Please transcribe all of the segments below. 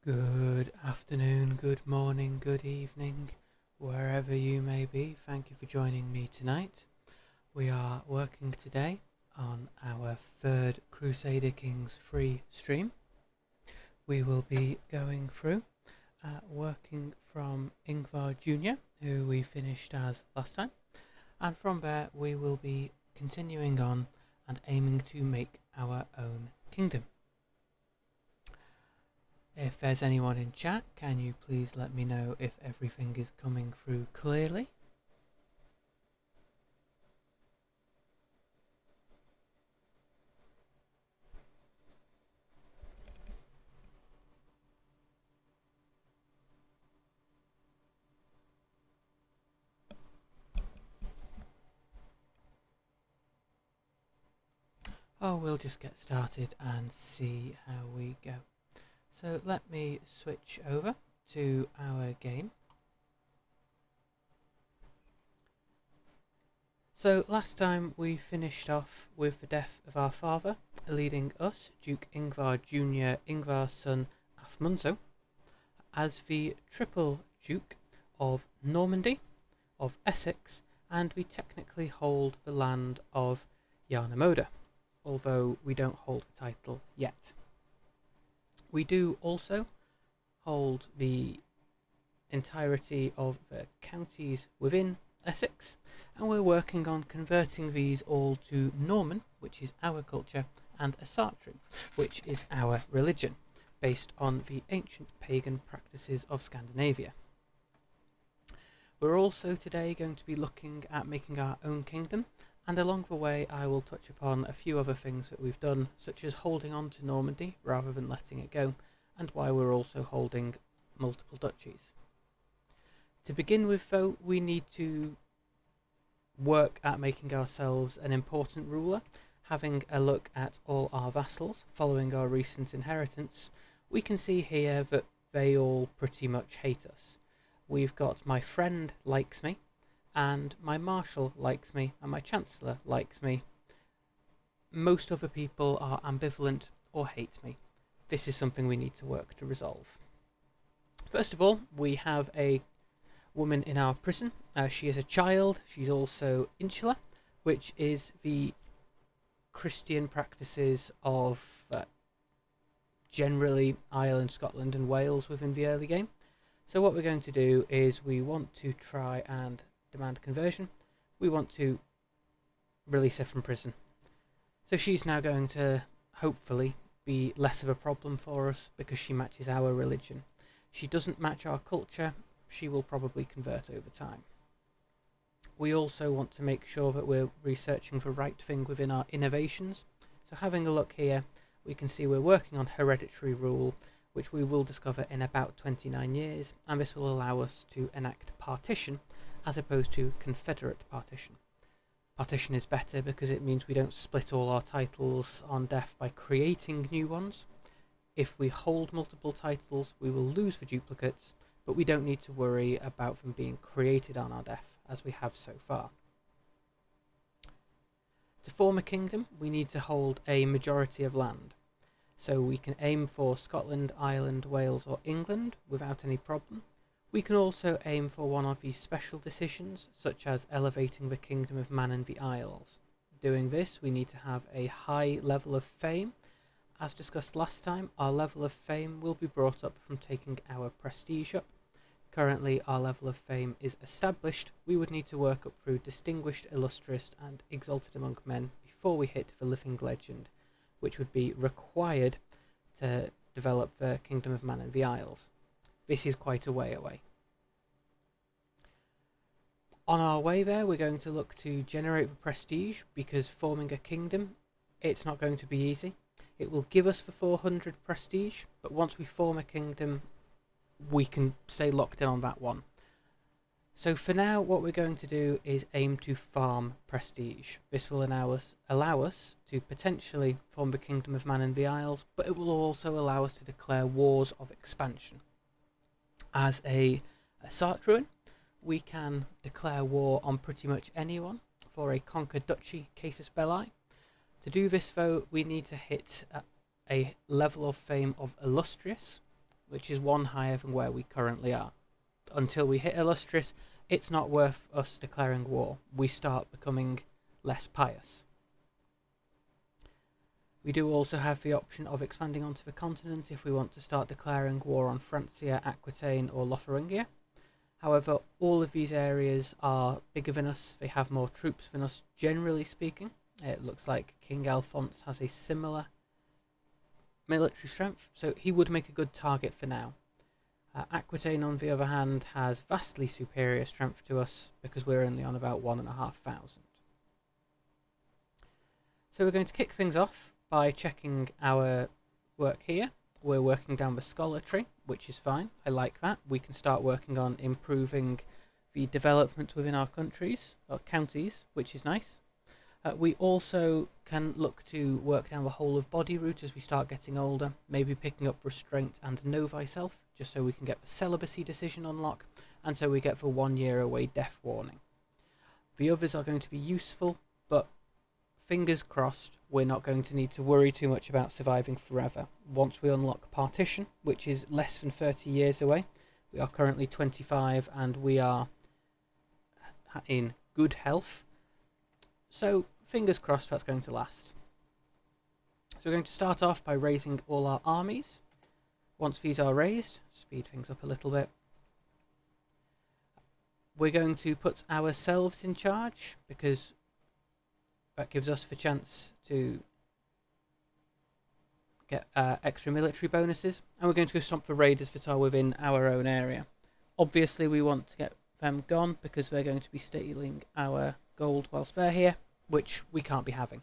Good afternoon, good morning, good evening, wherever you may be. Thank you for joining me tonight. We are working today on our third Crusader Kings free stream. We will be going through working from Ingvar Jr., who we finished as last time, and from there we will be continuing on and aiming to make our own kingdom. If there's anyone in chat, can you please let me know if everything is coming through clearly? We'll just get started and see how we go. So let me switch over to our game. So last time we finished off with the death of our father, leading us, Duke Ingvar Jr., Ingvar's son Afmunzo, as the triple Duke of Normandy, of Essex, and we technically hold the land of Yarnamoda, although we don't hold the title yet. We do also hold the entirety of the counties within Essex, and we're working on converting these all to Norman, which is our culture, and Asatru, which is our religion, based on the ancient pagan practices of Scandinavia. We're also today going to be looking at making our own kingdom, and along the way I will touch upon a few other things that we've done, such as holding on to Normandy rather than letting it go, and why we're also holding multiple duchies. To begin with though, we need to work at making ourselves an important ruler. Having a look at all our vassals following our recent inheritance, we can see here that they all pretty much hate us. We've got my friend likes me, and my marshal likes me, and my chancellor likes me. Most other people are ambivalent or hate me. This is something we need to work to resolve. First of all, we have a woman in our prison. She is a child. She's also insular, which is the Christian practices of generally Ireland, Scotland and Wales within the early game. So what we're going to do is we want to try and demand conversion. We want to release her from prison. So she's now going to hopefully be less of a problem for us because she matches our religion. She doesn't match our culture. She will probably convert over time. We also want to make sure that we're researching the right thing within our innovations. So having a look here, we can see we're working on hereditary rule, which we will discover in about 29 years, and this will allow us to enact partition as opposed to confederate partition. Partition is better because it means we don't split all our titles on death by creating new ones. If we hold multiple titles, we will lose the duplicates, but we don't need to worry about them being created on our death, as we have so far. To form a kingdom, we need to hold a majority of land. So we can aim for Scotland, Ireland, Wales or England without any problem. We can also aim for one of these special decisions, such as elevating the Kingdom of Man and the Isles. Doing this, we need to have a high level of fame. As discussed last time, our level of fame will be brought up from taking our prestige up. Currently, our level of fame is established. We would need to work up through distinguished, illustrious and exalted among men before we hit the living legend, which would be required to develop the Kingdom of Man and the Isles. This is quite a way away. On our way there, we're going to look to generate the prestige, because forming a kingdom, it's not going to be easy. It will give us the 400 prestige, but once we form a kingdom, we can stay locked in on that one. So for now, what we're going to do is aim to farm prestige. This will allow us to potentially form the Kingdom of Man and the Isles, but it will also allow us to declare wars of expansion. As a Sartruan, we can declare war on pretty much anyone for a conquered duchy casus belli. To do this though, we need to hit a level of fame of illustrious, which is one higher than where we currently are. Until we hit Illustrious, it's not worth us declaring war. We start becoming less pious. We do also have the option of expanding onto the continent if we want to start declaring war on Francia, Aquitaine or Lotharingia. However, all of these areas are bigger than us, they have more troops than us generally speaking. It looks like King Alphonse has a similar military strength, so he would make a good target for now. Aquitaine, on the other hand, has vastly superior strength to us because we're only on about 1,500. So we're going to kick things off by checking our work here. We're working down the scholar tree, which is fine. I like that. We can start working on improving the development within our countries, or counties, which is nice. We also can look to work down the whole of body route as we start getting older, maybe picking up restraint and know thyself, just so we can get the celibacy decision on lock, and so we get the 1 year away death warning. The others are going to be useful, but fingers crossed we're not going to need to worry too much about surviving forever. Once we unlock partition, which is less than 30 years away, we are currently 25 and we are in good health. So fingers crossed that's going to last. So we're going to start off by raising all our armies. Once these are raised, speed things up a little bit. We're going to put ourselves in charge because that gives us the chance to get extra military bonuses. And we're going to go stomp the raiders that are within our own area. Obviously we want to get them gone because they're going to be stealing our gold whilst they're here, which we can't be having.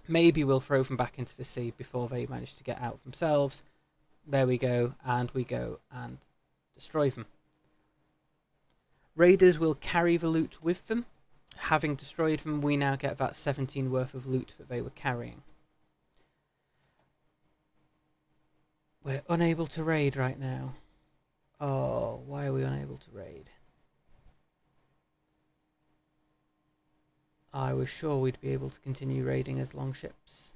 Maybe we'll throw them back into the sea before they manage to get out themselves. There we go and destroy them. Raiders will carry the loot with them. Having destroyed them, we now get that 17 worth of loot that they were carrying. We're unable to raid right now. Oh, why are we unable to raid? I was sure we'd be able to continue raiding as longships.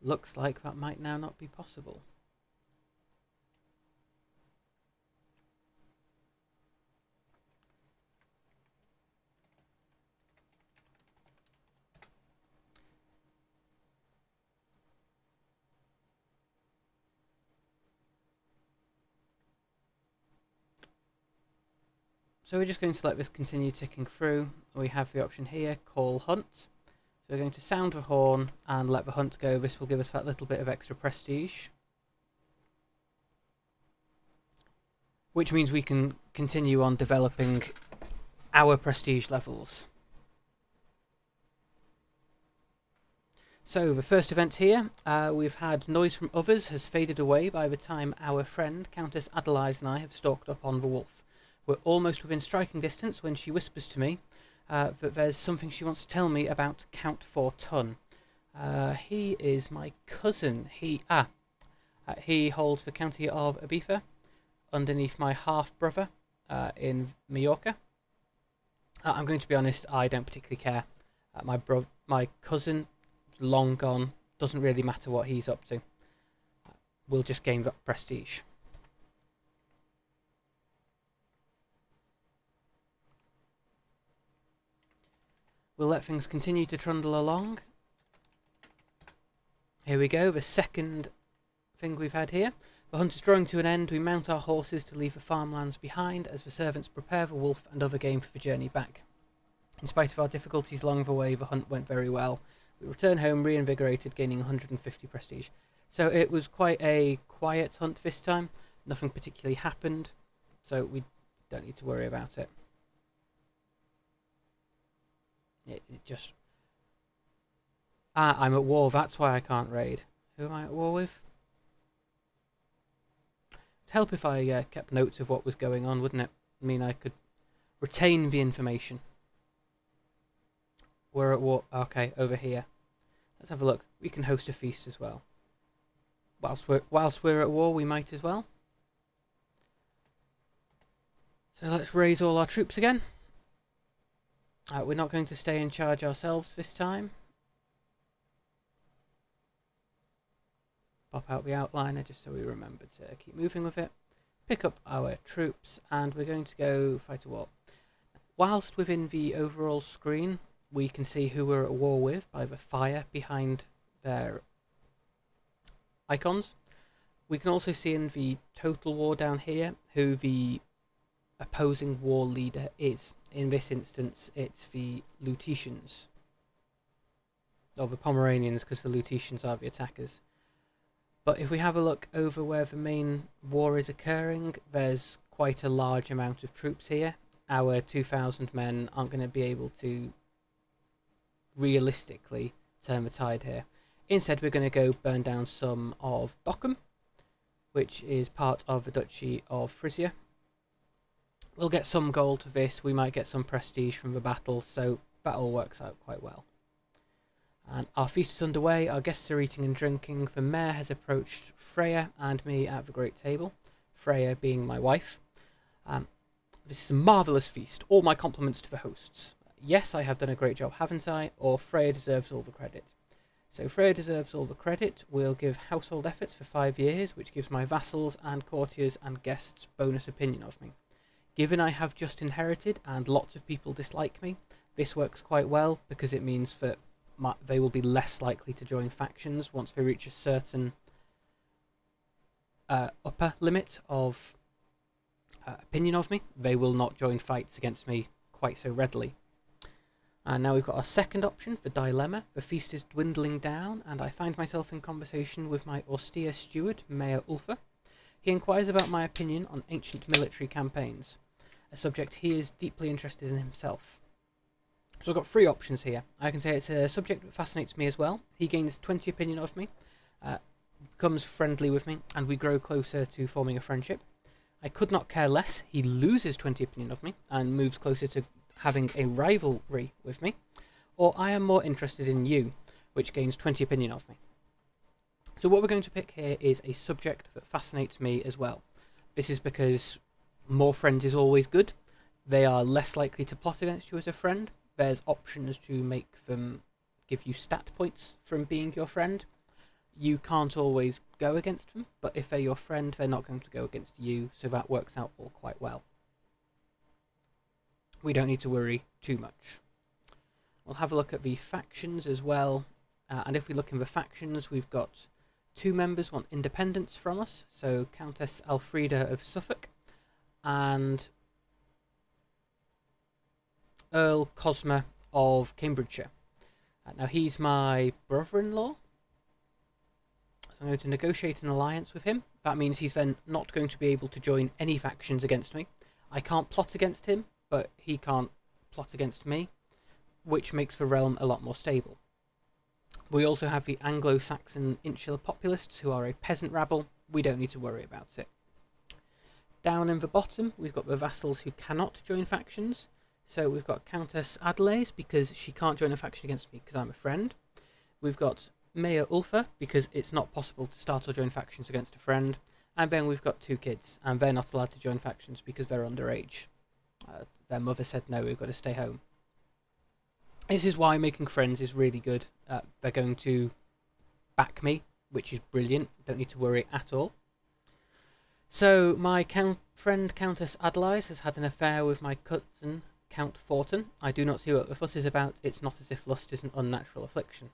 Looks like that might now not be possible. So we're just going to let this continue ticking through. We have the option here, call hunt. So we're going to sound the horn and let the hunt go. This will give us that little bit of extra prestige. Which means we can continue on developing our prestige levels. So the first event here, we've had noise from others has faded away by the time our friend Countess Adelise and I have stalked up on the wolf. We're almost within striking distance when she whispers to me that there's something she wants to tell me about Count Fortun. He is my cousin. He holds the county of Ibiza underneath my half-brother in Mallorca. I'm going to be honest, I don't particularly care. My cousin, long gone, doesn't really matter what he's up to. We'll just gain that prestige. We'll let things continue to trundle along. Here we go, the second thing we've had here. The hunt is drawing to an end. We mount our horses to leave the farmlands behind as the servants prepare the wolf and other game for the journey back. In spite of our difficulties along the way, the hunt went very well. We return home reinvigorated, gaining 150 prestige. So it was quite a quiet hunt this time. Nothing particularly happened, so we don't need to worry about it. It just... I'm at war, that's why I can't raid. Who am I at war with? It'd help if I kept notes of what was going on, wouldn't it? I mean, I could retain the information. We're at war. Okay, over here. Let's have a look. We can host a feast as well. Whilst we're at war, we might as well. So let's raise all our troops again. We're not going to stay in charge ourselves this time. pop out the outliner just so we remember to keep moving with it. Pick up our troops, and we're going to go fight a war. Whilst within the overall screen, we can see who we're at war with by the fire behind their icons. We can also see in the total war down here who the opposing war leader is. In this instance, it's the Lutetians, or the Pomeranians, because the Lutetians are the attackers. But if we have a look over where the main war is occurring, there's quite a large amount of troops here. Our 2,000 men aren't going to be able to realistically turn the tide here. Instead, we're going to go burn down some of Dockham, which is part of the Duchy of Frisia. We'll get some gold for this, we might get some prestige from the battle, so that all works out quite well. And our feast is underway, our guests are eating and drinking. The mayor has approached Freya and me at the great table, Freya being my wife. This is a marvellous feast, all my compliments to the hosts. Yes, I have done a great job, haven't I? Or Freya deserves all the credit. So Freya deserves all the credit. We'll give household efforts for 5 years, which gives my vassals and courtiers and guests bonus opinion of me. Given I have just inherited and lots of people dislike me, this works quite well because it means that they will be less likely to join factions once they reach a certain upper limit of opinion of me. They will not join fights against me quite so readily. And now we've got our second option for dilemma. The feast is dwindling down, and I find myself in conversation with my austere steward, Mayor Ulfa. He inquires about my opinion on ancient military campaigns, a subject he is deeply interested in himself. So I've got 3 options here. I can say it's a subject that fascinates me as well. He gains 20 opinion of me, becomes friendly with me, and we grow closer to forming a friendship. I could not care less. He loses 20 opinion of me and moves closer to having a rivalry with me. Or I am more interested in you, which gains 20 opinion of me. So what we're going to pick here is a subject that fascinates me as well. This is because more friends is always good. They are less likely to plot against you as a friend. There's options to make them give you stat points from being your friend. You can't always go against them, but if they're your friend, they're not going to go against you, so that works out all quite well. We don't need to worry too much. We'll have a look at the factions as well, and if we look in the factions, we've got 2 members want independence from us, so Countess Alfreda of Suffolk and Earl Cosma of Cambridgeshire. Now he's my brother-in-law, so I'm going to negotiate an alliance with him. That means he's then not going to be able to join any factions against me. I can't plot against him, but he can't plot against me, which makes the realm a lot more stable. We also have the Anglo-Saxon insular populists, who are a peasant rabble. We don't need to worry about it. Down in the bottom, we've got the vassals who cannot join factions. So we've got Countess Adelaide, because she can't join a faction against me because I'm a friend. We've got Mayor Ulfa, because it's not possible to start or join factions against a friend. And then we've got 2 kids, and they're not allowed to join factions because they're underage. Their mother said, no, we've got to stay home. This is why making friends is really good. They're going to back me, which is brilliant. Don't need to worry at all. So my friend Countess Adelaide has had an affair with my cousin Count Fortin. I do not see what the fuss is about. It's not as if lust is an unnatural affliction.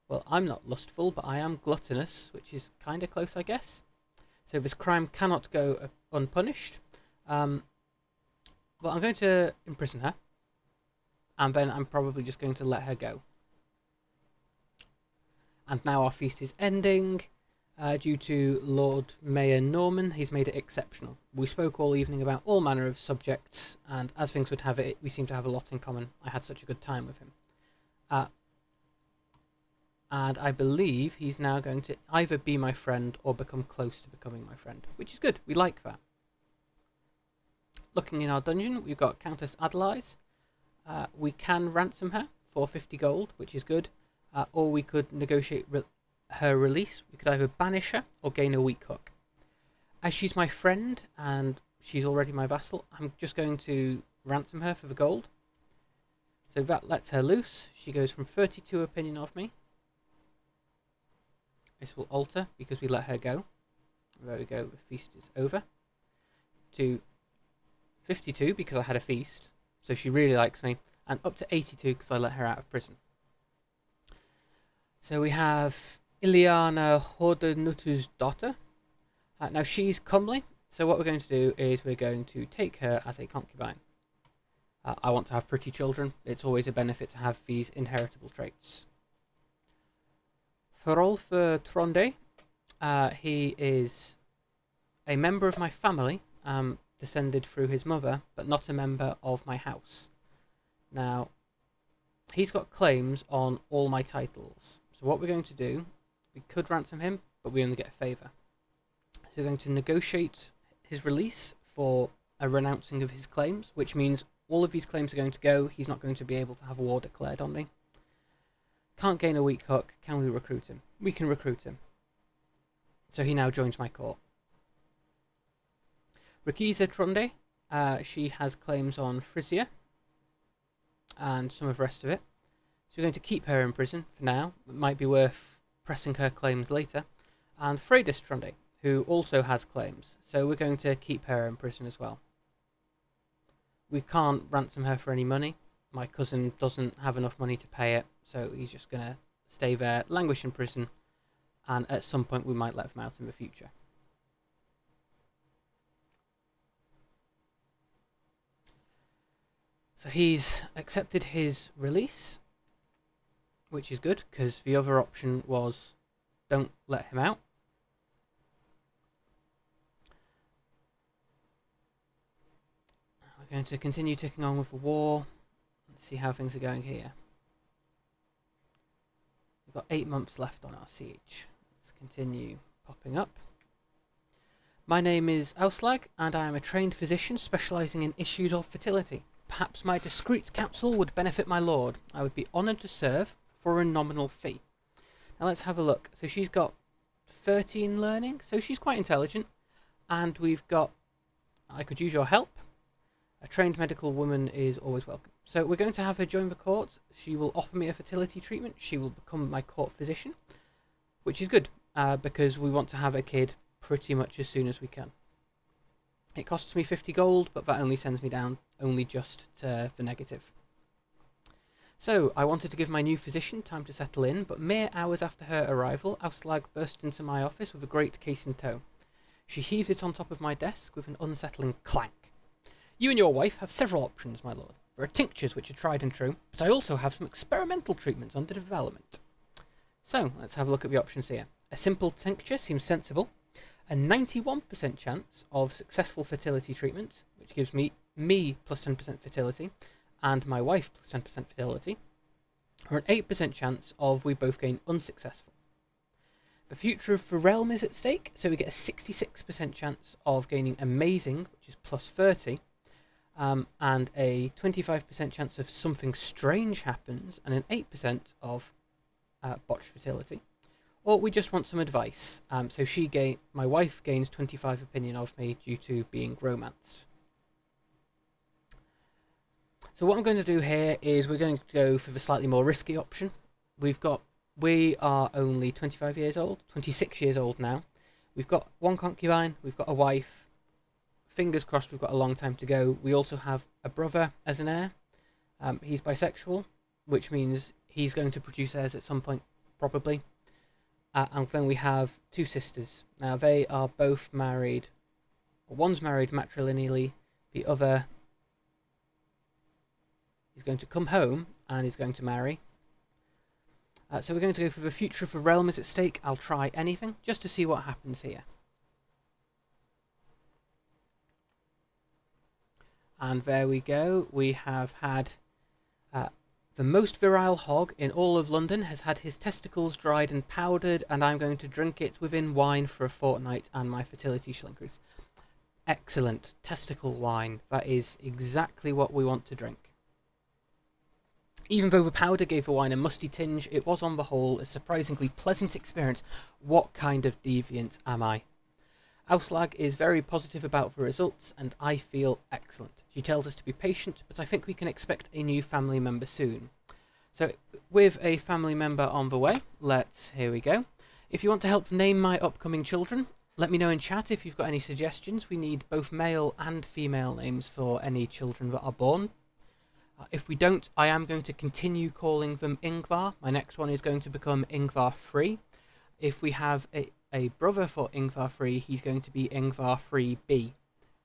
Well, I'm not lustful, but I am gluttonous, which is kind of close, I guess. So this crime cannot go unpunished. Well, I'm going to imprison her, and then I'm probably just going to let her go. And now our feast is ending. Due to Lord Mayor Norman, he's made it exceptional. We spoke all evening about all manner of subjects, and as things would have it, we seem to have a lot in common. I had such a good time with him. And I believe he's now going to either be my friend or become close to becoming my friend, which is good. We like that. Looking in our dungeon, we've got Countess Adelaide. We can ransom her for 50 gold, which is good, or we could negotiate her release. We could either banish her or gain a weak hook. As she's my friend and she's already my vassal, I'm just going to ransom her for the gold. So that lets her loose. She goes from 32 opinion of me This will alter because we let her go. There we go, the feast is over. To 52 because I had a feast, so she really likes me, and up to 82 because I let her out of prison. So we have Ileana Hordenutu's daughter. Now she's comely, so what we're going to do is we're going to take her as a concubine. I want to have pretty children. It's always a benefit to have these inheritable traits. Thorolf Tronde, he is a member of my family, descended through his mother, but not a member of my house. Now, he's got claims on all my titles. So what we're going to do, we could ransom him, but we only get a favour. So we're going to negotiate his release for a renouncing of his claims, which means all of these claims are going to go. He's not going to be able to have war declared on me. Can't gain a weak hook. Can we recruit him? We can recruit him. So he now joins my court. Rakiza Tronde, she has claims on Frisia and some of the rest of it. So we're going to keep her in prison for now. It might be worth pressing her claims later. And Freydis Tronde, who also has claims. So we're going to keep her in prison as well. We can't ransom her for any money. My cousin doesn't have enough money to pay it, so he's just going to stay there, languish in prison, and at some point we might let him out in the future. So he's accepted his release, which is good, because the other option was don't let him out. We're going to continue ticking on with the war. Let's see how things are going here. We've got 8 months left on our siege. Let's continue popping up. My name is Auslag, and I am a trained physician specialising in issues of fertility. Perhaps my discreet counsel would benefit my lord. I would be honoured to serve for a nominal fee. Now let's have a look. So she's got 13 learning, so she's quite intelligent. And we've got, I could use your help. A trained medical woman is always welcome. So we're going to have her join the court. She will offer me a fertility treatment. She will become my court physician, which is good because we want to have a kid pretty much as soon as we can. It costs me 50 gold, but that only sends me down only just to the negative. So I wanted to give my new physician time to settle in, but mere hours after her arrival, Auslag burst into my office with a great case in tow. She heaved it on top of my desk with an unsettling clank. You and your wife have several options, my lord. There are tinctures which are tried and true, but I also have some experimental treatments under development. So, let's have a look at the options here. A simple tincture seems sensible. A 91% chance of successful fertility treatment, which gives me plus 10% fertility, and my wife plus 10% fertility. Or an 8% chance of we both gain unsuccessful. The future of the realm is at stake, so we get a 66% chance of gaining amazing, which is plus 30, and a 25% chance of something strange happens, and an 8% of botched fertility. Or we just want some advice. So my wife gains 25 opinion of me due to being romanced. So what I'm going to do here is we're going to go for the slightly more risky option. We are only 25 years old, 26 years old now. We've got one concubine, we've got a wife. Fingers crossed we've got a long time to go. We also have a brother as an heir. He's bisexual, which means he's going to produce heirs at some point, probably. And then we have 2 sisters. Now they are both married. One's married matrilineally, the other is going to come home and is going to marry. So we're going to go for the future of the realm is at stake. I'll try anything just to see what happens here. And there we go. We have had the most virile hog in all of London has had his testicles dried and powdered, and I'm going to drink it within wine for a fortnight, and my fertility shall increase. Excellent. Testicle wine. That is exactly what we want to drink. Even though the powder gave the wine a musty tinge, it was on the whole a surprisingly pleasant experience. What kind of deviant am I? Auslag is very positive about the results, and I feel excellent. She tells us to be patient, but I think we can expect a new family member soon. So, with a family member on the way, here we go. If you want to help name my upcoming children, let me know in chat if you've got any suggestions. We need both male and female names for any children that are born. If we don't, I am going to continue calling them Ingvar. My next one is going to become Ingvar 3. If we have a brother for Ingvar 3, he's going to be Ingvar 3b.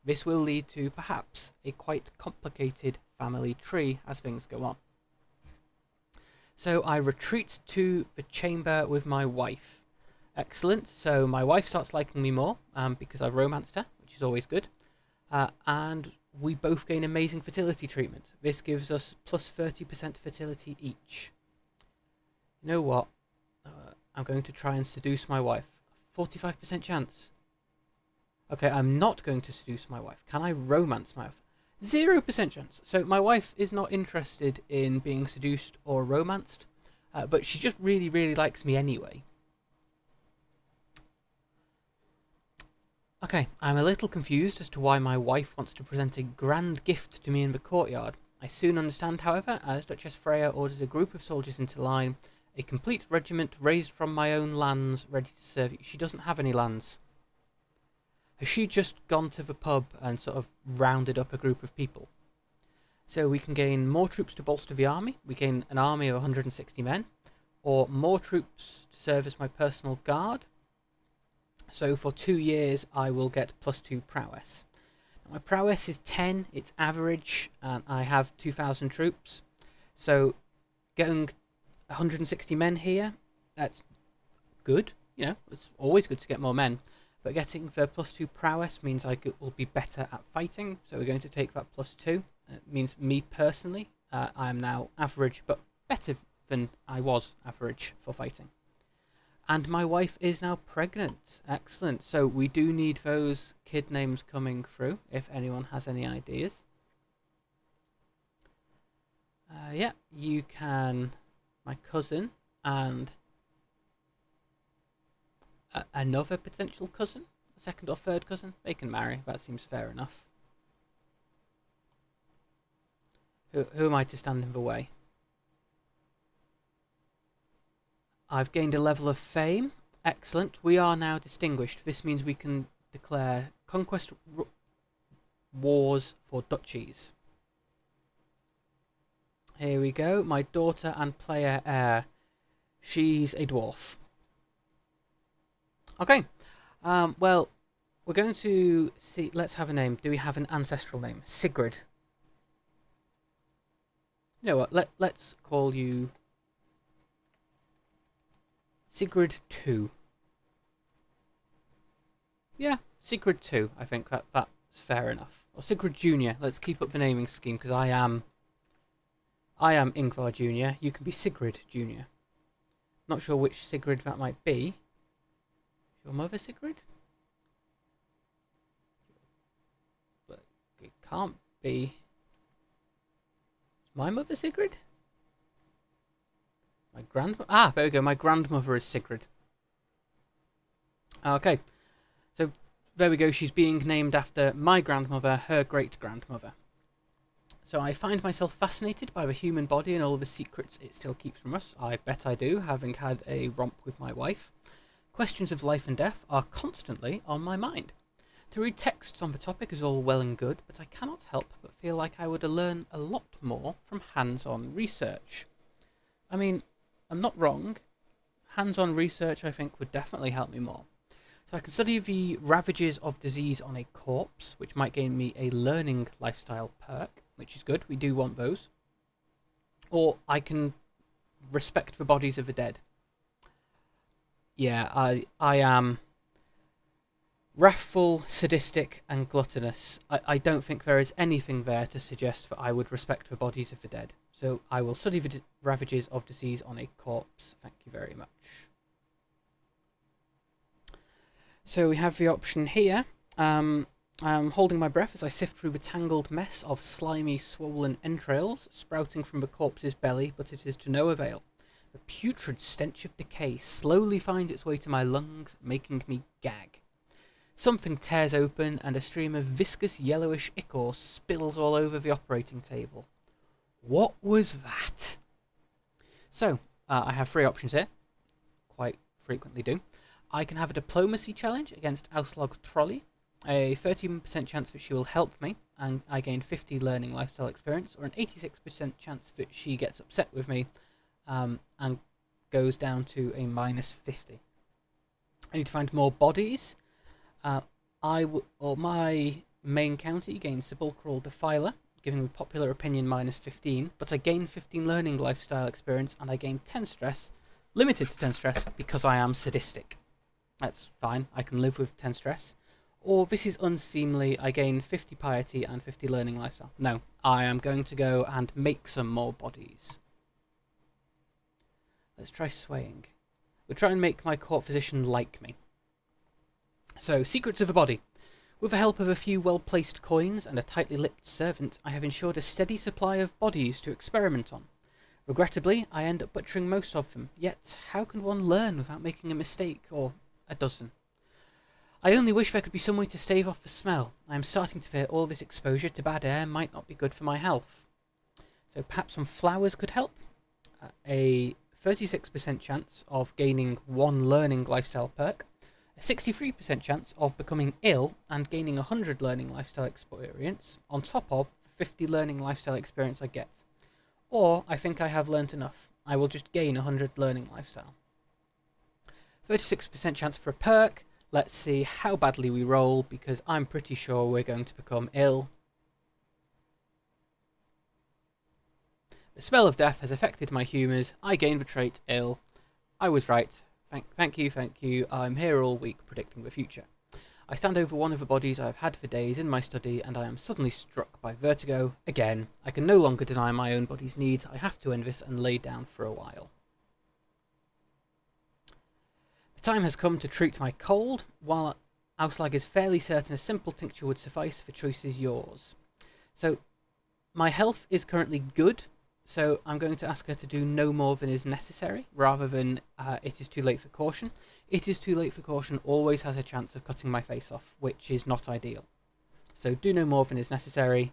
This will lead to perhaps a quite complicated family tree as things go on. So I retreat to the chamber with my wife. Excellent. So my wife starts liking me more because I've romanced her, which is always good. And we both gain amazing fertility treatment. This gives us plus 30% fertility each. You know what? I'm going to try and seduce my wife. 45% chance. Okay, I'm not going to seduce my wife. Can I romance my wife? 0% chance. So my wife is not interested in being seduced or romanced, but she just really, really likes me anyway. Okay, I'm a little confused as to why my wife wants to present a grand gift to me in the courtyard. I soon understand, however, as Duchess Freya orders a group of soldiers into line, a complete regiment raised from my own lands, ready to serve you. She doesn't have any lands. Has she just gone to the pub and sort of rounded up a group of people? So we can gain more troops to bolster the army. We gain an army of 160 men, or more troops to serve as my personal guard. So for 2 years, I will get +2 prowess. Now my prowess is 10, it's average, and I have 2,000 troops. So getting 160 men here, that's good. You know, it's always good to get more men. But getting the +2 prowess means I will be better at fighting. So we're going to take that +2. It means me personally, I am now average, but better than I was average for fighting. And my wife is now pregnant. Excellent. So we do need those kid names coming through, if anyone has any ideas. Yeah, you can... My cousin and another potential cousin, a second or third cousin, they can marry. That seems fair enough. Who am I to stand in the way? I've gained a level of fame. Excellent. We are now distinguished. This means we can declare conquest wars for duchies. Here we go. My daughter and player heir. She's a dwarf. Okay. Well, we're going to see... Let's have a name. Do we have an ancestral name? Sigrid. You know what? Let's call you... Sigrid 2. Yeah, Sigrid 2. I think that's fair enough. Or Sigrid Junior. Let's keep up the naming scheme because I am Ingvar Junior. You can be Sigrid Junior. Not sure which Sigrid that might be. Your mother Sigrid? But it can't be. My mother Sigrid? My grandmother? Ah, there we go. My grandmother is Sigrid. Okay. So, there we go. She's being named after my grandmother, her great-grandmother. So I find myself fascinated by the human body and all the secrets it still keeps from us. I bet I do, having had a romp with my wife. Questions of life and death are constantly on my mind. To read texts on the topic is all well and good, but I cannot help but feel like I would learn a lot more from hands-on research. I mean, I'm not wrong. Hands-on research, I think, would definitely help me more. So I can study the ravages of disease on a corpse, which might gain me a learning lifestyle perk, which is good. We do want those. Or I can respect the bodies of the dead. Yeah, I am wrathful, sadistic, and gluttonous. I don't think there is anything there to suggest that I would respect the bodies of the dead. So I will study the ravages of disease on a corpse. Thank you very much. So we have the option here. I'm holding my breath as I sift through the tangled mess of slimy, swollen entrails sprouting from the corpse's belly, but it is to no avail. The putrid stench of decay slowly finds its way to my lungs, making me gag. Something tears open, and a stream of viscous yellowish ichor spills all over the operating table. What was that? So, I have three options here. Quite frequently do. I can have a diplomacy challenge against Auslog Trolley, a 13% chance that she will help me, and I gain 50 learning lifestyle experience, or an 86% chance that she gets upset with me and goes down to a -50. I need to find more bodies. My main county gains Sepulchral Defiler, giving me popular opinion -15, but I gain 15 learning lifestyle experience and I gain 10 stress, limited to 10 stress, because I am sadistic. That's fine, I can live with 10 stress. Or this is unseemly, I gain 50 piety and 50 learning lifestyle. No, I am going to go and make some more bodies. Let's try swaying. We'll try and make my court physician like me. So, secrets of a body. With the help of a few well-placed coins and a tightly lipped servant, I have ensured a steady supply of bodies to experiment on. Regrettably, I end up butchering most of them, yet how can one learn without making a mistake, or a dozen? I only wish there could be some way to stave off the smell. I am starting to fear all this exposure to bad air might not be good for my health. So perhaps some flowers could help. A 36% chance of gaining 1 learning lifestyle perk, a 63% chance of becoming ill and gaining 100 learning lifestyle experience, on top of 50 learning lifestyle experience I get. Or, I think I have learnt enough. I will just gain 100 learning lifestyle. 36% chance for a perk. Let's see how badly we roll, because I'm pretty sure we're going to become ill. The smell of death has affected my humours. I gain the trait ill. I was right. Thank you. I'm here all week predicting the future. I stand over one of the bodies I have had for days in my study, and I am suddenly struck by vertigo. Again, I can no longer deny my own body's needs. I have to end this and lay down for a while. The time has come to treat my cold. While Auslag is fairly certain a simple tincture would suffice, the choice is yours. So, my health is currently good. So I'm going to ask her to do no more than is necessary, rather than it is too late for caution. It is too late for caution always has a chance of cutting my face off, which is not ideal. So do no more than is necessary.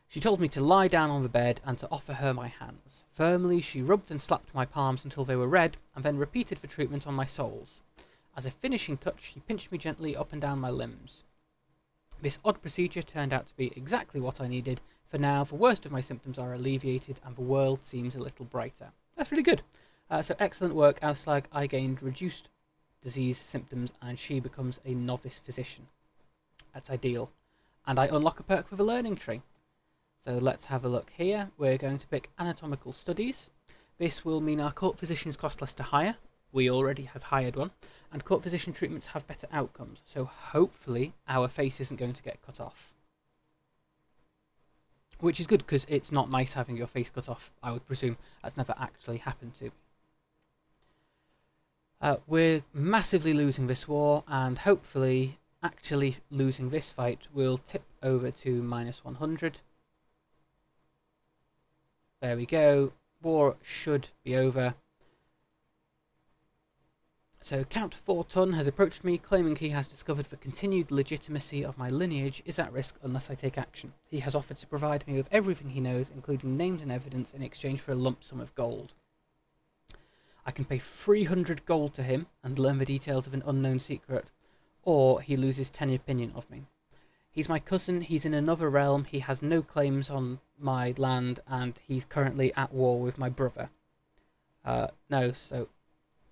She told me to lie down on the bed and to offer her my hands. Firmly, she rubbed and slapped my palms until they were red, and then repeated the treatment on my soles. As a finishing touch, she pinched me gently up and down my limbs. This odd procedure turned out to be exactly what I needed. For now, the worst of my symptoms are alleviated and the world seems a little brighter. That's really good. So excellent work, Auslag. I gained reduced disease symptoms and she becomes a novice physician. That's ideal. And I unlock a perk for the learning tree. So let's have a look here. We're going to pick anatomical studies. This will mean our court physicians cost less to hire. We already have hired one. And court physician treatments have better outcomes. So hopefully our face isn't going to get cut off. Which is good, because it's not nice having your face cut off, I would presume. That's never actually happened to me. We're massively losing this war, and hopefully actually losing this fight will tip over to -100. There we go. War should be over. So Count 4-Ton has approached me, claiming he has discovered the continued legitimacy of my lineage is at risk unless I take action. He has offered to provide me with everything he knows, including names and evidence, in exchange for a lump sum of gold. I can pay 300 gold to him and learn the details of an unknown secret, or he loses 10 opinion of me. He's my cousin, he's in another realm, he has no claims on my land, and he's currently at war with my brother. No, so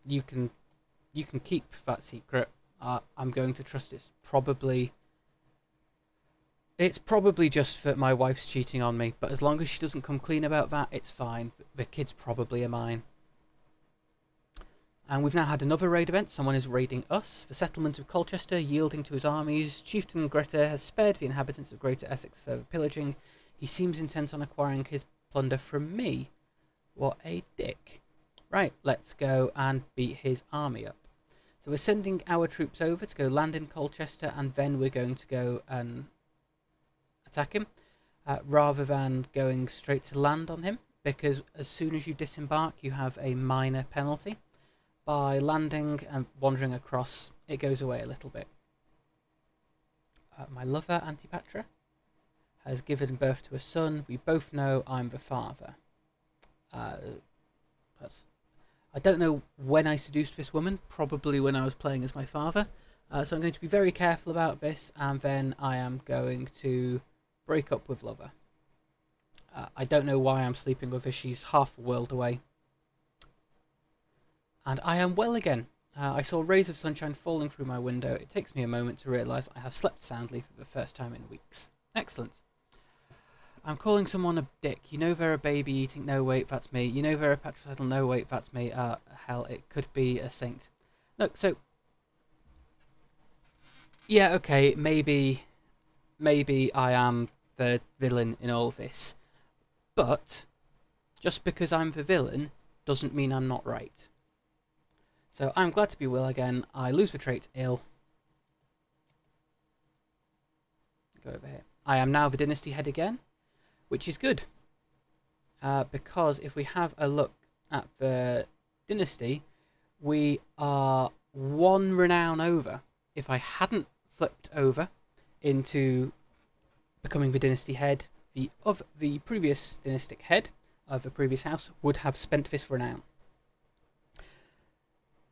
you can keep that secret. I'm going to trust it's probably just that my wife's cheating on me, but as long as she doesn't come clean about that, it's fine. The kids probably are mine. And we've now had another raid event. Someone is raiding us. The settlement of Colchester, yielding to his armies. Chieftain Greta has spared the inhabitants of Greater Essex further pillaging. He seems intent on acquiring his plunder from me. What a dick. Right, let's go and beat his army up. So we're sending our troops over to go land in Colchester, and then we're going to go and attack him, rather than going straight to land on him, because as soon as you disembark, you have a minor penalty. By landing and wandering across, it goes away a little bit. My lover, Antipatra, has given birth to a son. We both know I'm the father. I I don't know when I seduced this woman, probably when I was playing as my father. So I'm going to be very careful about this, and then I am going to break up with lover. I don't know why I'm sleeping with her, she's half a world away. And I am well again. I saw rays of sunshine falling through my window. It takes me a moment to realise I have slept soundly for the first time in weeks. Excellent. I'm calling someone a dick. You know they're a baby eating. No, wait, that's me. You know they're a patricidal. No, wait, that's me. Hell, it could be a saint. Look, so... yeah, okay, maybe I am the villain in all this. But just because I'm the villain doesn't mean I'm not right. So I'm glad to be well again. I lose the trait ill. Go over here. I am now the dynasty head again, which is good. Because if we have a look at the dynasty, we are 1 renown over. If I hadn't flipped over into becoming the dynasty head, the previous dynastic head of the previous house would have spent this renown.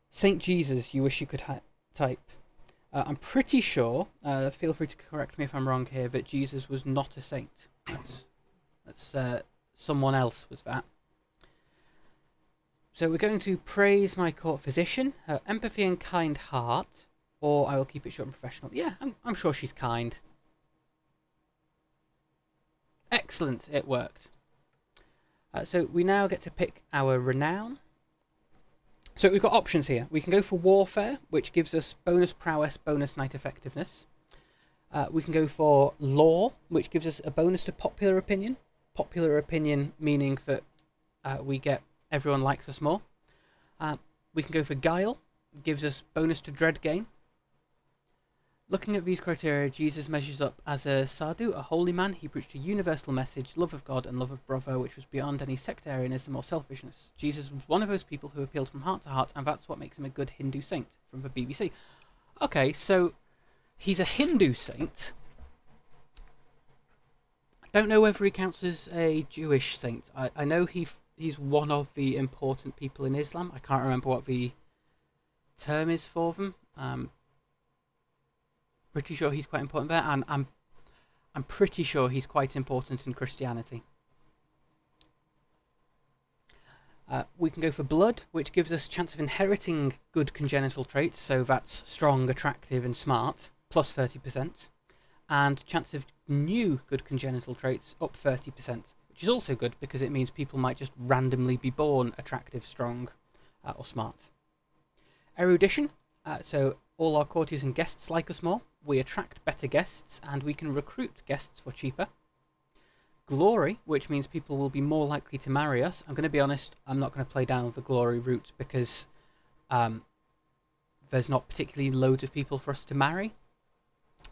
Saint Jesus, you wish you could type. I'm pretty sure, feel free to correct me if I'm wrong here, that Jesus was not a saint. That's someone else was that. So we're going to praise my court physician, her empathy and kind heart, or I will keep it short and professional. Yeah, I'm sure she's kind. Excellent, it worked. So we now get to pick our renown. So we've got options here. We can go for warfare, which gives us bonus prowess, bonus knight effectiveness. We can go for law, which gives us a bonus to popular opinion. Popular opinion meaning that we get everyone likes us more. We can go for guile, gives us bonus to dread gain. Looking at these criteria, Jesus measures up as a sadhu, a holy man. He preached a universal message, love of God and love of brother, which was beyond any sectarianism or selfishness. Jesus was one of those people who appealed from heart to heart, and that's what makes him a good Hindu saint, from the BBC. Okay, so he's a Hindu saint. I don't know whether he counts as a Jewish saint. I know he's one of the important people in Islam. I can't remember what the term is for them. Pretty sure he's quite important there, and I'm pretty sure he's quite important in Christianity. We can go for blood, which gives us chance of inheriting good congenital traits, so that's strong, attractive and smart, plus 30%, and chance of new good congenital traits up 30%, which is also good because it means people might just randomly be born attractive, strong or smart. Erudition, so all our courtiers and guests like us more. We attract better guests, and we can recruit guests for cheaper. Glory, which means people will be more likely to marry us. I'm going to be honest, I'm not going to play down the glory route because there's not particularly loads of people for us to marry.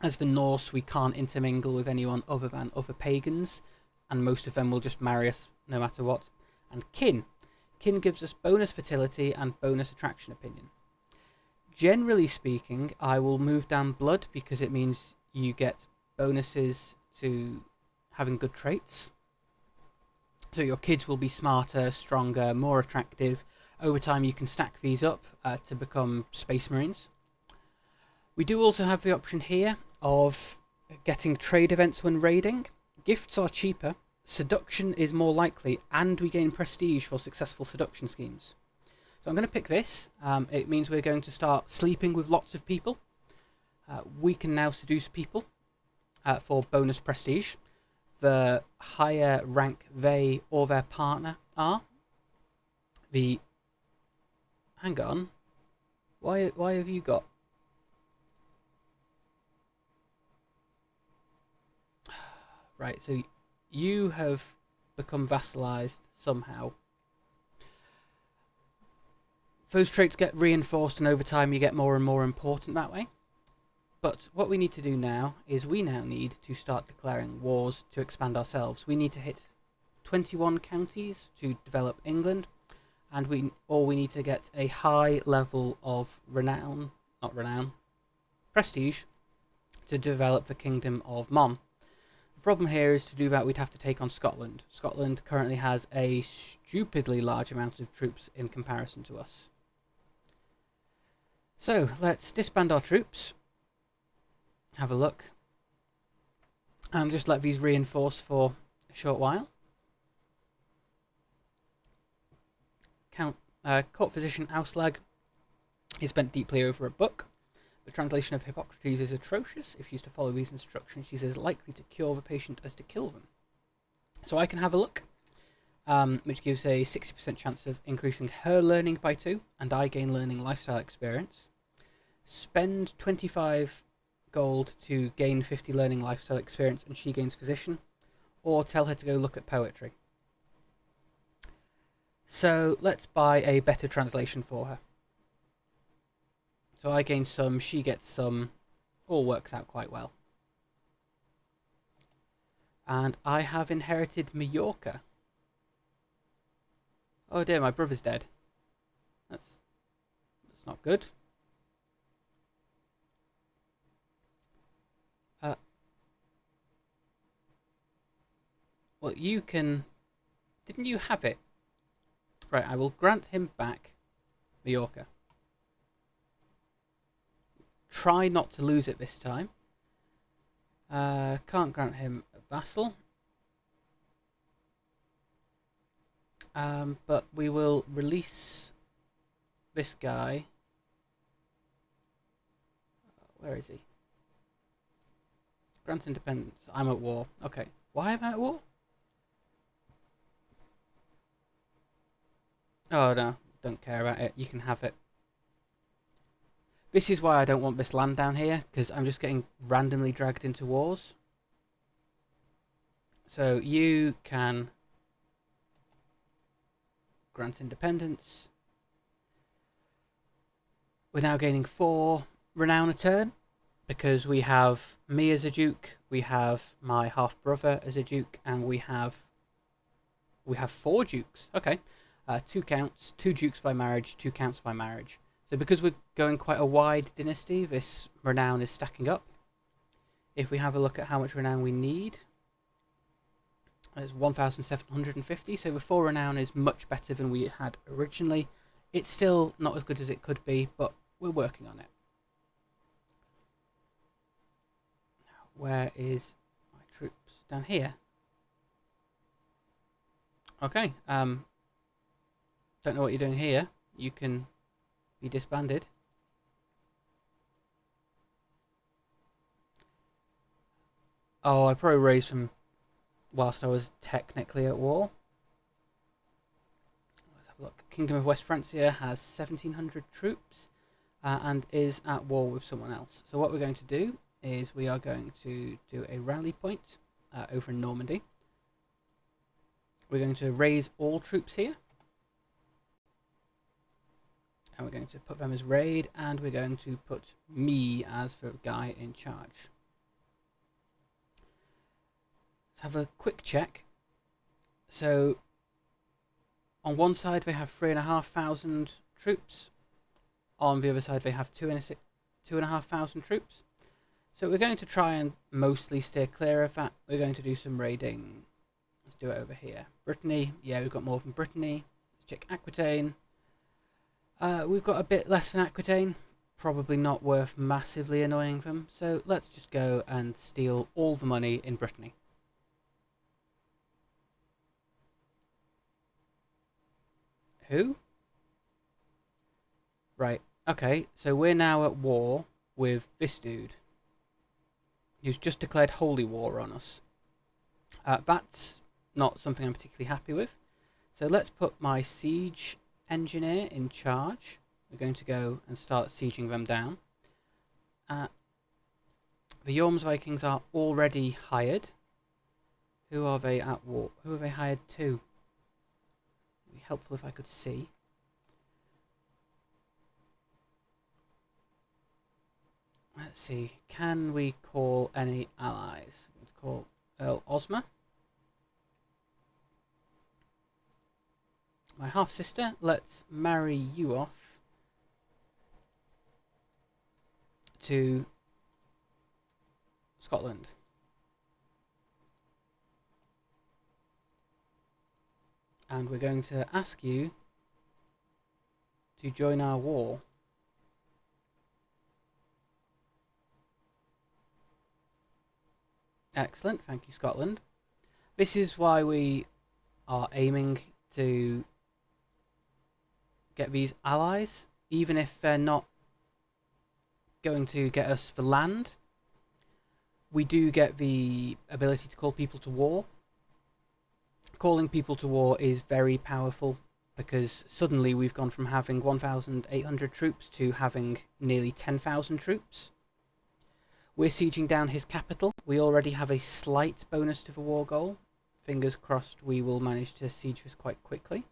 As the Norse, we can't intermingle with anyone other than other pagans, and most of them will just marry us no matter what. And kin. Kin gives us bonus fertility and bonus attraction opinion. Generally speaking, I will move down blood because it means you get bonuses to having good traits. So your kids will be smarter, stronger, more attractive. Over time you can stack these up to become Space Marines. We do also have the option here of getting trade events when raiding. Gifts are cheaper, seduction is more likely, and we gain prestige for successful seduction schemes. So I'm going to pick this. It means we're going to start sleeping with lots of people. We can now seduce people for bonus prestige. The higher rank they or their partner are, the... Hang on. Why have you got... Right, so you have become vassalized somehow. Those traits get reinforced, and over time you get more and more important that way. But what we need to do now is we now need to start declaring wars to expand ourselves. We need to hit 21 counties to develop England, and we need to get a high level of prestige to develop the Kingdom of Mon. problem here is to do that we'd have to take on Scotland. Scotland currently has a stupidly large amount of troops in comparison to us. So let's disband our troops, have a look, and just let these reinforce for a short while. Court physician Auslag is bent deeply over a book. The translation of Hippocrates is atrocious. If she's to follow these instructions, she's as likely to cure the patient as to kill them. So I can have a look, which gives a 60% chance of increasing her learning by 2, and I gain learning lifestyle experience. Spend 25 gold to gain 50 learning lifestyle experience, and she gains physician, or tell her to go look at poetry. So let's buy a better translation for her. So I gain some, she gets some, all works out quite well. And I have inherited Mallorca. Oh dear, my brother's dead. That's not good. Well, you can... Didn't you have it? Right, I will grant him back Mallorca. Try not to lose it this time. Can't grant him a vassal. But we will release this guy. Where is he? Grant independence. I'm at war. Okay. Why am I at war? Oh no, don't care about it. You can have it. This is why I don't want this land down here, because I'm just getting randomly dragged into wars. So you can grant independence. We're now gaining 4 renown a turn, because we have me as a duke, we have my half-brother as a duke, and we have 4 dukes. Okay. 2 counts, 2 dukes by marriage, 2 counts by marriage. So because we're going quite a wide dynasty, this renown is stacking up. If we have a look at how much renown we need, it's 1,750, so the 4 renown is much better than we had originally. It's still not as good as it could be, but we're working on it. Now, where is my troops? Down here. Okay, don't know what you're doing here. You can be disbanded. Oh, I probably raised them whilst I was technically at war. Let's have a look. Kingdom of West Francia has 1,700 troops and is at war with someone else. So what we're going to do is we are going to do a rally point over in Normandy. We're going to raise all troops here. And we're going to put them as raid, and we're going to put me as the guy in charge. Let's have a quick check. So, on one side they have 3,500 troops. On the other side they have 2,500 troops. So we're going to try and mostly steer clear of that. We're going to do some raiding. Let's do it over here. Brittany, yeah, we've got more than Brittany. Let's check Aquitaine. We've got a bit less than Aquitaine, probably not worth massively annoying them, so let's just go and steal all the money in Brittany. Who? Right, okay, so we're now at war with this dude, who's just declared holy war on us. That's not something I'm particularly happy with, so let's put my siege engineer in charge. We're going to go and start sieging them down. The Yorms Vikings are already hired. Who are they at war? Who are they hired to? It'd be helpful if I could see. Let's see. Can we call any allies? Let's call Earl Osmer. My half-sister, let's marry you off to Scotland. and we're going to ask you to join our war. Excellent, thank you, Scotland. This is why we are aiming to get these allies, even if they're not going to get us for land. We do get the ability to call people to war. Calling people to war is very powerful because suddenly we've gone from having 1,800 troops to having nearly 10,000 troops. We're sieging down his capital. We already have a slight bonus to the war goal. Fingers crossed we will manage to siege this quite quickly.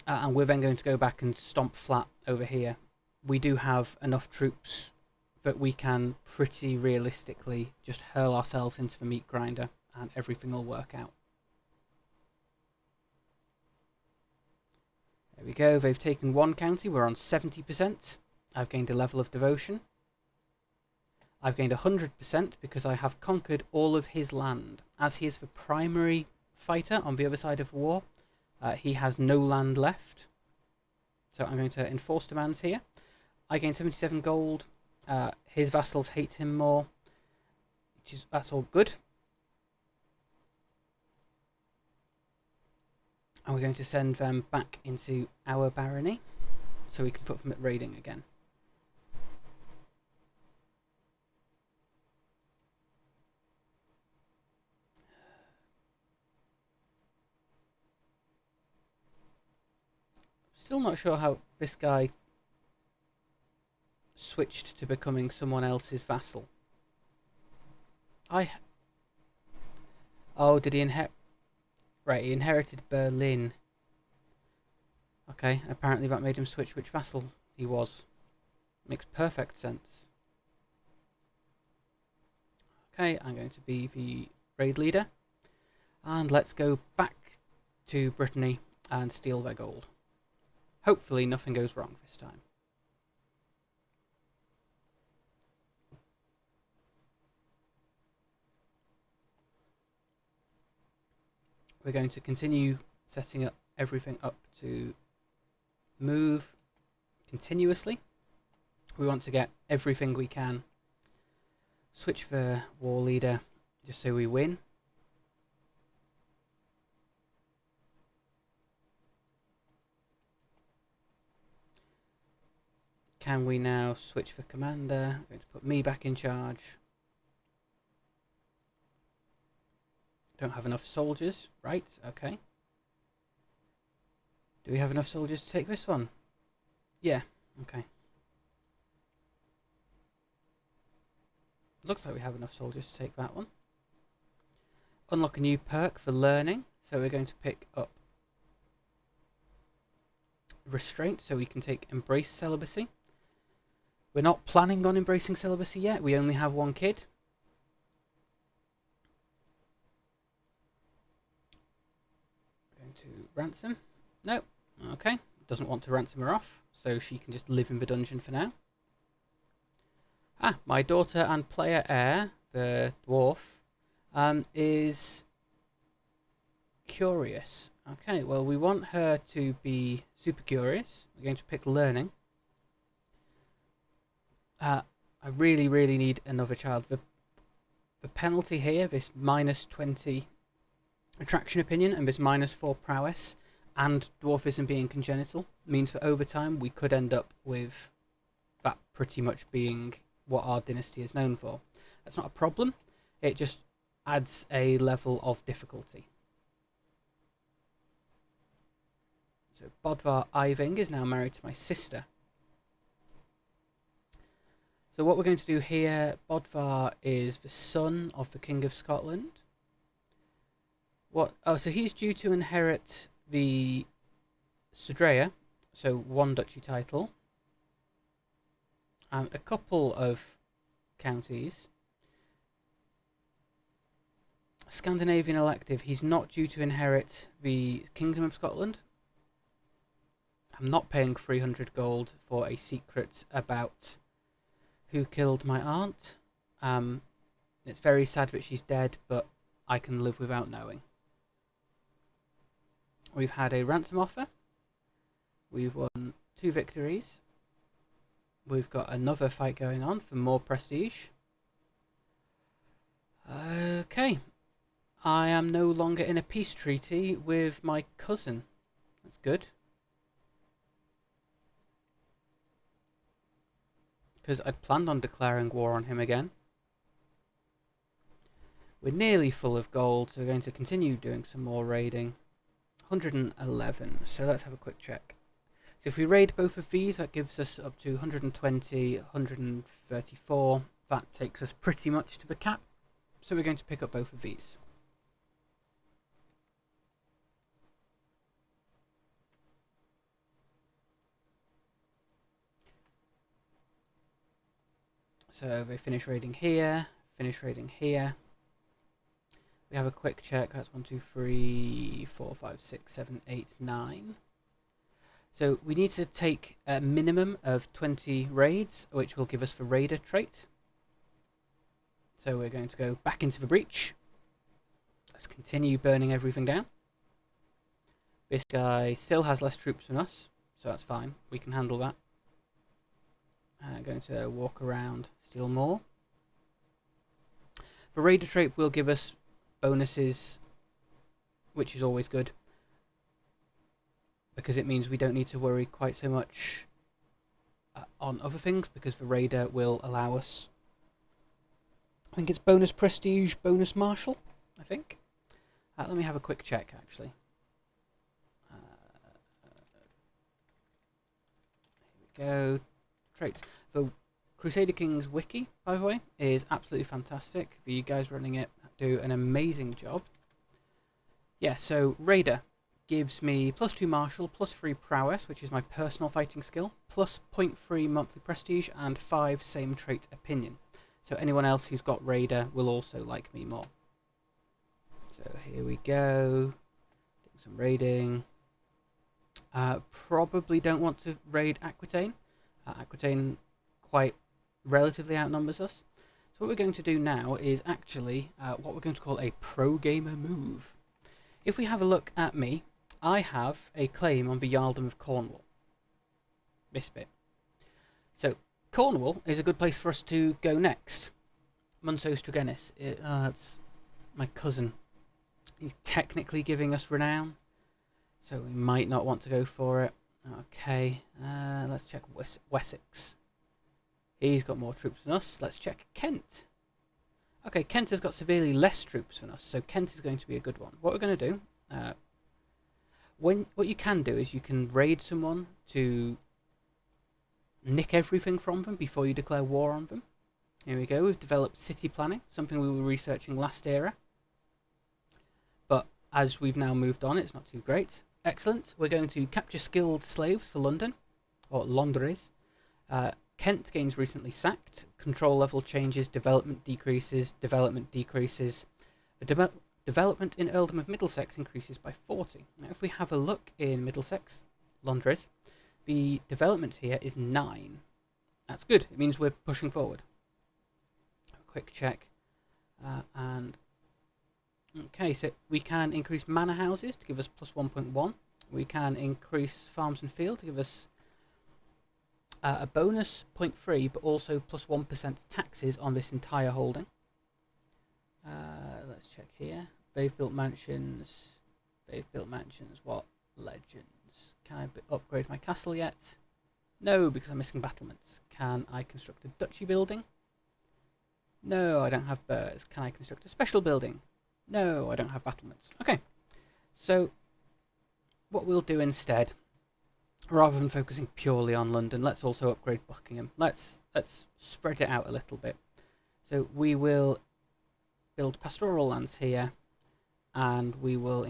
And we're then going to go back and stomp flat over here. We do have enough troops that we can pretty realistically just hurl ourselves into the meat grinder and everything will work out. There we go, they've taken one county, we're on 70%. I've gained a level of devotion. I've gained 100% because I have conquered all of his land. As he is the primary fighter on the other side of the war, he has no land left. So I'm going to enforce demands here. I gain 77 gold. His vassals hate him more. That's all good. And we're going to send them back into our barony so we can put them at raiding again. Still not sure how this guy switched to becoming someone else's vassal. Oh, did he inherit? Right, he inherited Berlin. Okay, apparently that made him switch which vassal he was. Makes perfect sense. Okay, I'm going to be the raid leader. And let's go back to Brittany and steal their gold. Hopefully nothing goes wrong this time. We're going to continue setting up everything up to move continuously. We want to get everything we can. Switch the war leader just so we win. Can we now switch the commander? I'm going to put me back in charge. Don't have enough soldiers. Right, okay. Do we have enough soldiers to take this one? Yeah, okay. Looks like we have enough soldiers to take that one. Unlock a new perk for learning. So we're going to pick up Restraint so we can take Embrace Celibacy. We're not planning on embracing celibacy yet. We only have one kid. Going to ransom. No. Okay. Doesn't want to ransom her off, so she can just live in the dungeon for now. Ah, my daughter and player heir, the dwarf, is curious. Okay, well, we want her to be super curious. We're going to pick learning. I really, really need another child. The penalty here, this -20 attraction opinion and this -4 prowess, and dwarfism being congenital, means that over time we could end up with that pretty much being what our dynasty is known for. That's not a problem. It just adds a level of difficulty. So Bodvar Iving is now married to my sister. So what we're going to do here, Bodvar is the son of the King of Scotland. Oh, so he's due to inherit the Sudrea, so one duchy title, and a couple of counties. Scandinavian elective, he's not due to inherit the Kingdom of Scotland. I'm not paying 300 gold for a secret about who killed my aunt. It's very sad that she's dead, but I can live without knowing. We've had a ransom offer. We've won 2 victories. We've got another fight going on for more prestige. Okay. I am no longer in a peace treaty with my cousin. That's good. Because I'd planned on declaring war on him again. We're nearly full of gold, so we're going to continue doing some more raiding. 111, so let's have a quick check. So if we raid both of these, that gives us up to 120, 134. That takes us pretty much to the cap. So we're going to pick up both of these. So they finish raiding here, finish raiding here. We have a quick check. That's 1, 2, 3, 4, 5, 6, 7, 8, 9. So we need to take a minimum of 20 raids, which will give us the raider trait. So we're going to go back into the breach. Let's continue burning everything down. This guy still has less troops than us, so that's fine. We can handle that. Going to walk around, steal more. The raider trait will give us bonuses, which is always good, because it means we don't need to worry quite so much on other things, because the raider will allow us, I think it's bonus prestige, bonus martial, I think. Let me have a quick check, actually. Here we go. Traits. The Crusader Kings wiki, by the way, is absolutely fantastic. The guys running it do an amazing job. Yeah, so Raider gives me +2 martial, +3 prowess, which is my personal fighting skill, plus 0.3 monthly prestige, and 5 same trait opinion. So anyone else who's got Raider will also like me more. So here we go. Doing some raiding. Probably don't want to raid Aquitaine. Aquitaine quite relatively outnumbers us. So what we're going to do now is actually what we're going to call a pro-gamer move. If we have a look at me, I have a claim on the Earldom of Cornwall. This bit. So Cornwall is a good place for us to go next. Munsos Tregenis. That's my cousin. He's technically giving us renown, so we might not want to go for it. Okay, let's check Wessex. He's got more troops than us. Let's check Kent. Okay, Kent has got severely less troops than us, so Kent is going to be a good one. What we're going to do, what you can do is you can raid someone to nick everything from them before you declare war on them. Here we go, we've developed city planning, something we were researching last era. But as we've now moved on, it's not too great. Excellent. We're going to capture skilled slaves for London, or Londres. Kent gains recently sacked. Control level changes, development decreases, development decreases. The development in Earldom of Middlesex increases by 40. Now if we have a look in Middlesex, Londres, the development here is 9. That's good. It means we're pushing forward. A quick check. Okay, so we can increase manor houses to give us plus 1.1. We can increase farms and field to give us a bonus 0.3, but also plus 1% taxes on this entire holding. Let's check here. They've built mansions. They've built mansions. What legends? Can I upgrade my castle yet? No, because I'm missing battlements. Can I construct a duchy building? No, I don't have birds. Can I construct a special building? No, I don't have battlements. Okay, so what we'll do instead, rather than focusing purely on London, let's also upgrade Buckingham. Let's spread it out a little bit. So we will build pastoral lands here, and we will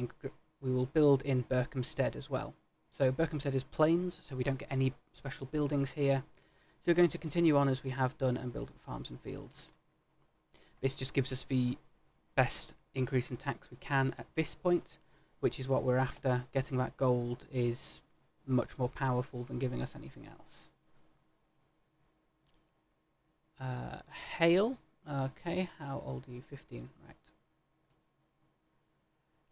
build in Berkhamsted as well. So Berkhamsted is plains, so we don't get any special buildings here. So we're going to continue on as we have done and build farms and fields. This just gives us the best increase in tax we can at this point, which is what we're after. Getting that gold is much more powerful than giving us anything else. Hail. Okay, how old are you? 15, right.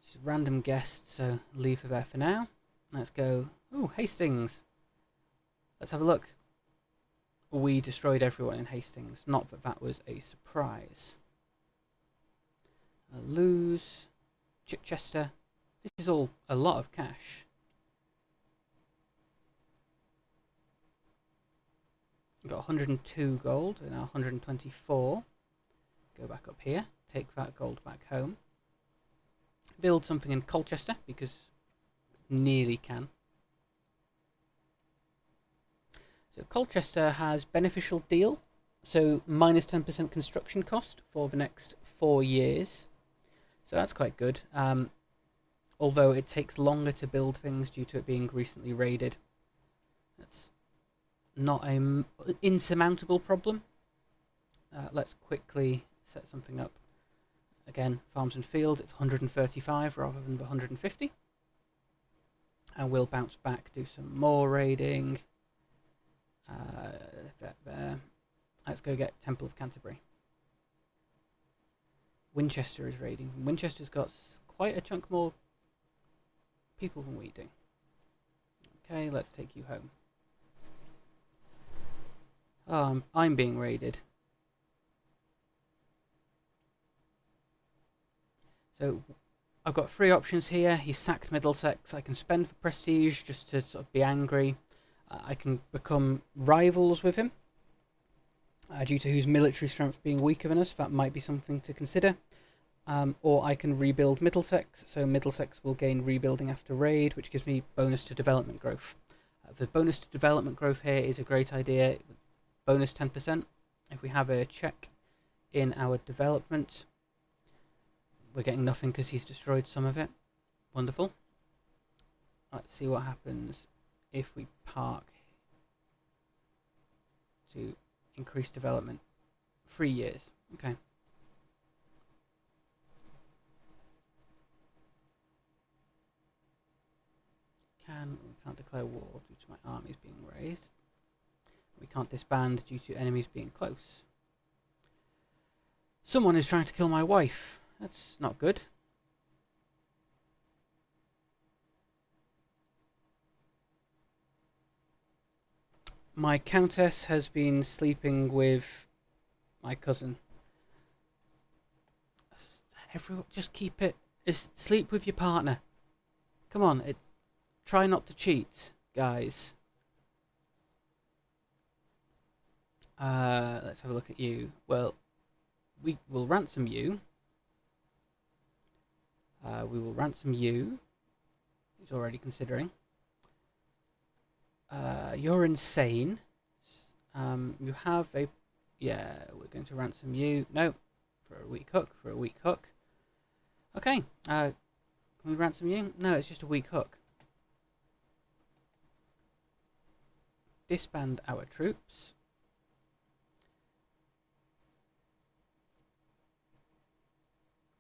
Just a random guest, so leave her there for now. Let's go. Oh, Hastings. Let's have a look. We destroyed everyone in Hastings. Not that that was a surprise. Lose. Chichester. This is all a lot of cash. We've got 102 gold and now 124. Go back up here. Take that gold back home. Build something in Colchester because nearly can. So Colchester has beneficial deal. So minus 10% construction cost for the next 4 years. So that's quite good. Although it takes longer to build things due to it being recently raided. That's not an insurmountable problem. Let's quickly set something up. Again, farms and fields, it's 135 rather than the 150. And we'll bounce back, do some more raiding. There. Let's go get Temple of Canterbury. Winchester is raiding. Winchester's got quite a chunk more people than we do. Okay, let's take you home. Oh, I'm being raided. So I've got 3 options here. He's sacked Middlesex. I can spend for prestige just to sort of be angry. I can become rivals with him. Due to whose military strength being weaker than us, that might be something to consider. Or I can rebuild Middlesex, so Middlesex will gain rebuilding after raid, which gives me bonus to development growth. The bonus to development growth here is a great idea. Bonus 10%. If we have a check in our development, we're getting nothing because he's destroyed some of it. Wonderful. Let's see what happens if we park to increase development. 3 years. Okay. We can't declare war due to my armies being raised. We can't disband due to enemies being close. Someone is trying to kill my wife. That's not good. My countess has been sleeping with my cousin. Everyone, just keep it. Just sleep with your partner. Come on, try not to cheat, guys. Let's have a look at you. Well, we will ransom you. We will ransom you. He's already considering. You're insane. You have a... Yeah, we're going to ransom you. No, for a weak hook, for a weak hook. Okay, can we ransom you? No, it's just a weak hook. Disband our troops.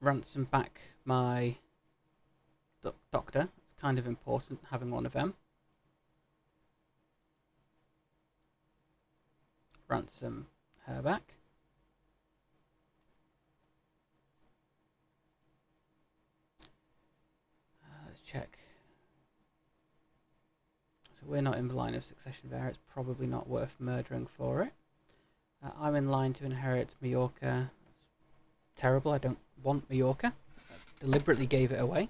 Ransom back my doctor. It's kind of important having one of them. Ransom her back. Let's check. So we're not in the line of succession there. It's probably not worth murdering for it. I'm in line to inherit Majorca. It's terrible. I don't want Majorca. I deliberately gave it away.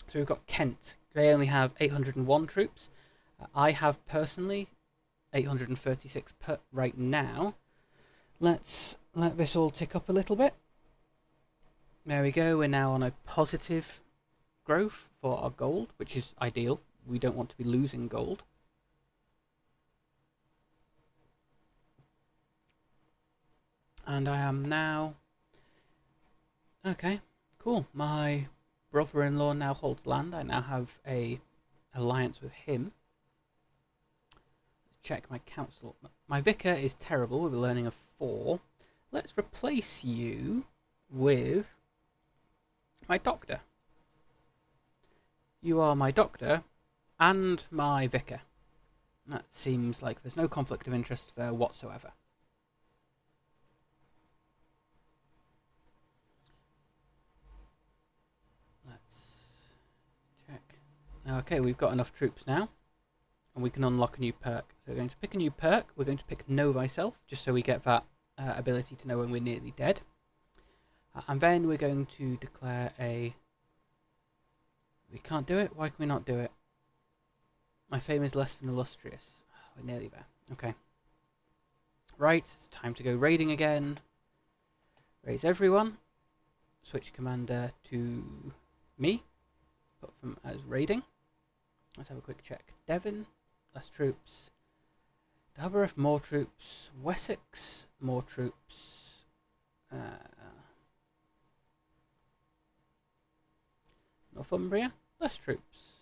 So we've got Kent. They only have 801 troops. I have personally 836 right now. Let's let this all tick up a little bit. There we go. We're now on a positive growth for our gold, which is ideal. We don't want to be losing gold. And I am now... Okay, cool. My brother-in-law now holds land. I now have a alliance with him. Let's check my council. My vicar is terrible with a learning of 4. Let's replace you with my doctor. You are my doctor and my vicar. That seems like there's no conflict of interest there whatsoever. Okay, we've got enough troops now, and we can unlock a new perk. So we're going to pick a new perk. We're going to pick Know Thyself, just so we get that ability to know when we're nearly dead. And then we're going to declare a... We can't do it? Why can we not do it? My fame is less than illustrious. We're nearly there. Okay. Right, it's time to go raiding again. Raise everyone. Switch commander to me. Put them as raiding. Let's have a quick check. Devon, less troops. Dartmouth, more troops. Wessex, more troops. Northumbria, less troops.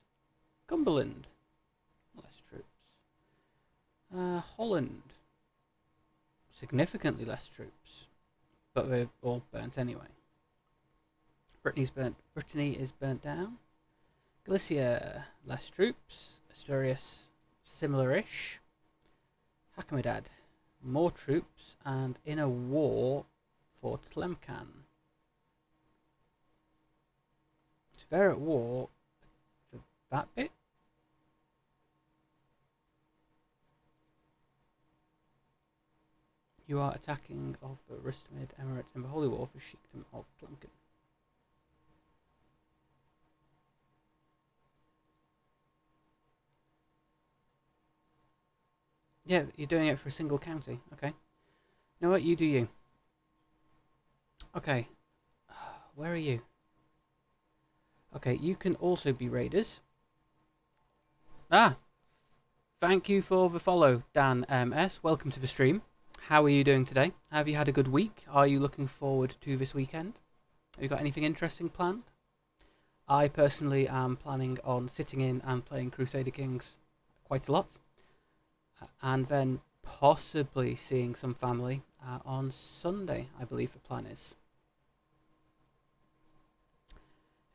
Cumberland, less troops. Holland, significantly less troops, but we're all burnt anyway. Brittany is burnt down. Galicia, less troops. Asturias, similar-ish. Hakamedad, more troops, and in a war for Tlemcen. So they're at war for that bit. You are attacking of the Rustamid Emirates in the Holy War for Sheikdom of Tlemcen. Yeah, you're doing it for a single county. Okay. You know what? You do you. Okay. Where are you? Okay, you can also be raiders. Ah! Thank you for the follow, Dan MS. Welcome to the stream. How are you doing today? Have you had a good week? Are you looking forward to this weekend? Have you got anything interesting planned? I personally am planning on sitting in and playing Crusader Kings quite a lot. And then possibly seeing some family on Sunday, I believe the plan is.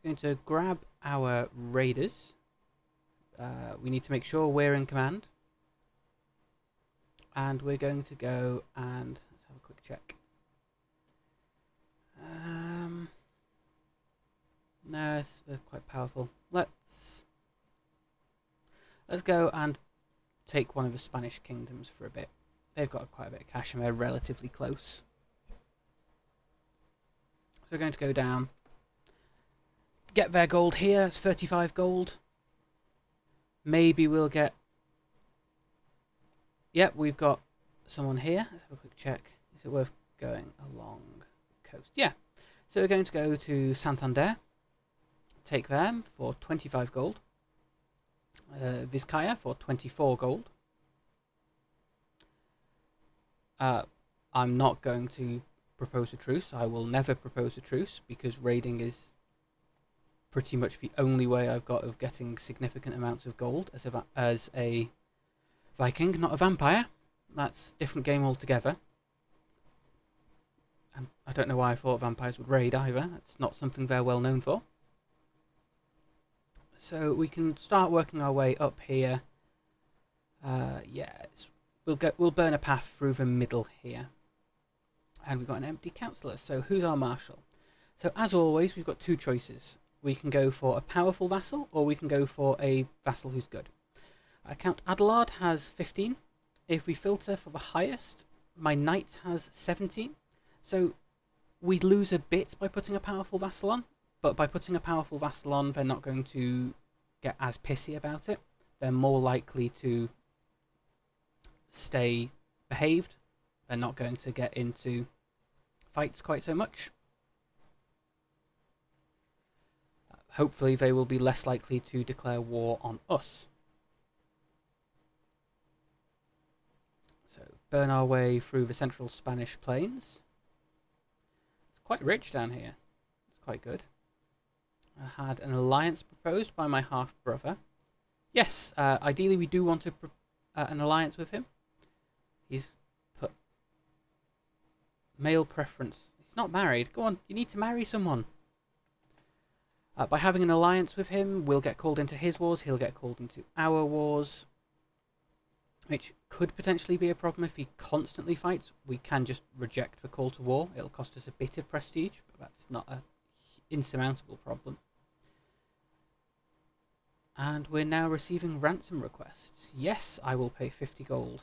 Going to grab our raiders. We need to make sure we're in command. And we're going to go and let's have a quick check. No, they're quite powerful. Let's go and take one of the Spanish kingdoms for a bit. They've got quite a bit of cash and they're relatively close. So we're going to go down. Get their gold here. It's 35 gold. Maybe we'll get... Yep, we've got someone here. Let's have a quick check. Is it worth going along the coast? Yeah. So we're going to go to Santander. Take them for 25 gold. Vizcaya for 24 gold. I'm not going to propose a truce. I will never propose a truce because raiding is pretty much the only way I've got of getting significant amounts of gold as a Viking, not a vampire. That's a different game altogether. And I don't know why I thought vampires would raid either. It's not something they're well known for. So we can start working our way up here. We'll burn a path through the middle here. And we've got an empty councillor. So who's our marshal? So as always, we've got two choices. We can go for a powerful vassal, or we can go for a vassal who's good. Count Adelard has 15. If we filter for the highest, my knight has 17. So we lose a bit by putting a powerful vassal on. But by putting a powerful vassal on, they're not going to get as pissy about it. They're more likely to stay behaved. They're not going to get into fights quite so much. Hopefully they will be less likely to declare war on us. So burn our way through the central Spanish plains. It's quite rich down here. It's quite good. I had an alliance proposed by my half-brother. Yes, ideally we do want to an alliance with him. He's put male preference. He's not married. Go on, you need to marry someone. By having an alliance with him, we'll get called into his wars, he'll get called into our wars, which could potentially be a problem if he constantly fights. We can just reject the call to war. It'll cost us a bit of prestige, but that's not an insurmountable problem. And we're now receiving ransom requests. Yes, I will pay 50 gold.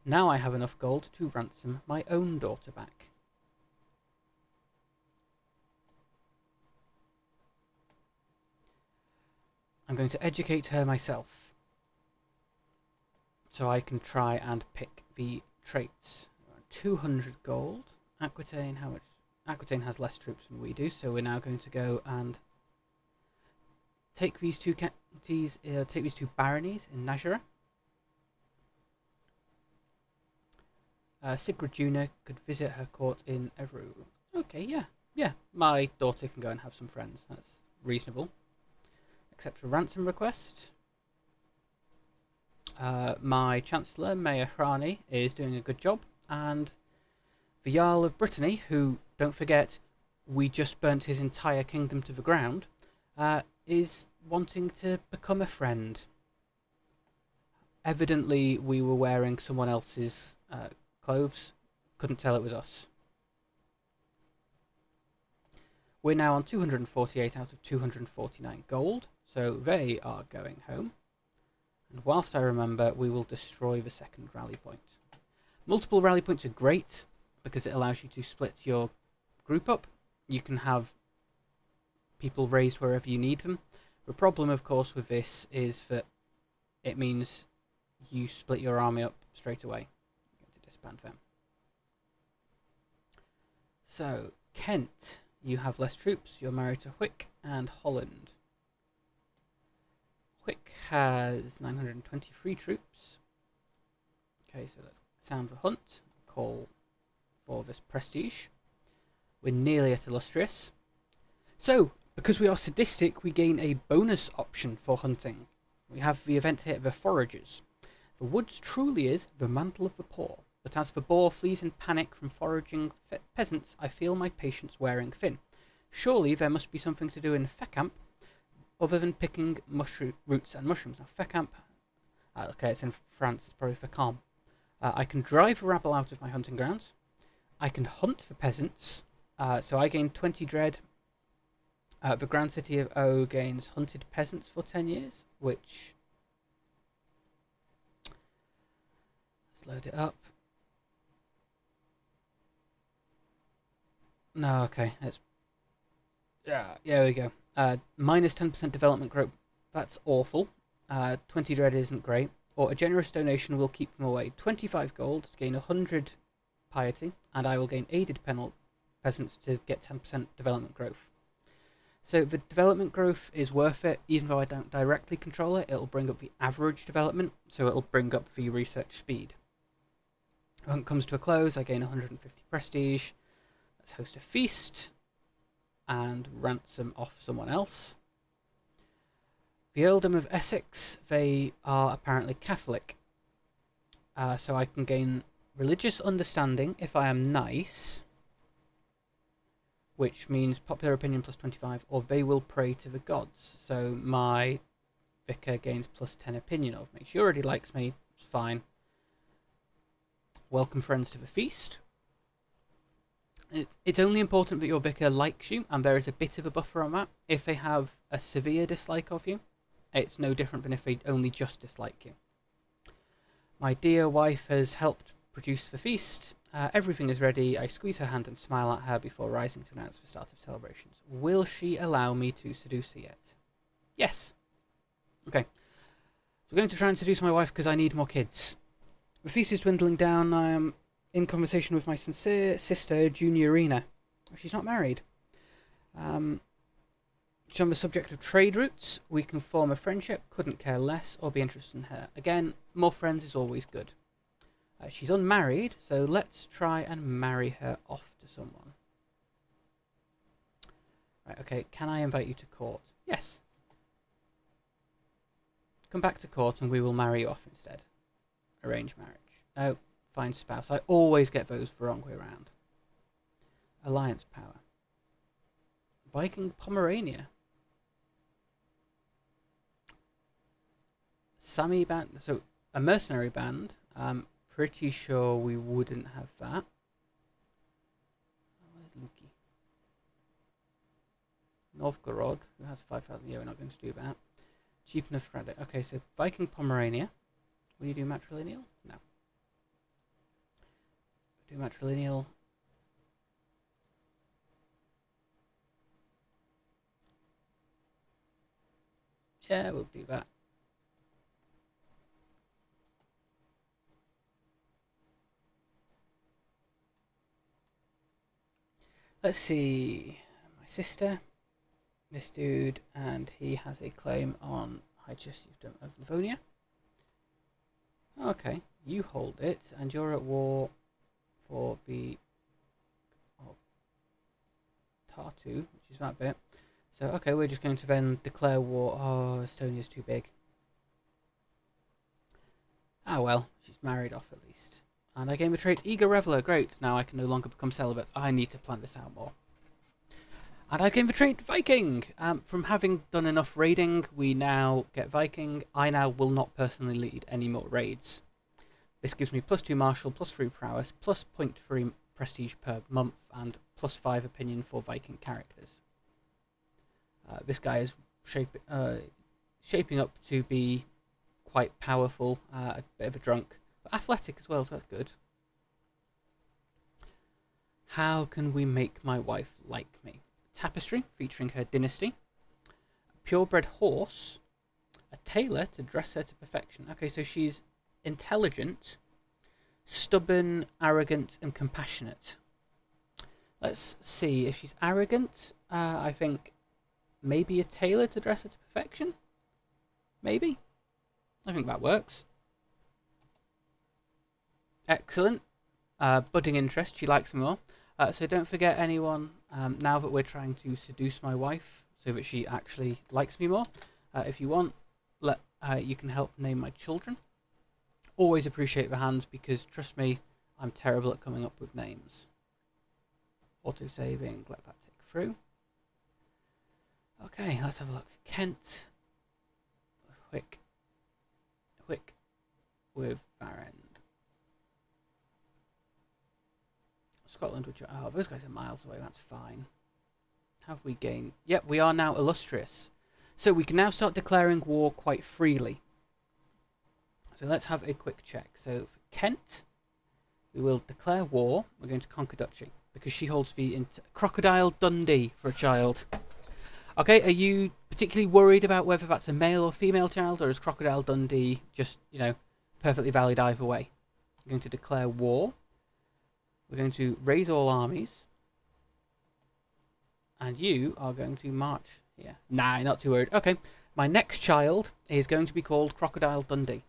Now I have enough gold to ransom my own daughter back. I'm going to educate her myself, so I can try and pick the traits. 200 gold. Aquitaine, how much? Aquitaine has less troops than we do, so we're now going to go and take these two baronies in Najera. Sigrid Juna could visit her court in Evru. Okay, yeah. My daughter can go and have some friends. That's reasonable. Accept a ransom request. My Chancellor, Mayor Hrani, is doing a good job, and the Jarl of Brittany, who, don't forget, we just burnt his entire kingdom to the ground, is wanting to become a friend. Evidently, we were wearing someone else's clothes. Couldn't tell it was us. We're now on 248 out of 249 gold, so they are going home. And whilst I remember, we will destroy the second rally point. Multiple rally points are great because it allows you to split your group up. You can have people raised wherever you need them. The problem, of course, with this is that it means you split your army up straight away. I'm going to disband them. So, Kent, you have less troops. You're married to Hwick and Holland. Hwick has 923 troops. Okay, so let's sound the hunt. Call for this prestige. We're nearly at Illustrious. So, because we are sadistic, we gain a bonus option for hunting. We have the event here, the Foragers. The woods truly is the mantle of the poor, but as the boar flees in panic from foraging peasants, I feel my patience wearing thin. Surely there must be something to do in Fecamp other than picking roots and mushrooms. Now, Fecamp, okay, it's in France, it's probably Fecamp. I can drive the rabble out of my hunting grounds. I can hunt for peasants, so I gain 20 dread. The Grand City of O gains hunted peasants for 10 years, which... Let's load it up. No, okay, let's... Yeah, there we go. Minus 10% development growth. That's awful. 20 dread isn't great. Or a generous donation will keep them away. 25 gold to gain 100 piety, and I will gain aided peasants to get 10% development growth. So the development growth is worth it, even though I don't directly control it. It'll bring up the average development, so it'll bring up the research speed. When it comes to a close, I gain 150 prestige. Let's host a feast and ransom off someone else. The Earldom of Essex, they are apparently Catholic. So I can gain religious understanding if I am nice, which means popular opinion plus 25, or they will pray to the gods. So my vicar gains plus 10 opinion of me. She already likes me, it's fine. Welcome friends to the feast. It's only important that your vicar likes you, and there is a bit of a buffer on that. If they have a severe dislike of you, it's no different than if they only just dislike you. My dear wife has helped produce the feast. Everything is ready. I squeeze her hand and smile at her before rising to announce the start of celebrations. Will she allow me to seduce her yet? Yes. Okay. So we're going to try and seduce my wife because I need more kids. The feast is dwindling down. I am in conversation with my sincere sister, Juniorina. She's not married. She's on the subject of trade routes. We can form a friendship, couldn't care less, or be interested in her. Again, more friends is always good. She's unmarried, so let's try and marry her off to someone. Right, okay, can I invite you to court? Yes. Come back to court and we will marry you off instead. Arrange marriage. No, find spouse. I always get those the wrong way around. Alliance power. Viking Pomerania. Sami band. So, a mercenary band. Pretty sure we wouldn't have that. Where's Luki? Novgorod, who has 5,000. Yeah, we're not going to do that. Cheap enough credit. Okay, so Viking Pomerania. Will you do matrilineal? No. Do matrilineal. Yeah, we'll do that. Let's see. My sister, this dude, and he has a claim on High Chiefdom of Livonia. Okay, you hold it, and you're at war for the Tartu, which is that bit. So, okay, we're just going to then declare war. Oh, Estonia's too big. Ah, well, she's married off at least. And I gain the trait Eager Reveler. Great, now I can no longer become celibate. I need to plan this out more. And I gain the trait Viking. From having done enough raiding, we now get Viking. I now will not personally lead any more raids. This gives me +2 martial, +3 prowess, plus 0.3 prestige per month, and +5 opinion for Viking characters. This guy is shaping up to be quite powerful, a bit of a drunk, but athletic as well, so that's good. How can we make my wife like me? Tapestry, featuring her dynasty. A purebred horse. A tailor to dress her to perfection. Okay, so she's intelligent, stubborn, arrogant, and compassionate. Let's see, if she's arrogant, I think maybe a tailor to dress her to perfection? Maybe. I think that works. Excellent. Budding interest, she likes me more. So don't forget anyone, now that we're trying to seduce my wife so that she actually likes me more, if you want, you can help name my children. Always appreciate the hands because, trust me, I'm terrible at coming up with names. Auto-saving, let that tick through. Okay, let's have a look. Kent. Quick with Varend. Scotland, which are... Oh, those guys are miles away, that's fine. Have we gained... Yep, we are now illustrious. So we can now start declaring war quite freely. So let's have a quick check. So for Kent, we will declare war. We're going to conquer Duchy because she holds the Crocodile Dundee for a child. Okay, are you particularly worried about whether that's a male or female child, or is Crocodile Dundee just, you know, perfectly valid either way? We're going to declare war. We're going to raise all armies. And you are going to march here. Nah, not too worried. Okay, my next child is going to be called Crocodile Dundee.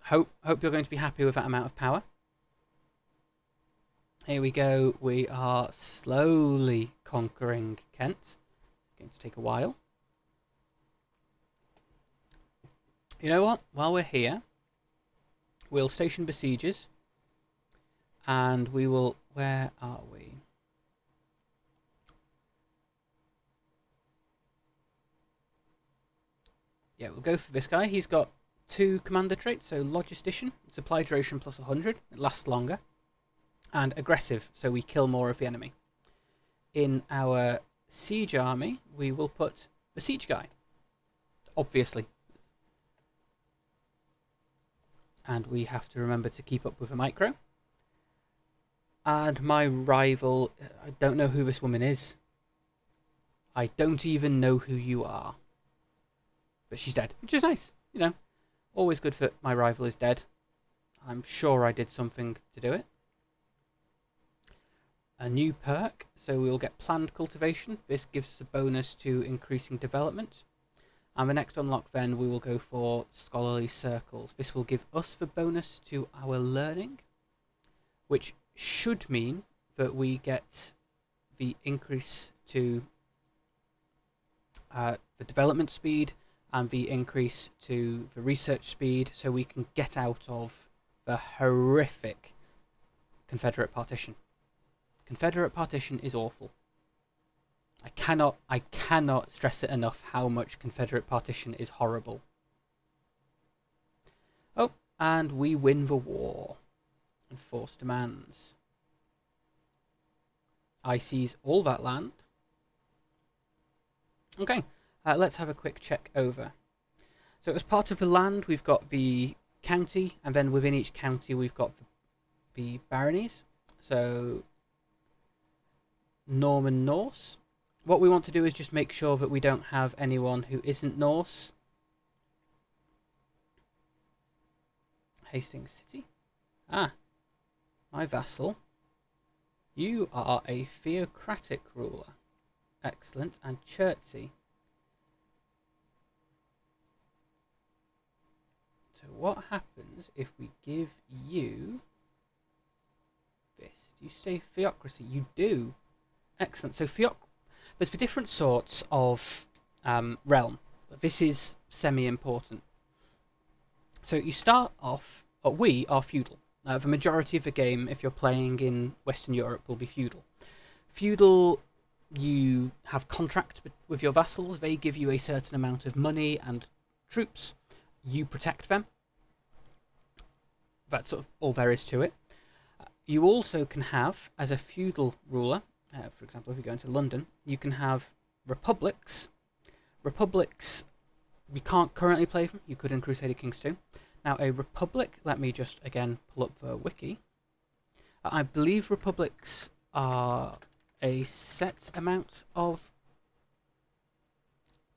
Hope you're going to be happy with that amount of power. Here we go. We are slowly conquering Kent. It's going to take a while. You know what? While we're here, we'll station besiegers. And we will... Where are we? Yeah, we'll go for this guy. He's got 2 commander traits, so Logistician, supply duration plus 100, it lasts longer, and aggressive, so we kill more of the enemy. In our siege army, we will put the siege guy, obviously. And we have to remember to keep up with a micro. And my rival, I don't know who this woman is. I don't even know who you are. But she's dead, which is nice, you know. Always good that my rival is dead. I'm sure I did something to do it. A new perk, so we'll get planned cultivation. This gives us a bonus to increasing development. And the next unlock then we will go for scholarly circles. This will give us the bonus to our learning, which should mean that we get the increase to the development speed and the increase to the research speed, so we can get out of the horrific Confederate partition. Confederate partition is awful. I cannot stress it enough how much Confederate partition is horrible. Oh, and we win the war. Enforce demands. I seize all that land. Okay, let's have a quick check over. So as part of the land, we've got the county, and then within each county, we've got the baronies. So Norman Norse. What we want to do is just make sure that we don't have anyone who isn't Norse. Hastings City. Ah, my vassal. You are a theocratic ruler. Excellent. And Chertsey. So what happens if we give you this? Do you say theocracy? You do. Excellent. So there's the different sorts of realm. This is semi-important. So you start off, we are feudal. The majority of the game, if you're playing in Western Europe, will be feudal. Feudal, you have contracts with your vassals. They give you a certain amount of money and troops. You protect them. That's sort of all there is to it. You also can have, as a feudal ruler, for example, if you go into London, you can have republics. Republics, you can't currently play them. You could in Crusader Kings 2. Now, a republic, let me just, again, pull up the wiki. I believe republics are a set amount of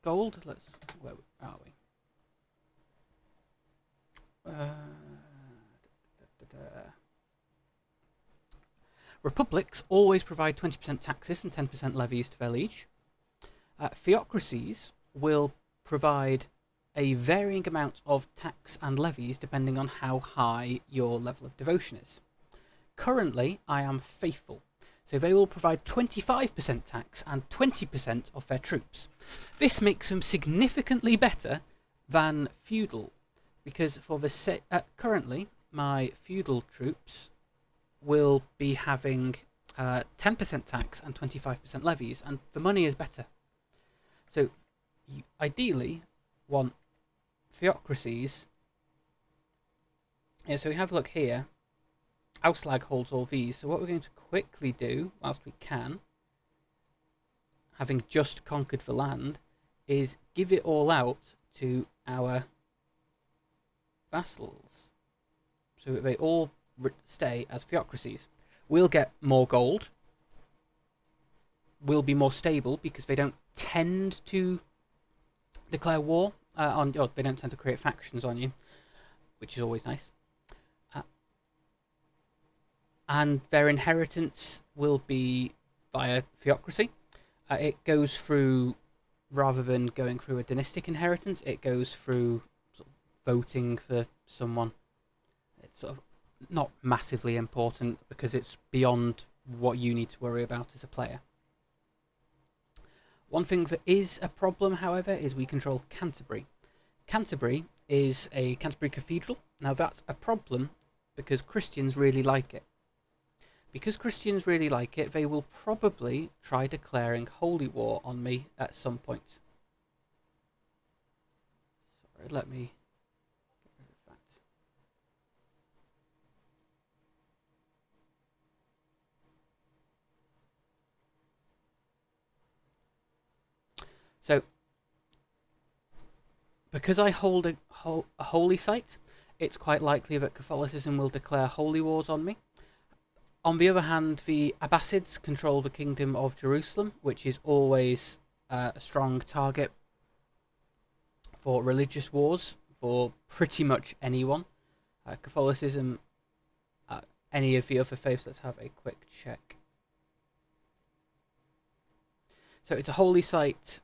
gold. Where are we? Republics always provide 20% taxes and 10% levies to their liege. Theocracies will provide a varying amount of tax and levies depending on how high your level of devotion is. Currently, I am faithful, so they will provide 25% tax and 20% of their troops. This makes them significantly better than feudal, because for the currently my feudal troops will be having 10% tax and 25% levies, and the money is better. So you ideally want theocracies. Yeah, so we have a look here. Auslag holds all these. So what we're going to quickly do, whilst we can, having just conquered the land, is give it all out to our vassals, so that they all stay as theocracies. We'll get more gold. We'll be more stable because they don't tend to declare war on you. They don't tend to create factions on you, which is always nice. And their inheritance will be via theocracy. It goes through, rather than going through a dynastic inheritance, it goes through sort of voting for someone. It's sort of not massively important because it's beyond what you need to worry about as a player. One thing that is a problem, however, is we control Canterbury. Canterbury is a Canterbury Cathedral. Now that's a problem because Christians really like it. Because Christians really like it, they will probably try declaring holy war on me at some point. Sorry, let me get rid of that. So, because I hold a holy site, it's quite likely that Catholicism will declare holy wars on me. On the other hand, the Abbasids control the Kingdom of Jerusalem, which is always a strong target for religious wars for pretty much anyone. Catholicism, any of the other faiths. Let's have a quick check. So it's a holy site.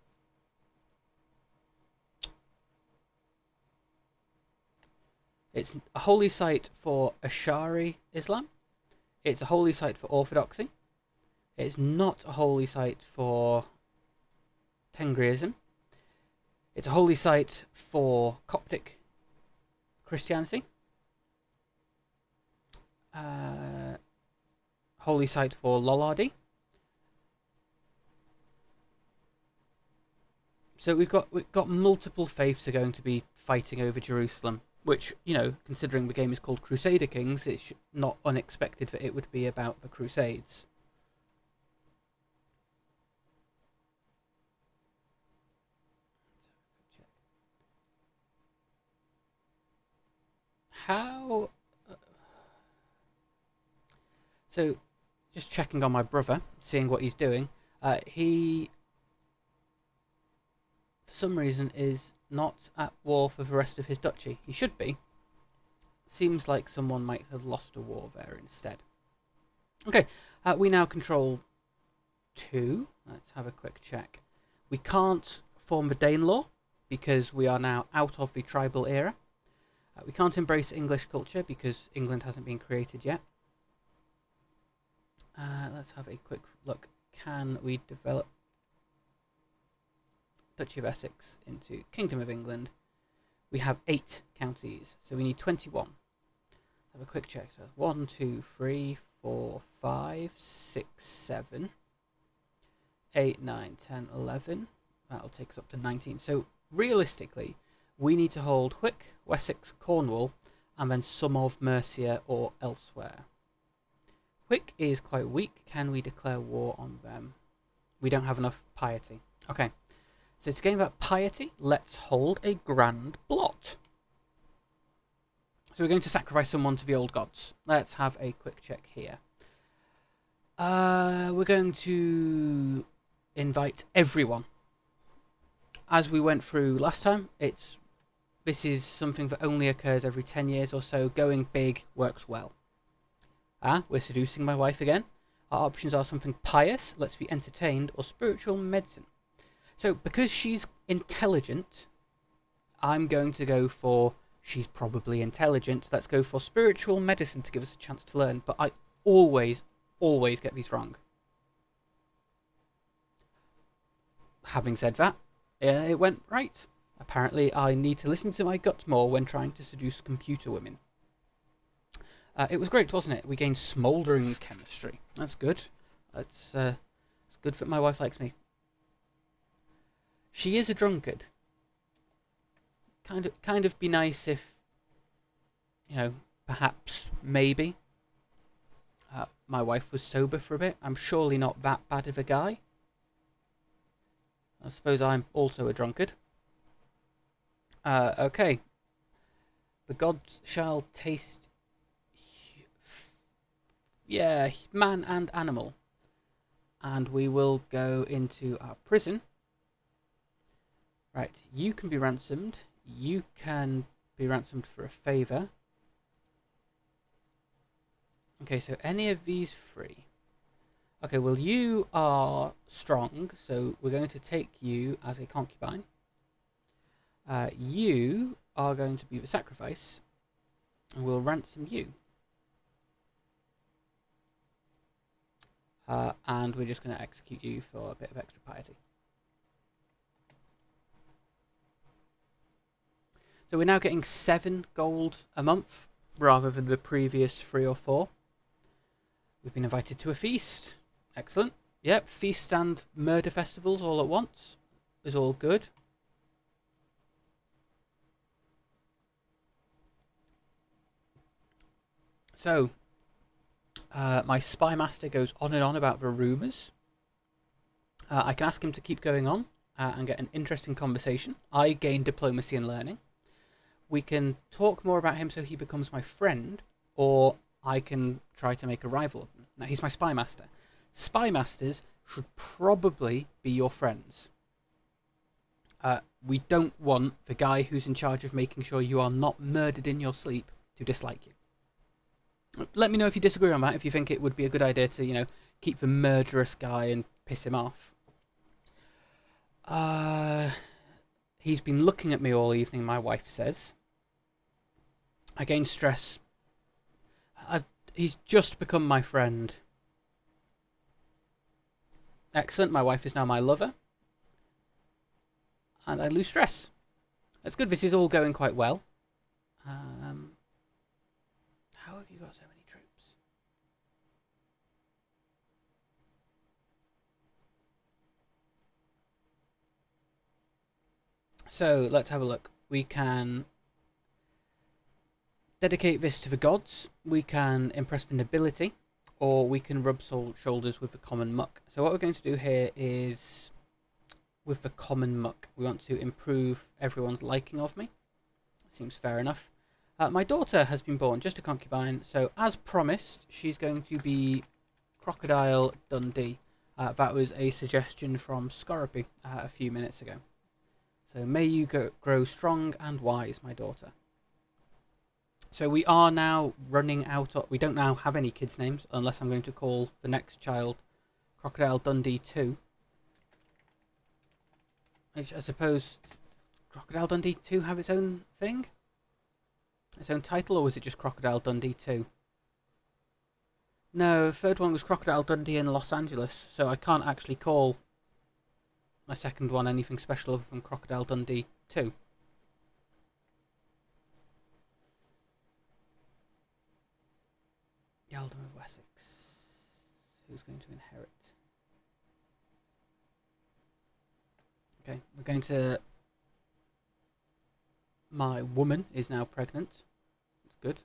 It's a holy site for Ash'ari Islam. It's a holy site for Orthodoxy. It's not a holy site for Tengriism. It's a holy site for Coptic Christianity. Holy site for Lollardy. So we've got multiple faiths are going to be fighting over Jerusalem. Which, you know, considering the game is called Crusader Kings, it's not unexpected that it would be about the Crusades. how... So, just checking on my brother, seeing what he's doing. He, for some reason, is not at war for the rest of his duchy. He should be. Seems like someone might have lost a war there instead. Okay, we now control 2. Let's have a quick check. We can't form the Danelaw because we are now out of the tribal era. We can't embrace English culture because England hasn't been created yet. Let's have a quick look. Can we develop Duchy of Essex into Kingdom of England? We have 8 counties, so we need 21. Let's have a quick check. So 1, 2, 3, 4, 5, 6, 7, 8, 9, 10, 11. That'll take us up to 19. So realistically, we need to hold Wick, Wessex, Cornwall, and then some of Mercia or elsewhere. Wick is quite weak. Can we declare war on them? We don't have enough piety. Okay. So to gain that piety, let's hold a grand blot. So we're going to sacrifice someone to the old gods. Let's have a quick check here. We're going to invite everyone. As we went through last time, this is something that only occurs every 10 years or so. Going big works well. We're seducing my wife again. Our options are something pious, let's be entertained, or spiritual medicine. So, because she's intelligent, I'm going to go for she's probably intelligent. Let's go for spiritual medicine to give us a chance to learn. But I always get these wrong. Having said that, it went right. Apparently, I need to listen to my gut more when trying to seduce computer women. It was great, wasn't it? We gained smouldering chemistry. That's good. It's good that my wife likes me. She is a drunkard. Kind of be nice if, perhaps, maybe, my wife was sober for a bit. I'm surely not that bad of a guy. I suppose I'm also a drunkard. Okay. The gods shall taste... Yeah, man and animal. And we will go into our prison. Right, you can be ransomed. You can be ransomed for a favour. Okay, so any of these 3. Okay, well you are strong, so we're going to take you as a concubine. You are going to be the sacrifice, and we'll ransom you. And we're just going to execute you for a bit of extra piety. So we're now getting 7 gold a month, rather than the previous 3 or 4. We've been invited to a feast. Excellent. Yep, feast and murder festivals all at once is all good. So, my spy master goes on and on about the rumours. I can ask him to keep going on and get an interesting conversation. I gain diplomacy and learning. We can talk more about him so he becomes my friend, or I can try to make a rival of him. Now, he's my spy master. Spy masters should probably be your friends. We don't want the guy who's in charge of making sure you are not murdered in your sleep to dislike you. Let me know if you disagree on that, if you think it would be a good idea to, keep the murderous guy and piss him off. He's been looking at me all evening, my wife says. I gain stress. He's just become my friend. Excellent, my wife is now my lover. And I lose stress. That's good, this is all going quite well. How have you got so many troops? So, let's have a look. We can dedicate this to the gods, we can impress the nobility, or we can rub shoulders with the common muck. So what we're going to do here is, with the common muck, we want to improve everyone's liking of me. That seems fair enough. My daughter has been born, just a concubine, so as promised, she's going to be Crocodile Dundee. That was a suggestion from Scorpy a few minutes ago. So may you grow strong and wise, my daughter. So we are now running out of... We don't now have any kids' names, unless I'm going to call the next child Crocodile Dundee 2. Which I suppose... Crocodile Dundee 2 have its own thing? Its own title, or was it just Crocodile Dundee 2? No, the third one was Crocodile Dundee in Los Angeles, so I can't actually call my second one anything special other than Crocodile Dundee 2. The Ealdom of Wessex. Who's going to inherit? Okay, we're going to... My woman is now pregnant. That's good.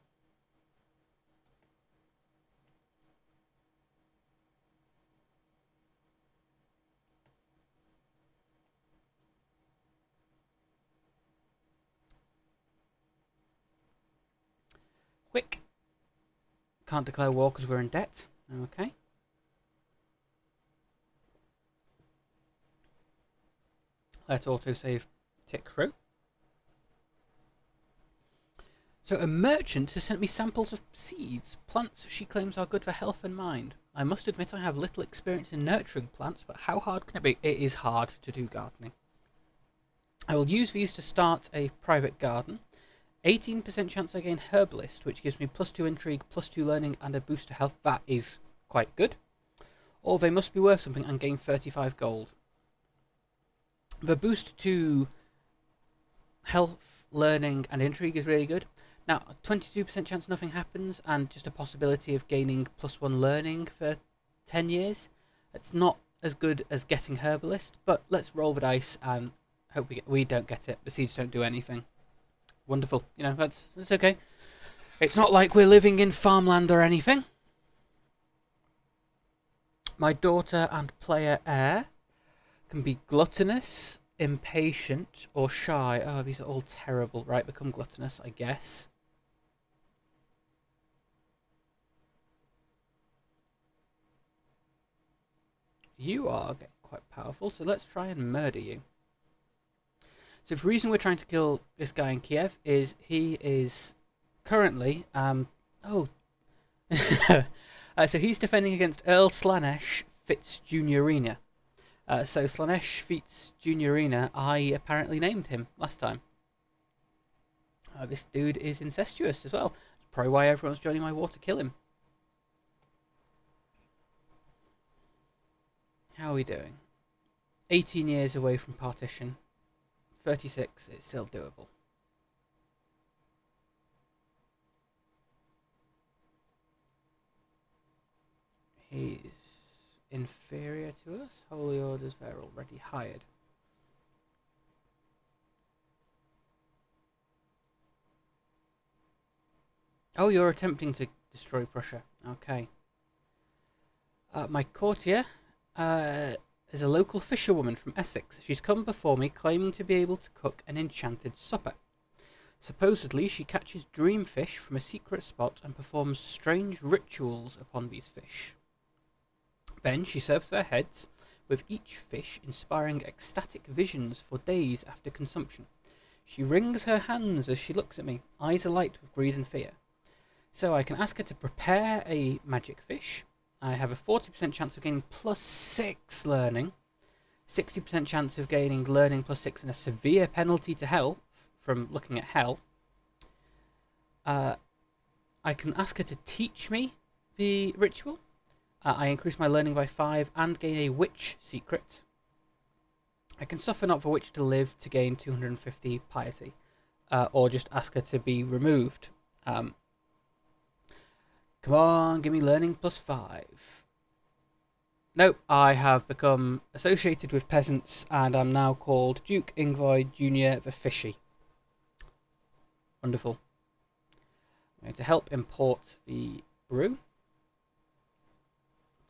Quick. Can't declare war because we're in debt. Okay. Let autosave tick through. So a merchant has sent me samples of seeds, plants she claims are good for health and mind. I must admit I have little experience in nurturing plants, but how hard can it be? It is hard to do gardening. I will use these to start a private garden. 18% chance I gain herbalist, which gives me +2 intrigue, +2 learning, and a boost to health. That is quite good. Or they must be worth something and gain 35 gold. The boost to health, learning, and intrigue is really good. Now, 22% chance nothing happens, and just a possibility of gaining +1 learning for 10 years. It's not as good as getting herbalist, but let's roll the dice and hope we don't get it. The seeds don't do anything. Wonderful. You know, that's okay. It's not like we're living in farmland or anything. My daughter and player heir can be gluttonous, impatient, or shy. Oh, these are all terrible. Right, become gluttonous, I guess. You are getting quite powerful, so let's try and murder you. So the reason we're trying to kill this guy in Kiev is he is currently... so he's defending against Earl Slanesh Fitzjuniorina. So Slanesh Fitzjuniorina, I apparently named him last time. This dude is incestuous as well. That's probably why everyone's joining my war to kill him. How are we doing? 18 years away from partition. 36, it's still doable. He's inferior to us. Holy orders, they're already hired. Oh, you're attempting to destroy Prussia. Okay. My courtier is a local fisherwoman from Essex. She's come before me claiming to be able to cook an enchanted supper. Supposedly, she catches dreamfish from a secret spot and performs strange rituals upon these fish. Then she serves their heads, with each fish inspiring ecstatic visions for days after consumption. She wrings her hands as she looks at me, eyes alight with greed and fear. So I can ask her to prepare a magic fish. I have a 40% chance of gaining +6 learning, 60% chance of gaining learning +6 and a severe penalty to health from looking at hell. I can ask her to teach me the ritual. I increase my learning by 5 and gain a witch secret. I can suffer not for witch to live to gain 250 piety, or just ask her to be removed. Come on, give me learning +5. Nope, I have become associated with peasants and I'm now called Duke Ingvoid Jr. the Fishy. Wonderful. I'm going to help import the brew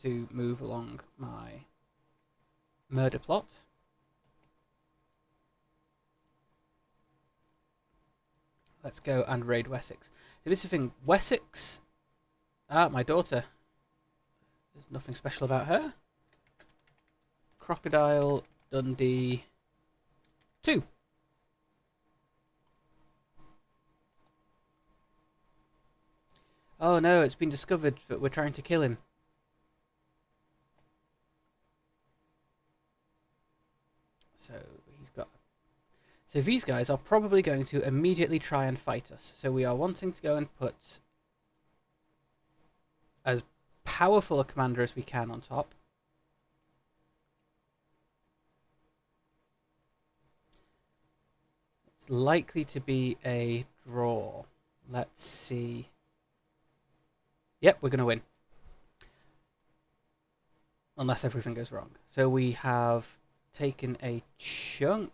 to move along my murder plot. Let's go and raid Wessex. So this is the thing. Wessex... Ah, my daughter. There's nothing special about her. Crocodile, Dundee... 2. Oh no, it's been discovered that we're trying to kill him. So he's got... So these guys are probably going to immediately try and fight us. So we are wanting to go and put as powerful a commander as we can on top. It's likely to be a draw. Let's see. Yep, we're going to win. Unless everything goes wrong. So we have taken a chunk...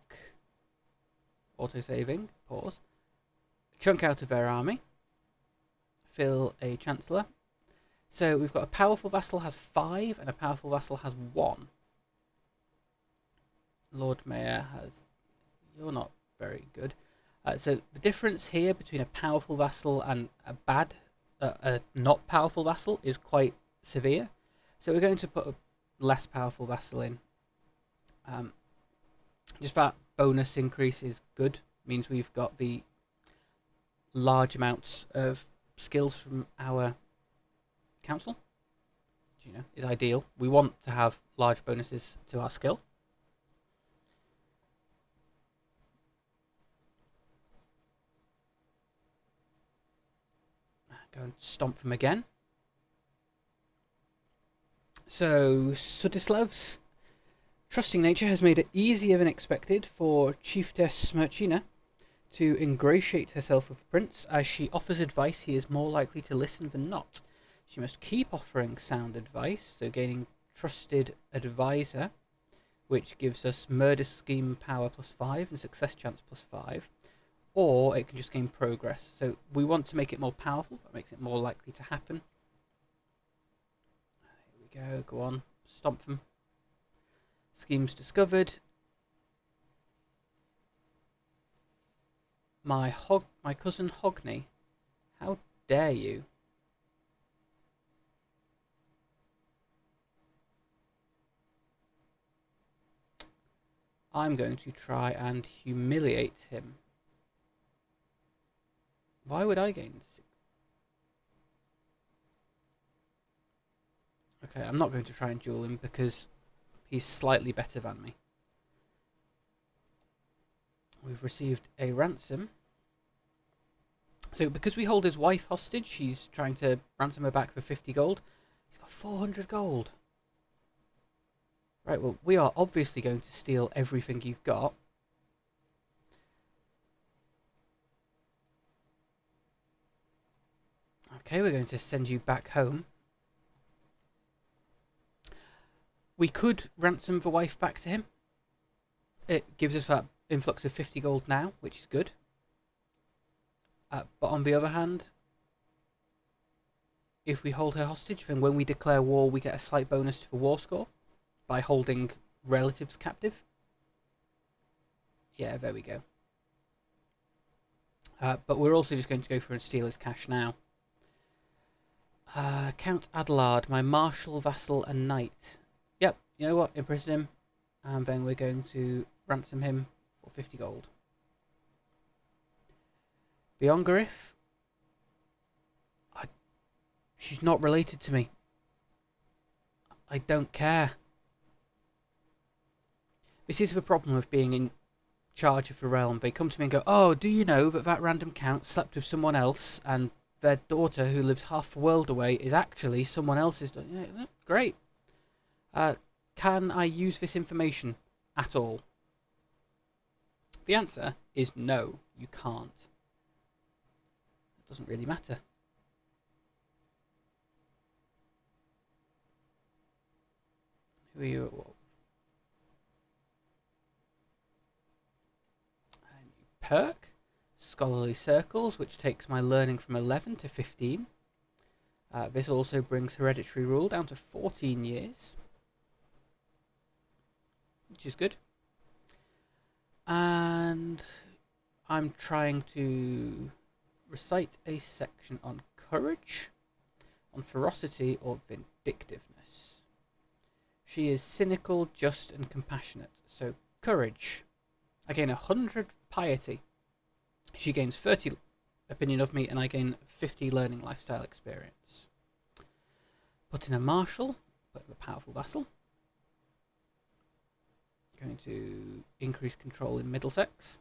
Auto-saving. Pause. Chunk out of their army. Fill a Chancellor. So we've got a powerful vassal has 5 and a powerful vassal has 1. Lord Mayor has... You're not very good. So the difference here between a powerful vassal and a bad... a not powerful vassal is quite severe. So we're going to put a less powerful vassal in. Just that bonus increase is good. Means we've got the large amounts of skills from our council. You know, is ideal. We want to have large bonuses to our skill. Go and stomp them again. So Sudislav's trusting nature has made it easier than expected for Chieftess Smirchina to ingratiate herself with the prince. As she offers advice, he is more likely to listen than not. She must keep offering sound advice, so gaining trusted advisor, which gives us murder scheme power +5 and success chance +5, or it can just gain progress. So we want to make it more powerful. That makes it more likely to happen. Here we go. Go on. Stomp them. Schemes discovered. My cousin Hogney. How dare you? I'm going to try and humiliate him. Why would I gain 6? Okay, I'm not going to try and duel him because he's slightly better than me. We've received a ransom. So because we hold his wife hostage, he's trying to ransom her back for 50 gold. He's got 400 gold. Right, well, we are obviously going to steal everything you've got. Okay, we're going to send you back home. We could ransom the wife back to him. It gives us that influx of 50 gold now, which is good. But on the other hand, if we hold her hostage, then when we declare war, we get a slight bonus to the war score by holding relatives captive. Yeah, there we go. But we're also just going to go for and steal his cash now. Count Adelard, my marshal, vassal, and knight. Yep, you know what? Imprison him. And then we're going to ransom him for 50 gold. Biongarif. She's not related to me. I don't care. This is the problem of being in charge of the realm. They come to me and go, oh, do you know that that random count slept with someone else and their daughter, who lives half the world away, is actually someone else's daughter? Yeah, great. Can I use this information at all? The answer is no, you can't. It doesn't really matter. Who are you at what? A new perk. Scholarly Circles, which takes my learning from 11 to 15. This also brings Hereditary Rule down to 14 years. Which is good. And I'm trying to recite a section on courage, on ferocity, or vindictiveness. She is cynical, just, and compassionate. So, courage. I gain 100 piety. She gains 30 opinion of me, and I gain 50 learning lifestyle experience. Put in a marshal, put in a powerful vassal. Going to increase control in Middlesex.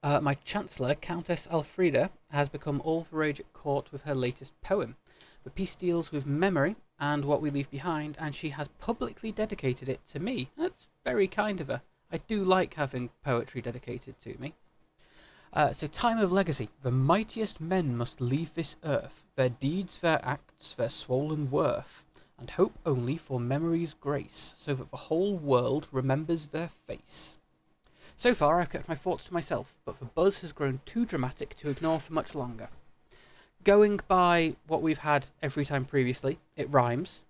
My Chancellor, Countess Alfreda, has become all the rage at court with her latest poem. The piece deals with memory and what we leave behind, and she has publicly dedicated it to me. That's very kind of her. I do like having poetry dedicated to me. So, time of legacy. The mightiest men must leave this earth, their deeds, their acts, their swollen worth, and hope only for memory's grace, so that the whole world remembers their face. So far, I've kept my thoughts to myself, but the buzz has grown too dramatic to ignore for much longer. Going by what we've had every time previously, it rhymes.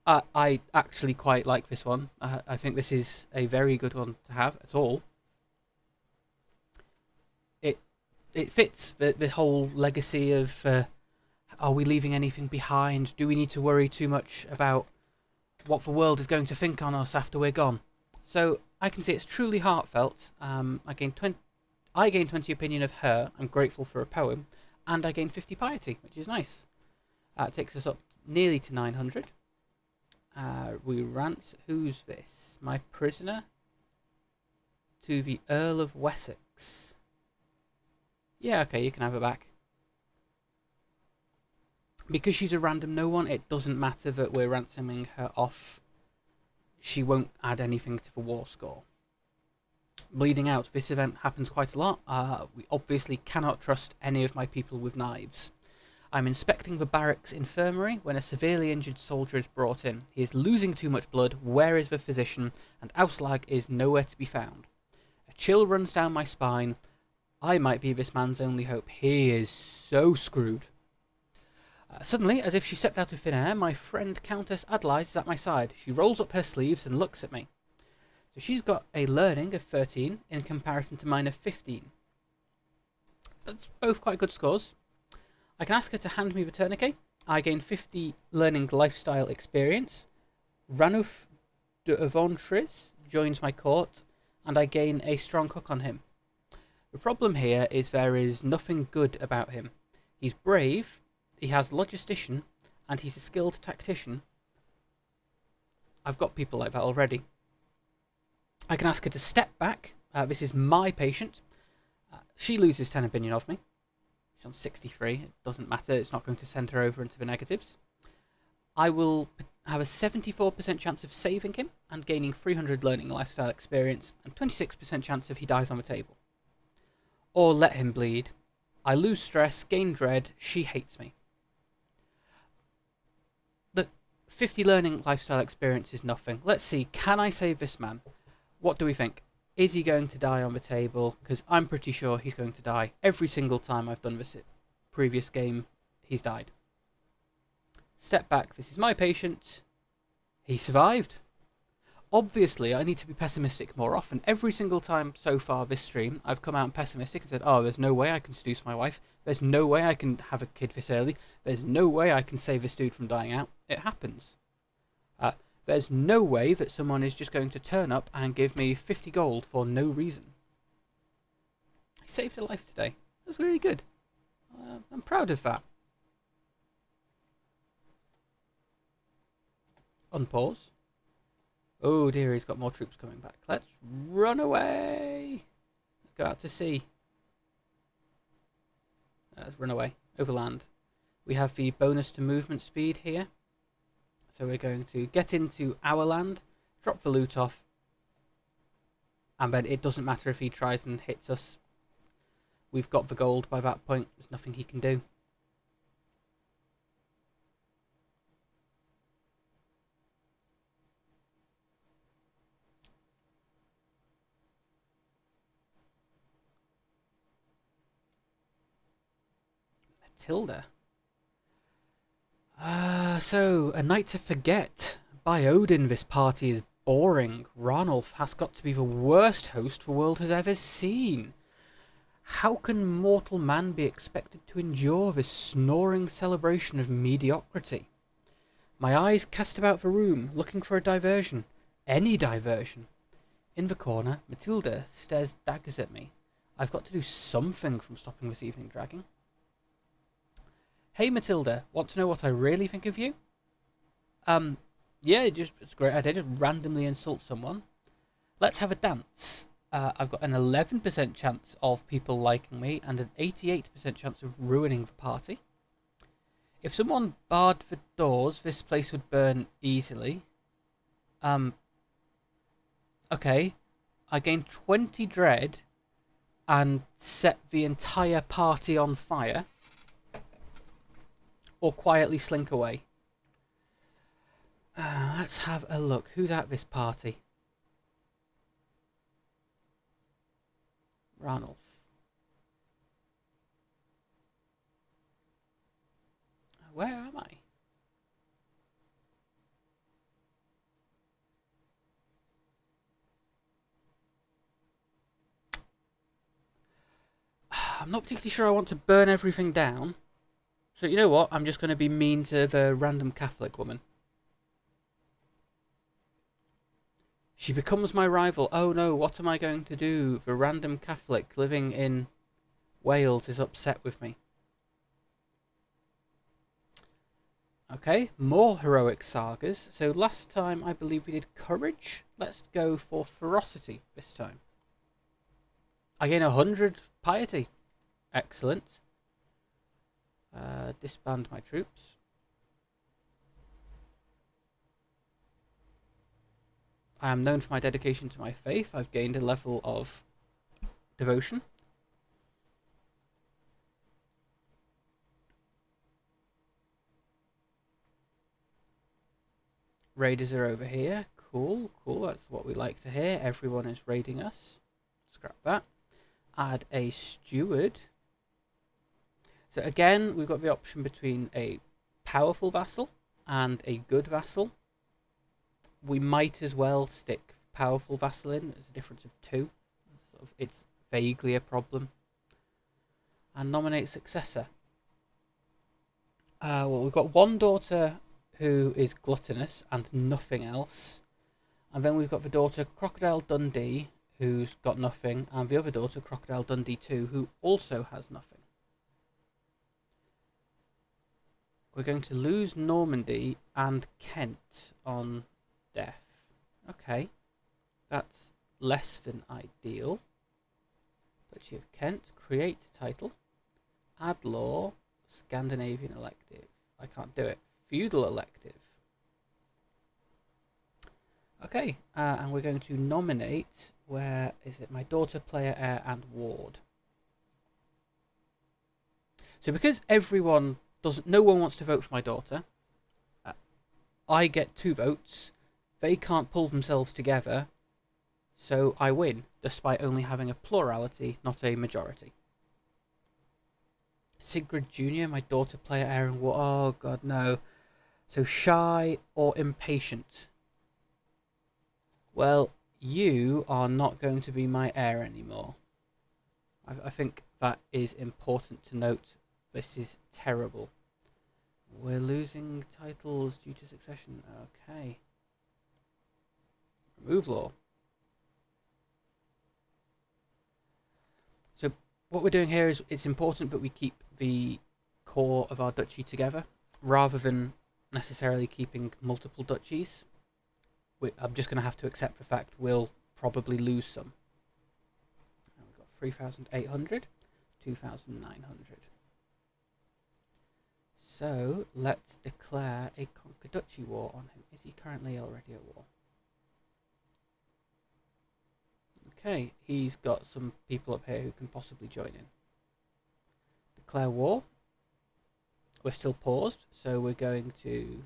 I actually quite like this one. I think this is a very good one to have at all. It fits the whole legacy of, are we leaving anything behind? Do we need to worry too much about what the world is going to think on us after we're gone? So I can see it's truly heartfelt. I gain 20 opinion of her. I'm grateful for a poem, and I gain 50 piety, which is nice. It takes us up nearly to 900. We rant. Who's this? My prisoner to the Earl of Wessex. Yeah, okay, you can have her back. Because she's a random no one, it doesn't matter that we're ransoming her off. She won't add anything to the war score. Bleeding out. This event happens quite a lot. We obviously cannot trust any of my people with knives. I'm inspecting the barracks infirmary when a severely injured soldier is brought in. He is losing too much blood. Where is the physician? And Auslag is nowhere to be found. A chill runs down my spine. I might be this man's only hope. He is so screwed. Suddenly, as if she stepped out of thin air, my friend Countess Adelize is at my side. She rolls up her sleeves and looks at me. So she's got a learning of 13 in comparison to mine of 15. That's both quite good scores. I can ask her to hand me the tourniquet. I gain 50 learning lifestyle experience. Ranulf de Aventres joins my court, and I gain a strong hook on him. The problem here is there is nothing good about him. He's brave, he has logistician, and he's a skilled tactician. I've got people like that already. I can ask her to step back. This is my patient. She loses 10 opinion of me. She's on 63. It doesn't matter. It's not going to send her over into the negatives. I will have a 74% chance of saving him and gaining 300 learning lifestyle experience, and 26% chance if he dies on the table. Or let him bleed. I lose stress, gain dread, she hates me. The 50 learning lifestyle experience is nothing. Let's see, can I save this man? What do we think? Is he going to die on the table? Because I'm pretty sure he's going to die. Every single time I've done this previous game, he's died. Step back, this is my patient. He survived. Obviously, I need to be pessimistic more often. Every single time so far this stream, I've come out pessimistic and said, oh, there's no way I can seduce my wife. There's no way I can have a kid this early. There's no way I can save this dude from dying out. It happens. There's no way that someone is just going to turn up and give me 50 gold for no reason. I saved a life today. That's really good. I'm proud of that. Unpause. Oh dear, he's got more troops coming back. Let's run away. Let's go out to sea. Let's run away. Overland. We have the bonus to movement speed here. So we're going to get into our land, drop the loot off, and then it doesn't matter if he tries and hits us. We've got the gold by that point. There's nothing he can do. Matilda. So, A Night to Forget. By Odin, this party is boring. Ranulf has got to be the worst host the world has ever seen. How can mortal man be expected to endure this snoring celebration of mediocrity? My eyes cast about the room, looking for a diversion. Any diversion. In the corner, Matilda stares daggers at me. I've got to do something from stopping this evening dragging. Hey Matilda, want to know what I really think of you? Yeah, it's a great idea. Just randomly insult someone. Let's have a dance. I've got an 11% chance of people liking me and an 88% chance of ruining the party. If someone barred the doors, this place would burn easily. Okay. I gain 20 dread and set the entire party on fire. Or quietly slink away. Let's have a look. Who's at this party? Ranulf. Where am I? I'm not particularly sure I want to burn everything down. So you know what? I'm just going to be mean to the random Catholic woman. She becomes my rival. Oh no, what am I going to do? The random Catholic living in Wales is upset with me. Okay, more heroic sagas. So last time I believe we did courage. Let's go for ferocity this time. I gain 100 piety. Excellent. Disband my troops. I am known for my dedication to my faith. I've gained a level of devotion. Raiders are over here. Cool, cool. That's what we like to hear. Everyone is raiding us. Scrap that. Add a steward. So again, we've got the option between a powerful vassal and a good vassal. We might as well stick powerful vassal in. There's a difference of 2. It's vaguely a problem. And nominate successor. Well, we've got one daughter who is gluttonous and nothing else. And then we've got the daughter Crocodile Dundee, who's got nothing. And the other daughter, Crocodile Dundee 2, who also has nothing. We're going to lose Normandy and Kent on death. Okay. That's less than ideal. Duchy of Kent. Create title. Add law. Scandinavian elective. I can't do it. Feudal elective. Okay. And we're going to nominate. Where is it? My daughter, player, heir, and ward. So because everyone no one wants to vote for my daughter. I get 2 votes. They can't pull themselves together. So I win, despite only having a plurality, not a majority. Sigrid Jr., my daughter, player, heir, and war. Oh god, no. So shy or impatient. Well, you are not going to be my heir anymore. I think that is important to note. This is terrible. We're losing titles due to succession. Okay. Remove law. So what we're doing here is it's important that we keep the core of our duchy together rather than necessarily keeping multiple duchies. I'm just going to have to accept the fact we'll probably lose some. And we've got 3,800, 2,900. So let's declare a conquer duchy war on him. Is he currently already at war? Okay, he's got some people up here who can possibly join in. Declare war. We're still paused, so we're going to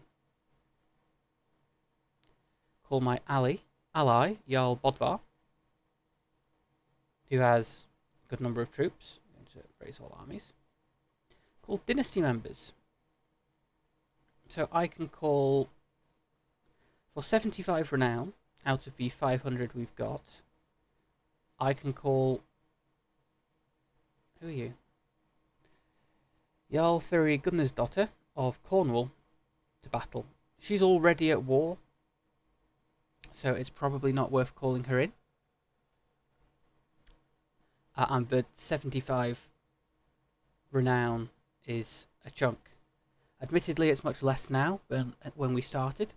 call my ally Jarl Bodvar, who has a good number of troops. I'm going to raise all armies. Call dynasty members. So I can call for 75 renown out of the 500 we've got. I can call. Who are you? Jarl Thuri Gunnarsdottir of Cornwall to battle. She's already at war, so it's probably not worth calling her in. And the 75 renown is a chunk. Admittedly, it's much less now than when we started,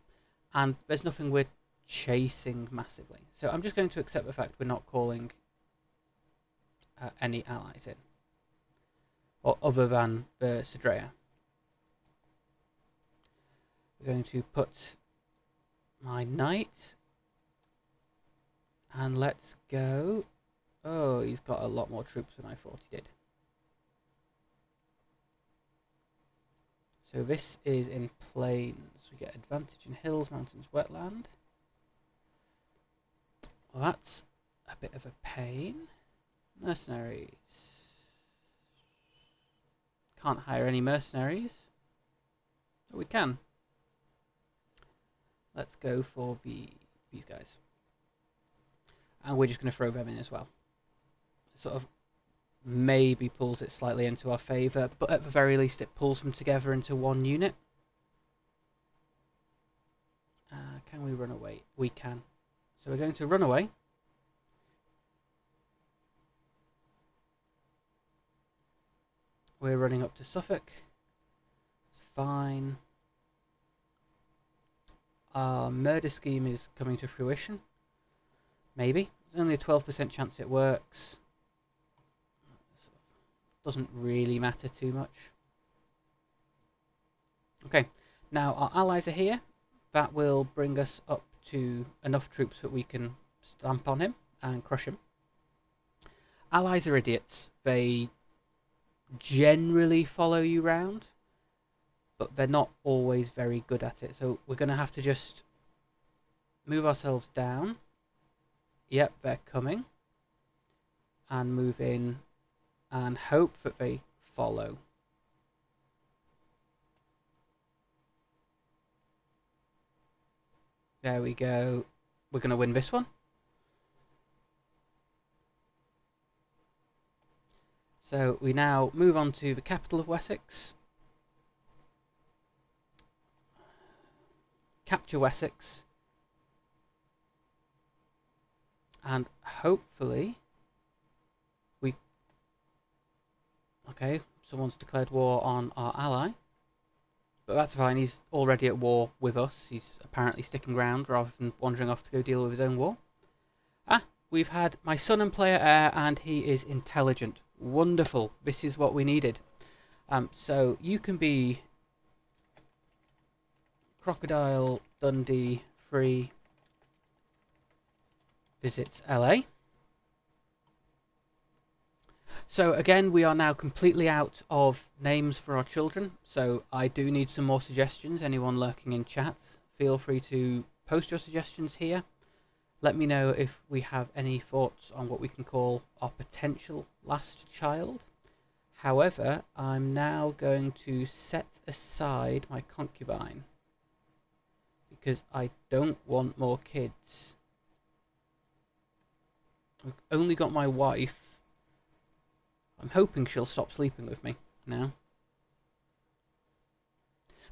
and there's nothing we're chasing massively. So I'm just going to accept the fact we're not calling any allies in, or other than the Sidrea. We're going to put my knight, and let's go. Oh, he's got a lot more troops than I thought he did. So this is in plains. We get advantage in hills, mountains, wetland. Well, that's a bit of a pain. Mercenaries. Can't hire any mercenaries. Oh, we can. Let's go for these guys. And we're just going to throw them in as well. Sort of maybe pulls it slightly into our favour, but at the very least it pulls them together into one unit. Can we run away? We can. So we're going to run away. We're running up to Suffolk. It's fine. Our murder scheme is coming to fruition. Maybe. There's only a 12% chance it works. Doesn't really matter too much. Okay, now our allies are here. That will bring us up to enough troops that we can stamp on him and crush him. Allies are idiots. They generally follow you round, but they're not always very good at it. So we're going to have to just move ourselves down. Yep, they're coming. And move in and hope that they follow. There we go. We're going to win this one. So we now move on to the capital of Wessex. Capture Wessex. And hopefully we... Okay, someone's declared war on our ally. But that's fine, he's already at war with us. He's apparently sticking around rather than wandering off to go deal with his own war. Ah, we've had my son and player heir, and he is intelligent. Wonderful. This is what we needed. So you can be Crocodile Dundee free visits LA. So again, we are now completely out of names for our children. So I do need some more suggestions. Anyone lurking in chat, feel free to post your suggestions here. Let me know if we have any thoughts on what we can call our potential last child. However, I'm now going to set aside my concubine because I don't want more kids. I've only got my wife. I'm hoping she'll stop sleeping with me now.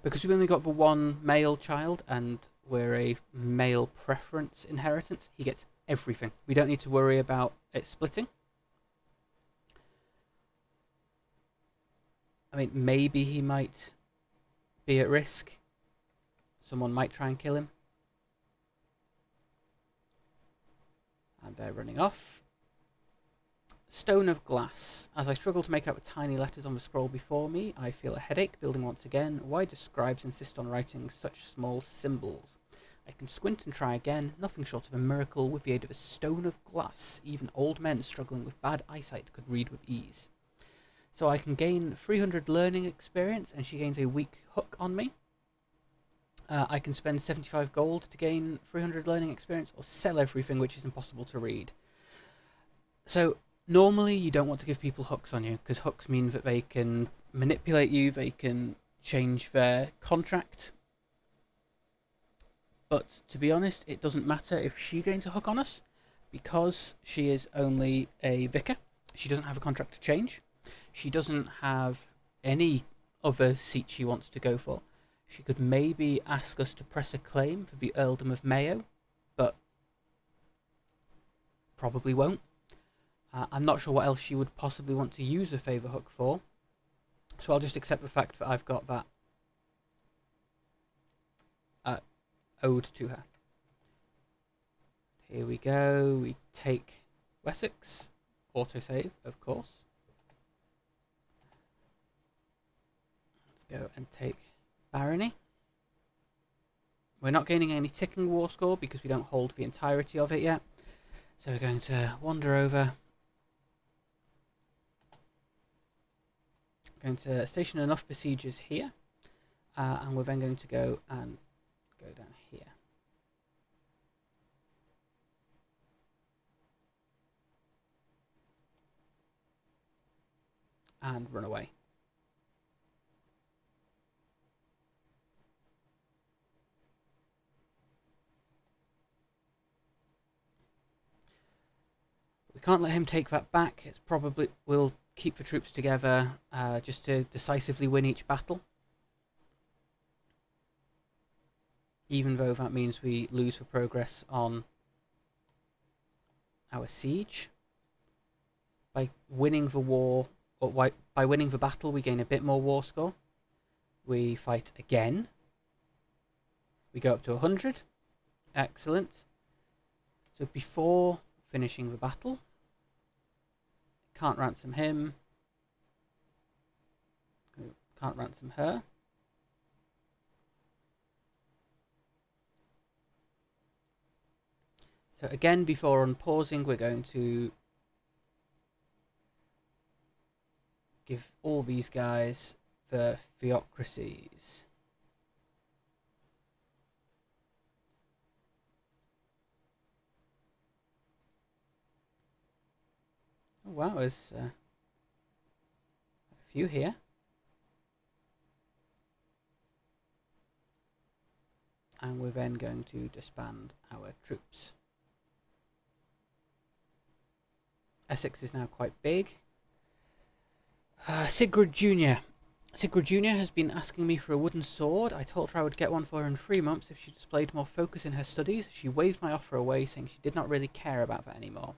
Because we've only got the one male child and we're a male preference inheritance, he gets everything. We don't need to worry about it splitting. I mean, maybe he might be at risk. Someone might try and kill him. And they're running off. Stone of glass. As I struggle to make out the tiny letters on the scroll before me, I feel a headache building once again. Why do scribes insist on writing such small symbols? I can squint and try again. Nothing short of a miracle with the aid of a stone of glass. Even old men struggling with bad eyesight could read with ease. So I can gain 300 learning experience, and she gains a weak hook on me. I can spend 75 gold to gain 300 learning experience, or sell everything, which is impossible to read. So normally you don't want to give people hooks on you, because hooks mean that they can manipulate you, they can change their contract. But to be honest, it doesn't matter if she's going to hook on us, because she is only a vicar. She doesn't have a contract to change. She doesn't have any other seat she wants to go for. She could maybe ask us to press a claim for the Earldom of Mayo, but probably won't. I'm not sure what else she would possibly want to use a favour hook for, so I'll just accept the fact that I've got that owed to her. Here we go. We take Wessex. Autosave, of course. Let's go and take Barony. We're not gaining any ticking war score because we don't hold the entirety of it yet. So we're going to wander over. Going to station enough besiegers here. And we're then going to go and go down here. And run away. We can't let him take that back. It's probably, we'll keep the troops together just to decisively win each battle. Even though that means we lose the progress on our siege. By winning the war, or by winning the battle, we gain a bit more war score. We fight again. We go up to 100. Excellent. So before finishing the battle, can't ransom him. Can't ransom her. So again, before unpausing, we're going to give all these guys the theocracies. Oh wow, there's a few here. And we're then going to disband our troops. Essex is now quite big. Sigrid Jr. Sigrid Jr. has been asking me for a wooden sword. I told her I would get one for her in 3 months if she displayed more focus in her studies. She waved my offer away, saying she did not really care about that anymore.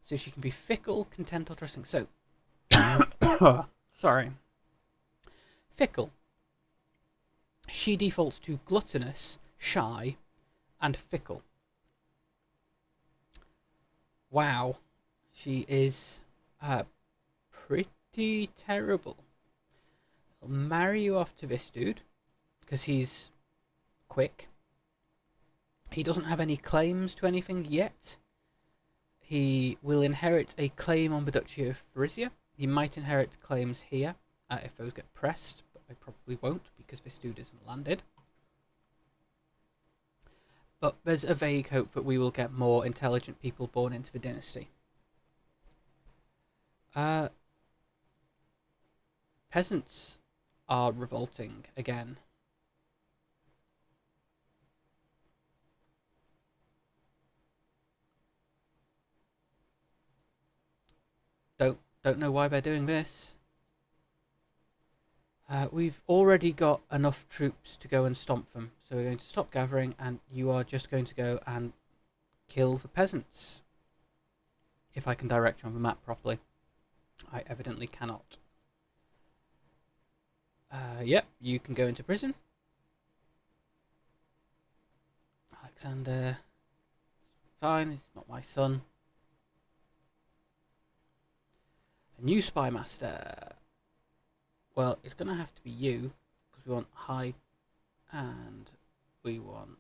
So she can be fickle, content, or trusting. So, sorry. Fickle. She defaults to gluttonous, shy, and fickle. Wow. She is pretty terrible. I'll marry you off to this dude, because he's quick. He doesn't have any claims to anything yet. He will inherit a claim on the Duchy of Frisia. He might inherit claims here if those get pressed, but I probably won't because this dude isn't landed. But there's a vague hope that we will get more intelligent people born into the dynasty. Peasants are revolting again. Don't know why they're doing this. We've already got enough troops to go and stomp them, so we're going to stop gathering, and you are just going to go and kill the peasants. If I can direct you on the map properly. I evidently cannot. Yep, you can go into prison. Alexander. Fine, it's not my son. A new spy master. Well, it's going to have to be you, because we want high, and we want...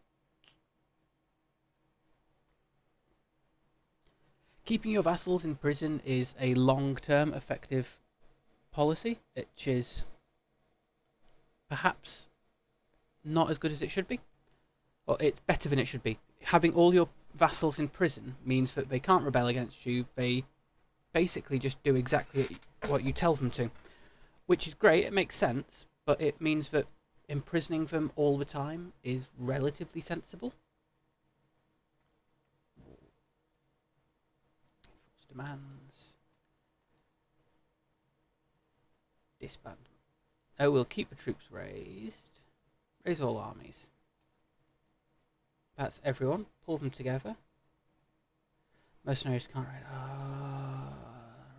Keeping your vassals in prison is a long-term effective policy, which is perhaps not as good as it should be. Or it's better than it should be. Having all your vassals in prison means that they can't rebel against you. They basically just do exactly what you tell them to. which is great, it makes sense, but it means that imprisoning them all the time is relatively sensible. Force demands. Disband. Oh, we'll keep the troops raised. Raise all armies. That's everyone. Pull them together. Mercenaries can't ride.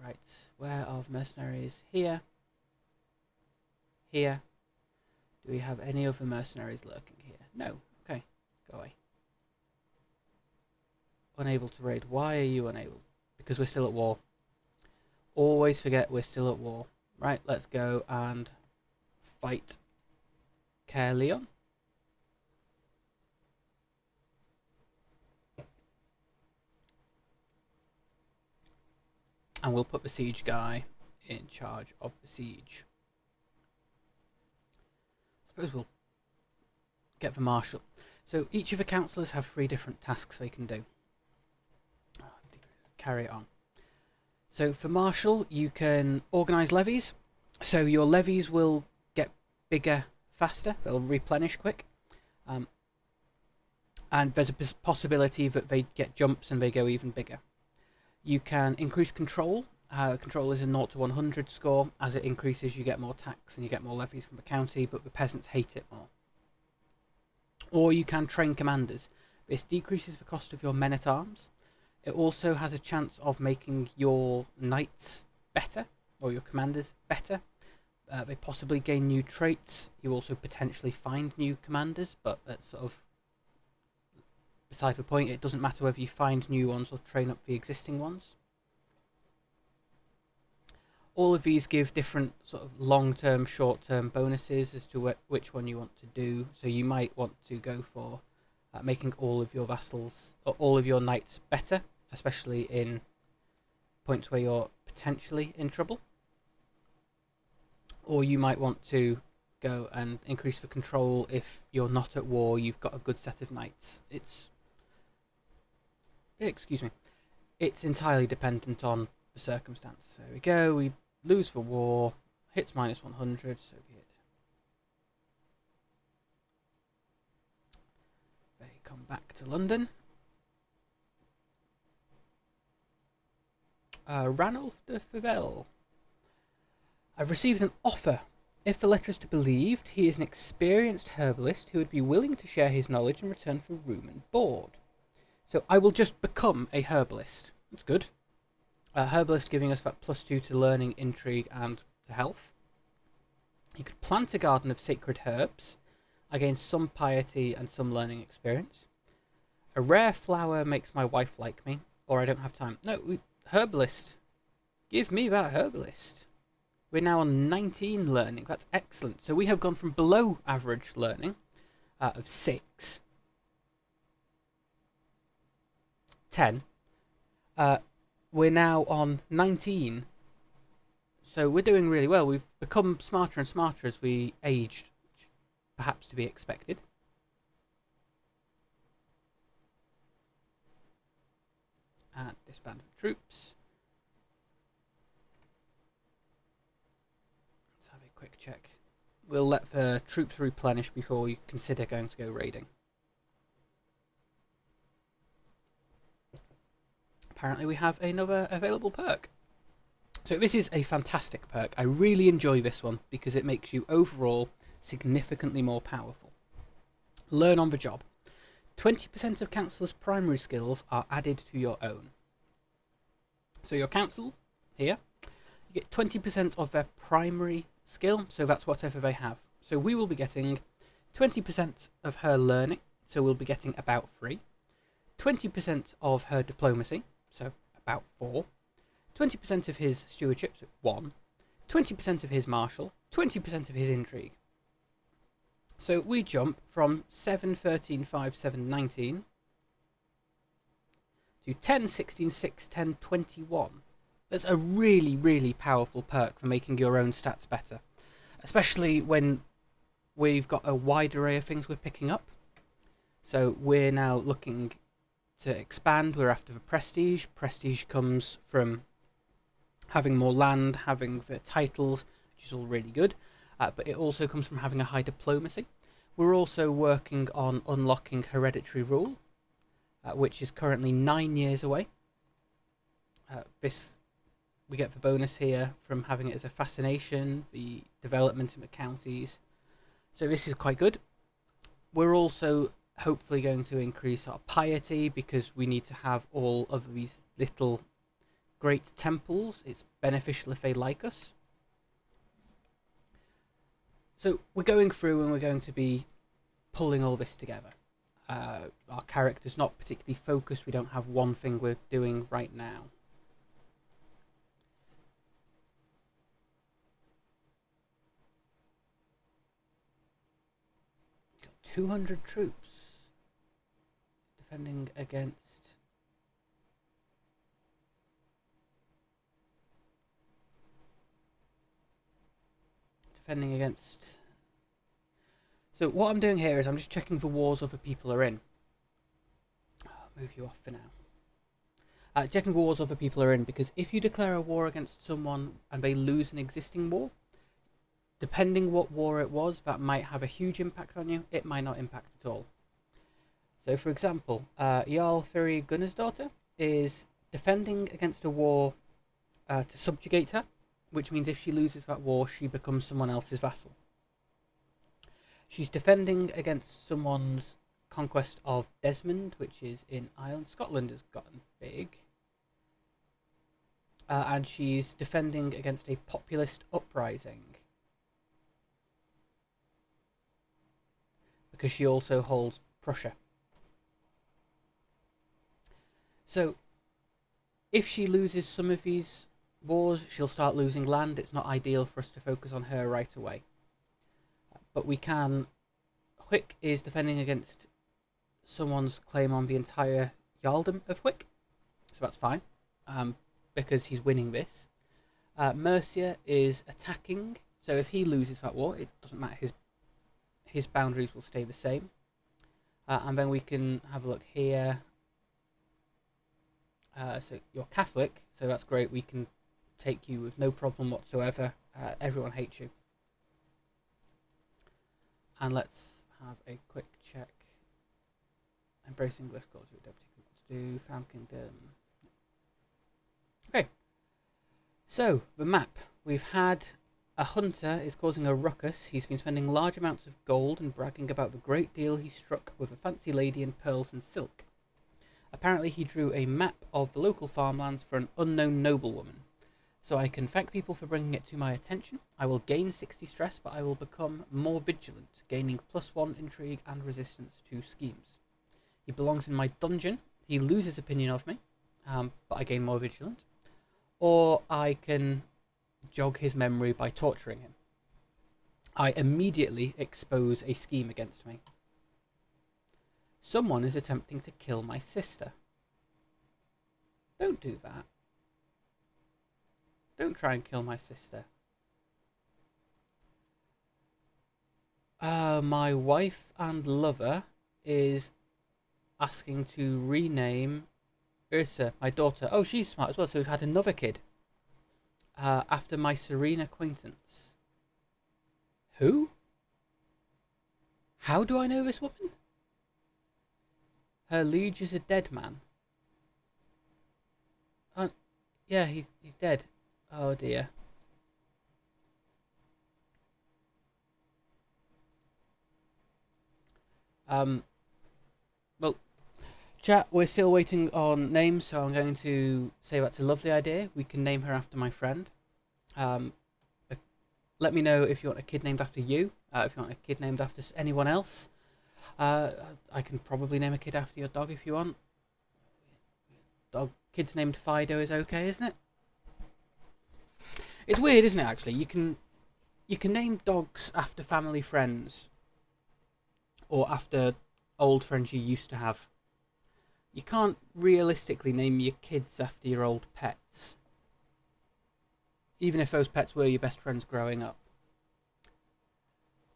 Right. Where are the mercenaries? Here. Here. Do we have any other mercenaries lurking here? No. Okay. Go away. Unable to raid. Why are you unable? Because we're still at war. Always forget we're still at war. Right, let's go and fight Caerleon. And we'll put the siege guy in charge of the siege. I suppose we'll get the marshal. So each of the councillors have 3 different tasks they can do. Carry it on. So for marshal, you can organise levies. So your levies will get bigger faster. They'll replenish quick. And there's a possibility that they get jumps and they go even bigger. You can increase control. Control is a 0 to 100 score. As it increases, you get more tax and you get more levies from the county, but the peasants hate it more. Or you can train commanders. This decreases the cost of your men-at-arms. It also has a chance of making your knights better, or your commanders better. They possibly gain new traits. You also potentially find new commanders, but that's sort of beside the point. It doesn't matter whether you find new ones or train up the existing ones. All of these give different sort of long-term, short-term bonuses as to which one you want to do. So you might want to go for making all of your vassals, or all of your knights better, especially in points where you're potentially in trouble. Or you might want to go and increase the control if you're not at war, you've got a good set of knights. Excuse me. It's entirely dependent on the circumstance. So there we go, we lose the war, hits minus 100, so be it. They come back to London. Ranulf de Favell. I've received an offer. If the letter is to be believed, he is an experienced herbalist who would be willing to share his knowledge in return for room and board. So I will just become a herbalist. That's good. Herbalist giving us that +2 to learning, intrigue, and to health. You could plant a garden of sacred herbs. I gain some piety and some learning experience. A rare flower makes my wife like me, or I don't have time. No, herbalist. Give me that herbalist. We're now on 19 learning. That's excellent. So we have gone from below average learning of 6. 10. We're now on 19. So we're doing really well. We've become smarter and smarter as we aged, which perhaps to be expected. And disband of troops. Let's have a quick check. We'll let the troops replenish before we consider going to go raiding. Apparently we have another available perk. So this is a fantastic perk. I really enjoy this one because it makes you overall significantly more powerful. Learn on the job. 20% of councillors' primary skills are added to your own. So your council, here, you get 20% of their primary skill, so that's whatever they have. So we will be getting 20% of her learning, so we'll be getting about 3. 20% of her diplomacy, so about 4. 20% of his stewardship, so 1. 20% of his martial, 20% of his intrigue. So we jump from 7, 13, 5, 7, 19 to 10, 16, 6, 10, 21. That's a really, really powerful perk for making your own stats better. Especially when we've got a wide array of things we're picking up. So we're now looking to expand. We're after the prestige. Prestige comes from having more land, having the titles, which is all really good. But it also comes from having a high diplomacy. We're also working on unlocking hereditary rule, which is currently 9 years away. This we get the bonus here from having it as a fascination, the development in the counties. So this is quite good. We're also hopefully going to increase our piety because we need to have all of these little great temples. It's beneficial if they like us. So we're going through and we're going to be pulling all this together. Our character's not particularly focused. We don't have one thing we're doing right now. Got 200 troops defending against... So what I'm doing here is I'm just checking for wars other people are in. I'll move you off for now. Checking for wars other people are in, because if you declare a war against someone and they lose an existing war, depending what war it was, that might have a huge impact on you. It might not impact at all. So for example, Jarl Firi Gunnar's daughter is defending against a war to subjugate her, which means if she loses that war, she becomes someone else's vassal. She's defending against someone's conquest of Desmond, which is in Ireland. Scotland has gotten big. And she's defending against a populist uprising, because she also holds Prussia. So, if she loses some of these wars, she'll start losing land. It's not ideal for us to focus on her right away. But we can... Hwick is defending against someone's claim on the entire Jarldom of Hwick. So that's fine, because he's winning this. Mercia is attacking. So if he loses that war, it doesn't matter. His boundaries will stay the same. And then we can have a look here. So you're Catholic, so that's great. We can take you with no problem whatsoever. Everyone hates you. And let's have a quick check. Embracing English culture, deputy to do, found kingdom. Okay. So, the map. We've had a hunter is causing a ruckus. He's been spending large amounts of gold and bragging about the great deal he struck with a fancy lady in pearls and silk. Apparently he drew a map of the local farmlands for an unknown noblewoman. So I can thank people for bringing it to my attention. I will gain 60 stress, but I will become more vigilant, gaining +1 intrigue and resistance to schemes. He belongs in my dungeon. He loses opinion of me, but I gain more vigilant. Or I can jog his memory by torturing him. I immediately expose a scheme against me. Someone is attempting to kill my sister. Don't do that. Don't try and kill my sister. My wife and lover is asking to rename Ursa, my daughter. Oh, she's smart as well, so we've had another kid. After my serene acquaintance. Who? How do I know this woman? Her liege is a dead man. Yeah, he's dead. Oh dear. Well, chat, we're still waiting on names, so I'm going to say that's a lovely idea. We can name her after my friend. Let me know if you want a kid named after you, if you want a kid named after anyone else. I can probably name a kid after your dog if you want. Kid's named Fido is okay, isn't it? It's weird, isn't it, actually? You can name dogs after family friends. Or after old friends you used to have. You can't realistically name your kids after your old pets. Even if those pets were your best friends growing up.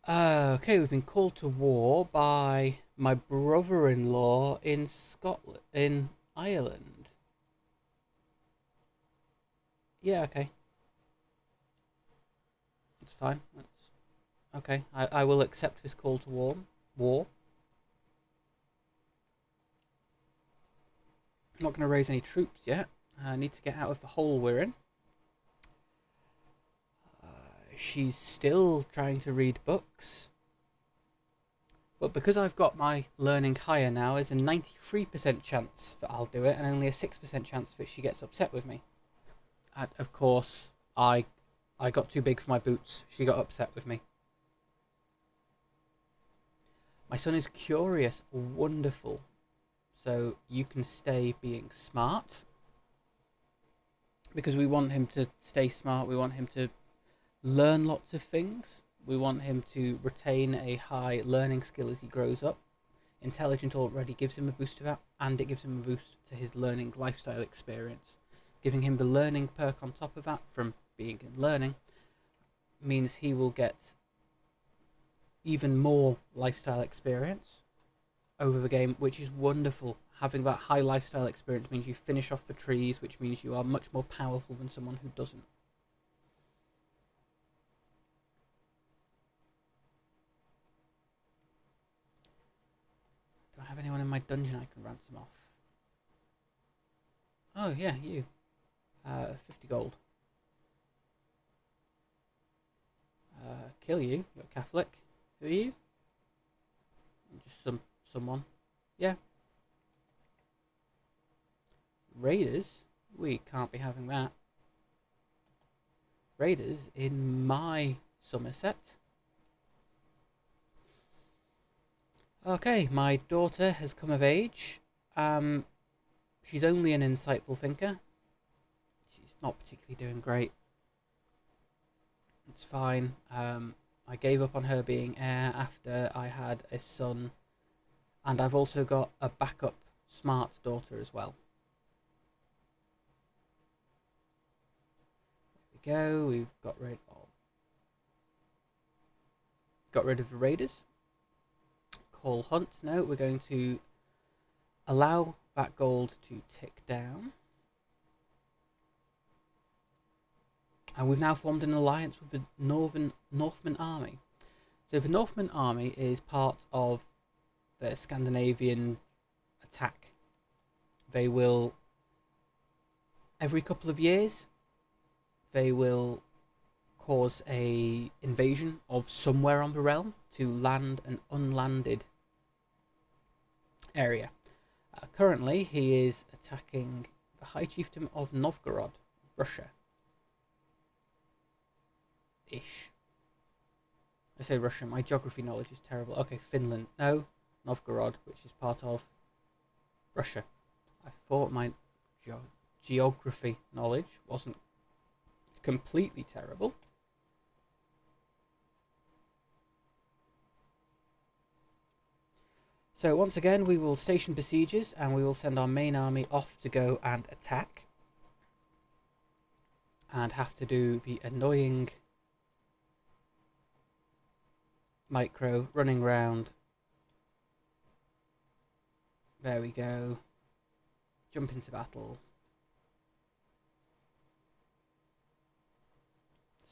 Okay, we've been called to war by my brother-in-law in Scotland, in Ireland. Yeah, okay. It's fine. That's okay. I will accept this call to war. I'm not going to raise any troops yet. I need to get out of the hole we're in. She's still trying to read books. But because I've got my learning higher now, there's a 93% chance that I'll do it, and only a 6% chance that she gets upset with me. And of course, I got too big for my boots. She got upset with me. My son is curious. Wonderful. So you can stay being smart. Because we want him to stay smart. We want him to learn lots of things. We want him to retain a high learning skill as he grows up. Intelligent already gives him a boost to that, and it gives him a boost to his learning lifestyle experience. Giving him the learning perk on top of that from being in learning means he will get even more lifestyle experience over the game, which is wonderful. Having that high lifestyle experience means you finish off the trees, which means you are much more powerful than someone who doesn't. Do I have anyone in my dungeon I can ransom off? Oh yeah, you. 50 gold. Kill you. You're Catholic. Who are you? Just someone. Yeah. Raiders? We can't be having that. Raiders in my Somerset. Okay, my daughter has come of age. She's only an insightful thinker. She's not particularly doing great. It's fine. I gave up on her being heir after I had a son. And I've also got a backup smart daughter as well. There we go. We've got rid of the raiders. Call hunt. No, we're going to allow that gold to tick down. And we've now formed an alliance with the Northman army. So the Northman army is part of the Scandinavian attack. They will, every couple of years, they will cause a invasion of somewhere on the realm to land an unlanded area. Currently, he is attacking the High Chiefdom of Novgorod, Russia. Ish. I say Russia, my geography knowledge is terrible. Okay, Finland. No, Novgorod, which is part of Russia. I thought my geography knowledge wasn't completely terrible. So once again, we will station besiegers and we will send our main army off to go and attack. And have to do the annoying micro running round. There we go. Jump into battle.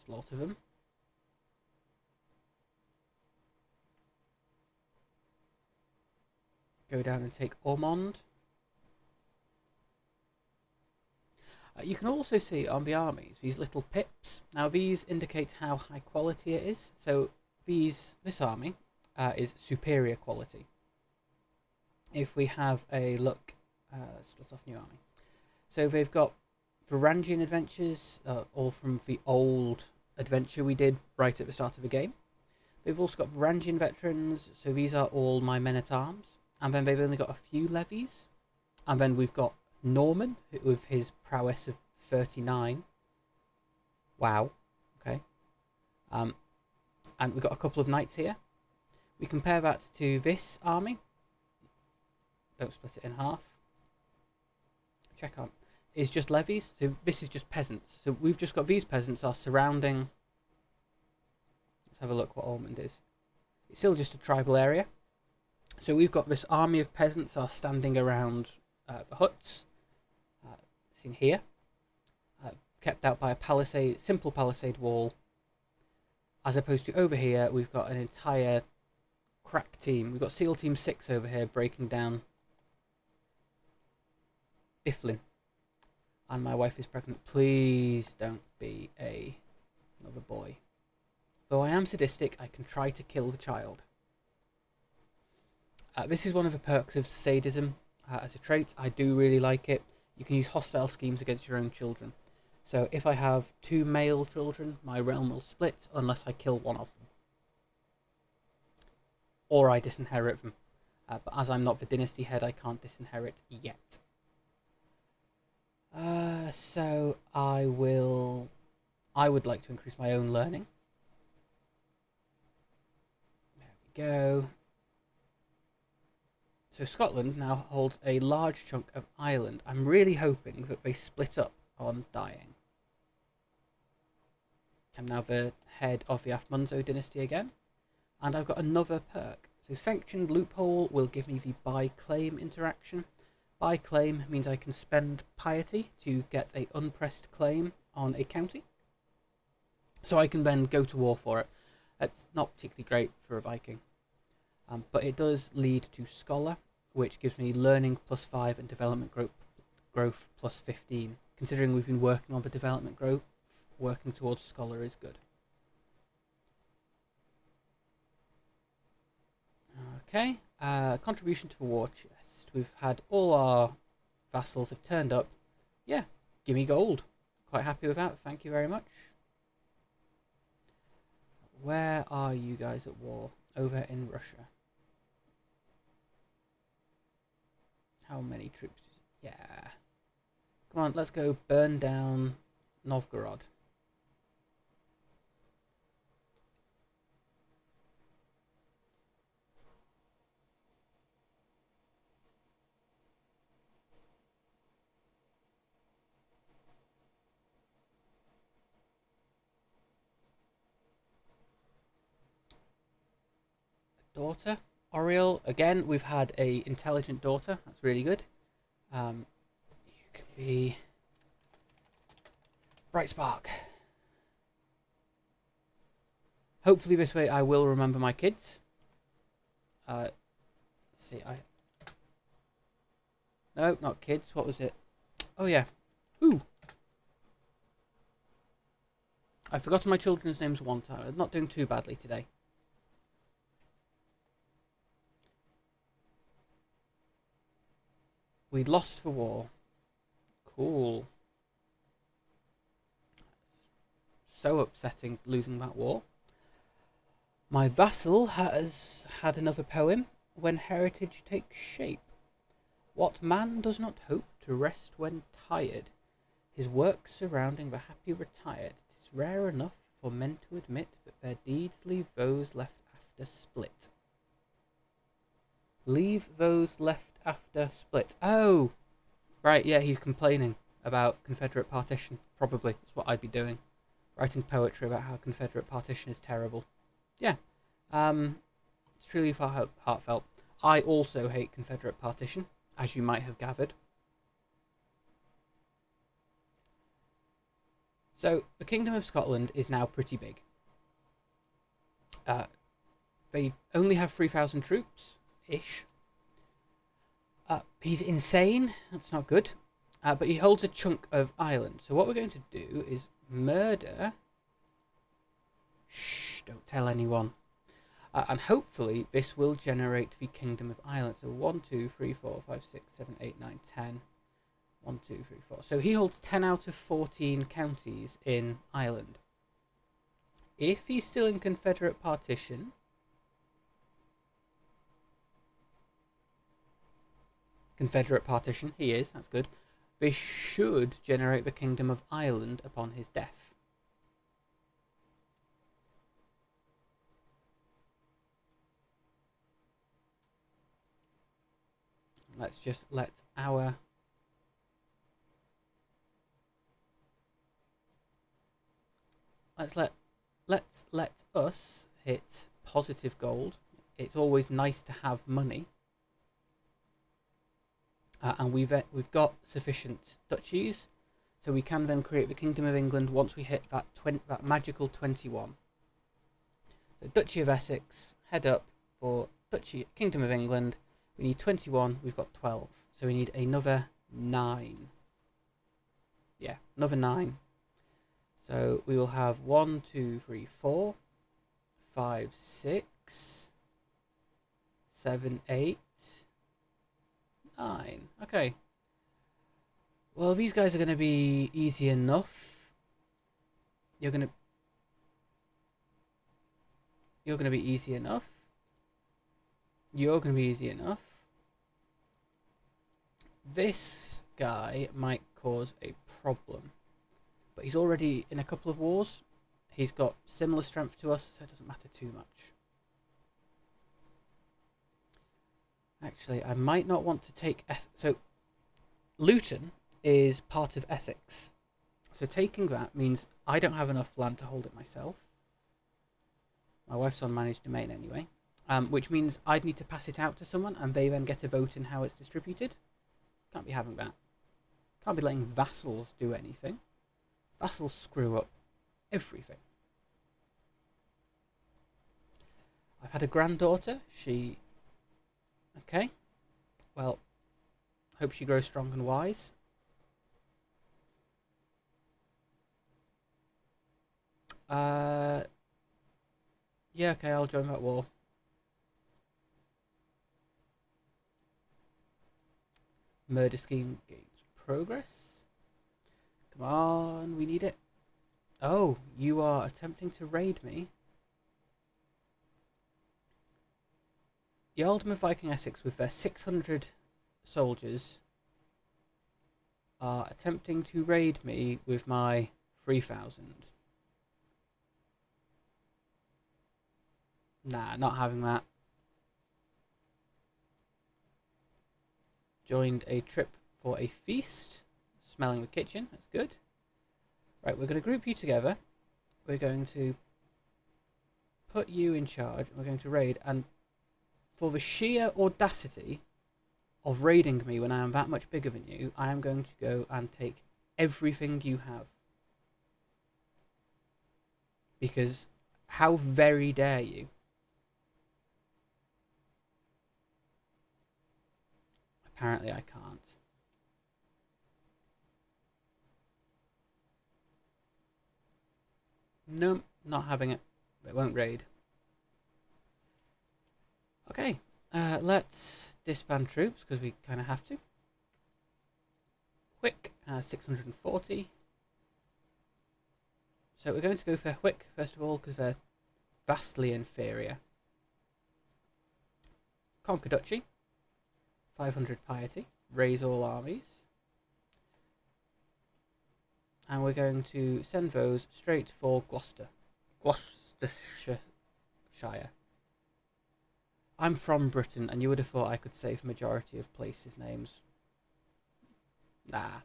Slaughter them. Go down and take Ormond. You can also see on the armies these little pips. Now these indicate how high quality it is. So this army is superior quality. If we have a look, split off new army. So they've got Varangian adventures, all from the old adventure we did right at the start of the game. They've also got Varangian veterans, so these are all my men-at-arms. And then they've only got a few levies. And then we've got Norman, with his prowess of 39. Wow. Okay. And we've got a couple of knights here. We compare that to this army. Don't split it in half. Check on. Is just levies. So this is just peasants. So we've just got these peasants are surrounding. Let's have a look what Ormond is. It's still just a tribal area. So we've got this army of peasants are standing around the huts. Seen here. Kept out by a palisade, simple palisade wall. As opposed to over here, we've got an entire crack team. We've got SEAL Team 6 over here breaking down Difflin. And my wife is pregnant. Please don't be another boy. Though I am sadistic, I can try to kill the child. This is one of the perks of sadism as a trait. I do really like it. You can use hostile schemes against your own children. So if I have 2 male children, my realm will split unless I kill one of them. Or I disinherit them. But as I'm not the dynasty head, I can't disinherit yet. So I would like to increase my own learning. There we go. So Scotland now holds a large chunk of Ireland. I'm really hoping that they split up on dying. I'm now the head of the Afmunzo dynasty again. And I've got another perk. So Sanctioned Loophole will give me the buy claim interaction. Buy claim means I can spend piety to get a unpressed claim on a county. So I can then go to war for it. It's not particularly great for a Viking. But it does lead to Scholar, which gives me learning +5 and development growth +15. Considering we've been working on the development growth, working towards Scholar is good. Okay, contribution to the war chest. We've had all our vassals have turned up. Yeah, gimme gold. Quite happy with that, thank you very much. Where are you guys at war? Over in Russia. How many troops? Yeah. Come on, let's go burn down Novgorod. Daughter. Oriel, again, we've had a intelligent daughter. That's really good. You can be Bright Spark. Hopefully this way I will remember my kids. Let's see, no, not kids. What was it? Oh yeah. Ooh. I've forgotten my children's names one time. I'm not doing too badly today. We lost the war. Cool. So upsetting losing that war. My vassal has had another poem. When heritage takes shape. What man does not hope to rest when tired? His work surrounding the happy retired. 'Tis rare enough for men to admit that their deeds leave those left after split. Leave those left after split. Oh! Right, yeah, he's complaining about Confederate partition. Probably. That's what I'd be doing. Writing poetry about how Confederate partition is terrible. Yeah. It's truly heartfelt. I also hate Confederate partition, as you might have gathered. So, the Kingdom of Scotland is now pretty big. They only have 3,000 troops-ish. He's insane. That's not good. But he holds a chunk of Ireland. So what we're going to do is murder... Shh, don't tell anyone. And hopefully this will generate the Kingdom of Ireland. So 1, 2, 3, 4, 5, 6, 7, 8, 9, 10. 1, 2, 3, 4. So he holds 10 out of 14 counties in Ireland. If he's still in Confederate partition... Confederate partition, he is, that's good. This should generate the Kingdom of Ireland upon his death. Let's just let our... Let's let us hit positive gold. It's always nice to have money. And we've got sufficient duchies, so we can then create the Kingdom of England once we hit that magical 21. So Duchy of Essex, head up for Kingdom of England. We need 21, we've got 12. So we need another 9. Yeah, another 9. So we will have 1, 2, 3, 4, 5, 6, 7, 8, 9. Okay. Well, these guys are going to be easy enough. You're going to be easy enough. You're going to be easy enough. This guy might cause a problem. But he's already in a couple of wars. He's got similar strength to us, so it doesn't matter too much. Actually, I might not want to take... So, Luton is part of Essex. So taking that means I don't have enough land to hold it myself. My wife's on managed domain anyway. Which means I'd need to pass it out to someone, and they then get a vote in how it's distributed. Can't be having that. Can't be letting vassals do anything. Vassals screw up everything. I've had a granddaughter. She... Okay. Well, hope she grows strong and wise. Yeah, okay, I'll join that war. Murder scheme gains progress. Come on, we need it. Oh, you are attempting to raid me. The Earldom of Viking Essex with their 600 soldiers are attempting to raid me with my 3,000. Nah, not having that. Joined a trip for a feast. Smelling the kitchen, that's good. Right, we're going to group you together. We're going to put you in charge. We're going to raid, and for the sheer audacity of raiding me when I am that much bigger than you, I am going to go and take everything you have. Because how very dare you? Apparently I can't. Nope, not having it. It won't raid. Okay, let's disband troops, because we kind of have to. Hwick has 640. So we're going to go for Hwick, first of all, because they're vastly inferior. Conquer Duchy. 500 piety. Raise all armies. And we're going to send those straight for Gloucestershire. I'm from Britain, and you would have thought I could say the majority of places' names. Nah.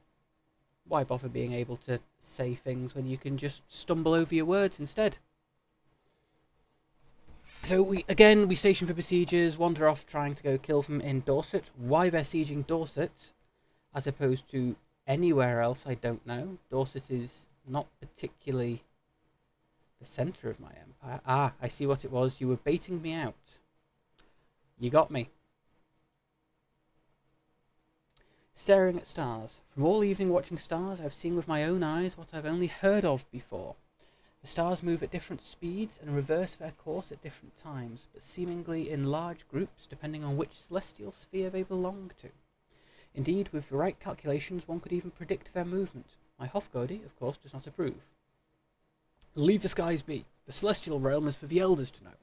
Why bother being able to say things when you can just stumble over your words instead? So we station for besiegers, wander off trying to go kill them in Dorset. Why they're sieging Dorset, as opposed to anywhere else, I don't know. Dorset is not particularly the centre of my empire. Ah, I see what it was. You were baiting me out. You got me. Staring at stars. From all evening watching stars, I've seen with my own eyes what I've only heard of before. The stars move at different speeds and reverse their course at different times, but seemingly in large groups depending on which celestial sphere they belong to. Indeed, with the right calculations, one could even predict their movement. My Hofgodi, of course, does not approve. Leave the skies be. The celestial realm is for the elders to know.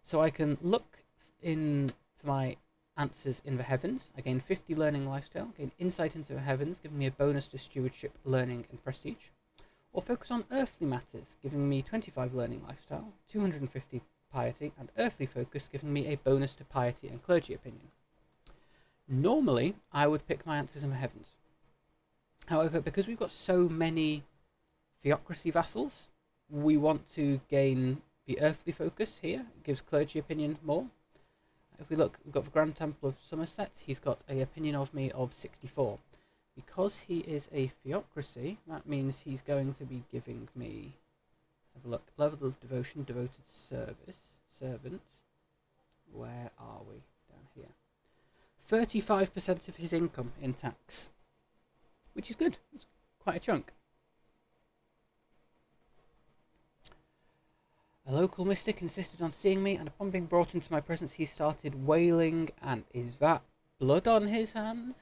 So I can look in for my answers in the heavens. I gain 50 learning lifestyle, gain insight into the heavens, giving me a bonus to stewardship, learning, and prestige. Or focus on earthly matters, giving me 25 learning lifestyle, 250 piety, and earthly focus, giving me a bonus to piety and clergy opinion. Normally, I would pick my answers in the heavens. However, because we've got so many theocracy vassals, we want to gain the earthly focus here. It gives clergy opinion more. If we look, we've got the Grand Temple of Somerset. He's got an opinion of me of 64. Because he is a theocracy, that means he's going to be giving me Let's have a look. Level of devotion, devoted service, servant. Where are we? Down here. 35% of his income in tax, which is good. It's quite a chunk. A local mystic insisted on seeing me, and upon being brought into my presence, he started wailing. And is that blood on his hands?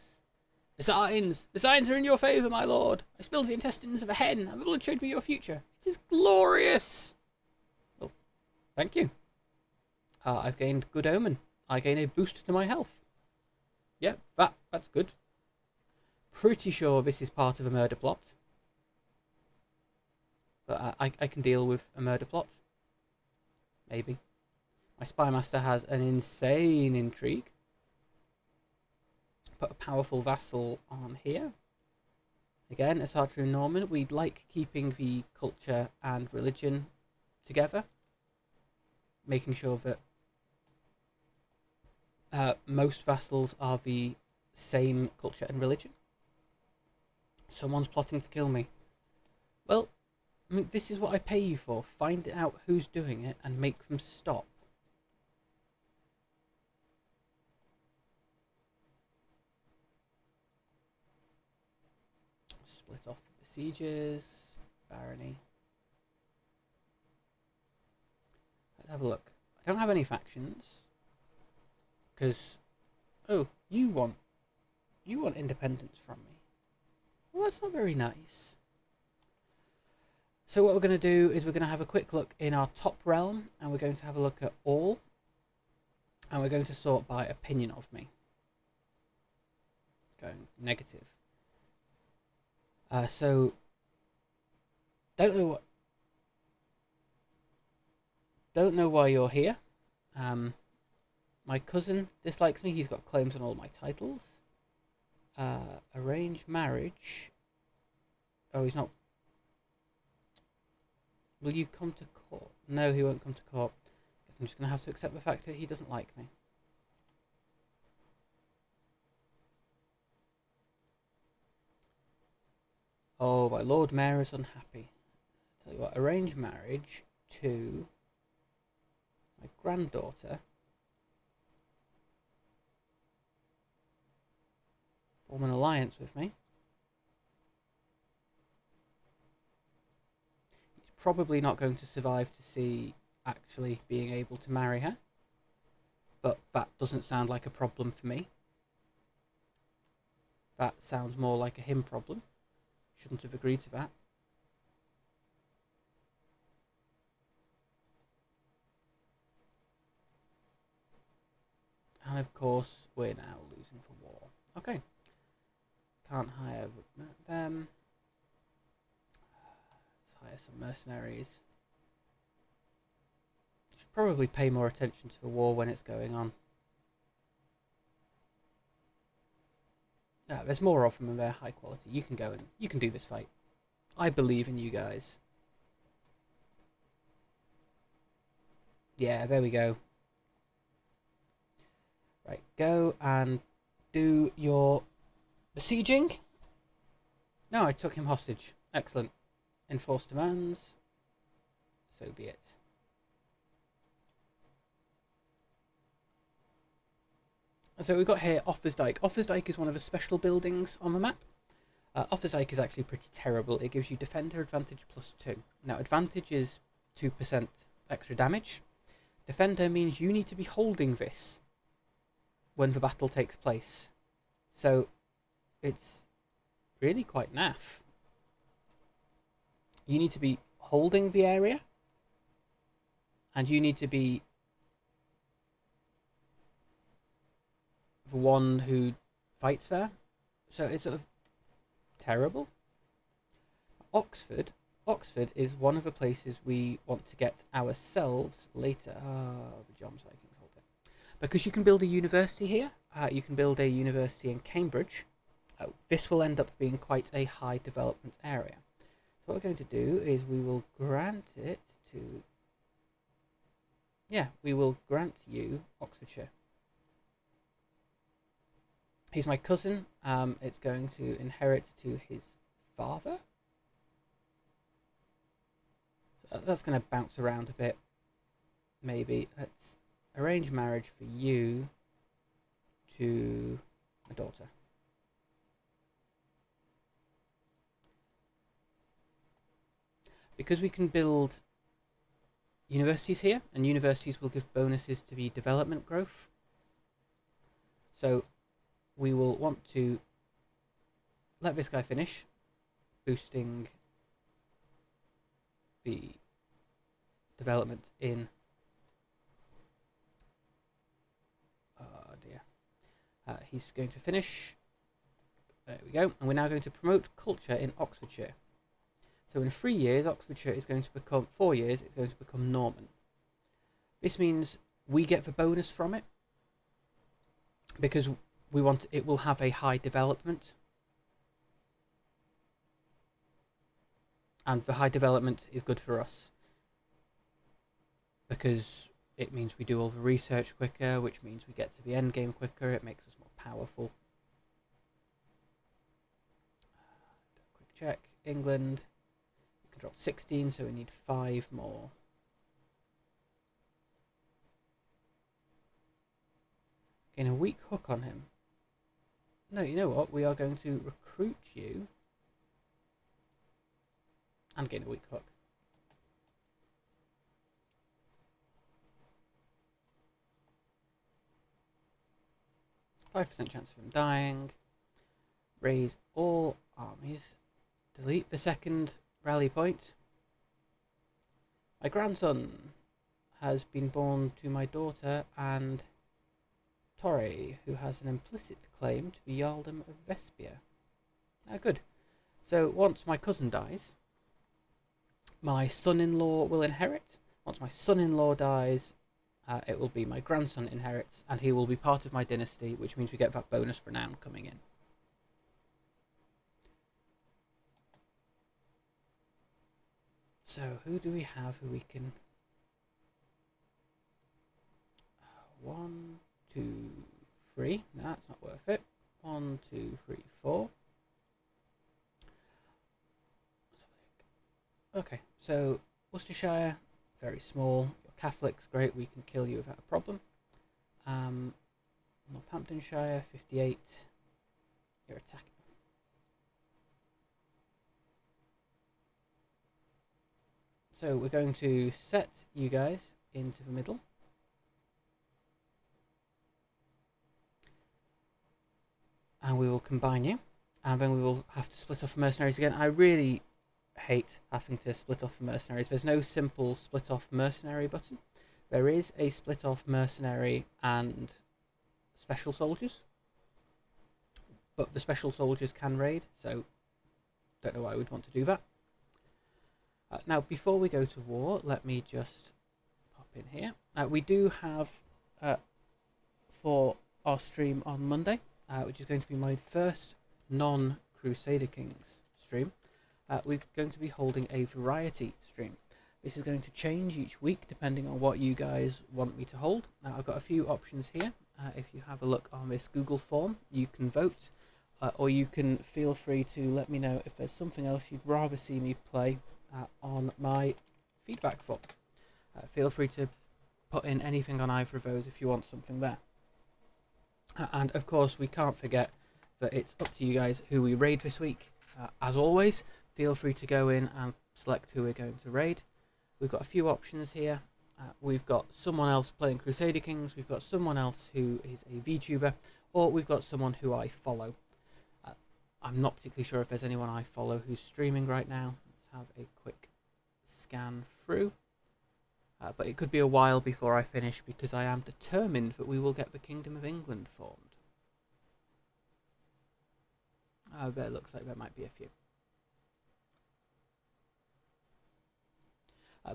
The signs! The signs are in your favour, my lord! I spilled the intestines of a hen, and the blood showed me your future. It is glorious! Well, thank you. I've gained good omen. I gain a boost to my health. Yeah, that's good. Pretty sure this is part of a murder plot. But I can deal with a murder plot. Maybe. My spy master has an insane intrigue. Put a powerful vassal on here. Again, as our true Norman, we'd like keeping the culture and religion together. Making sure that most vassals are the same culture and religion. Someone's plotting to kill me. Well, I mean, this is what I pay you for. Find out who's doing it and make them stop. Split off the sieges. Barony. Let's have a look. I don't have any factions. Because, oh, you want independence from me. Well, that's not very nice. So what we're going to do is we're going to have a quick look in our top realm, and we're going to have a look at all, and we're going to sort by opinion of me. Going negative. So don't know why you're here. My cousin dislikes me. He's got claims on all my titles. Arranged marriage. Oh, he's not. Will you come to court? No, he won't come to court. Guess I'm just going to have to accept the fact that he doesn't like me. Oh, my Lord Mayor is unhappy. Tell you what, arrange marriage to my granddaughter. Form an alliance with me. He's probably not going to survive to see actually being able to marry her. But that doesn't sound like a problem for me. That sounds more like a him problem. Shouldn't have agreed to that. And of course, we're now losing for war. Okay. Can't hire them. Let's hire some mercenaries. Should probably pay more attention to the war when it's going on. There's more of them and they're high quality. You can go and you can do this fight. I believe in you guys. Yeah, there we go. Right, go and do your besieging. No, I took him hostage. Excellent. Enforce demands. So be it. So we've got here Offersdyke. Offersdyke is one of the special buildings on the map. Offersdyke is actually pretty terrible. It gives you defender advantage +2. Now advantage is 2% extra damage. Defender means you need to be holding this when the battle takes place. So it's really quite naff. You need to be holding the area, and you need to be the one who fights there. So it's sort of terrible. Oxford is one of the places we want to get ourselves later. The Joms Vikings, hold it. Because you can build a university here. You can build a university in Cambridge. This will end up being quite a high development area. So what we're going to do is we will grant it to... Yeah, we will grant you Oxfordshire. He's my cousin. It's going to inherit to his father. that's going to bounce around a bit. Maybe let's arrange marriage for you to my daughter. Because we can build universities here, and universities will give bonuses to the development growth. So we will want to let this guy finish, boosting the development in... Oh dear. He's going to finish. There we go. And we're now going to promote culture in Oxfordshire. So in 3 years, Oxfordshire is going to become... 4 years, it's going to become Norman. This means we get the bonus from it, because we want it will have a high development. And the high development is good for us, because it means we do all the research quicker, which means we get to the end game quicker, it makes us more powerful. Quick check. England. We can drop 16, so we need 5 more. Gain a weak hook on him. No, you know what? We are going to recruit you and gain a weak hook. %5 chance of him dying. Raise all armies. Delete the second rally point. My grandson has been born to my daughter and Torre, who has an implicit claim to the Earldom of Vespia. Ah, good. So once my cousin dies, my son-in-law will inherit. Once my son-in-law dies, it will be my grandson inherits, and he will be part of my dynasty, which means we get that bonus renown coming in. So who do we have who we can... 1, 2, 3. No, that's not worth it. 1, 2, 3, 4. Okay, so Worcestershire, very small. You're Catholics, great, we can kill you without a problem. Northamptonshire, 58. You're attacking. So we're going to set you guys into the middle. And we will combine you. And then we will have to split off mercenaries again. I really hate having to split off mercenaries. There's no simple split off mercenary button. There is a split off mercenary and special soldiers. But the special soldiers can raid, so don't know why I would want to do that. Now, before we go to war, let me just pop in here. We do have, for our stream on Monday, which is going to be my first non-Crusader Kings stream, we're going to be holding a variety stream. This is going to change each week depending on what you guys want me to hold. Now, I've got a few options here. If you have a look on this Google form, you can vote, or you can feel free to let me know if there's something else you'd rather see me play on my feedback form. Feel free to put in anything on either of those if you want something there. And of course, we can't forget that it's up to you guys who we raid this week. As always, feel free to go in and select who we're going to raid. We've got a few options here. We've got someone else playing Crusader Kings, we've got someone else who is a VTuber, or we've got someone who I follow. I'm not particularly sure if there's anyone I follow who's streaming right now. Let's have a quick scan through. But it could be a while before I finish, because I am determined that we will get the Kingdom of England formed. But it looks like there might be a few.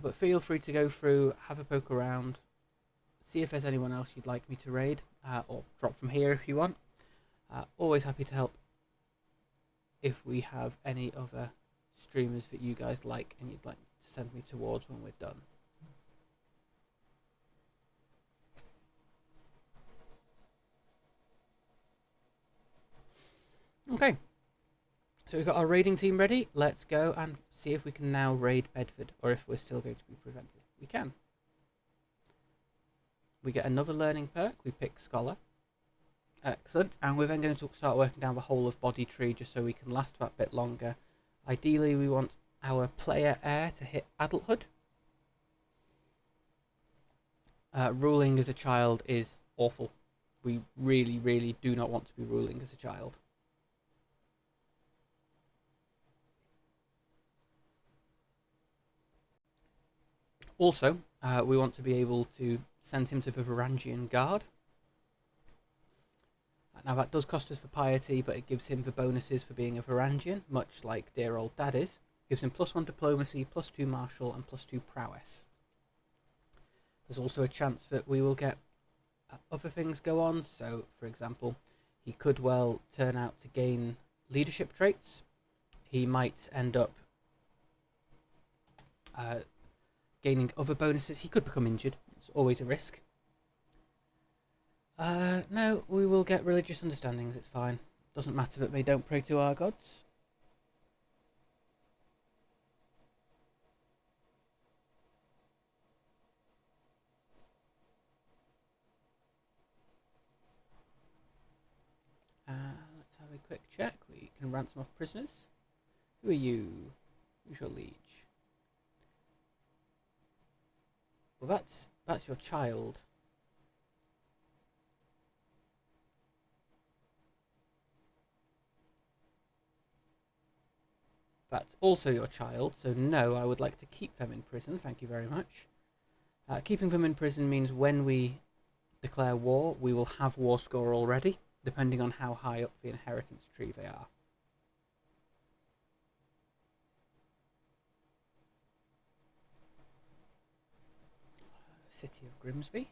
But feel free to go through, have a poke around, see if there's anyone else you'd like me to raid, or drop from here if you want. Always happy to help if we have any other streamers that you guys like and you'd like to send me towards when we're done. Okay, So we've got our raiding team ready. Let's go and see if we can now raid Bedford, or if we're still going to be prevented. We can. We get another learning perk. We pick Scholar. Excellent. And we're then going to start working down the whole of body tree just so we can last that bit longer. Ideally, we want our player heir to hit adulthood. Ruling as a child is awful. We really, really do not want to be ruling as a child. Also, we want to be able to send him to the Varangian Guard. Now that does cost us for piety, but it gives him the bonuses for being a Varangian, much like dear old dad is. Gives him +1 diplomacy, +2 martial, and +2 prowess. There's also a chance that we will get other things go on. So, for example, he could well turn out to gain leadership traits. He might end up gaining other bonuses. He could become injured. It's always a risk. No, we will get religious understandings. It's fine. Doesn't matter that they don't pray to our gods. Let's have a quick check. We can ransom off prisoners. Who are you? Who's your liege? Well, that's your child. That's also your child, so no, I would like to keep them in prison, thank you very much. Keeping them in prison means when we declare war, we will have war score already, depending on how high up the inheritance tree they are. City of Grimsby.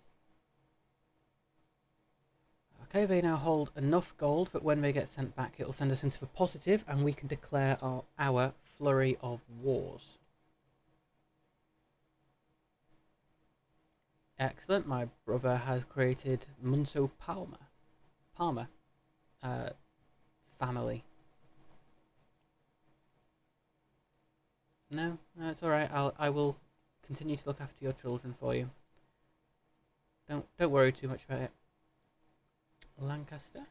Okay, they now hold enough gold that when they get sent back, it'll send us into the positive, and we can declare our flurry of wars. Excellent. My brother has created Munso Palmer family. No, it's all right. I will continue to look after your children for you. Don't worry too much about it. Lancaster.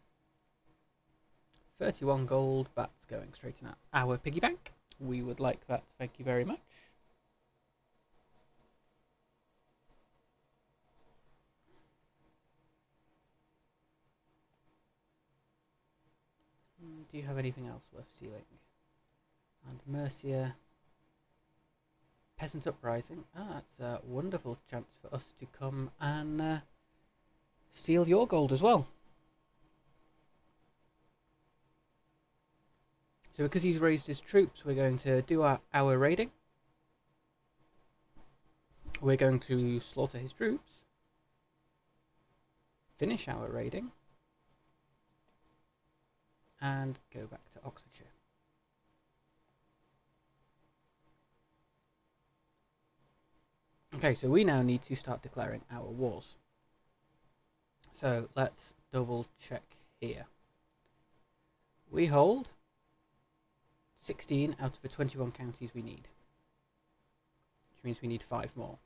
31 gold, that's going straight in our piggy bank. We would like that, thank you very much. Do you have anything else worth sealing? And Mercia. Peasant Uprising. That's a wonderful chance for us to come and steal your gold as well. So because he's raised his troops, we're going to do our raiding. We're going to slaughter his troops. Finish our raiding. And go back to Oxfordshire. Okay, so we now need to start declaring our wars. So let's double check here. We hold 16 out of the 21 counties we need, which means we need 5 more.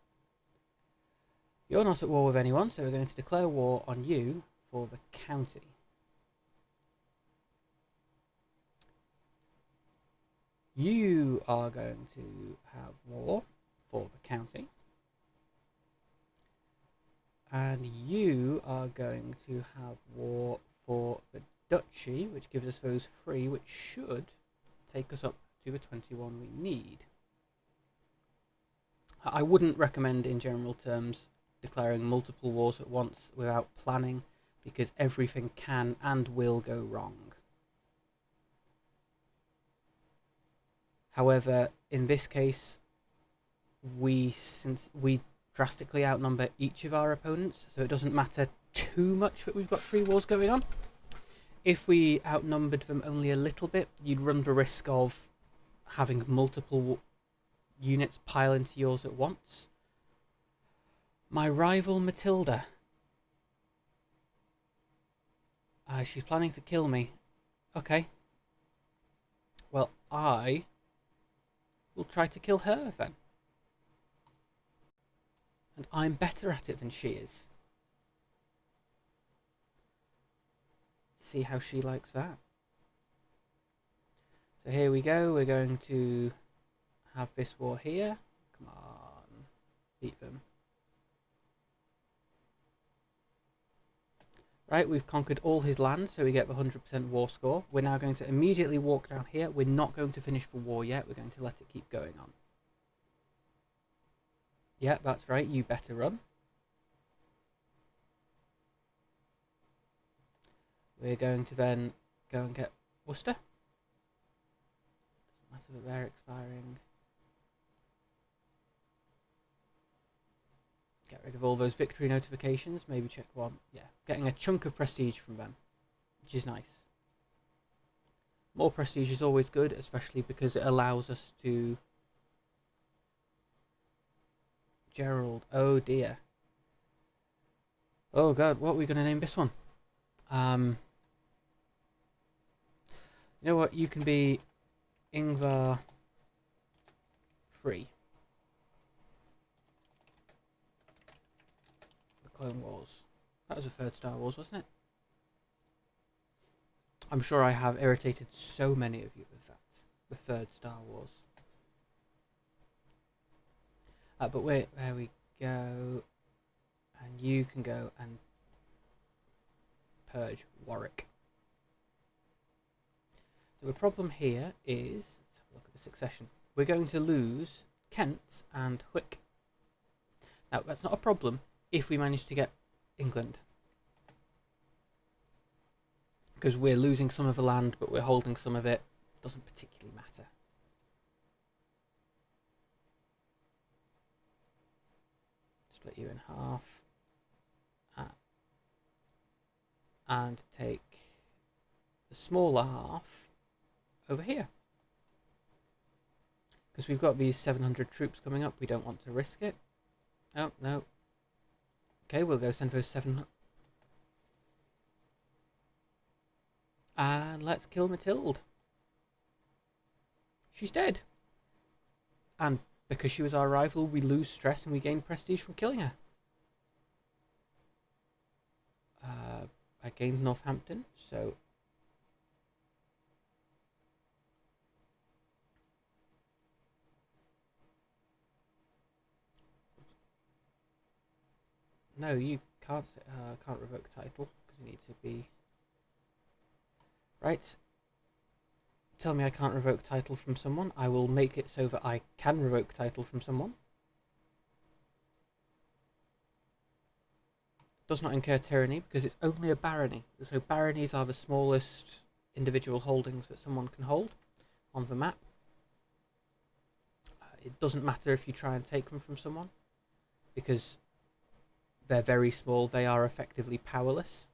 You're not at war with anyone, so we're going to declare war on you for the county. You are going to have war for the county. And you are going to have war for the duchy, which gives us those 3, which should take us up to the 21 we need. I wouldn't recommend, in general terms, declaring multiple wars at once without planning, because everything can and will go wrong. However, in this case, since we drastically outnumber each of our opponents, so it doesn't matter too much that we've got 3 wars going on. If we outnumbered them only a little bit, you'd run the risk of having multiple units pile into yours at once. My rival Matilda. She's planning to kill me. Okay. Well, I will try to kill her then. And I'm better at it than she is. See how she likes that. So here we go. We're going to have this war here. Come on. Beat them. Right, we've conquered all his land, so we get the 100% war score. We're now going to immediately walk down here. We're not going to finish the war yet. We're going to let it keep going on. Yeah, that's right. You better run. We're going to then go and get Worcester. Doesn't matter that they're expiring. Get rid of all those victory notifications. Maybe check one. Yeah, getting a chunk of prestige from them, which is nice. More prestige is always good, especially because it allows us to... Gerald. Oh dear. Oh god, what are we going to name this one? You know what? You can be Ingvar Free. Clone Wars. That was the third Star Wars, wasn't it? I'm sure I have irritated so many of you with that. The third Star Wars. But wait, there we go. And you can go and purge Warwick. So the problem here is, let's have a look at the succession. We're going to lose Kent and Hwick. Now, that's not a problem if we manage to get England. Because we're losing some of the land, but we're holding some of it. Doesn't particularly matter. Split you in half. And take the smaller half over here. Because we've got these 700 troops coming up. We don't want to risk it. Oh, no. Okay, we'll go send those 700. And let's kill Matilde. She's dead. And because she was our rival, we lose stress and we gain prestige from killing her. I gained Northampton, so... No, you can't revoke title, because you need to be... Right. Tell me I can't revoke title from someone. I will make it so that I can revoke title from someone. Does not incur tyranny, because it's only a barony. So baronies are the smallest individual holdings that someone can hold on the map. It doesn't matter if you try and take them from someone, because they're very small. They are effectively powerless.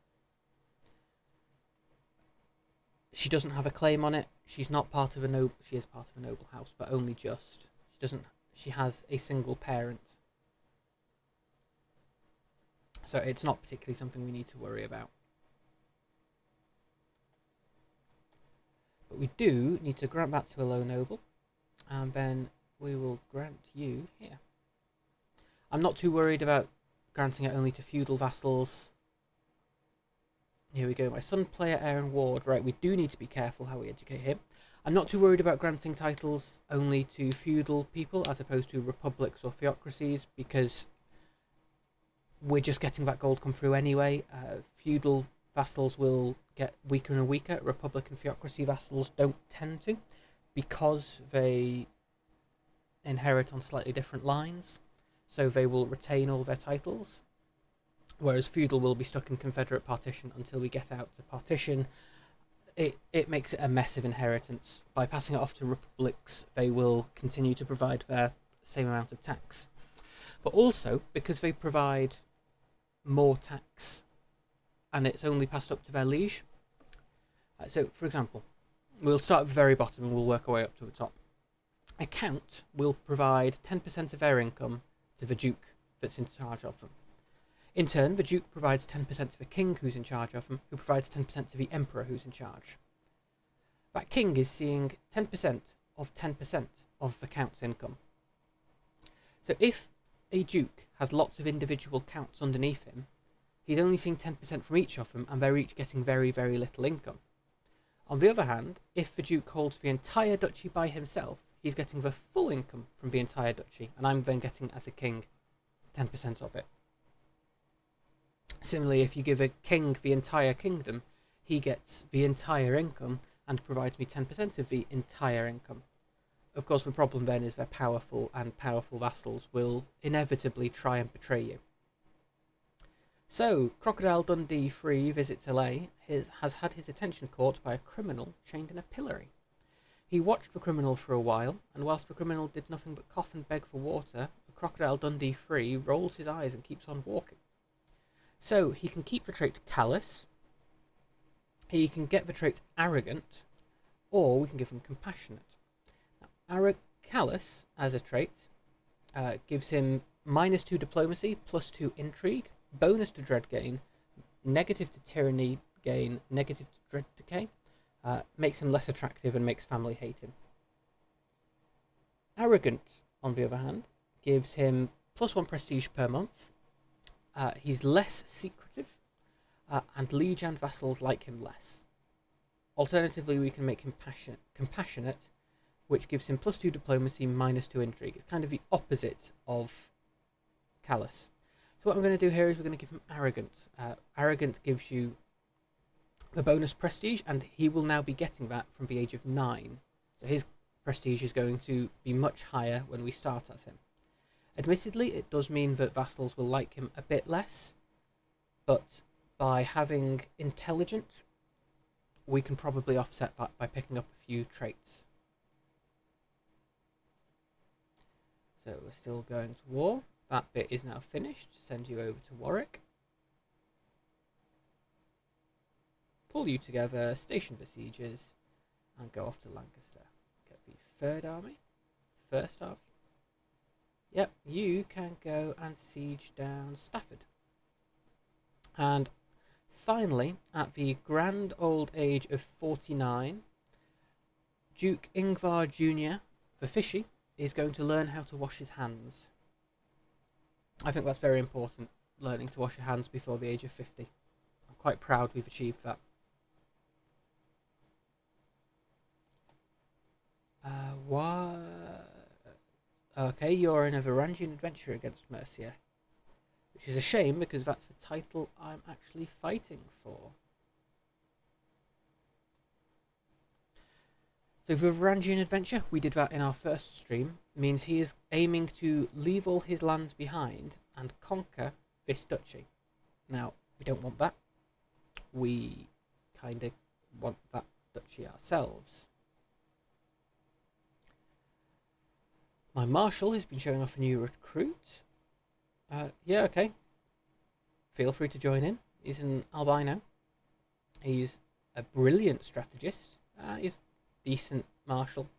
She doesn't have a claim on it. She's not part of a noble. She is part of a noble house, but only just. She doesn't. She has a single parent. So it's not particularly something we need to worry about. But we do need to grant that to a low noble. And then we will grant you here. I'm not too worried about granting it only to feudal vassals. Here we go. My son, player, heir and ward. Right, we do need to be careful how we educate him. I'm not too worried about granting titles only to feudal people as opposed to republics or theocracies, because we're just getting that gold come through anyway. Feudal vassals will get weaker and weaker. Republic and theocracy vassals don't tend to, because they inherit on slightly different lines. So they will retain all their titles. Whereas feudal will be stuck in Confederate partition until we get out to partition. It makes it a mess of inheritance. By passing it off to republics, they will continue to provide their same amount of tax. But also, because they provide more tax and it's only passed up to their liege. So, for example, we'll start at the very bottom and we'll work our way up to the top. A count will provide 10% of their income to the duke that's in charge of them. In turn, the duke provides 10% to the king who's in charge of them, who provides 10% to the emperor who's in charge. that king is seeing 10% of 10% of the count's income. So if a duke has lots of individual counts underneath him, he's only seeing 10% from each of them, and they're each getting very, very little income. On the other hand, if the duke holds the entire duchy by himself, he's getting the full income from the entire duchy, and I'm then getting, as a king, 10% of it. Similarly, if you give a king the entire kingdom, he gets the entire income and provides me 10% of the entire income. Of course, the problem then is they're powerful, and powerful vassals will inevitably try and betray you. So, Crocodile Dundee III visits LA has had his attention caught by a criminal chained in a pillory. He watched the criminal for a while, and whilst the criminal did nothing but cough and beg for water, Crocodile Dundee III rolls his eyes and keeps on walking. So, he can keep the trait callous, he can get the trait arrogant, or we can give him compassionate. Callous, as a trait, gives him -2 diplomacy, +2 intrigue, bonus to dread gain, negative to tyranny gain, negative to dread decay, makes him less attractive and makes family hate him. Arrogant, on the other hand, gives him +1 prestige per month, he's less secretive, and liege and vassals like him less. Alternatively, we can make him compassionate, which gives him +2 diplomacy, -2 intrigue. It's kind of the opposite of callous. So what I'm going to do here is we're going to give him arrogant. Arrogant gives you the bonus prestige, and he will now be getting that from the age of 9. So his prestige is going to be much higher when we start as him. Admittedly, it does mean that vassals will like him a bit less, but by having intelligent, we can probably offset that by picking up a few traits. So we're still going to war. That bit is now finished. Send you over to Warwick. Pull you together, station besiegers, and go off to Lancaster. Get the 3rd Army, 1st Army. Yep, you can go and siege down Stafford. And finally, at the grand old age of 49, Duke Ingvar Jr., the Fishy, is going to learn how to wash his hands. I think that's very important, learning to wash your hands before the age of 50. I'm quite proud we've achieved that. Okay, you're in a Varangian adventure against Mercia, which is a shame because that's the title I'm actually fighting for. So the Varangian adventure, we did that in our first stream, means he is aiming to leave all his lands behind and conquer this duchy. Now, we don't want that. We kind of want that duchy ourselves. My marshal has been showing off a new recruit. Yeah, okay. Feel free to join in. He's an albino. He's a brilliant strategist. He's decent marshal.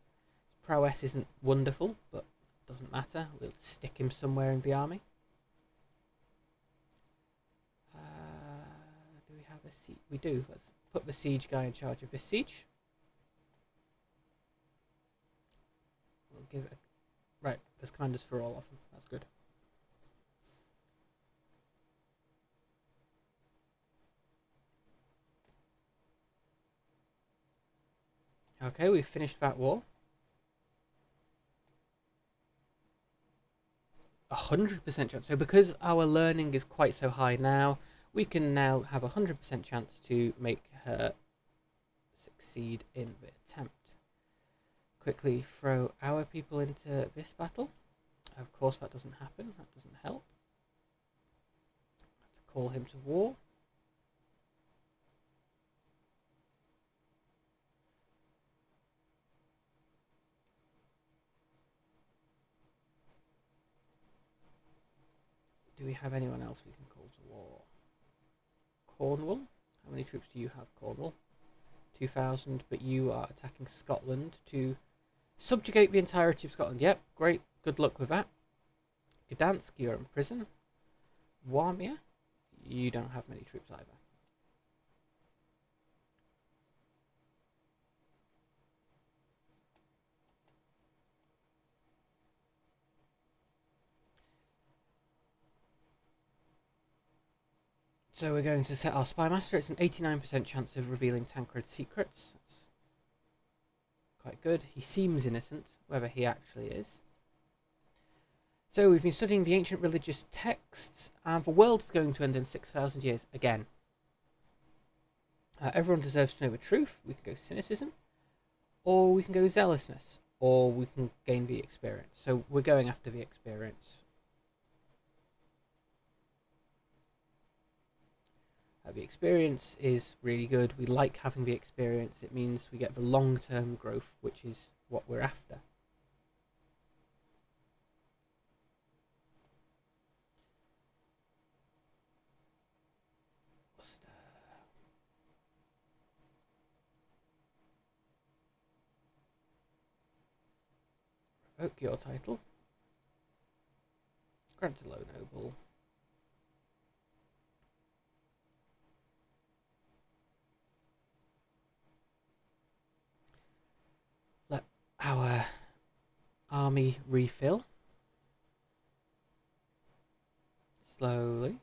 His prowess isn't wonderful, but doesn't matter. We'll stick him somewhere in the army. Do we have a siege? We do. Let's put the siege guy in charge of this siege. We'll give it a... Right, there's kindness for all of them. That's good. Okay, we've finished that war. 100% chance. So because our learning is quite so high now, we can now have 100% chance to make her succeed in the attempt. Quickly throw our people into this battle. Of course that doesn't happen. That doesn't help. Have to call him to war. Do we have anyone else we can call to war? Cornwall? How many troops do you have, Cornwall? 2,000, but you are attacking Scotland to subjugate the entirety of Scotland. Yep, great. Good luck with that. Gdansk, you're in prison. Warmia? You don't have many troops either. So we're going to set our Spy Master. It's an 89% chance of revealing Tancred's secrets. That's quite good. He seems innocent, whether he actually is. So we've been studying the ancient religious texts, and the world's going to end in 6,000 years again. Everyone deserves to know the truth. We can go cynicism, or we can go zealousness, or we can gain the experience. So we're going after the experience. The experience is really good. We like having the experience. It means we get the long-term growth, which is what we're after. Revoke your title. Grant a low noble. Let our army refill. Slowly.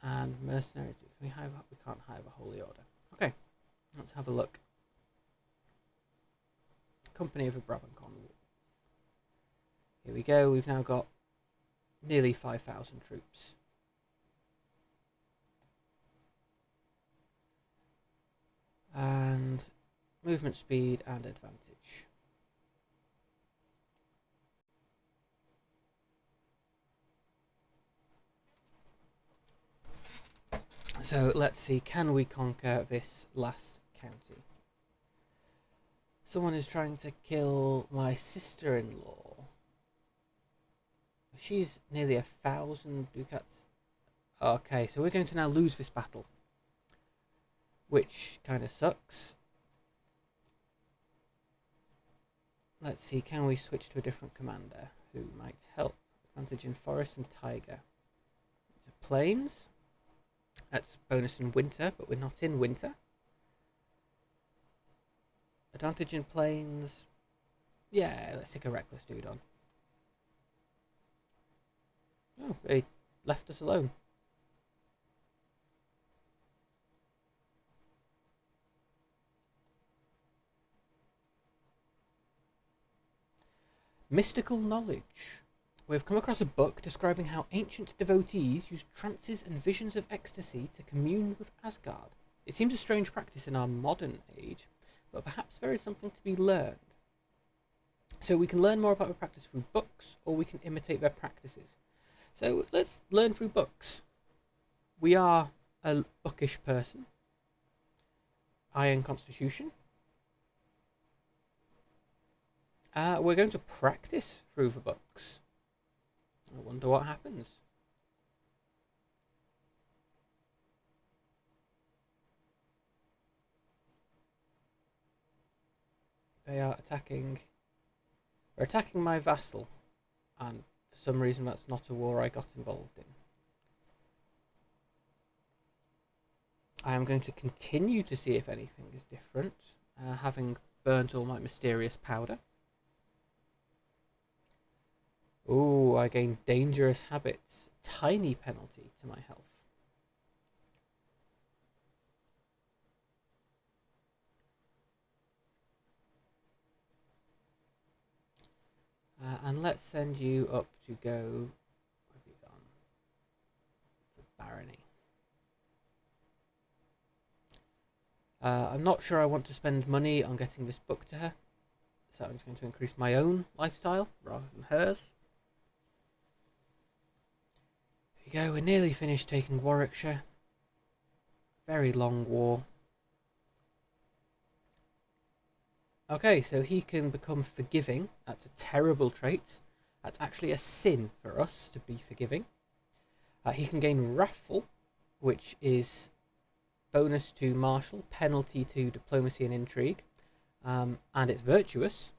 And mercenaries. Can we hire? We can't hire the Holy Order. Okay. Let's have a look. Company of a Brabancon. Here we go. We've now got nearly 5,000 troops. And movement speed and advantage. So let's see, can we conquer this last county? Someone is trying to kill my sister-in-law. She's nearly 1,000 ducats. Okay, so we're going to now lose this battle, which kind of sucks. Let's see, can we switch to a different commander who might help? Advantage in forest and tiger. Into plains. That's bonus in winter, but we're not in winter. Advantage in plains. Yeah, let's stick a reckless dude on. Oh, they left us alone. Mystical knowledge. We've come across a book describing how ancient devotees used trances and visions of ecstasy to commune with Asgard. It seems a strange practice in our modern age, but perhaps there is something to be learned. So we can learn more about the practice through books, or we can imitate their practices. So let's learn through books. We are a bookish person. Iron Constitution. We're going to practice through the books. I wonder what happens. They are attacking. They're attacking my vassal, and for some reason that's not a war I got involved in. I am going to continue to see if anything is different, having burnt all my mysterious powder. Ooh, I gain dangerous habits. Tiny penalty to my health. And let's send you up to go. Where have you gone? For barony. I'm not sure I want to spend money on getting this book to her, so I'm just going to increase my own lifestyle rather than hers. Here we go, we're nearly finished taking Warwickshire. Very long war. Okay, so he can become forgiving. That's a terrible trait. That's actually a sin for us to be forgiving. He can gain Wrathful, which is bonus to martial, penalty to diplomacy and intrigue, and it's virtuous.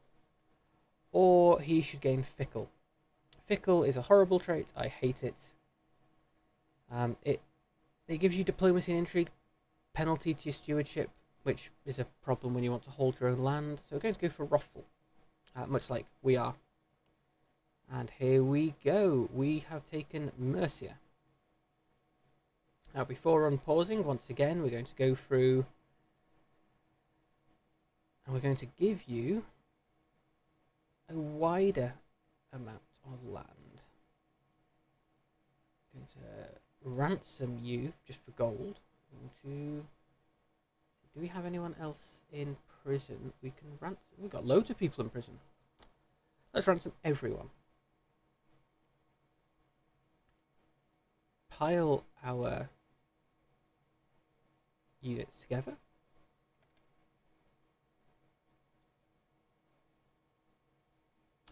Or he should gain Fickle. Fickle is a horrible trait. I hate it. It gives you diplomacy and intrigue, penalty to your stewardship, which is a problem when you want to hold your own land. So we're going to go for Wrathful, much like we are. And here we go. We have taken Mercia. Now, before unpausing, once again, we're going to go through and we're going to give you a wider amount of land. I'm going to ransom you just for gold. Do we have anyone else in prison? We can ransom. We've got loads of people in prison. Let's ransom everyone. Pile our units together.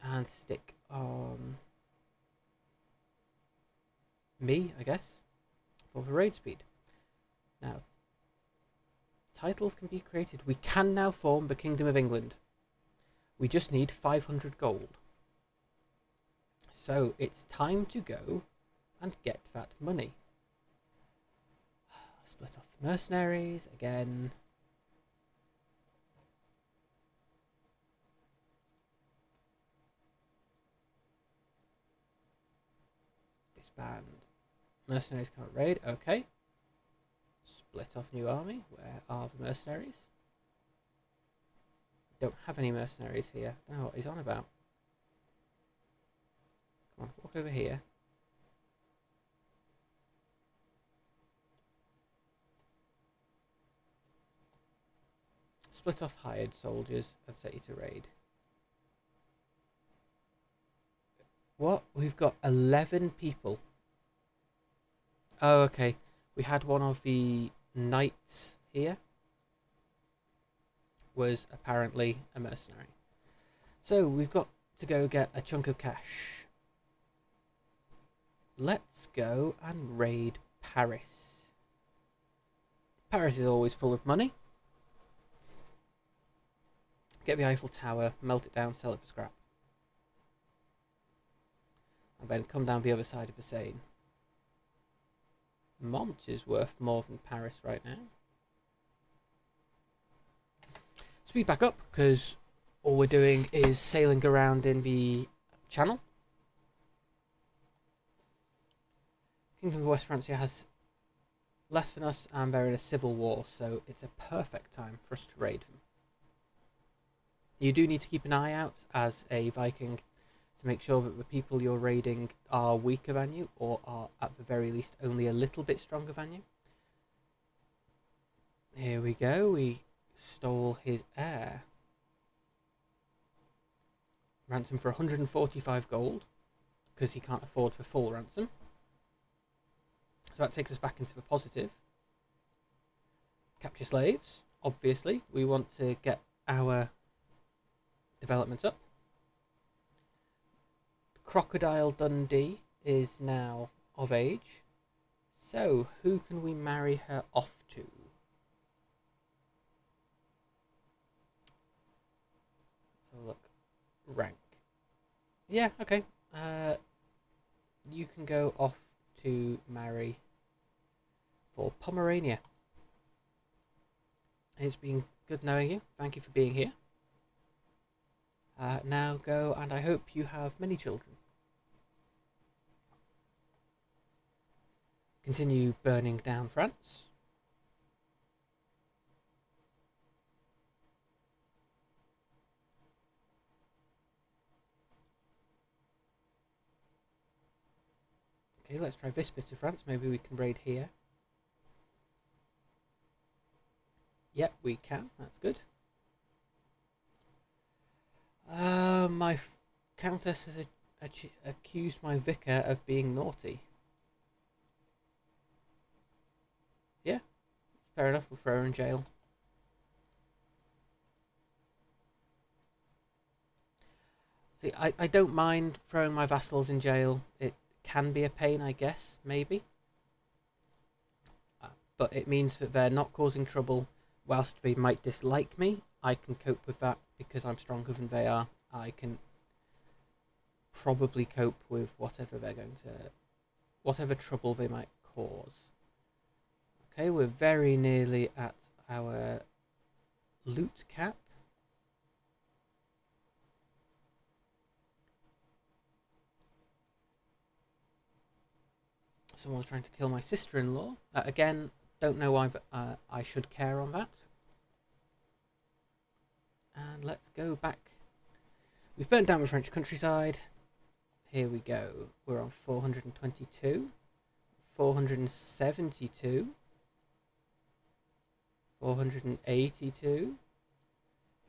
And stick on me, I guess, for the raid speed. Now, titles can be created. We can now form the Kingdom of England. We just need 500 gold. So it's time to go and get that money. Split off the mercenaries again. Disband. Mercenaries can't raid. Okay. Split off new army. Where are the mercenaries? Don't have any mercenaries here. I don't know what he's on about. Come on, walk over here. Split off hired soldiers and set you to raid. What? We've got 11 people. Oh, okay. We had one of the knights here. Was apparently a mercenary. So we've got to go get a chunk of cash. Let's go and raid Paris. Paris is always full of money. Get the Eiffel Tower, melt it down, sell it for scrap. And then come down the other side of the Seine. Mont is worth more than Paris right now. Speed back up, because all we're doing is sailing around in the channel. Kingdom of West Francia has less than us, and they're in a civil war, so it's a perfect time for us to raid them. You do need to keep an eye out as a Viking to make sure that the people you're raiding are weaker than you, or are at the very least only a little bit stronger than you. Here we go, we stole his heir. Ransom for 145 gold, because he can't afford the full ransom. So that takes us back into the positive. Capture slaves, obviously. We want to get our development up. Crocodile Dundee is now of age. So, who can we marry her off to? Let's have a look. Rank. Yeah, okay. You can go off to marry for Pomerania. It's been good knowing you. Thank you for being here. Now go, and I hope you have many children. Continue burning down France. Okay, let's try this bit of France. Maybe we can raid here. Yep, we can. That's good. My countess has accused my vicar of being naughty. Yeah, fair enough. We'll throw her in jail. See, I don't mind throwing my vassals in jail. It can be a pain, I guess, maybe. But it means that they're not causing trouble. Whilst they might dislike me, I can cope with that because I'm stronger than they are. I can probably cope with whatever they're going to... whatever trouble they might cause. Okay, we're very nearly at our loot cap. someone's trying to kill my sister-in-law. Again, don't know why I should care on that. And let's go back. We've burnt down the French countryside. Here we go. We're on 422. 472. 482.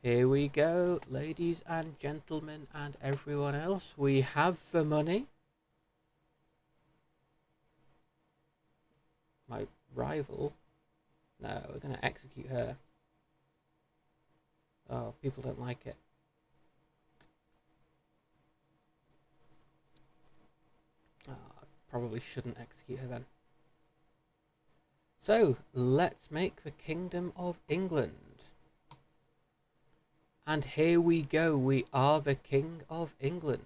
Here we go, ladies and gentlemen and everyone else. We have the money. My rival? No, we're going to execute her. Oh, people don't like it. Oh, I probably shouldn't execute her then. So, let's make the Kingdom of England. And here we go, we are the King of England.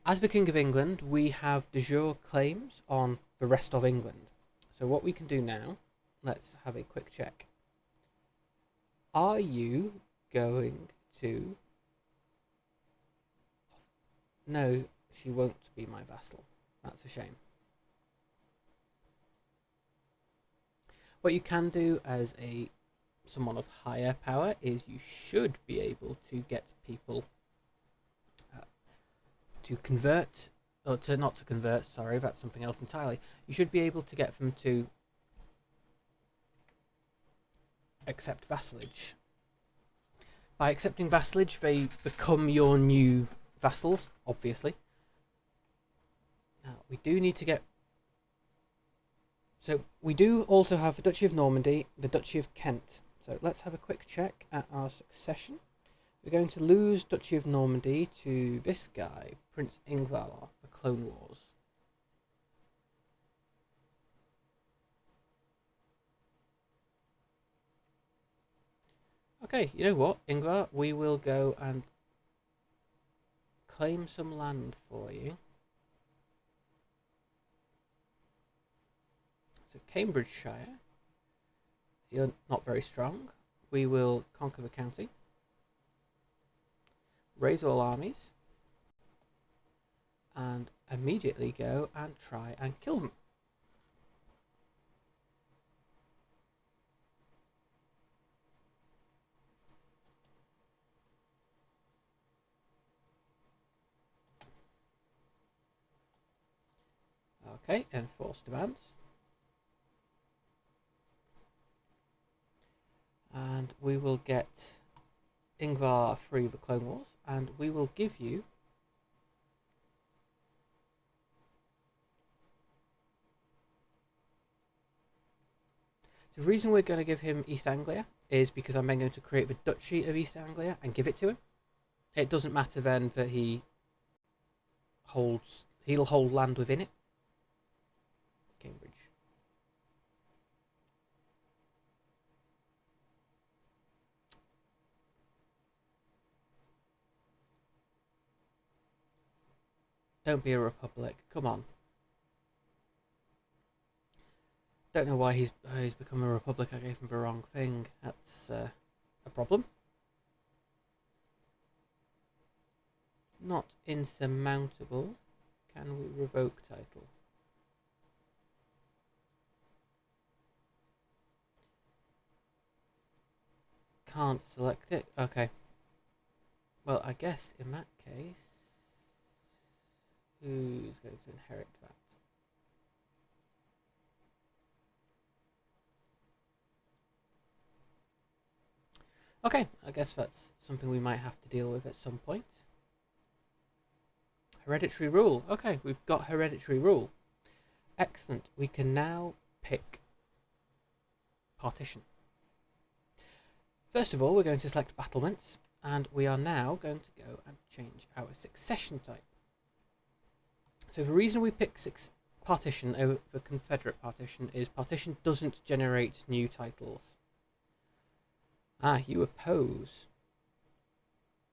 As the King of England, we have de jure claims on the rest of England. So what we can do now, let's have a quick check. Are you going to... No, she won't be my vassal. That's a shame. What you can do as someone of higher power is you should be able to get people to convert, or to not to convert, sorry, that's something else entirely. You should be able to get them to accept vassalage. By accepting vassalage, they become your new vassals, obviously. Now, we do need to get... So, we do also have the Duchy of Normandy, the Duchy of Kent. So, let's have a quick check at our succession. We're going to lose Duchy of Normandy to this guy, Prince Ingvar, the Clone Wars. Okay, you know what, Ingvar, we will go and claim some land for you. So Cambridgeshire, you're not very strong. We will conquer the county. Raise all armies. And immediately go and try and kill them. Okay, enforce demands. And we will get Ingvar free of the Clone Wars, and we will give you the reason we're going to give him East Anglia is because I'm then going to create the Duchy of East Anglia and give it to him. It doesn't matter then that he'll hold land within it. Cambridge. Don't be a republic. Come on. Don't know why he's become a republic. I gave him the wrong thing. That's a problem. Not insurmountable. Can we revoke title? Can't select it. Okay. Well, I guess in that case, who's going to inherit that? Okay, I guess that's something we might have to deal with at some point. Hereditary rule. Okay, we've got hereditary rule. Excellent. We can now pick partition. First of all, we're going to select battlements, and we are now going to go and change our succession type. So the reason we pick partition over Confederate partition is partition doesn't generate new titles. Ah, you oppose.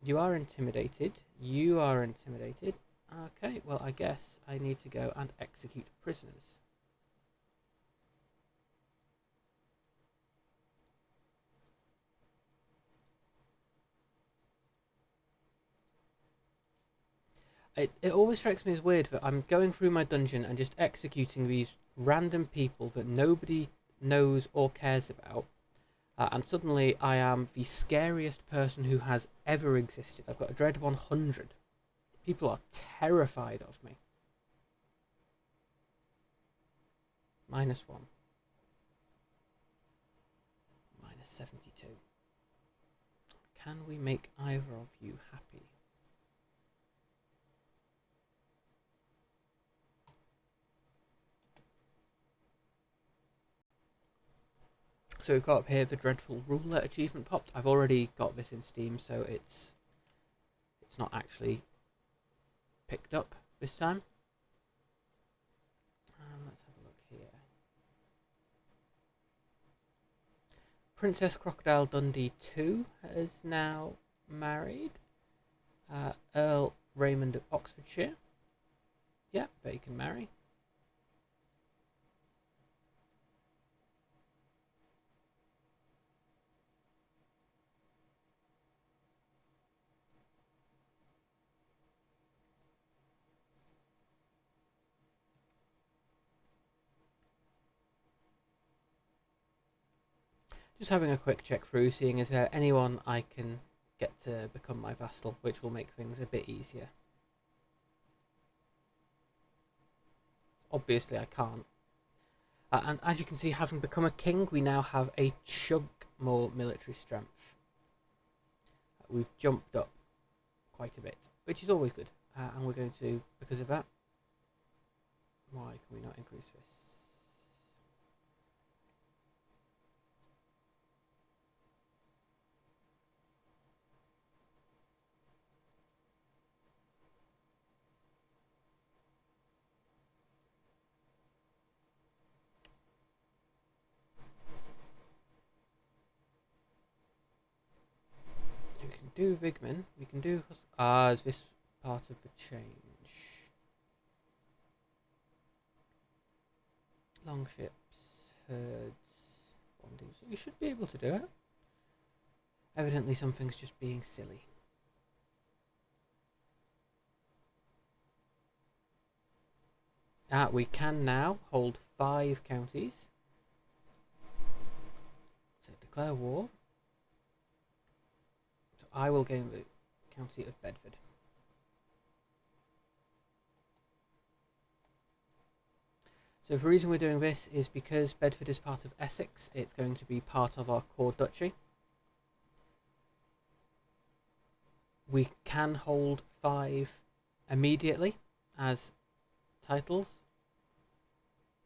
You are intimidated. You are intimidated. Okay, well, I guess I need to go and execute prisoners. It always strikes me as weird that I'm going through my dungeon and just executing these random people that nobody knows or cares about, and suddenly I am the scariest person who has ever existed. I've got a dread 100. People are terrified of me. -1. -72. Can we make either of you happy? So we've got up here the Dreadful Ruler achievement popped. I've already got this in Steam, so it's not actually picked up this time. Let's have a look here. Princess Crocodile Dundee 2 is now married. Earl Raymond of Oxfordshire. Yeah, they can marry. Just having a quick check through, seeing is there anyone I can get to become my vassal, which will make things a bit easier. Obviously I can't. And as you can see, having become a king, we now have a chunk more military strength. We've jumped up quite a bit, which is always good. And we're going to, because of that, why can we not increase this? We can do Vigman, we can do... is this part of the change? Longships, herds, bonding. So you should be able to do it. Evidently something's just being silly. We can now hold 5 counties. So declare war. So I will gain the county of Bedford. So the reason we're doing this is because Bedford is part of Essex. It's going to be part of our core duchy. We can hold 5 immediately as titles.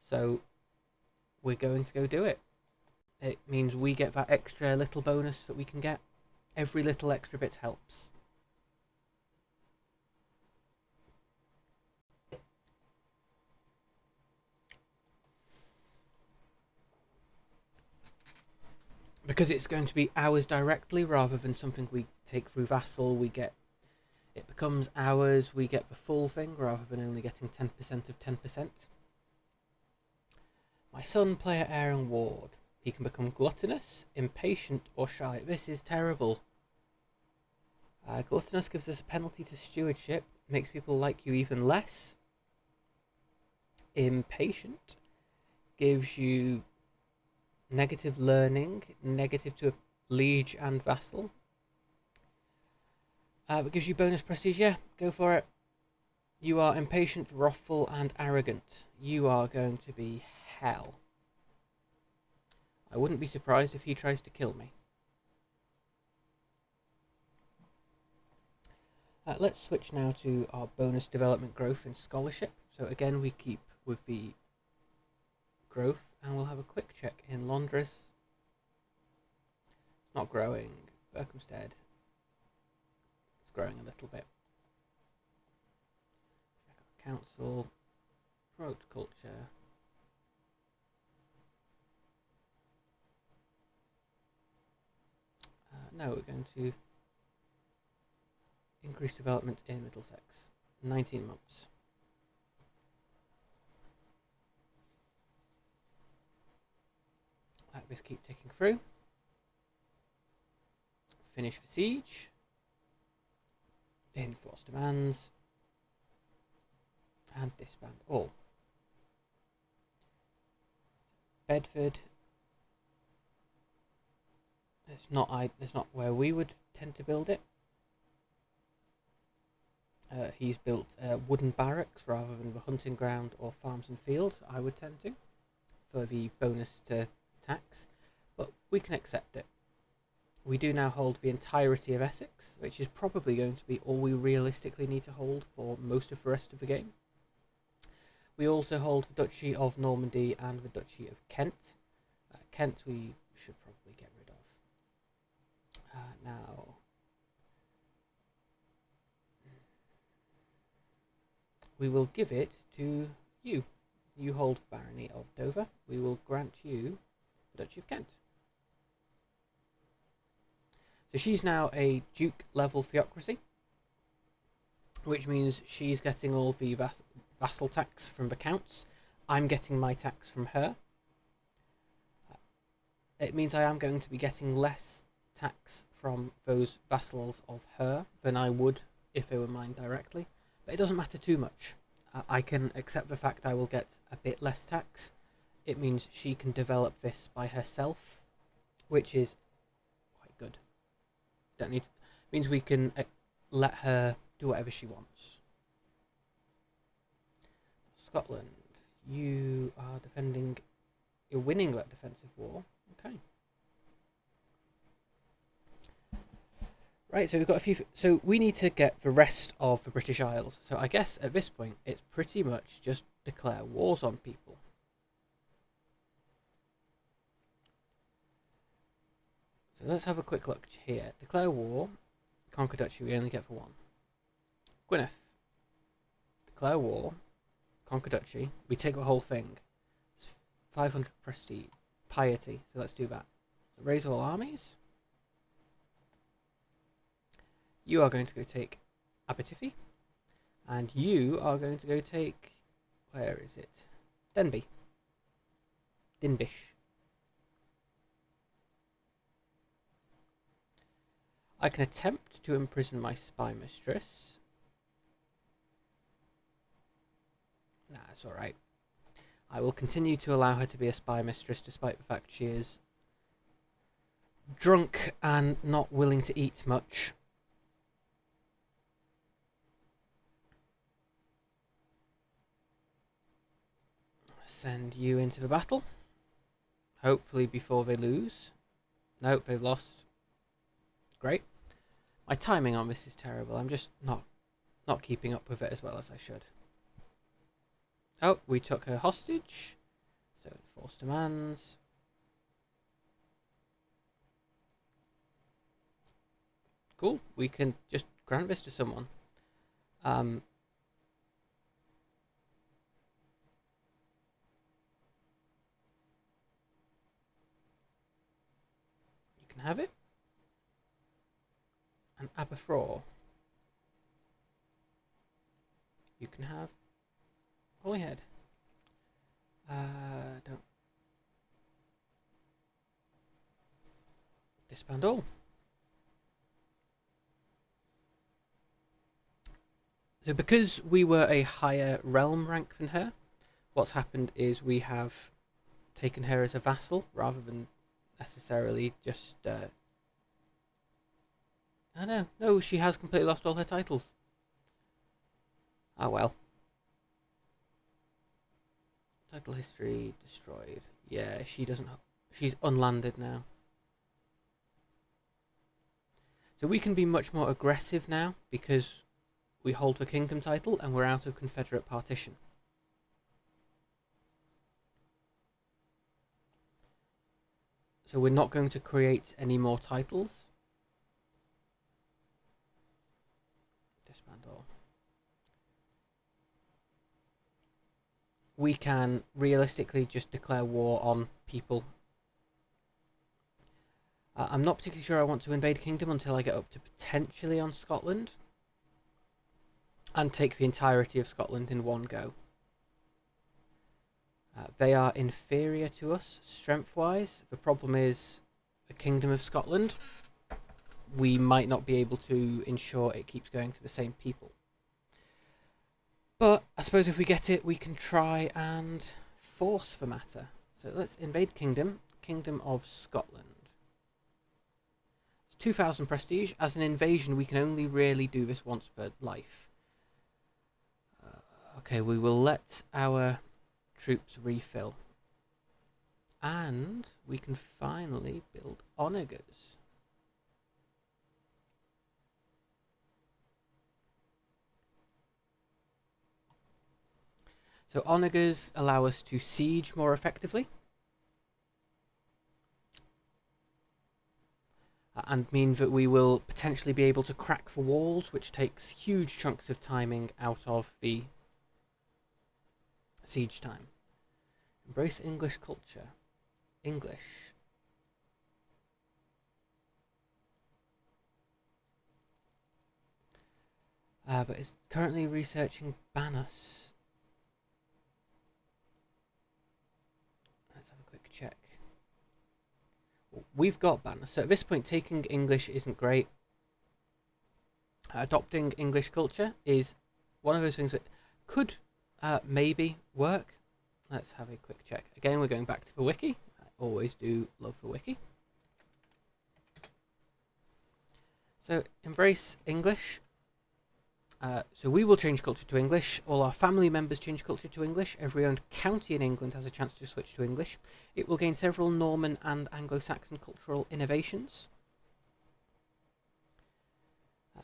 So we're going to go do it. It means we get that extra little bonus that we can get. Every little extra bit helps. Because it's going to be ours directly rather than something we take through vassal, it becomes ours, we get the full thing rather than only getting 10% of 10%. My son, player Aaron Ward. He can become gluttonous, impatient, or shy. This is terrible. Gluttonous gives us a penalty to stewardship, makes people like you even less. Impatient gives you negative learning, negative to liege and vassal. It gives you bonus prestige. Yeah, go for it. You are impatient, wrathful, and arrogant. You are going to be hell. I wouldn't be surprised if he tries to kill me. Let's switch now to our bonus development growth and scholarship. So again, we keep with the growth, and we'll have a quick check in Londres. Not growing. Berkhamsted. It's growing a little bit. Check our council. Promote culture. No, we're going to increase development in Middlesex. 19 months. Let this keep ticking through. Finish the siege. Enforce demands. And disband all. Bedford. It's not where we would tend to build it. He's built wooden barracks rather than the hunting ground or farms and fields I would tend to, for the bonus to tax, but we can accept it. We do now hold the entirety of Essex, which is probably going to be all we realistically need to hold for most of the rest of the game. We also hold the Duchy of Normandy and the Duchy of Kent. Kent we should probably get rid of. Now, we will give it to you. You hold the Barony of Dover. We will grant you the Duchy of Kent. So she's now a Duke level theocracy, which means she's getting all the vassal tax from the counts. I'm getting my tax from her. It means I am going to be getting less tax from those vassals of her than I would if they were mine directly. But it doesn't matter too much. I can accept the fact I will get a bit less tax. It means she can develop this by herself, which is quite good. Don't need. Means we can let her do whatever she wants. Scotland, you are defending. You're winning that defensive war. Okay. Right, so we've got a few. So we need to get the rest of the British Isles. So I guess at this point, it's pretty much just declare wars on people. So let's have a quick look here. Declare war. Conquer Duchy, we only get for one. Gwynedd. Declare war. Conquer Duchy. We take the whole thing. It's 500 prestige. Piety. So let's do that. Raise all armies. You are going to go take Abertifi. And you are going to go take... Where is it? Denby. Dinbish. I can attempt to imprison my spy mistress. Nah, it's alright. I will continue to allow her to be a spy mistress despite the fact she is drunk and not willing to eat much. Send you into the battle. Hopefully before they lose. Nope, they've lost. Great. My timing on this is terrible. I'm just not keeping up with it as well as I should. Oh, we took her hostage. So enforce demands. Cool. We can just grant this to someone. You can have it. And Aberfraw. You can have Holyhead. Don't disband all. So because we were a higher realm rank than her, what's happened is we have taken her as a vassal rather than necessarily just I know. No, she has completely lost all her titles. Oh well. Title history destroyed. Yeah, she doesn't... She's unlanded now. So we can be much more aggressive now because we hold the kingdom title and we're out of Confederate partition. So we're not going to create any more titles. Disband all. We can realistically just declare war on people. I'm not particularly sure I want to invade Kingdom until I get up to potentially on Scotland. And take the entirety of Scotland in one go. They are inferior to us, strength-wise. The problem is, the Kingdom of Scotland, we might not be able to ensure it keeps going to the same people. But I suppose if we get it, we can try and force the matter. So let's invade kingdom. Kingdom of Scotland. It's 2,000 prestige. As an invasion, we can only really do this once per life. Okay, we will let our troops refill. And we can finally build onagers. So onagers allow us to siege more effectively. And mean that we will potentially be able to crack the walls, which takes huge chunks of timing out of the siege time. Embrace English culture. English. But it's currently researching Banus. Let's have a quick check. We've got Banus, so at this point taking English isn't great. Adopting English culture is one of those things that could maybe work. Let's have a quick check. Again, we're going back to the wiki. I always do love the wiki. So, embrace English. So we will change culture to English. All our family members change culture to English. Every owned county in England has a chance to switch to English. It will gain several Norman and Anglo-Saxon cultural innovations.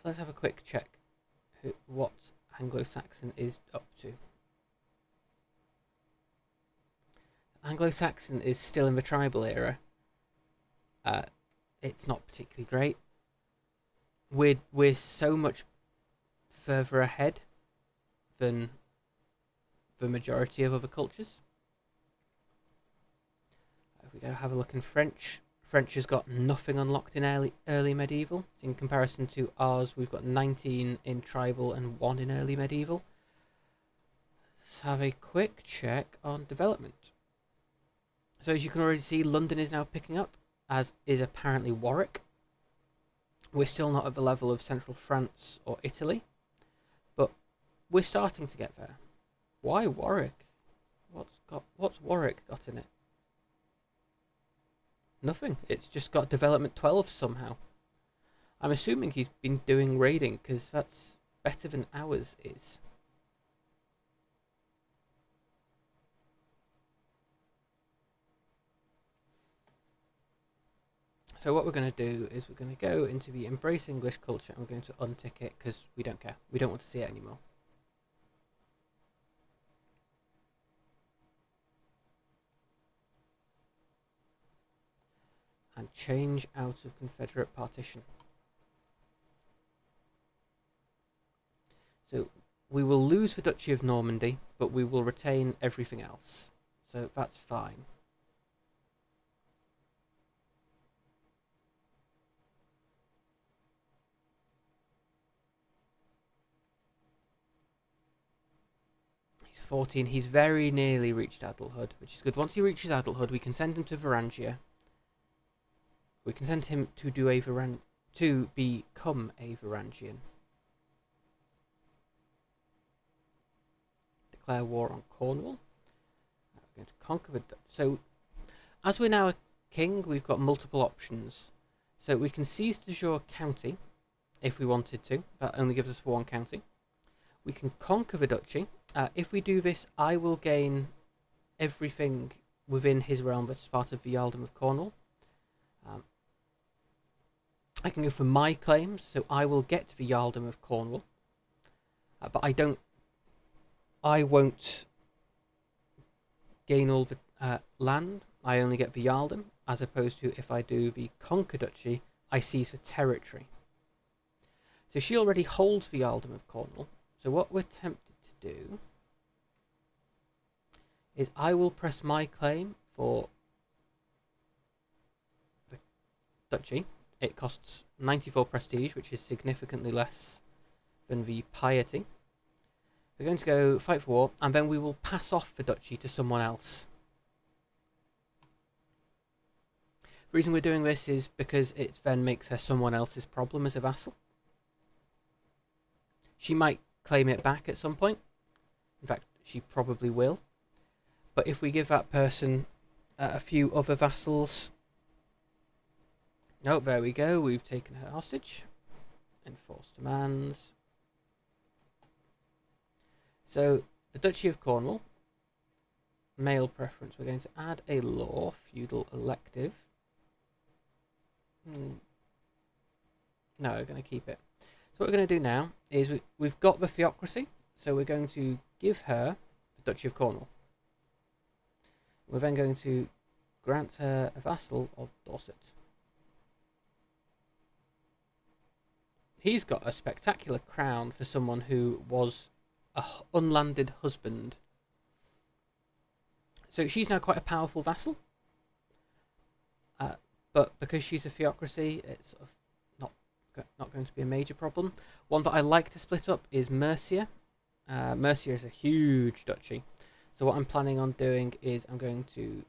Let's have a quick check what Anglo-Saxon is up to. Anglo-Saxon is still in the tribal era. It's not particularly great. We're so much further ahead than the majority of other cultures. If we go have a look in French, French has got nothing unlocked in early medieval. In comparison to ours, we've got 19 in tribal and 1 in early medieval. Let's have a quick check on development. So as you can already see, London is now picking up, as is apparently Warwick. We're still not at the level of central France or Italy, but we're starting to get there. Why Warwick? What's Warwick got in it? Nothing. It's just got development 12 somehow. I'm assuming he's been doing raiding, because that's better than ours is. So what we're going to do is we're going to go into the Embrace English culture and we're going to untick it because we don't care. We don't want to see it anymore. And change out of Confederate partition. So we will lose the Duchy of Normandy, but we will retain everything else. So that's fine. He's 14. He's very nearly reached adulthood, which is good. Once he reaches adulthood, we can send him to Varangia. We can send him to do to become a Varangian. Declare war on Cornwall. We're going to conquer the Dutch. So, as we're now a king, we've got multiple options. So we can seize de jure county, if we wanted to. That only gives us for one county. We can conquer the duchy. If we do this, I will gain everything within his realm that's part of the Earldom of Cornwall. I can go for my claims, so I will get the Earldom of Cornwall. But I won't gain all the land. I only get the Earldom, as opposed to if I do the Conquer Duchy, I seize the territory. So she already holds the Earldom of Cornwall. So what we're tempted to do is I will press my claim for the duchy. It costs 94 prestige, which is significantly less than the piety. We're going to go fight for war, and then we will pass off the duchy to someone else. The reason we're doing this is because it then makes her someone else's problem as a vassal. She might claim it back at some point, In fact, she probably will. But if we give that person a few other vassals... Oh, there we go. We've taken her hostage. Enforce demands. So, the Duchy of Cornwall. Male preference. We're going to add a law. Feudal elective. No, we're going to keep it. So what we're going to do now is we've got the theocracy. So we're going to give her the Duchy of Cornwall. We're then going to grant her a vassal of Dorset. He's got a spectacular crown for someone who was an unlanded husband. So she's now quite a powerful vassal. But because she's a theocracy, it's sort of not going to be a major problem. One that I like to split up is Mercia. Mercia is a huge duchy. So what I'm planning on doing is I'm going to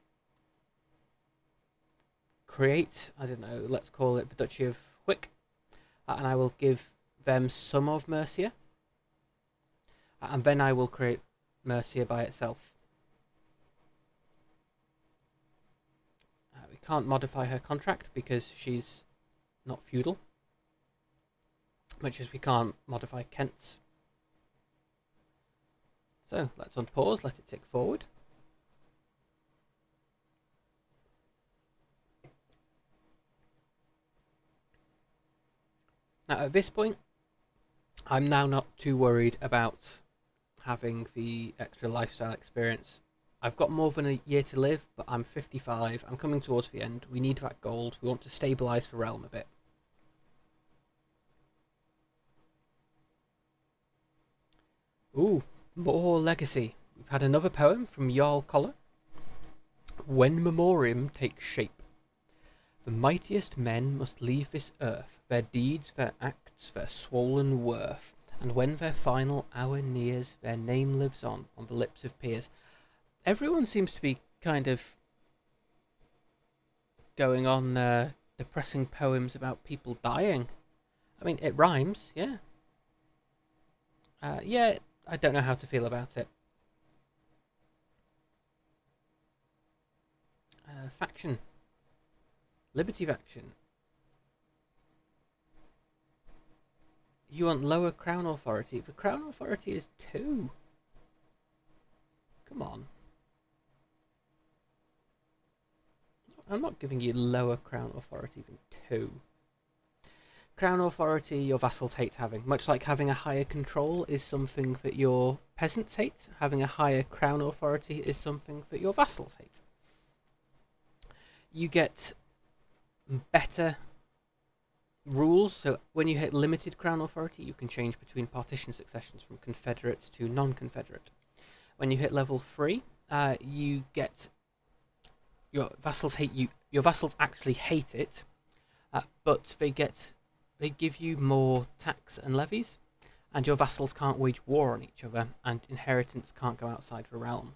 create, I don't know, let's call it the Duchy of Wick. And I will give them some of Mercia. And then I will create Mercia by itself. We can't modify her contract because she's not feudal. Much as we can't modify Kent's. So let's unpause, let it tick forward. Now at this point, I'm now not too worried about having the extra lifestyle experience. I've got more than a year to live, but I'm 55. I'm coming towards the end. We need that gold. We want to stabilise the realm a bit. Ooh, more legacy. We've had another poem from Jarl Collar. When memoriam takes shape, the mightiest men must leave this earth, their deeds, their acts, their swollen worth, and when their final hour nears, their name lives on the lips of peers. Everyone seems to be kind of going on depressing poems about people dying. I mean, it rhymes, yeah. Yeah, I don't know how to feel about it. Faction. Liberty faction. You want lower crown authority. The crown authority is 2. Come on. I'm not giving you lower crown authority than 2. Crown authority your vassals hate having. Much like having a higher control is something that your peasants hate, having a higher crown authority is something that your vassals hate. You get better rules. So when you hit limited crown authority, you can change between partition successions from confederate to non-confederate. When you hit level 3, you get your vassals hate you. Your vassals actually hate it, but they give you more tax and levies, and your vassals can't wage war on each other, and inheritance can't go outside the realm.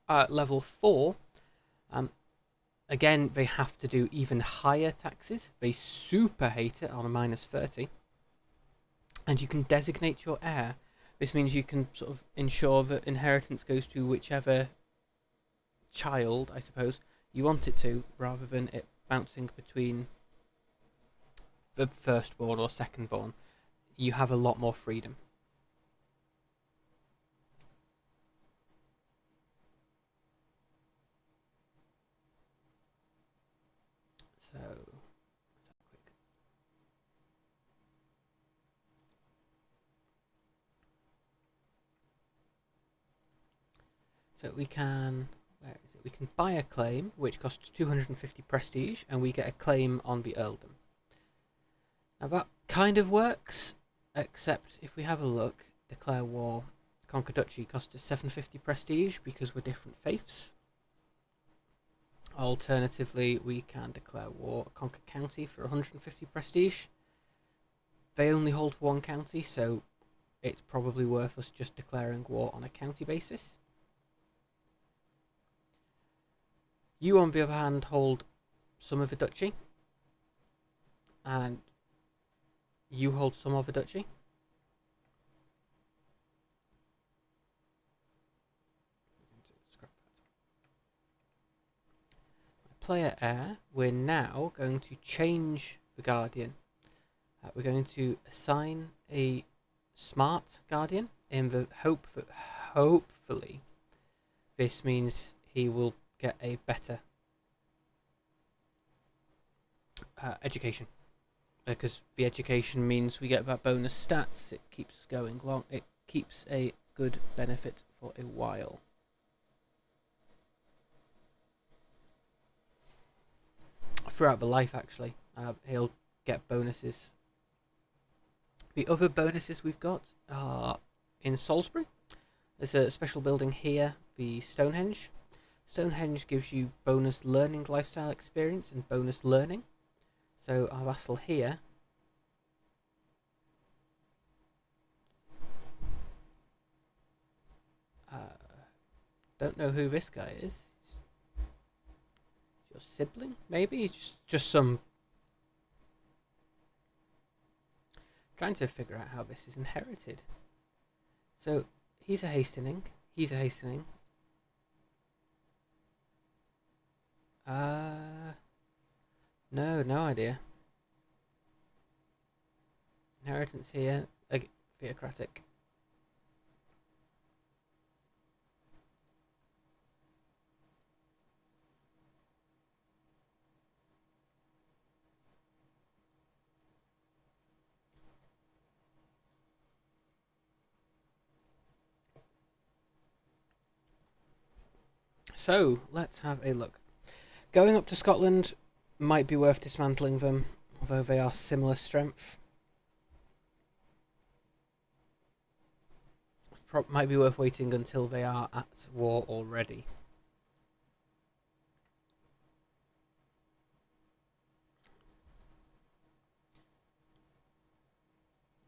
Level 4, again, they have to do even higher taxes. They super hate it on a -30. And you can designate your heir. This means you can sort of ensure that inheritance goes to whichever child, I suppose, you want it to, rather than it bouncing between the firstborn or secondborn. You have a lot more freedom. So, let's have a quick. So we can, where is it? We can buy a claim, which costs 250 prestige, and we get a claim on the earldom. Now that kind of works, except if we have a look, declare war, conquer duchy costs us 750 prestige because we're different faiths. Alternatively, we can declare war, conquer county for 150 prestige. They only hold for 1 county, so it's probably worth us just declaring war on a county basis. You, on the other hand, hold some of the duchy, and you hold some of the duchy. player heir, we're now going to change the guardian. We're going to assign a smart guardian in the hope that hopefully this means he will get a better education, because the education means we get that bonus stats. It keeps going long. It keeps a good benefit for a while. Throughout the life, actually, he'll get bonuses. The other bonuses we've got are in Salisbury. There's a special building here, the Stonehenge. Stonehenge gives you bonus learning lifestyle experience and bonus learning. So our vassal here don't know who this guy is. Your sibling, maybe? Just some. Trying to figure out how this is inherited. So he's a hastening. He's a hastening. No idea. Inheritance here. Theocratic. So, let's have a look. Going up to Scotland might be worth dismantling them, although they are similar strength. Might be worth waiting until they are at war already.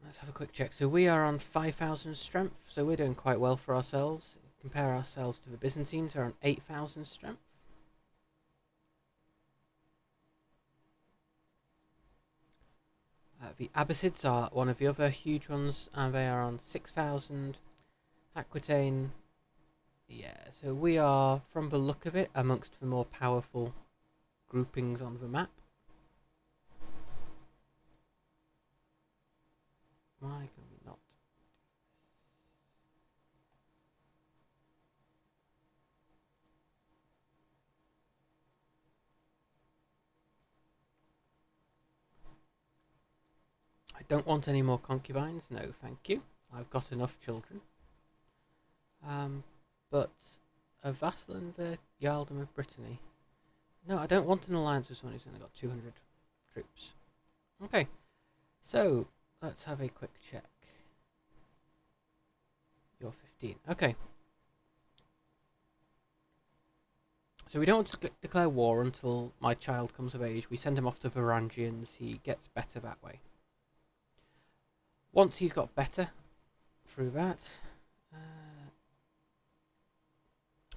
Let's have a quick check. So we are on 5,000 strength, so we're doing quite well for ourselves. Compare ourselves to the Byzantines, who are on 8,000 strength. The Abbasids are one of the other huge ones, and they are on 6,000. Aquitaine, yeah, so we are, from the look of it, amongst the more powerful groupings on the map. Why can we not? I don't want any more concubines, no thank you. I've got enough children. But a vassal in the Jarldom of Brittany. No, I don't want an alliance with someone who's only got 200 troops. Okay, so let's have a quick check. You're 15. Okay. So we don't want to declare war until my child comes of age. We send him off to Varangians. He gets better that way. Once he's got better through that...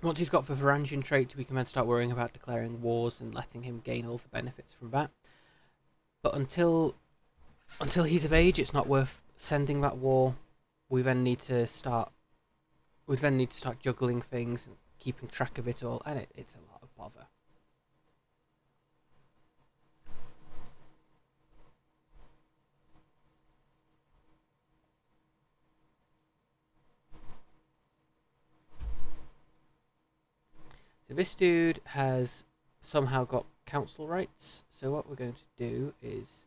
once he's got the Varangian trait, we can then start worrying about declaring wars and letting him gain all the benefits from that. But until he's of age, it's not worth sending that war. We then need to start juggling things and keeping track of it all, and it's a lot of bother. So this dude has somehow got council rights. So what we're going to do is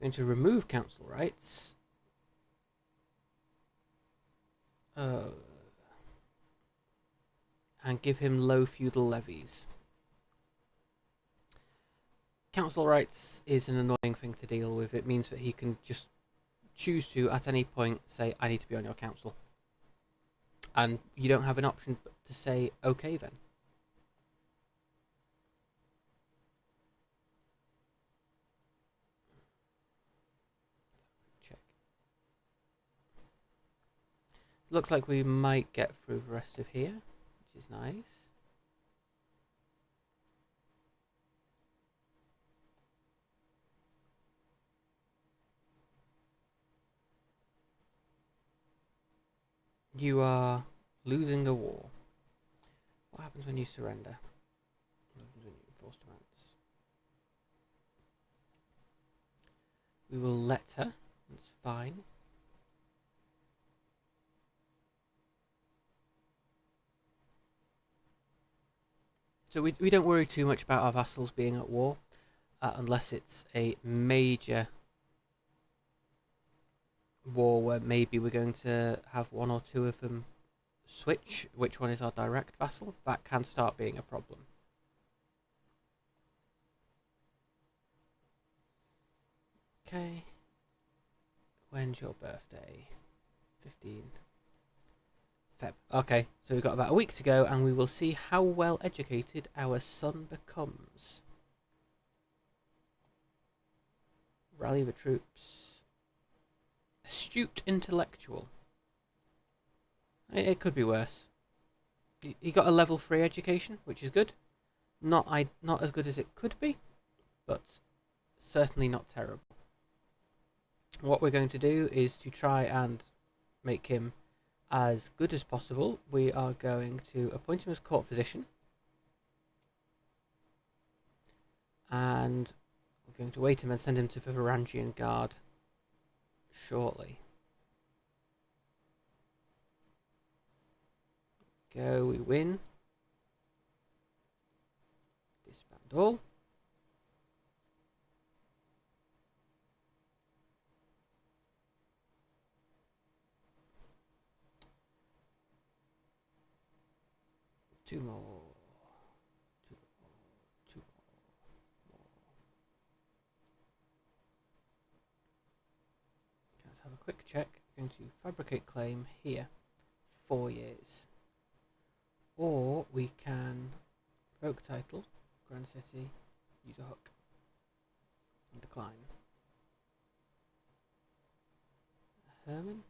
going to remove council rights. And give him low feudal levies. Council rights is an annoying thing to deal with. It means that he can just choose to, at any point, say, I need to be on your council. And you don't have an option but to say, okay then. Check. Looks like we might get through the rest of here, which is nice. You are losing a war. What happens when you surrender? What happens when you enforce demands? We will let her. That's fine. So we don't worry too much about our vassals being at war, unless it's a major war where maybe we're going to have one or two of them switch. Which one is our direct vassal? That can start being a problem. Okay. When's your birthday? 15. Feb. Okay, so we've got about a week to go, and we will see how well educated our son becomes. Rally the troops. Astute intellectual. It could be worse. He got a level 3 education, which is good. Not as good as it could be, but certainly not terrible. What we're going to do is to try and make him as good as possible. We are going to appoint him as court physician. And we're going to wait him and send him to the Varangian Guard shortly. Go, we win. Disband all. Two more. Two more. Let's have a quick check. We're going to fabricate claim here. 4 years. Or we can revoke title, Grand City, use a hook, and decline. Herman.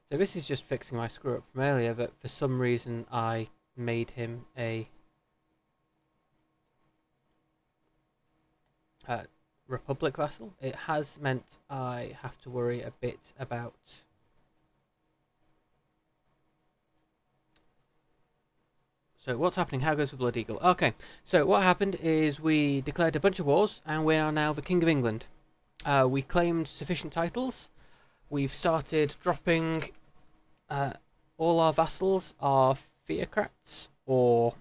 So this is just fixing my screw up from earlier, that for some reason I made him a Republic vassal. It has meant I have to worry a bit about so what's happening? How goes the Bloodeagle? Okay, so what happened is we declared a bunch of wars, and we are now the King of England. We claimed sufficient titles. We've started dropping all our vassals are theocrats or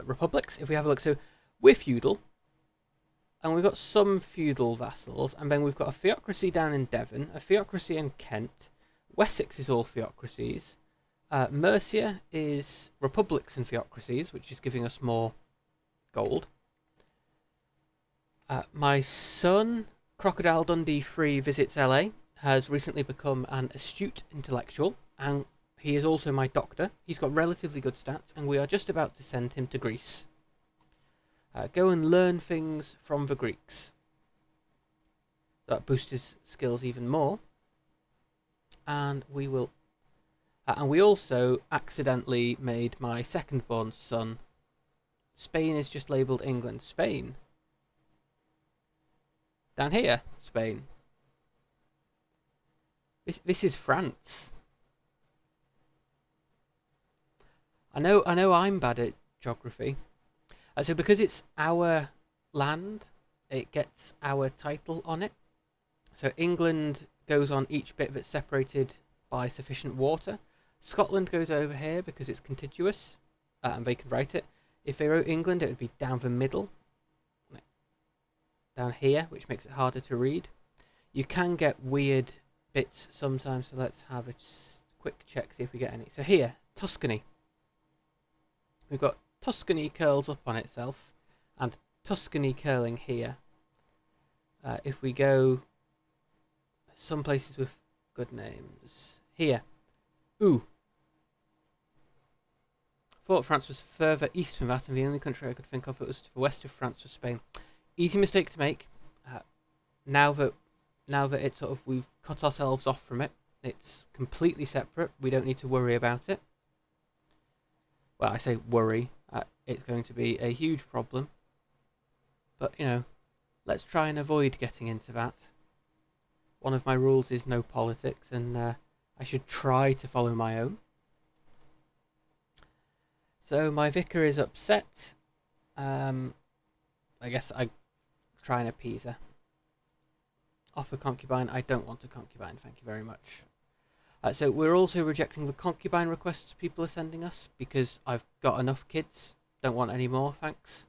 republics. If we have a look, so we're feudal, and we've got some feudal vassals, and then we've got a theocracy down in Devon, a theocracy in Kent. Wessex is all theocracies. Mercia is republics and theocracies, which is giving us more gold. My son, Crocodile Dundee 3 visits LA, has recently become an astute intellectual, and he is also my doctor. He's got relatively good stats, and we are just about to send him to Greece. Go and learn things from the Greeks. That boosts his skills even more. And we will... and we also accidentally made my second-born son... Spain is just labelled England. Spain. Down here, Spain. This is France. I know I'm bad at geography. So because it's our land, it gets our title on it. So England goes on each bit that's separated by sufficient water. Scotland goes over here because it's contiguous, and they can write it. If they wrote England, it would be down the middle. Down here, which makes it harder to read. You can get weird bits sometimes, so let's have a quick check, see if we get any. So here, Tuscany. We've got Tuscany curls up on itself, and Tuscany curling here. If we go some places with good names. Here, Ooh. Thought France was further east from that, and the only country I could think of that was to the west of France was Spain. Easy mistake to make. Now that it's sort of we've cut ourselves off from it, It's completely separate. We don't need to worry about it. Well, I say worry. It's going to be a huge problem. But, you know, let's try and avoid getting into that. One of my rules is no politics, and I should try to follow my own. So my vicar is upset. I guess I try and appease her. Offer concubine. I don't want a concubine, thank you very much. So we're also rejecting the concubine requests people are sending us because I've got enough kids. Don't want any more, thanks.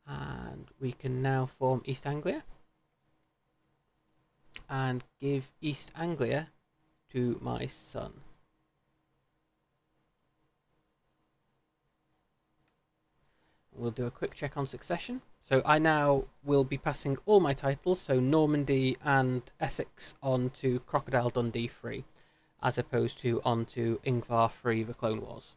And we can now form East Anglia. And give East Anglia to my son. We'll do a quick check on succession. So I now will be passing all my titles, so Normandy and Essex, on to Crocodile Dundee III, as opposed to on to Ingvar III, the Clone Wars.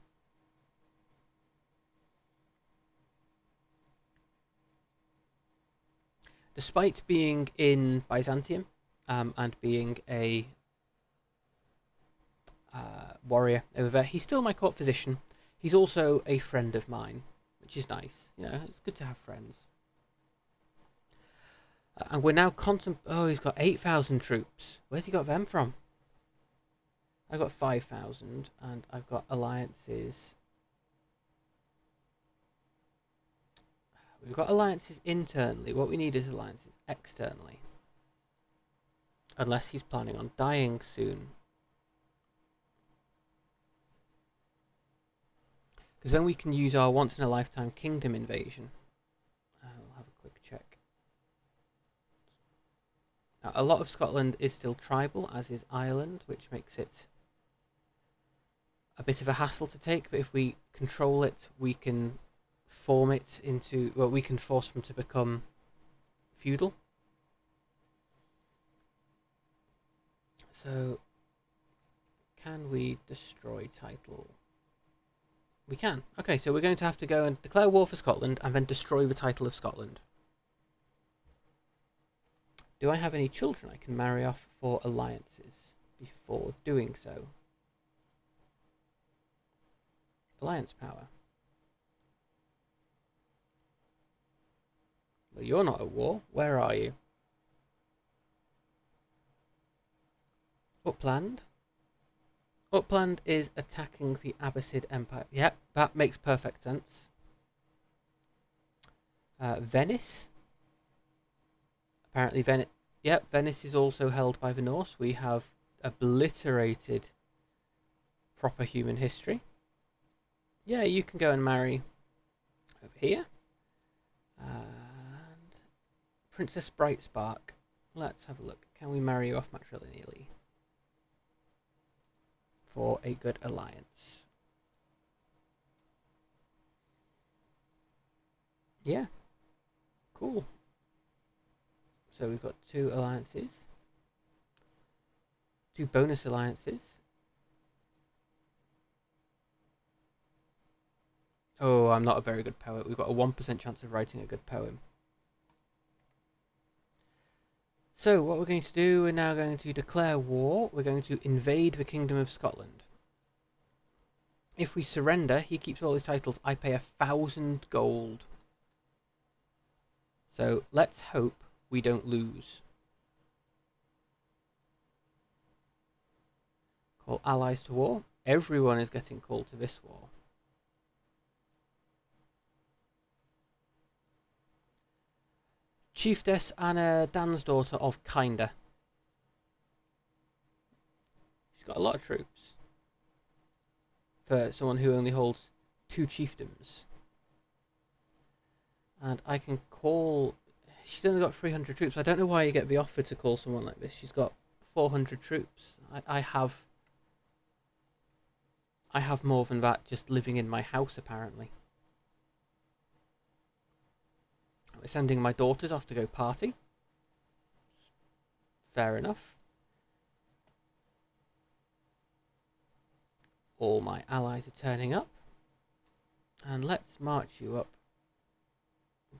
Despite being in Byzantium and being a warrior over there, he's still my court physician. He's also a friend of mine, which is nice. You know, it's good to have friends. And we're now oh, he's got 8,000 troops. Where's he got them from? I've got 5,000, and I've got alliances. We've got alliances internally. What we need is alliances externally. Unless he's planning on dying soon. Because then we can use our once-in-a-lifetime kingdom invasion. We'll have a quick check. Now, a lot of Scotland is still tribal, as is Ireland, which makes it a bit of a hassle to take. But if we control it, we can form it into... Well, we can force them to become feudal. So, can we destroy title? We can. Okay, so we're going to have to go and declare war for Scotland and then destroy the title of Scotland. Do I have any children I can marry off for alliances before doing so? Alliance power. Well, you're not at war. Where are you? Upland. Upland is attacking the Abbasid Empire. Yep, that makes perfect sense. Venice. Apparently Venice... Yep, Venice is also held by the Norse. We have obliterated proper human history. Yeah, you can go and marry over here. And Princess Brightspark. Let's have a look. Can we marry you off matrilineally? For a good alliance. Yeah. Cool. So we've got 2 alliances. 2 bonus alliances. Oh, I'm not a very good poet. We've got a 1% chance of writing a good poem. So, what we're going to do, we're now going to declare war. We're going to invade the Kingdom of Scotland. If we surrender, he keeps all his titles. I pay 1,000 gold. So, let's hope we don't lose. Call allies to war. Everyone is getting called to this war. Chieftess Anna Dansdaughter of Kinder. She's got a lot of troops. For someone who only holds 2 chiefdoms. And I can call... She's only got 300 troops. I don't know why you get the offer to call someone like this. She's got 400 troops. I have more than that just living in my house, apparently. We're sending my daughters off to go party. Fair enough. All my allies are turning up. And let's march you up.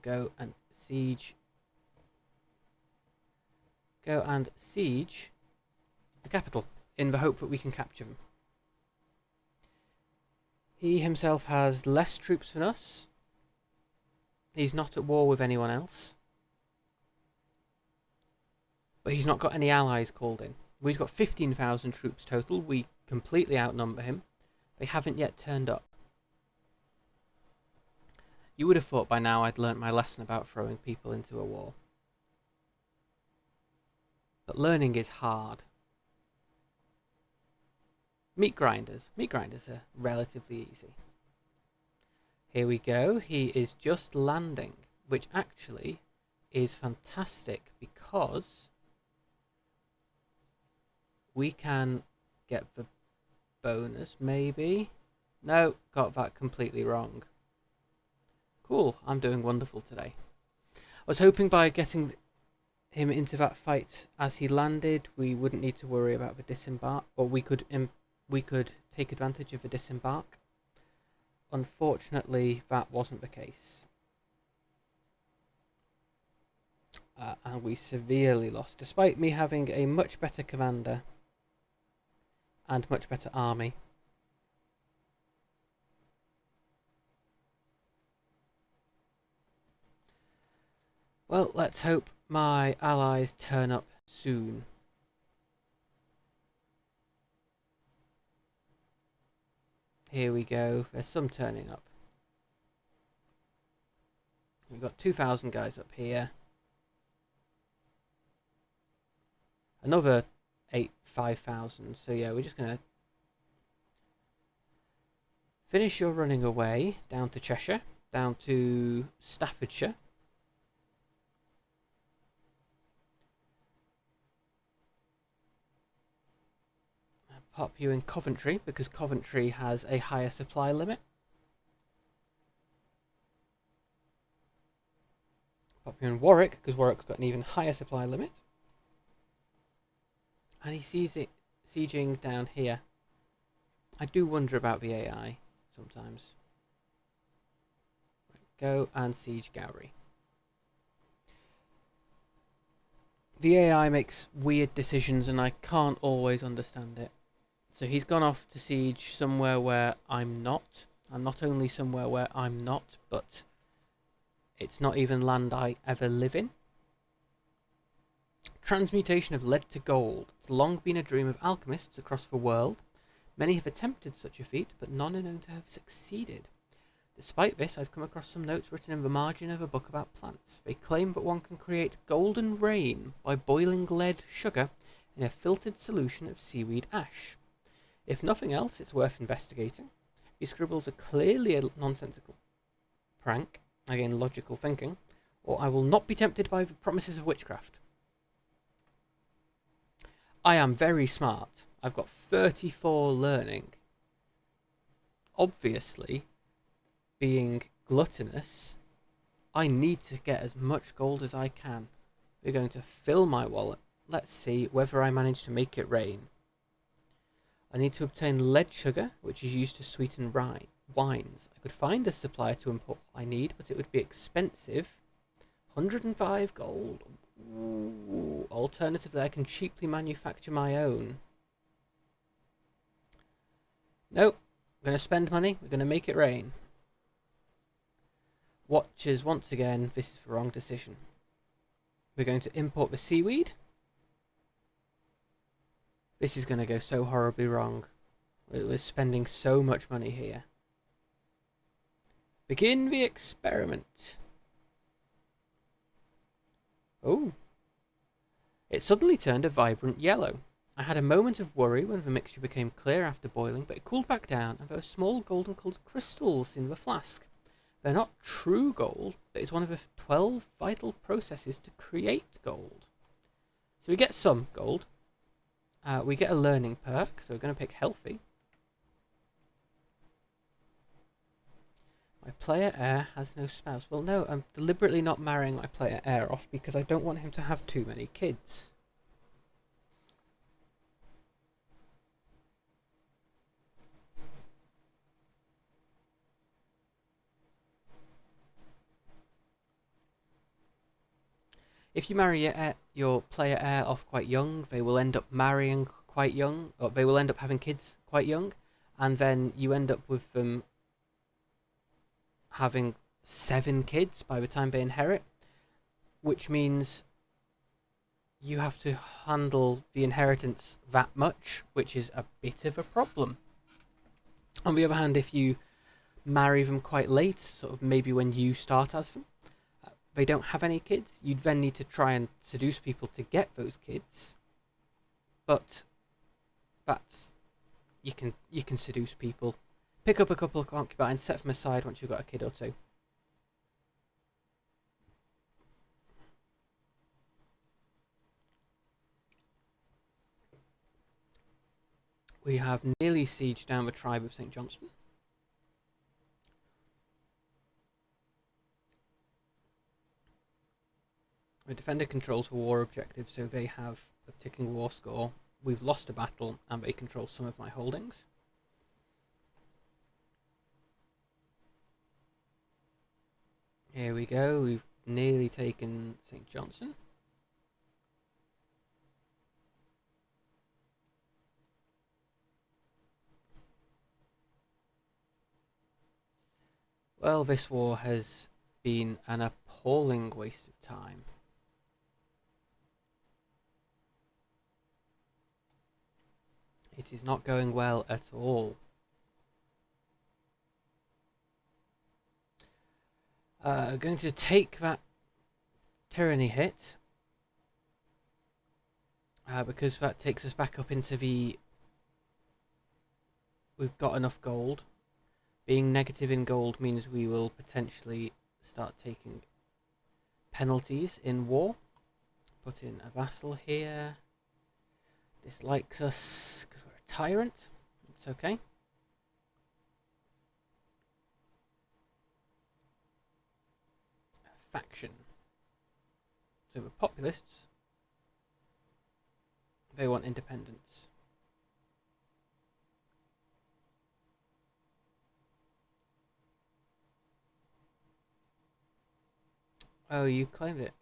Go and siege. Go and siege a capital, in the hope that we can capture them. He himself has less troops than us. He's not at war with anyone else. But he's not got any allies called in. We've got 15,000 troops total. We completely outnumber him. They haven't yet turned up. You would have thought by now I'd learnt my lesson about throwing people into a war. But learning is hard. Meat grinders. Meat grinders are relatively easy. Here we go. He is just landing, which actually is fantastic because we can get the bonus, maybe. No, got that completely wrong. Cool, I'm doing wonderful today. I was hoping by getting him into that fight as he landed, we wouldn't need to worry about the disembark, or we could take advantage of the disembark. Unfortunately, that wasn't the case. And we severely lost, despite me having a much better commander and much better army. Well, let's hope my allies turn up soon. Here we go. There's some turning up. We've got 2,000 guys up here. Another 5,000. So yeah, we're just going to finish your running away down to Cheshire, down to Staffordshire. Pop you in Coventry, because Coventry has a higher supply limit. Pop you in Warwick, because Warwick's got an even higher supply limit. And he sees it sieging down here. I do wonder about the AI sometimes. Go and siege Gowrie. The AI makes weird decisions and I can't always understand it. So he's gone off to siege somewhere where I'm not. And not only somewhere where I'm not, but it's not even land I ever live in. Transmutation of lead to gold. It's long been a dream of alchemists across the world. Many have attempted such a feat, but none are known to have succeeded. Despite this, I've come across some notes written in the margin of a book about plants. They claim that one can create golden rain by boiling lead sugar in a filtered solution of seaweed ash. If nothing else, it's worth investigating. These scribbles are clearly a nonsensical prank, again logical thinking, or I will not be tempted by the promises of witchcraft. I am very smart. I've got 34 learning. Obviously, being gluttonous, I need to get as much gold as I can. We're going to fill my wallet. Let's see whether I manage to make it rain. I need to obtain lead sugar, which is used to sweeten wines. I could find a supplier to import what I need, but it would be expensive. 105 gold. Ooh. Alternatively, I can cheaply manufacture my own. Nope. We're going to spend money. We're going to make it rain. Watchers, once again, this is the wrong decision. We're going to import the seaweed. This is going to go so horribly wrong. We're spending so much money here. Begin the experiment. Oh. It suddenly turned a vibrant yellow. I had a moment of worry when the mixture became clear after boiling, but it cooled back down and there were small golden coloured crystals in the flask. They're not true gold, but it's one of the 12 vital processes to create gold. So we get some gold. We get a learning perk, so we're going to pick healthy. My player heir has no spouse. Well, no, I'm deliberately not marrying my player heir off because I don't want him to have too many kids. If you marry your player heir off quite young, they will end up marrying quite young, or they will end up having kids quite young, and then you end up with them having 7 kids by the time they inherit, which means you have to handle the inheritance that much, which is a bit of a problem. On the other hand, if you marry them quite late, sort of maybe when you start as them, they don't have any kids, you'd then need to try and seduce people to get those kids. But that's you can seduce people. Pick up a couple of concubines, set them aside once you've got a kid or two. We have nearly sieged down the tribe of St. Johnston. The defender controls the war objective, so they have a ticking war score. We've lost a battle, and they control some of my holdings. Here we go, we've nearly taken St. Johnson. Well, this war has been an appalling waste of time. It is not going well at all. Going to take that tyranny hit, because that takes us back up into the... We've got enough gold. Being negative in gold means we will potentially start taking penalties in war. Put in a vassal here. Dislikes us because we're a tyrant. It's okay. A faction. So the populists, they want independence. Oh, you claimed it.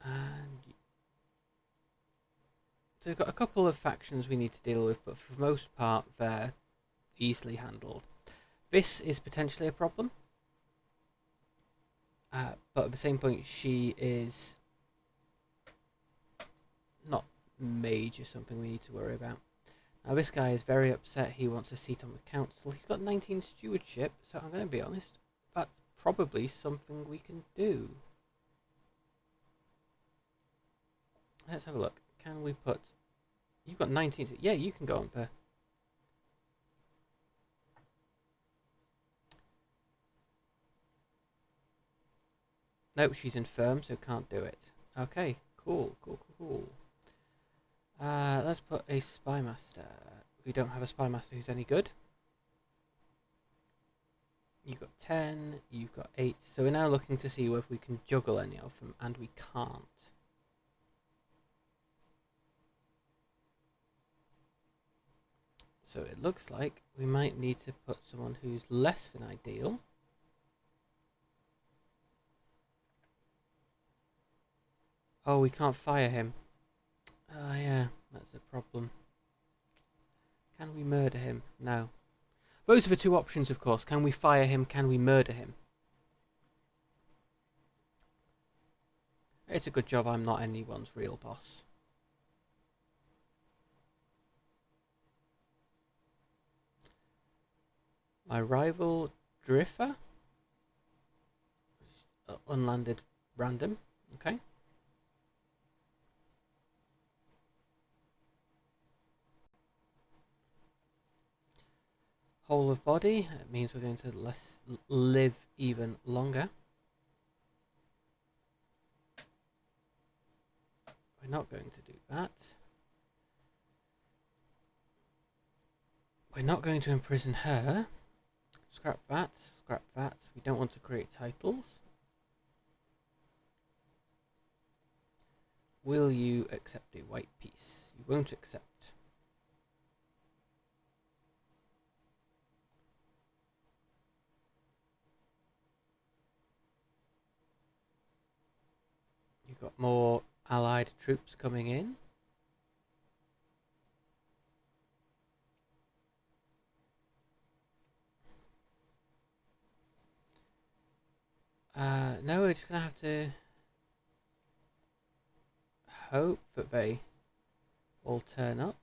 And so we've got a couple of factions we need to deal with, but for the most part they're easily handled. This is potentially a problem, but at the same point she is not major something we need to worry about. Now this guy is very upset, he wants a seat on the council. He's got 19 stewardship, so I'm going to be honest, that's probably something we can do. Let's have a look. Can we put... You've got 19... Yeah, you can go on per. Nope, she's infirm, so can't do it. Okay, cool. Let's put a spy master. We don't have a spy master who's any good. You've got 10, you've got 8. So we're now looking to see whether we can juggle any of them, and we can't. So it looks like we might need to put someone who's less than ideal. Oh, we can't fire him. Oh yeah, that's a problem. Can we murder him? No. Those are the two options, of course. Can we fire him? Can we murder him? It's a good job I'm not anyone's real boss. My rival, Driffer. Unlanded random. Okay. Whole of body. It means we're going to live even longer. We're not going to do that. We're not going to imprison her. Scrap that, scrap that. We don't want to create titles. Will you accept a white piece? You won't accept. We've got more allied troops coming in. No, we're just going to have to hope that they all turn up.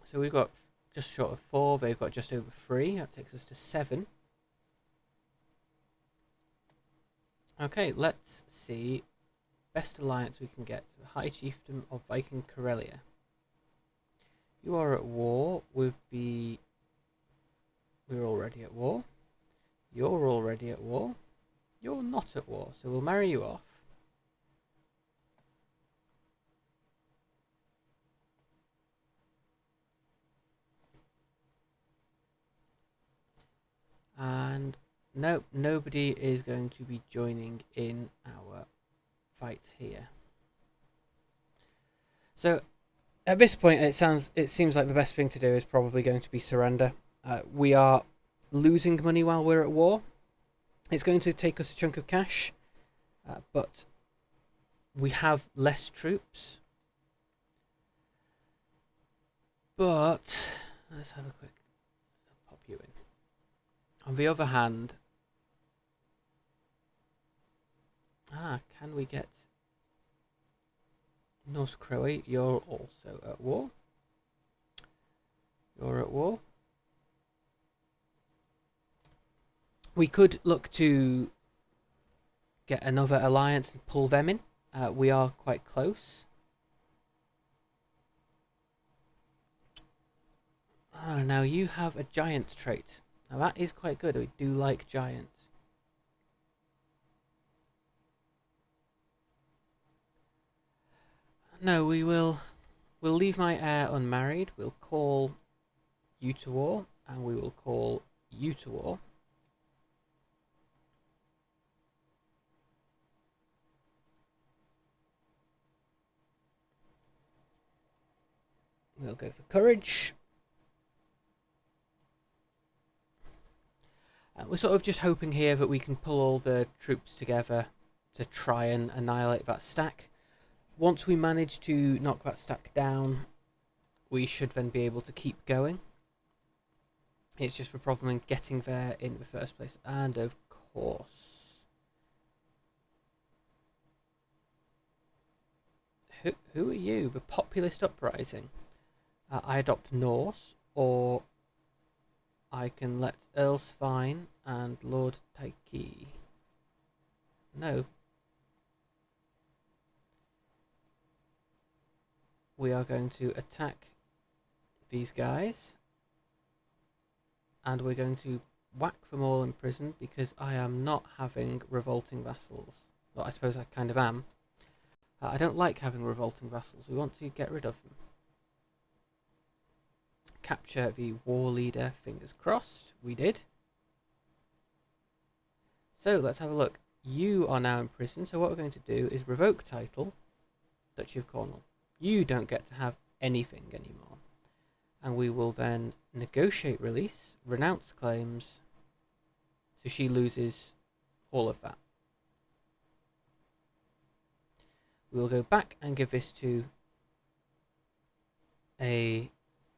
So we've got just short of 4, they've got just over 3, that takes us to 7. Okay, let's see. Best alliance we can get. The High Chiefdom of Viking Karelia. You are at war with the... We're already at war. You're already at war. You're not at war, so we'll marry you off. And no, nobody is going to be joining in our fight here. So at this point, it seems like the best thing to do is probably going to be surrender. We are losing money while we're at war. It's going to take us a chunk of cash, but we have less troops. But let's have a quick pop you in. On the other hand, can we get North Croatia? You're also at war. You're at war. We could look to get another alliance and pull them in. We are quite close. Now you have a giant trait. Now that is quite good. We do like giants. No, we'll leave my heir unmarried. We'll call you to war, and we will call you to war. We'll go for courage. We're sort of just hoping here that we can pull all the troops together to try and annihilate that stack. Once we manage to knock that stack down, we should then be able to keep going. It's just the problem in getting there in the first place. And of course... Who are you? The Populist Uprising. I adopt Norse, or I can let Earl Svein and Lord Taiki. No. We are going to attack these guys, and we're going to whack them all in prison because I am not having revolting vassals. Well, I suppose I kind of am. I don't like having revolting vassals. We want to get rid of them. Capture the war leader, fingers crossed. We did. So let's have a look. You are now in prison, so what we're going to do is revoke title, Duchy of Cornwall. You don't get to have anything anymore. And we will then negotiate release, renounce claims, so she loses all of that. We will go back and give this to a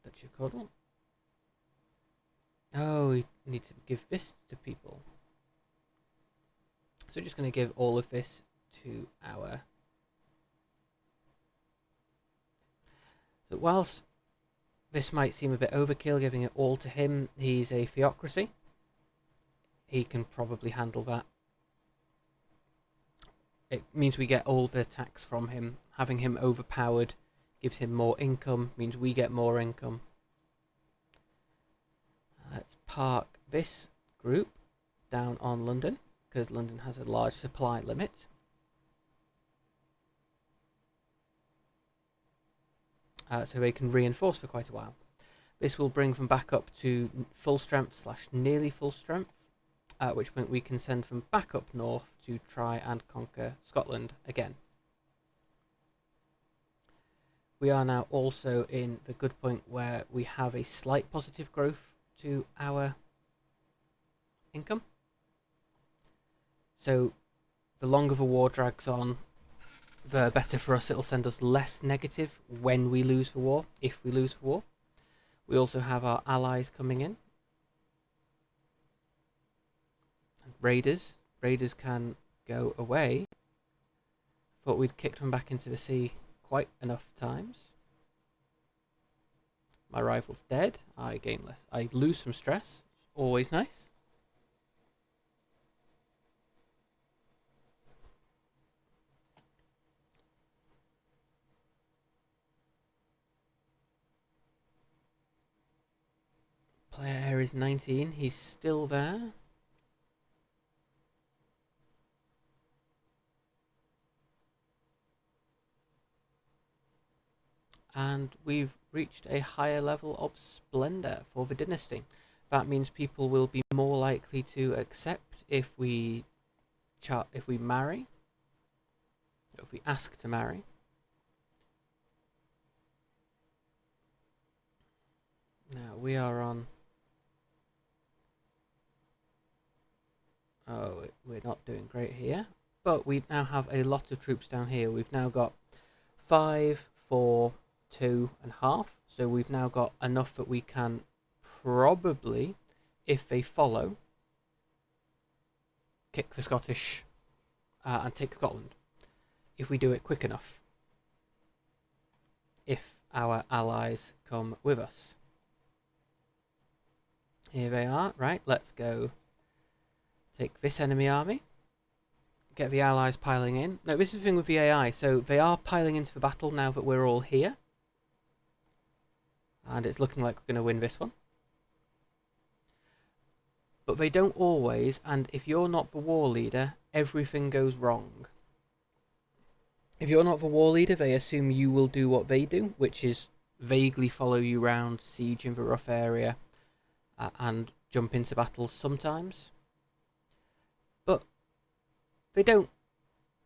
Duchy of Cornwall. Oh, we need to give this to people. So we're just going to give all of this to our... So whilst this might seem a bit overkill, giving it all to him, he's a theocracy. He can probably handle that. It means we get all the tax from him. Having him overpowered gives him more income, means we get more income. Let's park this group down on London, because London has a large supply limit. So they can reinforce for quite a while. This will bring them back up to full strength / nearly full strength, at which point we can send them back up north to try and conquer Scotland again. We are now also in the good point where we have a slight positive growth to our income. So the longer the war drags on, the better for us. It'll send us less negative when we lose the war, if we lose the war. We also have our allies coming in. Raiders. Raiders can go away. Thought we'd kicked them back into the sea quite enough times. My rival's dead. I gain less. I lose some stress. It's always nice. Player is 19. He's still there. And we've reached a higher level of splendor for the dynasty. That means people will be more likely to accept if we marry, if we ask to marry. Now we are on. Oh, we're not doing great here, but we now have a lot of troops down here. We've now got 5, 4, 2.5. So we've now got enough that we can probably, if they follow, kick the Scottish and take Scotland. If we do it quick enough. If our allies come with us. Here they are. Right, let's go take this enemy army. Get the allies piling in. No, this is the thing with the AI. So they are piling into the battle now that we're all here. And it's looking like we're going to win this one. But they don't always, and if you're not the war leader, everything goes wrong. If you're not the war leader, they assume you will do what they do, which is vaguely follow you around, siege in the rough area, and jump into battles sometimes. But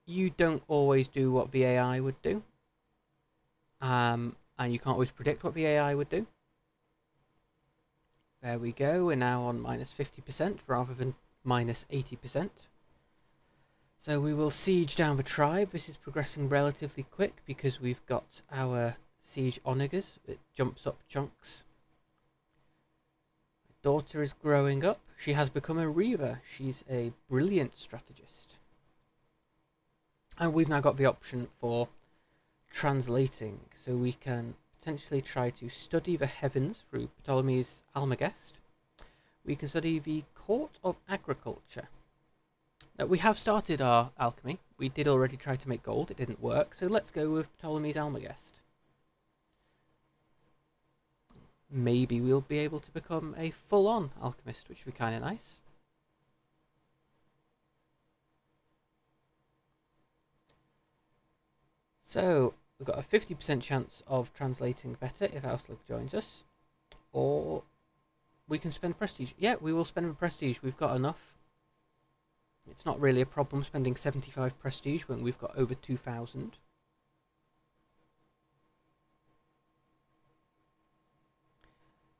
you don't always do what the AI would do. And you can't always predict what the AI would do. There we go, we're now on minus 50% rather than minus 80%. So we will siege down the tribe. This is progressing relatively quick because we've got our siege onagers. It jumps up chunks. My daughter is growing up. She has become a reaver. She's a brilliant strategist. And we've now got the option for translating, so we can potentially try to study the heavens through Ptolemy's Almagest. We can study the Court of Agriculture. Now, we have started our alchemy. We did already try to make gold. It didn't work, so let's go with Ptolemy's Almagest. Maybe we'll be able to become a full-on alchemist, which would be kind of nice. So we've got a 50% chance of translating better if Auslug joins us. Or we can spend prestige. Yeah, we will spend prestige. We've got enough. It's not really a problem spending 75 prestige when we've got over 2,000.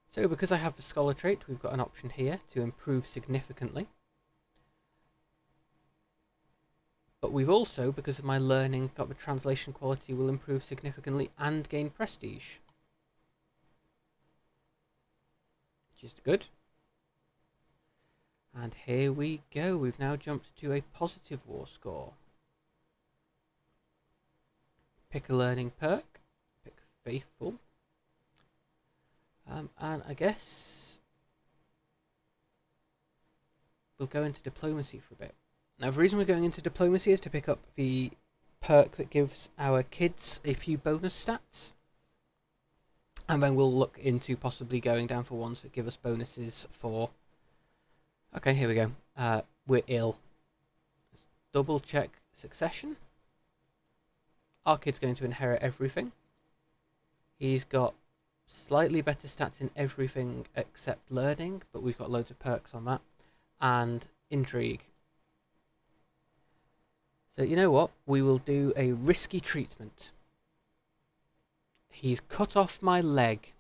So because I have the scholar trait, we've got an option here to improve significantly. But we've also, because of my learning, got the translation quality will improve significantly and gain prestige. Which is good. And here we go. We've now jumped to a positive war score. Pick a learning perk. Pick Faithful. And I guess we'll go into diplomacy for a bit. Now, the reason we're going into diplomacy is to pick up the perk that gives our kids a few bonus stats. And then we'll look into possibly going down for ones that give us bonuses for... Okay, here we go. We're ill. Let's double check succession. Our kid's going to inherit everything. He's got slightly better stats in everything except learning, but we've got loads of perks on that. And intrigue. So you know what? We will do a risky treatment. He's cut off my leg.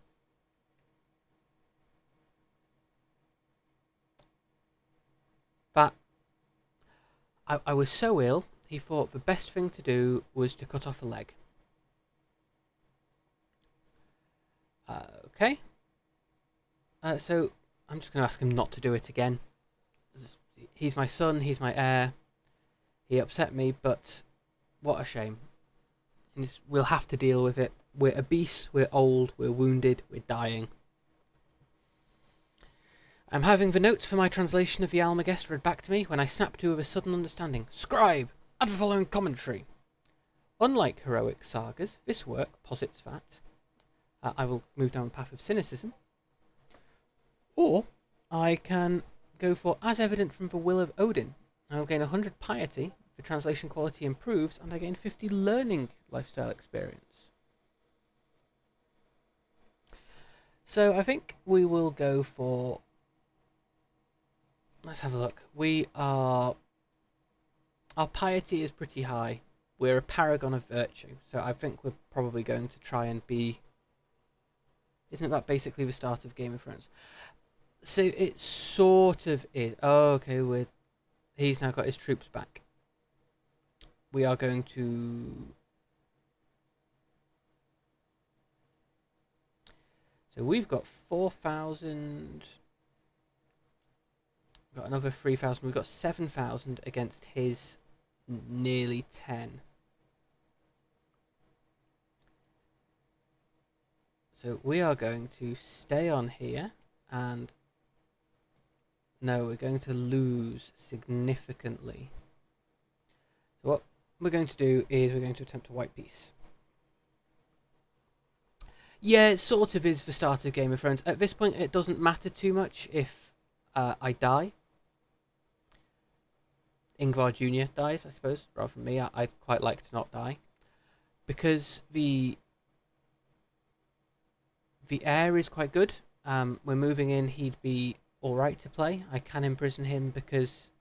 That I was so ill, he thought the best thing to do was to cut off a leg. Okay. So I'm just going to ask him not to do it again. He's my son, he's my heir. He upset me, but what a shame. We'll have to deal with it. We're obese, we're old, we're wounded, we're dying. I'm having the notes for my translation of the Almagest read back to me when I snap to with a sudden understanding. Scribe! Add the following commentary. Unlike heroic sagas, this work posits that I will move down the path of cynicism, or I can go for as evident from the will of Odin. I'll gain 100 piety, the translation quality improves, and I gain 50 learning lifestyle experience. So I think we will go for... Let's have a look. Our piety is pretty high. We're a paragon of virtue, so I think we're probably going to try and be... Isn't that basically the start of Game of Thrones? So it sort of is. Oh, okay, he's now got his troops back. We are going to... So we've got 4,000... Got another 3,000. We've got 7,000 against his nearly 10. So we are going to stay on here and... No, we're going to lose significantly. So what we're going to do is we're going to attempt a white peace. Yeah, it sort of is the start of Game of Thrones. At this point, it doesn't matter too much if I die. Ingvar Jr. dies, I suppose, rather than me. I'd quite like to not die. Because the heir is quite good. We're moving in, he'd be alright to play. I can imprison him because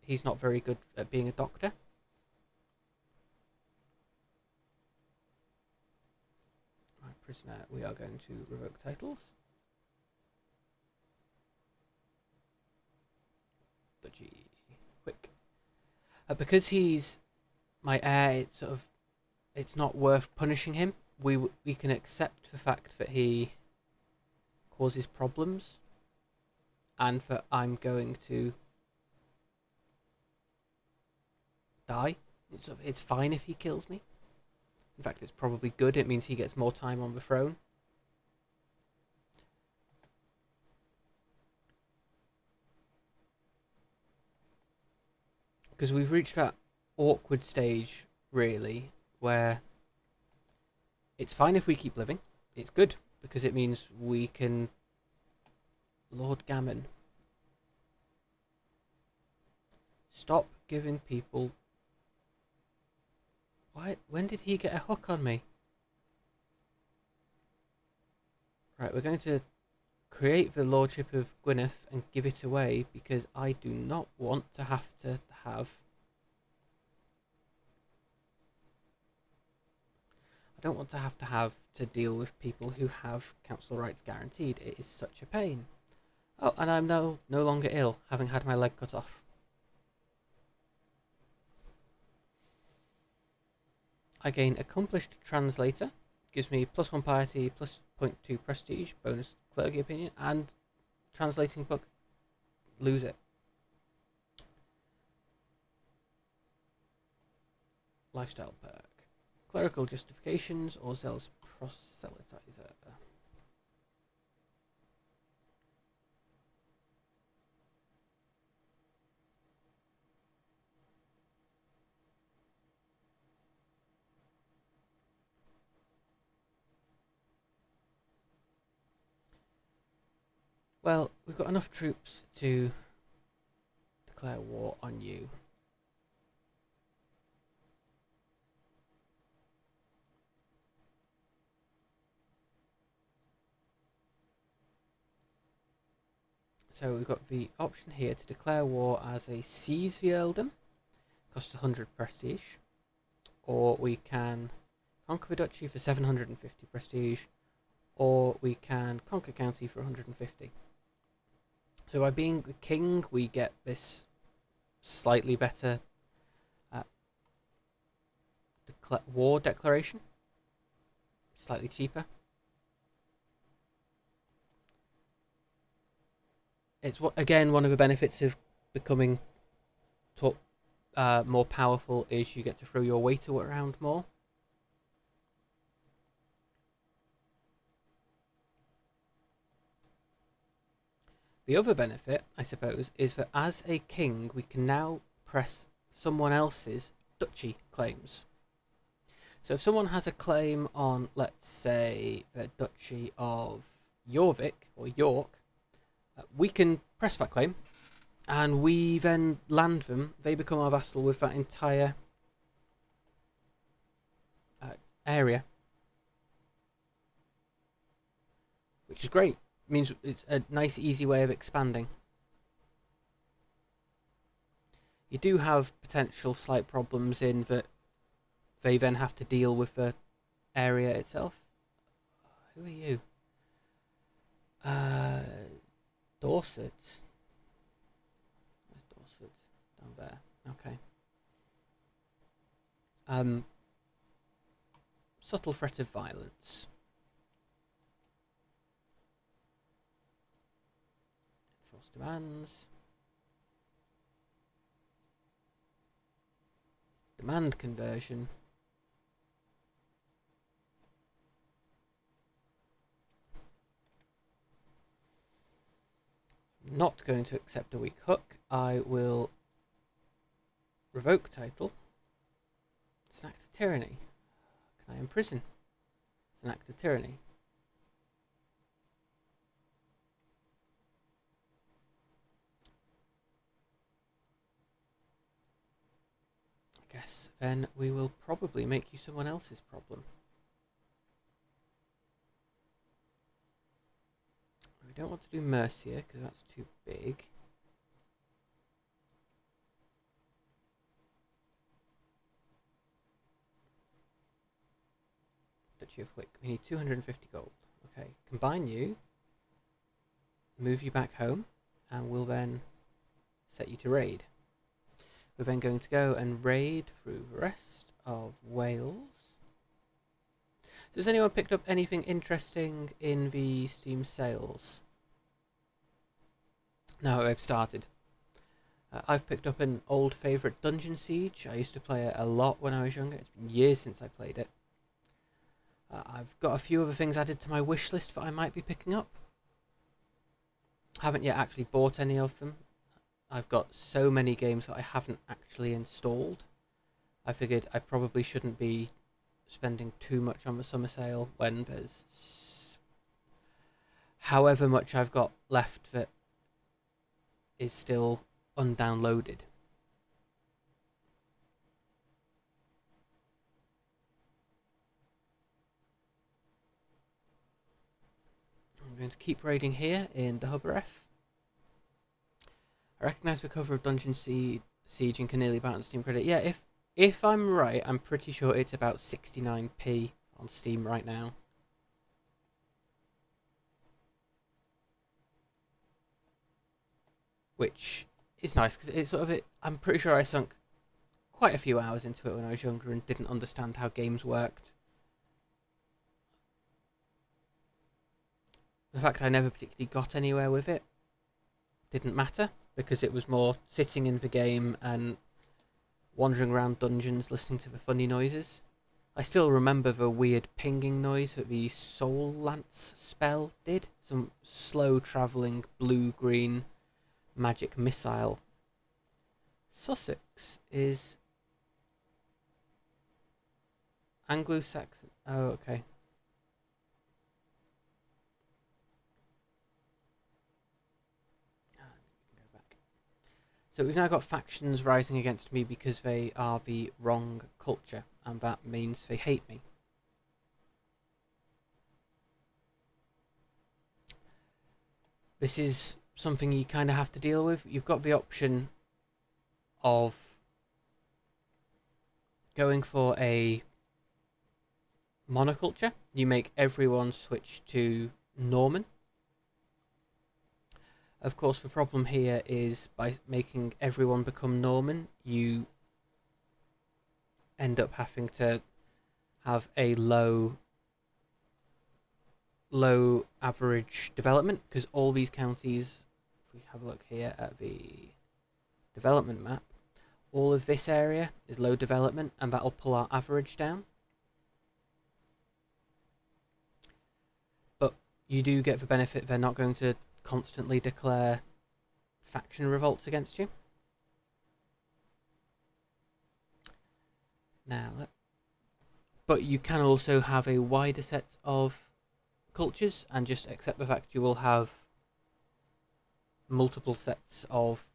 he's not very good at being a doctor. My prisoner, we are going to revoke titles. Dodgy. Quick. Because he's my heir, it's not worth punishing him. We can accept the fact that he causes problems, and that I'm going to die. It's fine if he kills me. In fact, it's probably good. It means he gets more time on the throne. Because we've reached that awkward stage, really, where it's fine if we keep living. It's good, because it means we can... Lord Gammon. Stop giving people... Why? When did he get a hook on me? Right, we're going to create the Lordship of Gwyneth and give it away, because I do not want to have... I don't want to have to deal with people who have council rights guaranteed. It is such a pain. Oh, and I'm no longer ill, having had my leg cut off. I gain Accomplished Translator. Gives me +1 piety, +0.2 prestige, bonus clergy opinion, and translating book. Lose it. Lifestyle perk. Clerical justifications or zealous proselytizer. Well, we've got enough troops to declare war on you. So we've got the option here to declare war as a seize the earldom, costs 100 prestige, or we can conquer the duchy for 750 prestige, or we can conquer county for 150. So by being the king, we get this slightly better war declaration. Slightly cheaper. It's again one of the benefits of becoming more powerful is you get to throw your weight around more. The other benefit, I suppose, is that as a king, we can now press someone else's duchy claims. So if someone has a claim on, let's say, the Duchy of Jorvik, or York, we can press that claim, and we then land them. They become our vassal with that entire area, which is great. It means it's a nice, easy way of expanding. You do have potential slight problems in that they then have to deal with the area itself. Who are you? Dorset. Where's Dorset? Down there. Okay. Subtle threat of violence. Enforced demands. Demand conversion. Not going to accept a weak hook. I will revoke title. It's an act of tyranny. Can I imprison? It's an act of tyranny. I guess then we will probably make you someone else's problem. We don't want to do Mercia because that's too big. Duchy of Wick. We need 250 gold. Okay, combine you, move you back home, and we'll then set you to raid. We're then going to go and raid through the rest of Wales. So has anyone picked up anything interesting in the Steam sales? No, I've started. I've picked up an old favourite, Dungeon Siege. I used to play it a lot when I was younger. It's been years since I played it. I've got a few other things added to my wish list that I might be picking up. Haven't yet actually bought any of them. I've got so many games that I haven't actually installed. I figured I probably shouldn't be spending too much on the summer sale when there's however much I've got left that is still undownloaded. I'm going to keep raiding here in the Hubberef. I recognise the cover of Dungeon Siege and can nearly bounce Steam credit. Yeah, if I'm right, I'm pretty sure it's about 69p on Steam right now. Which is nice because it's sort of I'm pretty sure I sunk quite a few hours into it when I was younger and didn't understand how games worked. The fact I never particularly got anywhere with it didn't matter because it was more sitting in the game and wandering around dungeons listening to the funny noises. I still remember the weird pinging noise that the Soul Lance spell did. Some slow travelling blue-green magic missile. Sussex is Anglo-Saxon. Oh, okay. So we've now got factions rising against me because they are the wrong culture, and that means they hate me. This is something you kind of have to deal with. You've got the option of going for a monoculture. You make everyone switch to Norman. Of course, the problem here is by making everyone become Norman, you end up having to have a low average development, because all these counties, if we have a look here at the development map, all of this area is low development, and that'll pull our average down. But you do get the benefit they're not going to constantly declare faction revolts against you. Now, but you can also have a wider set of cultures and just accept the fact you will have multiple sets of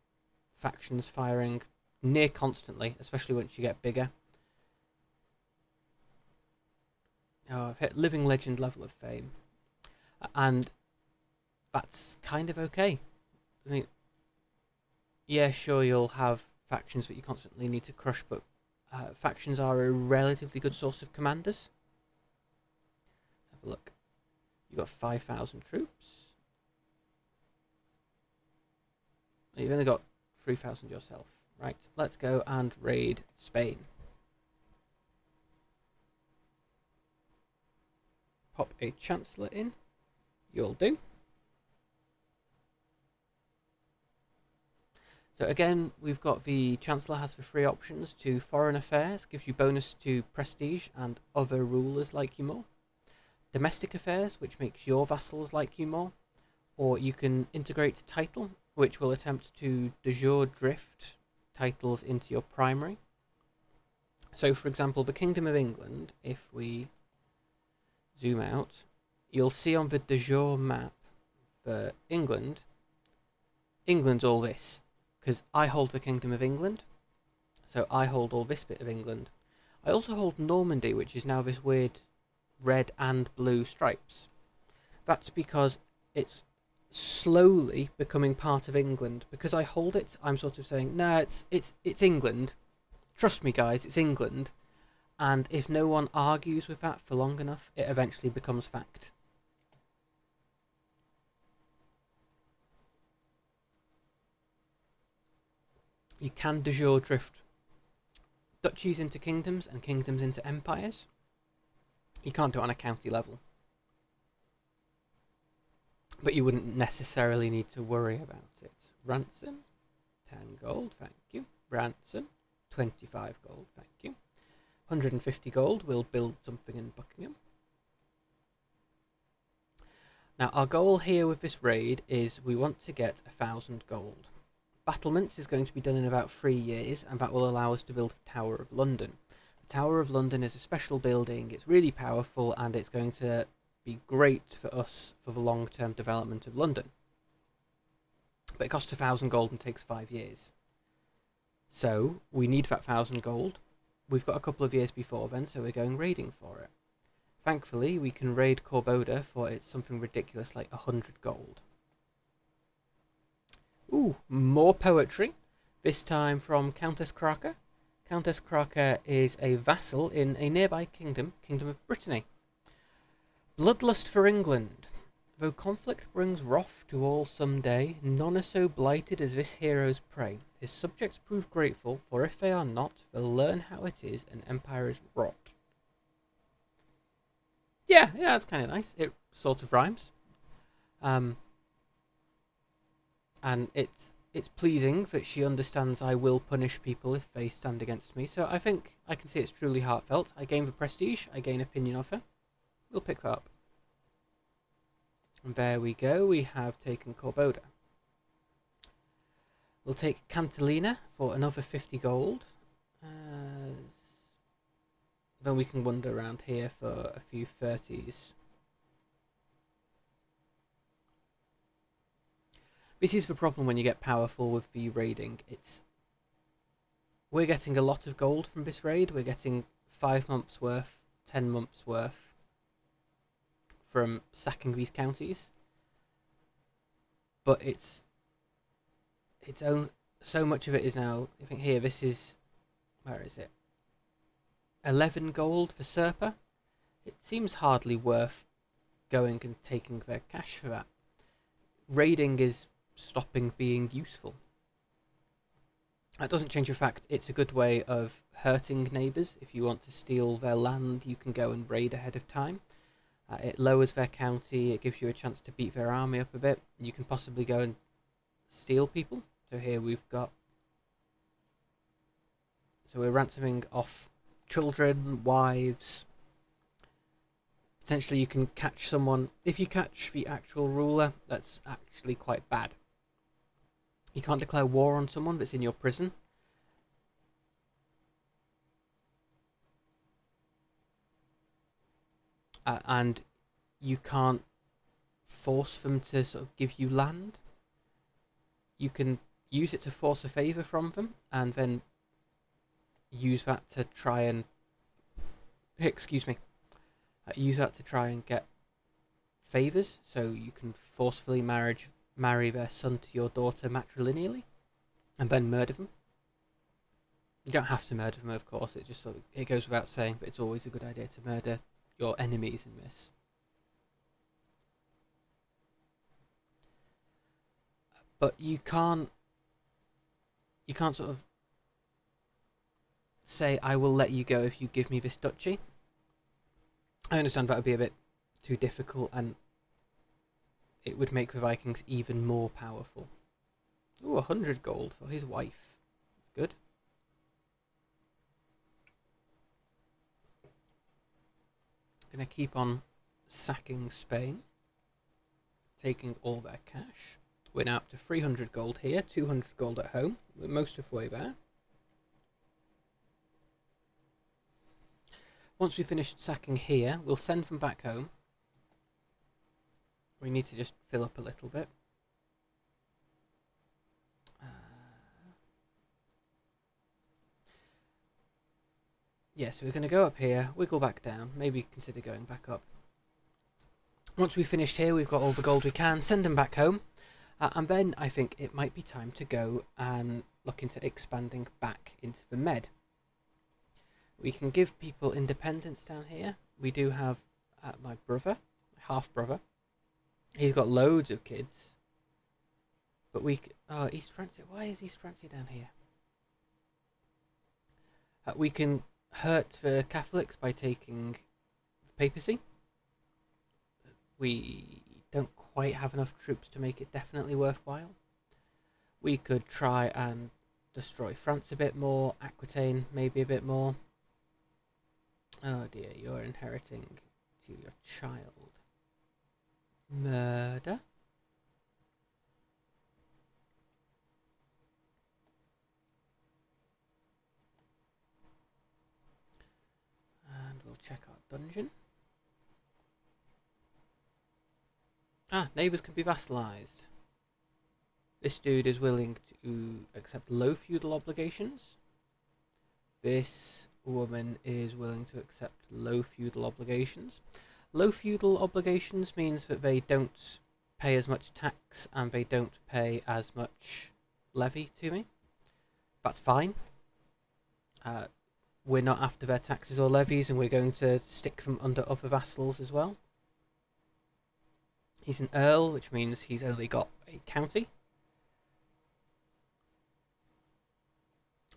factions firing near constantly, especially once you get bigger. Oh, I've hit living legend level of fame, and that's kind of okay. I mean, yeah, sure, you'll have factions that you constantly need to crush, but factions are a relatively good source of commanders. Let's have a look. You've got 5,000 troops. You've only got 3,000 yourself. Right, let's go and raid Spain. Pop a chancellor in. You'll do. So again, we've got the Chancellor has the three options to Foreign Affairs, gives you bonus to Prestige and other rulers like you more. Domestic Affairs, which makes your vassals like you more. Or you can integrate Title, which will attempt to de jure drift titles into your primary. So for example, the Kingdom of England, if we zoom out, you'll see on the de jure map for England, England's all this. Because I hold the Kingdom of England, so I hold all this bit of England. I also hold Normandy, which is now this weird red and blue stripes. That's because it's slowly becoming part of England. Because I hold it, I'm sort of saying, nah, it's England. Trust me, guys, it's England. And if no one argues with that for long enough, it eventually becomes fact. You can de jure drift duchies into kingdoms and kingdoms into empires. You can't do it on a county level. But you wouldn't necessarily need to worry about it. Ransom, 10 gold, thank you. Ransom, 25 gold, thank you. 150 gold, we'll build something in Buckingham. Now our goal here with this raid is we want to get 1,000 gold. Battlements is going to be done in about 3 years, and that will allow us to build the Tower of London. The Tower of London is a special building, it's really powerful, and it's going to be great for us for the long-term development of London. But it costs 1,000 gold and takes 5 years. So, we need that 1,000 gold. We've got a couple of years before then, so we're going raiding for it. Thankfully, we can raid Corboda for it's something ridiculous like 100 gold. Ooh, more poetry, this time from Countess Kraka. Countess Kraka is a vassal in a nearby kingdom, Kingdom of Brittany. Bloodlust for England. Though conflict brings wrath to all some day, none are so blighted as this hero's prey. His subjects prove grateful, for if they are not, they'll learn how it is an empire is wrought. Yeah, that's kind of nice. It sort of rhymes. And it's pleasing that she understands I will punish people if they stand against me. So I think I can see it's truly heartfelt. I gain the prestige. I gain opinion of her. We'll pick that up. And there we go. We have taken Corboda. We'll take Cantilena for another 50 gold. Then we can wander around here for a few 30s. This is the problem when you get powerful with the raiding. We're getting a lot of gold from this raid. We're getting 5 months worth, 10 months worth from sacking these counties. But so much of it is now, I think here, this is, where is it? 11 gold for Serpa. It seems hardly worth going and taking their cash for that. Raiding is stopping being useful. That doesn't change the fact it's a good way of hurting neighbours. If you want to steal their land, you can go and raid ahead of time. It lowers their county, it gives you a chance to beat their army up a bit. You can possibly go and steal people. So here we've got... So we're ransoming off children, wives. Potentially you can catch someone. If you catch the actual ruler, that's actually quite bad. You can't declare war on someone that's in your prison. And you can't force them to sort of give you land. You can use it to force a favour from them, and then use that to try and... Excuse me. Use that to try and get favours, so you can forcefully marry their son to your daughter matrilineally, and then murder them. You don't have to murder them, of course. It just sort of, it goes without saying, but it's always a good idea to murder your enemies in this. But you can't sort of say, I will let you go if you give me this duchy. I understand that would be a bit too difficult, and it would make the Vikings even more powerful. Ooh, 100 gold for his wife. That's good. Gonna keep on sacking Spain, taking all their cash. We're now up to 300 gold here, 200 gold at home. We're most of the way there. Once we finish sacking here, we'll send them back home. We need to just fill up a little bit. Yeah, so we're going to go up here, wiggle back down, maybe consider going back up. Once we've finished here, we've got all the gold we can, send them back home. And then I think it might be time to go and look into expanding back into the Med. We can give people independence down here. We do have my brother, half-brother. He's got loads of kids. But we... Oh, East Francia. Why is East Francia down here? We can hurt the Catholics by taking the papacy. We don't quite have enough troops to make it definitely worthwhile. We could try and destroy France a bit more, Aquitaine maybe a bit more. Oh dear, you're inheriting to your child. Murder? And we'll check our dungeon. Ah, neighbours can be vassalised. This dude is willing to accept low feudal obligations. This woman is willing to accept low feudal obligations. Low feudal obligations means that they don't pay as much tax and they don't pay as much levy to me. That's fine. We're not after their taxes or levies, and we're going to stick them under other vassals as well. He's an earl, which means he's only got a county.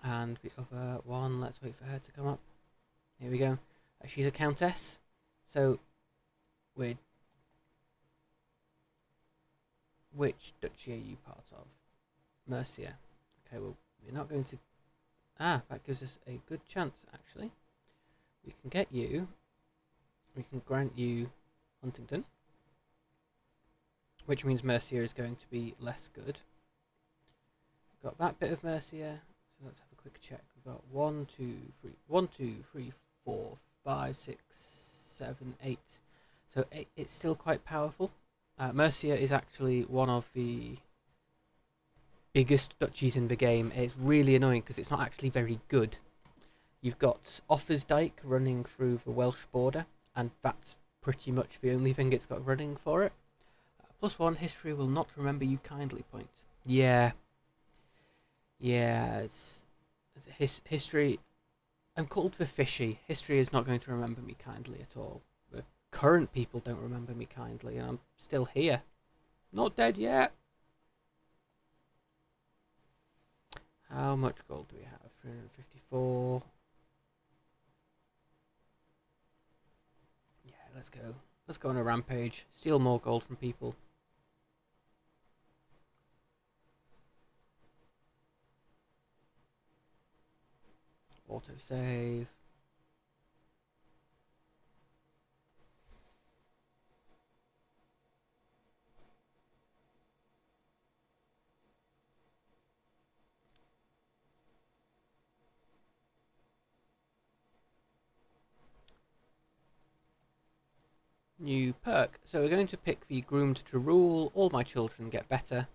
And the other one, let's wait for her to come up. Here we go. She's a countess. So, we're... Which duchy are you part of? Mercia. Okay, well, we're not going to... Ah, that gives us a good chance, actually. We can get you... We can grant you Huntingdon. Which means Mercia is going to be less good. We've got that bit of Mercia. So let's have a quick check. We've got 1, 2, 3, 4, 5, 6, 7, 8. So it's still quite powerful. Mercia is actually one of the biggest duchies in the game. It's really annoying because it's not actually very good. You've got Offansdyke running through the Welsh border, and that's pretty much the only thing it's got running for it. +1, history will not remember you kindly point. Yeah. Yeah, it's history. I'm called the fishy. History is not going to remember me kindly at all. The current people don't remember me kindly, and I'm still here. Not dead yet. How much gold do we have? 354. Yeah, let's go. Let's go on a rampage. Steal more gold from people. Autosave. New perk. So we're going to pick the groomed to rule. All my children get better.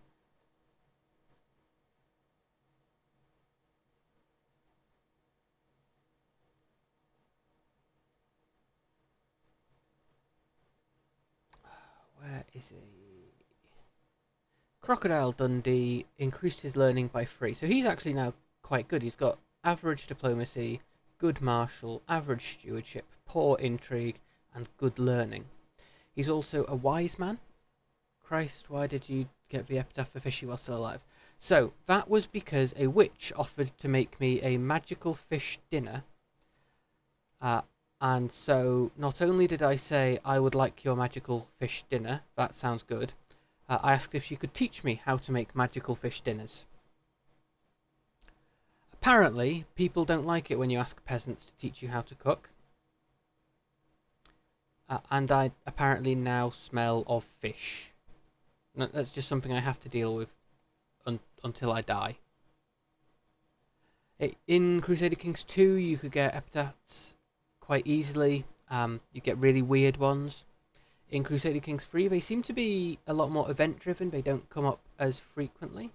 Where is he? Crocodile Dundee increased his learning by 3. So he's actually now quite good. He's got average diplomacy, good martial, average stewardship, poor intrigue, and good learning. He's also a wise man. Christ, why did you get the epitaph for Fishy while still alive? So, that was because a witch offered to make me a magical fish dinner. And so, not only did I say, I would like your magical fish dinner, that sounds good, I asked if she could teach me how to make magical fish dinners. Apparently, people don't like it when you ask peasants to teach you how to cook. And I apparently now smell of fish. That's just something I have to deal with until I die. In Crusader Kings 2, you could get epitaphs quite easily. You get really weird ones. In Crusader Kings 3, they seem to be a lot more event-driven. They don't come up as frequently.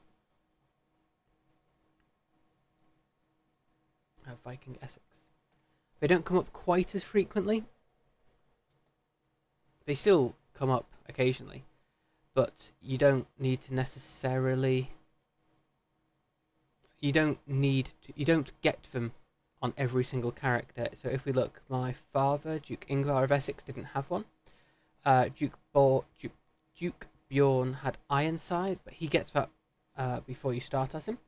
Viking Essex. They don't come up quite as frequently. They still come up occasionally, but you don't need to necessarily... You don't get them on every single character. So if we look, my father, Duke Ingvar of Essex, didn't have one. Duke Bjorn had Ironside, but he gets that before you start as him.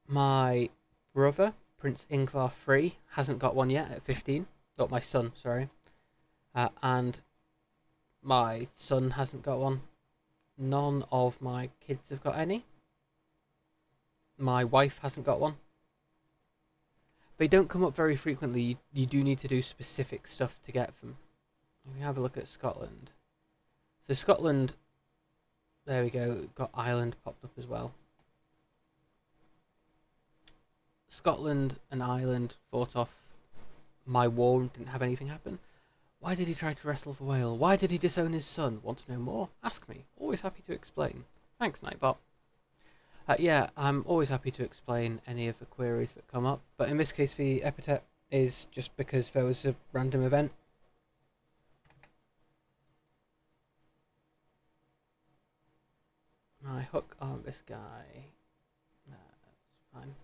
My brother, Prince Ingvar III, hasn't got one yet at 15. Not my son, sorry. And my son hasn't got one. None of my kids have got any. My wife hasn't got one. They don't come up very frequently. You do need to do specific stuff to get them. If we have a look at Scotland. So Scotland, there we go, got Ireland popped up as well. Scotland and Ireland fought off my war and didn't have anything happen. Why did he try to wrestle the whale? Why did he disown his son? Want to know more? Ask me. Always happy to explain. Thanks, Nightbot. Yeah, I'm always happy to explain any of the queries that come up, but in this case the epithet is just because there was a random event. My hook on this guy. That's fine.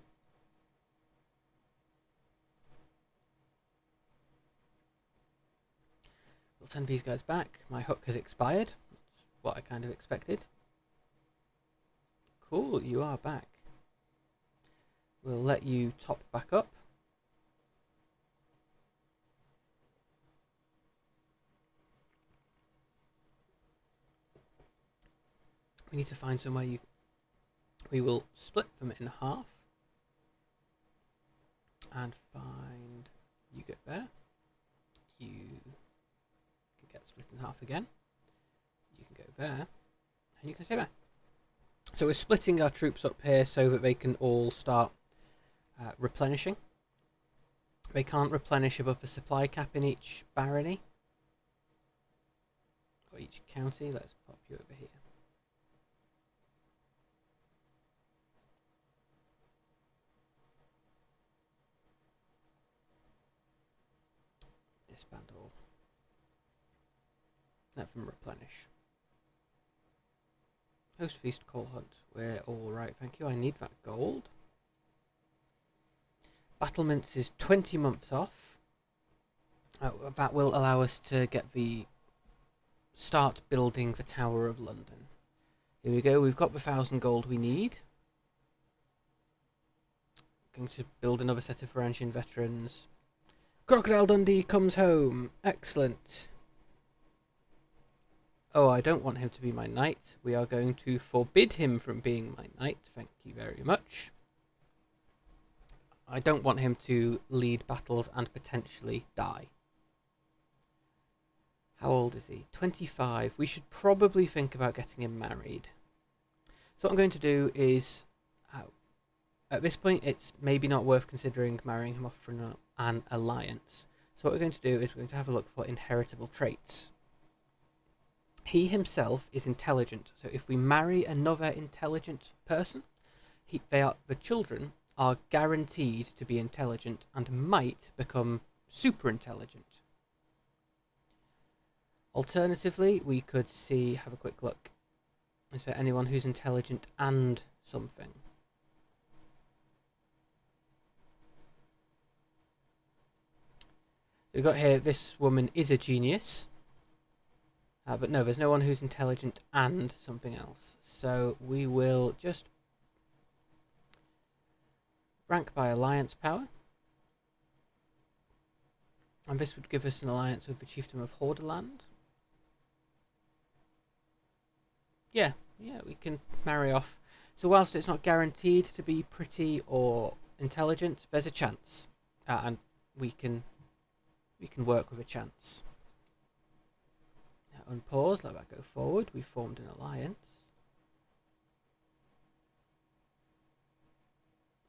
We'll send these guys back. My hook has expired. That's what I kind of expected. Cool, you are back. We'll let you top back up. We need to find somewhere we will split them in half. And find... You get there. You can get split in half again. You can go there. And you can stay there. So we're splitting our troops up here so that they can all start replenishing. They can't replenish above the supply cap in each barony. Or each county. Let's pop you over here. Disband all. Let them replenish. Host feast, call hunt. We're all right, thank you. I need that gold. Battlements is 20 months off. That will allow us to get the start building the Tower of London. Here we go, we've got the 1,000 gold we need. Going to build another set of Varangian veterans. Crocodile Dundee comes home. Excellent. Oh, I don't want him to be my knight. We are going to forbid him from being my knight. Thank you very much. I don't want him to lead battles and potentially die. How old is he? 25. We should probably think about getting him married. So what I'm going to do is, at this point, it's maybe not worth considering marrying him off for an alliance. So what we're going to do is we're going to have a look for inheritable traits. He himself is intelligent, so if we marry another intelligent person, the children are guaranteed to be intelligent and might become super intelligent. Alternatively, we could have a quick look. Is there anyone who's intelligent and something? We've got here, this woman is a genius. But no, there's no one who's intelligent and something else. So we will just rank by alliance power. And this would give us an alliance with the chiefdom of Hordaland. Yeah, we can marry off. So whilst it's not guaranteed to be pretty or intelligent, there's a chance. And we can work with a chance. Now unpause, let that go forward. We formed an alliance.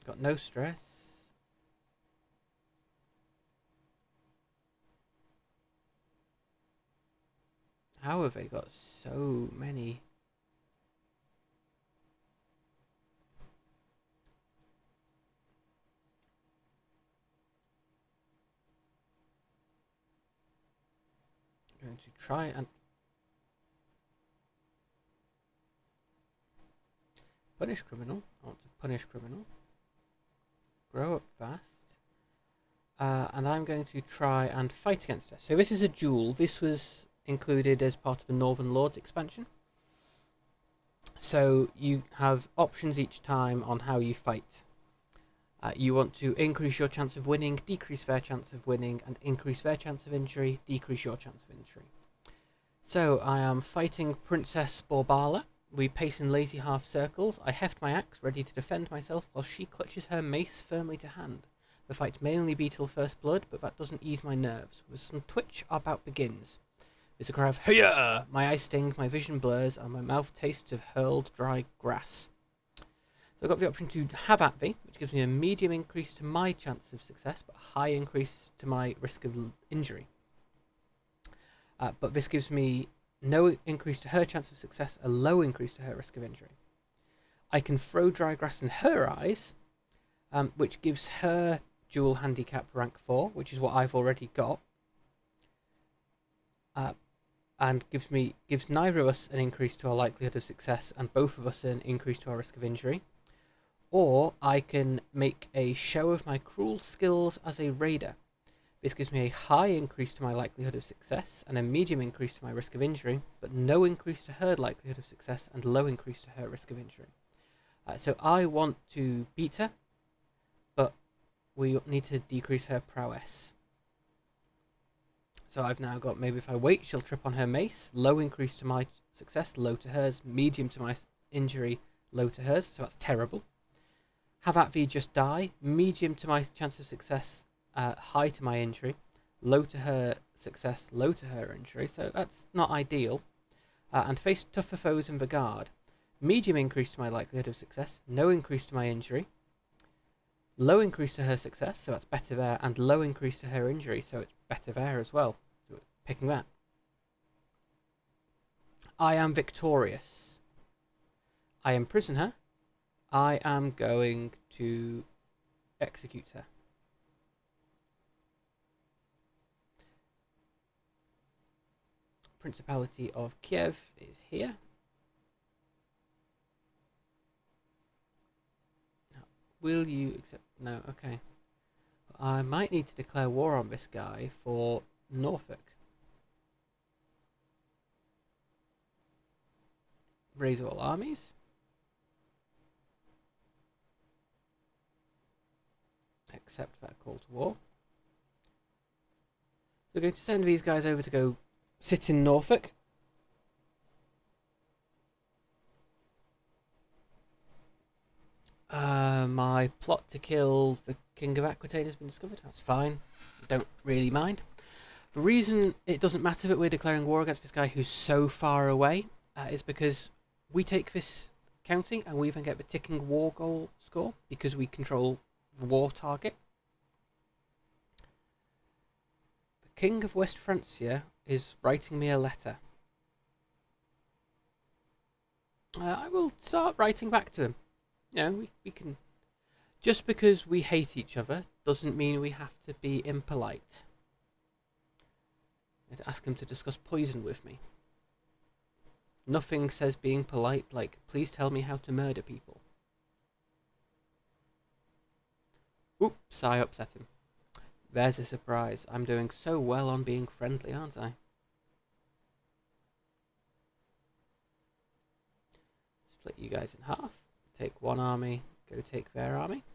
Got no stress. How have they got so many? I'm going to try and punish criminal. I want to punish criminal. Grow up fast. And I'm going to try and fight against her. So this is a duel. This was included as part of the Northern Lords expansion. So you have options each time on how you fight. You want to increase your chance of winning, decrease their chance of winning, and increase their chance of injury, decrease your chance of injury. So I am fighting Princess Borbala. We pace in lazy half circles. I heft my axe, ready to defend myself, while she clutches her mace firmly to hand. The fight may only be till first blood, but that doesn't ease my nerves. With some twitch, our bout begins. There's a cry of "Hiya!" My eyes sting, my vision blurs, and my mouth tastes of hurled dry grass. So I've got the option to have at thee, which gives me a medium increase to my chance of success, but a high increase to my risk of injury. But this gives me no increase to her chance of success, a low increase to her risk of injury. I can throw dry grass in her eyes, which gives her dual handicap rank 4, which is what I've already got. And gives neither of us an increase to our likelihood of success, and both of us an increase to our risk of injury. Or I can make a show of my cruel skills as a raider. This gives me a high increase to my likelihood of success and a medium increase to my risk of injury, but no increase to her likelihood of success and low increase to her risk of injury. So I want to beat her, but we need to decrease her prowess. So I've now got, maybe if I wait, she'll trip on her mace. Low increase to my success, low to hers. Medium to my injury, low to hers. So that's terrible. Have at thee just die. Medium to my chance of success, high to my injury. Low to her success, low to her injury. So that's not ideal. And face tougher foes in the guard. Medium increase to my likelihood of success. No increase to my injury. Low increase to her success, so that's better there. And low increase to her injury, so it's better there as well. So picking that. I am victorious. I imprison her. I am going to execute her. Principality of Kiev is here. Will you accept? No, okay. I might need to declare war on this guy for Norfolk. Raise all armies. Accept that call to war. We're going to send these guys over to go sit in Norfolk. My plot to kill the King of Aquitaine has been discovered. That's fine. Don't really mind. The reason it doesn't matter that we're declaring war against this guy who's so far away is because we take this county and we even get the ticking war goal score because we control the war target. The King of West Francia is writing me a letter. I will start writing back to him. You know, we can... Just because we hate each other doesn't mean we have to be impolite. I had to ask him to discuss poison with me. Nothing says being polite like, please tell me how to murder people. Oops, I upset him. There's a surprise. I'm doing so well on being friendly, aren't I? Split you guys in half. Take one army, go take their army.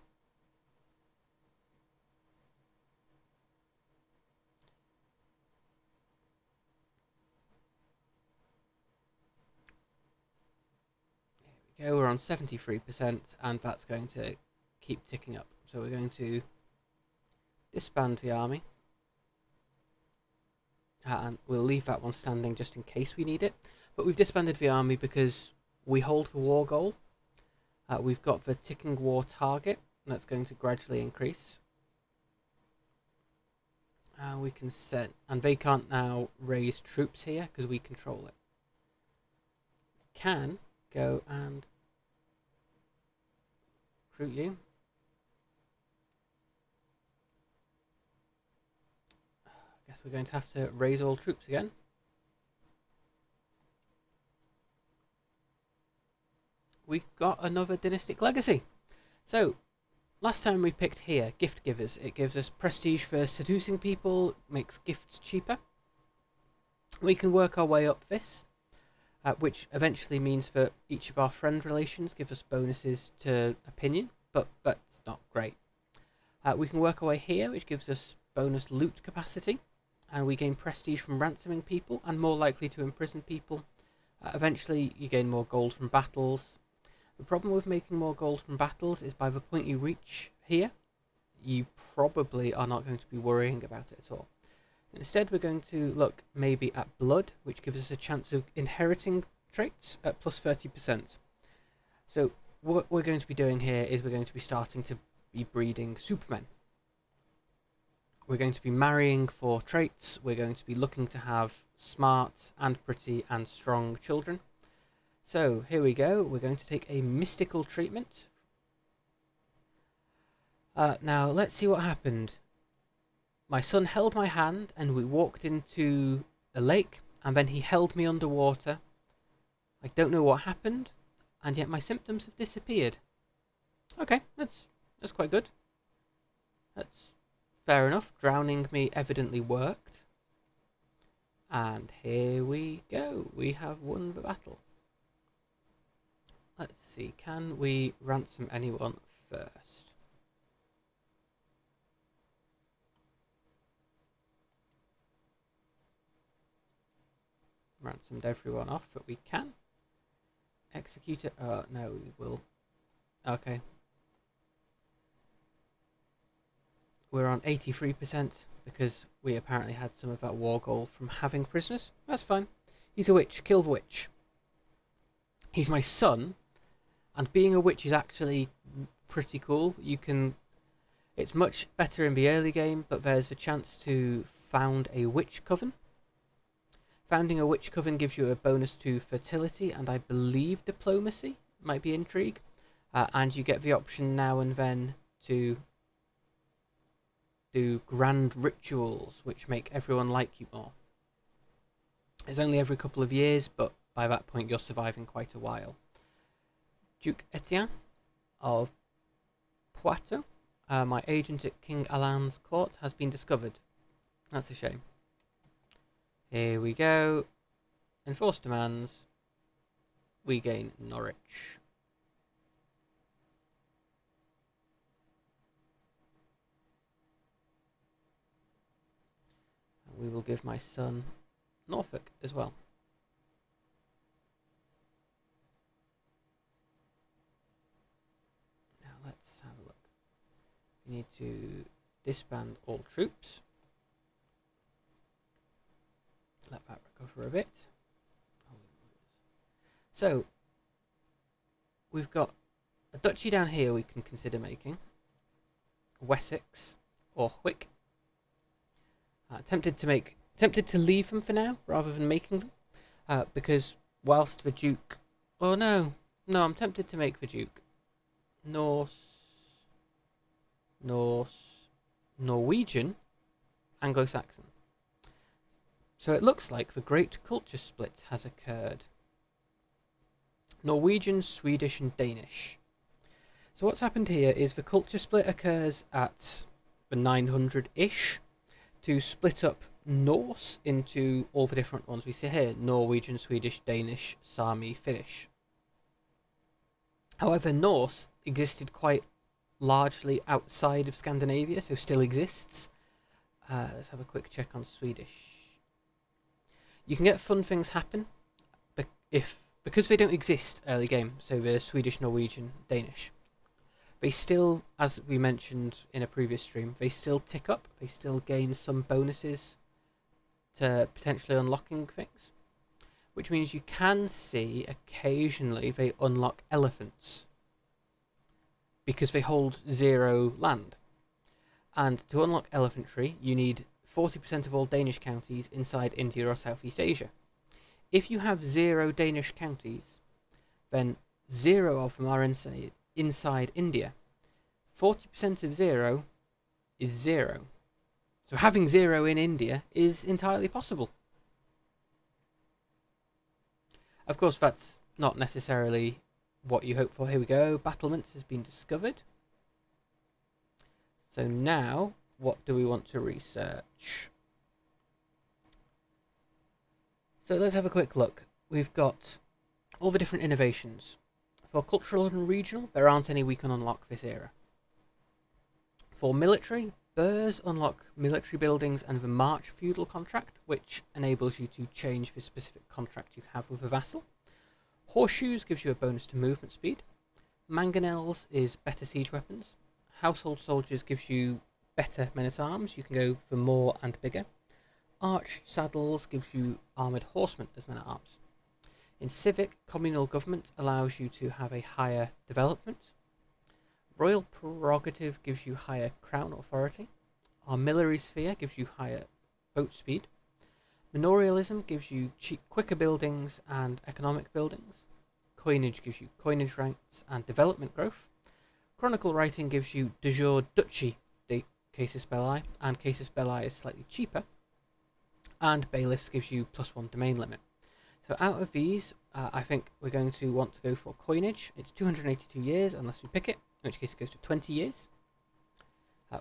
There we go, we're on 73%, and that's going to keep ticking up. So we're going to disband the army. And we'll leave that one standing just in case we need it. But we've disbanded the army because we hold the war goal. We've got the ticking war target, and that's going to gradually increase. We can set, and they can't now raise troops here because we control it. Can go and recruit you. I guess we're going to have to raise all troops again. We've got another dynastic legacy. So, last time we picked here, gift givers. It gives us prestige for seducing people, makes gifts cheaper. We can work our way up this, which eventually means that each of our friend relations give us bonuses to opinion, but that's not great. We can work our way here, which gives us bonus loot capacity, and we gain prestige from ransoming people and more likely to imprison people. Eventually, you gain more gold from battles. The problem with making more gold from battles is by the point you reach here, you probably are not going to be worrying about it at all. Instead, we're going to look maybe at blood, which gives us a chance of inheriting traits at plus 30%. So what we're going to be doing here is we're going to be starting to be breeding supermen. We're going to be marrying for traits. We're going to be looking to have smart and pretty and strong children. So here we go. We're going to take a mystical treatment. Now let's see what happened. My son held my hand and we walked into a lake, and then he held me underwater. I don't know what happened, and yet my symptoms have disappeared. Okay, that's quite good. That's fair enough. Drowning me evidently worked. And here we go. We have won the battle. Let's see, can we ransom anyone first? Ransomed everyone off, but we can. Execute it. No, we will. Okay. We're on 83% because we apparently had some of that war goal from having prisoners. That's fine. He's a witch. Kill the witch. He's my son. And being a witch is actually pretty cool. You can... It's much better in the early game, but there's the chance to found a witch coven. Founding a witch coven gives you a bonus to fertility and I believe diplomacy. Might be intrigue. And you get the option now and then to do grand rituals, which make everyone like you more. It's only every couple of years, but by that point you're surviving quite a while. Duke Etienne of Poitou, my agent at King Alain's court, has been discovered. That's a shame. Here we go. Enforce demands. we gain Norwich. And we will give my son Norfolk as well. Now let's have a look. We need to disband all troops. Let that recover a bit. So, we've got a duchy down here we can consider making. Wessex or Wick. Tempted to leave them for now rather than making them, because whilst the Duke, oh no, I'm tempted to make the Duke Norwegian, Anglo-Saxon. So it looks like the great culture split has occurred. Norwegian, Swedish and Danish. So what's happened here is the culture split occurs at the 900-ish to split up Norse into all the different ones we see here: Norwegian, Swedish, Danish, Sami, Finnish. However, Norse existed quite largely outside of Scandinavia, so still exists. Let's have a quick check on Swedish. You can get fun things happen because they don't exist early game, so the Swedish, Norwegian, Danish. They still, as we mentioned in a previous stream, they still tick up, they still gain some bonuses to potentially unlocking things, which means you can see occasionally they unlock elephants because they hold 0 land. And to unlock elephantry, you need 40% of all Danish counties inside India or Southeast Asia. If you have 0 Danish counties, then 0 of them are inside India. 40% of 0 is 0. So having 0 in India is entirely possible. Of course, that's not necessarily what you hope for. Here we go. Battlements has been discovered. So now, what do we want to research? So let's have a quick look. We've got all the different innovations. For cultural and regional, there aren't any we can unlock this era. For military, Burrs unlock military buildings and the March feudal contract, which enables you to change the specific contract you have with a vassal. Horseshoes gives you a bonus to movement speed. Mangonels is better siege weapons. Household soldiers gives you better men-at-arms. You can go for more and bigger. Arched saddles gives you armoured horsemen as men-at-arms. In civic, communal government allows you to have a higher development. Royal prerogative gives you higher crown authority. Armillary sphere gives you higher boat speed. Manorialism gives you quicker buildings and economic buildings. Coinage gives you coinage ranks and development growth. Chronicle writing gives you de jure duchy casus belli, and casus belli is slightly cheaper. And bailiffs gives you +1 domain limit. So out of these, I think we're going to want to go for coinage. It's 282 years unless we pick it, in which case it goes to 20 years.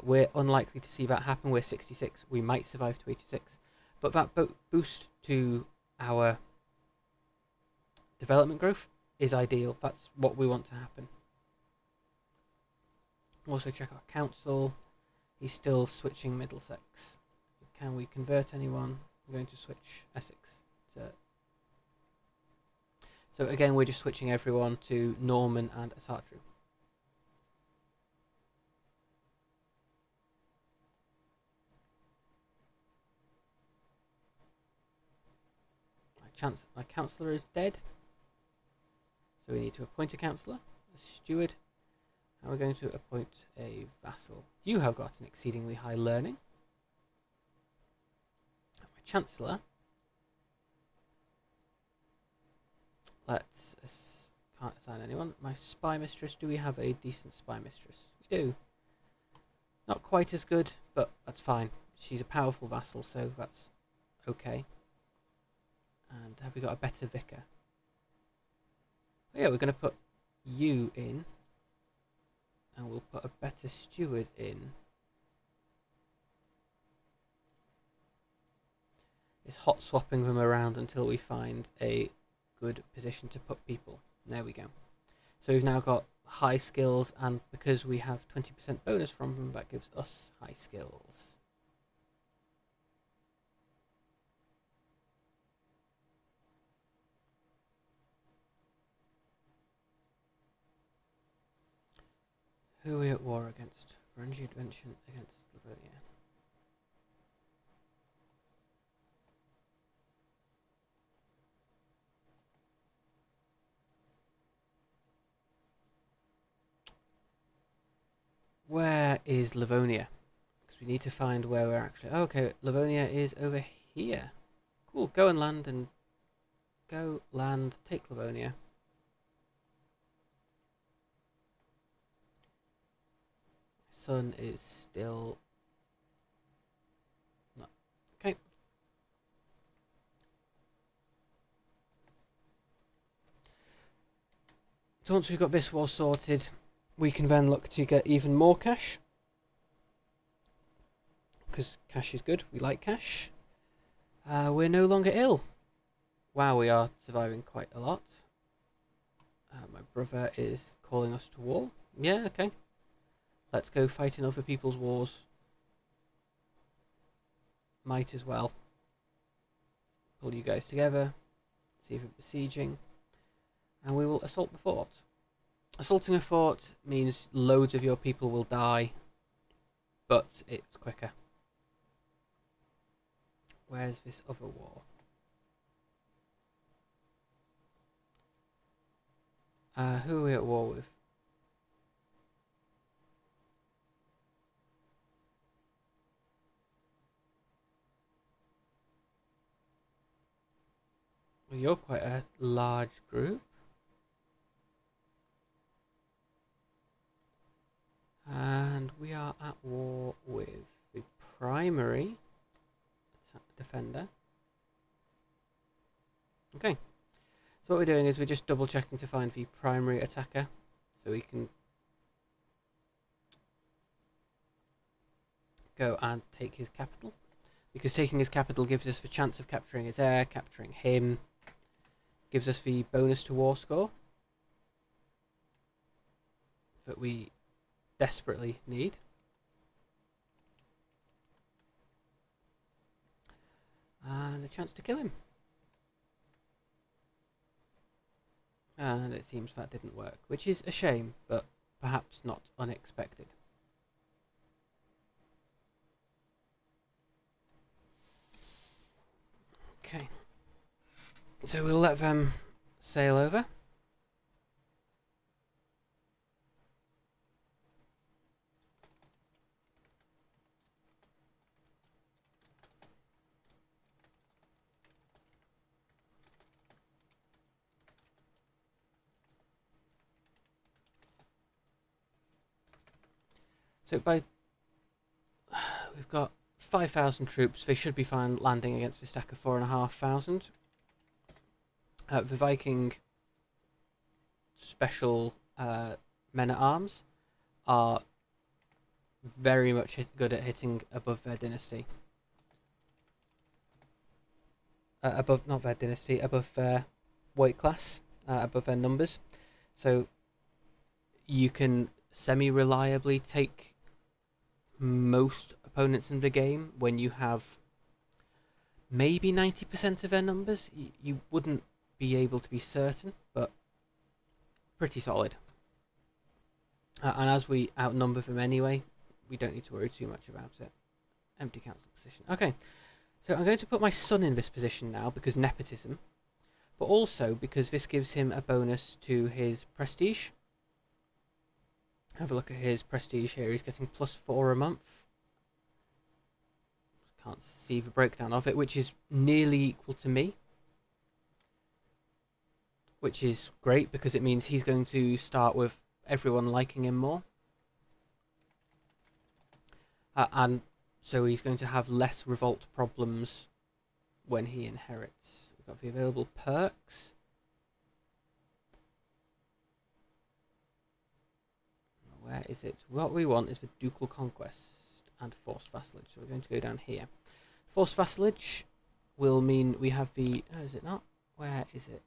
We're unlikely to see that happen. We're 66. We might survive to 86. But that boost to our development growth is ideal. That's what we want to happen. Also check our council. He's still switching Middlesex. Can we convert anyone? We're going to switch Essex to... So again, we're just switching everyone to Norman and Asatru. My councillor is dead. So we need to appoint a councillor, a steward, and we're going to appoint a vassal. You have got an exceedingly high learning. And my chancellor. Let's can't assign anyone. My spy mistress. Do we have a decent spy mistress? We do. Not quite as good, but that's fine. She's a powerful vassal, so that's okay. And have we got a better vicar? Oh yeah, we're going to put you in. And we'll put a better steward in. It's hot swapping them around until we find a good position to put people. There we go. So we've now got high skills, and because we have 20% bonus from them, that gives us high skills. Who are we at war against? Varangian Adventure against Livonia. Where is Livonia? Because we need to find where we're actually... Oh, okay, Livonia is over here. Cool, go and land and... Go, land, take Livonia. Sun is still... No. Okay. So once we've got this war sorted, we can then look to get even more cash. Because cash is good. We like cash. We're no longer ill. Wow, we are surviving quite a lot. My brother is calling us to war. Yeah, okay. Let's go fight in other people's wars. Might as well. Pull you guys together. See if we're besieging. And we will assault the fort. Assaulting a fort means loads of your people will die, but it's quicker. Where's this other war? Who are we at war with? Well, you're quite a large group. And we are at war with the primary defender. Okay. So what we're doing is we're just double checking to find the primary attacker. So we can go and take his capital. Because taking his capital gives us the chance of capturing his heir, capturing him. Gives us the bonus to war score that we desperately need. And a chance to kill him. And it seems that didn't work, which is a shame, but perhaps not unexpected. Okay. So we'll let them sail over. So we've got 5,000 troops. They should be fine landing against the stack of 4,500. The Viking special men-at-arms are very much good at hitting above their dynasty. Not their dynasty, above their weight class, above their numbers. So you can semi-reliably take most opponents in the game when you have maybe 90% of their numbers. You wouldn't be able to be certain, but pretty solid. And as we outnumber them anyway, we don't need to worry too much about it. Empty council position. Okay, so I'm going to put my son in this position now because nepotism, but also because this gives him a bonus to his prestige. Have a look at his prestige here. He's getting +4 a month. Can't see the breakdown of it, which is nearly equal to me. Which is great because it means he's going to start with everyone liking him more. And so he's going to have less revolt problems when he inherits. We've got the available perks. Where is it? What we want is the ducal conquest and forced vassalage. So we're going to go down here. Forced vassalage will mean we have the... Oh, is it not? Where is it?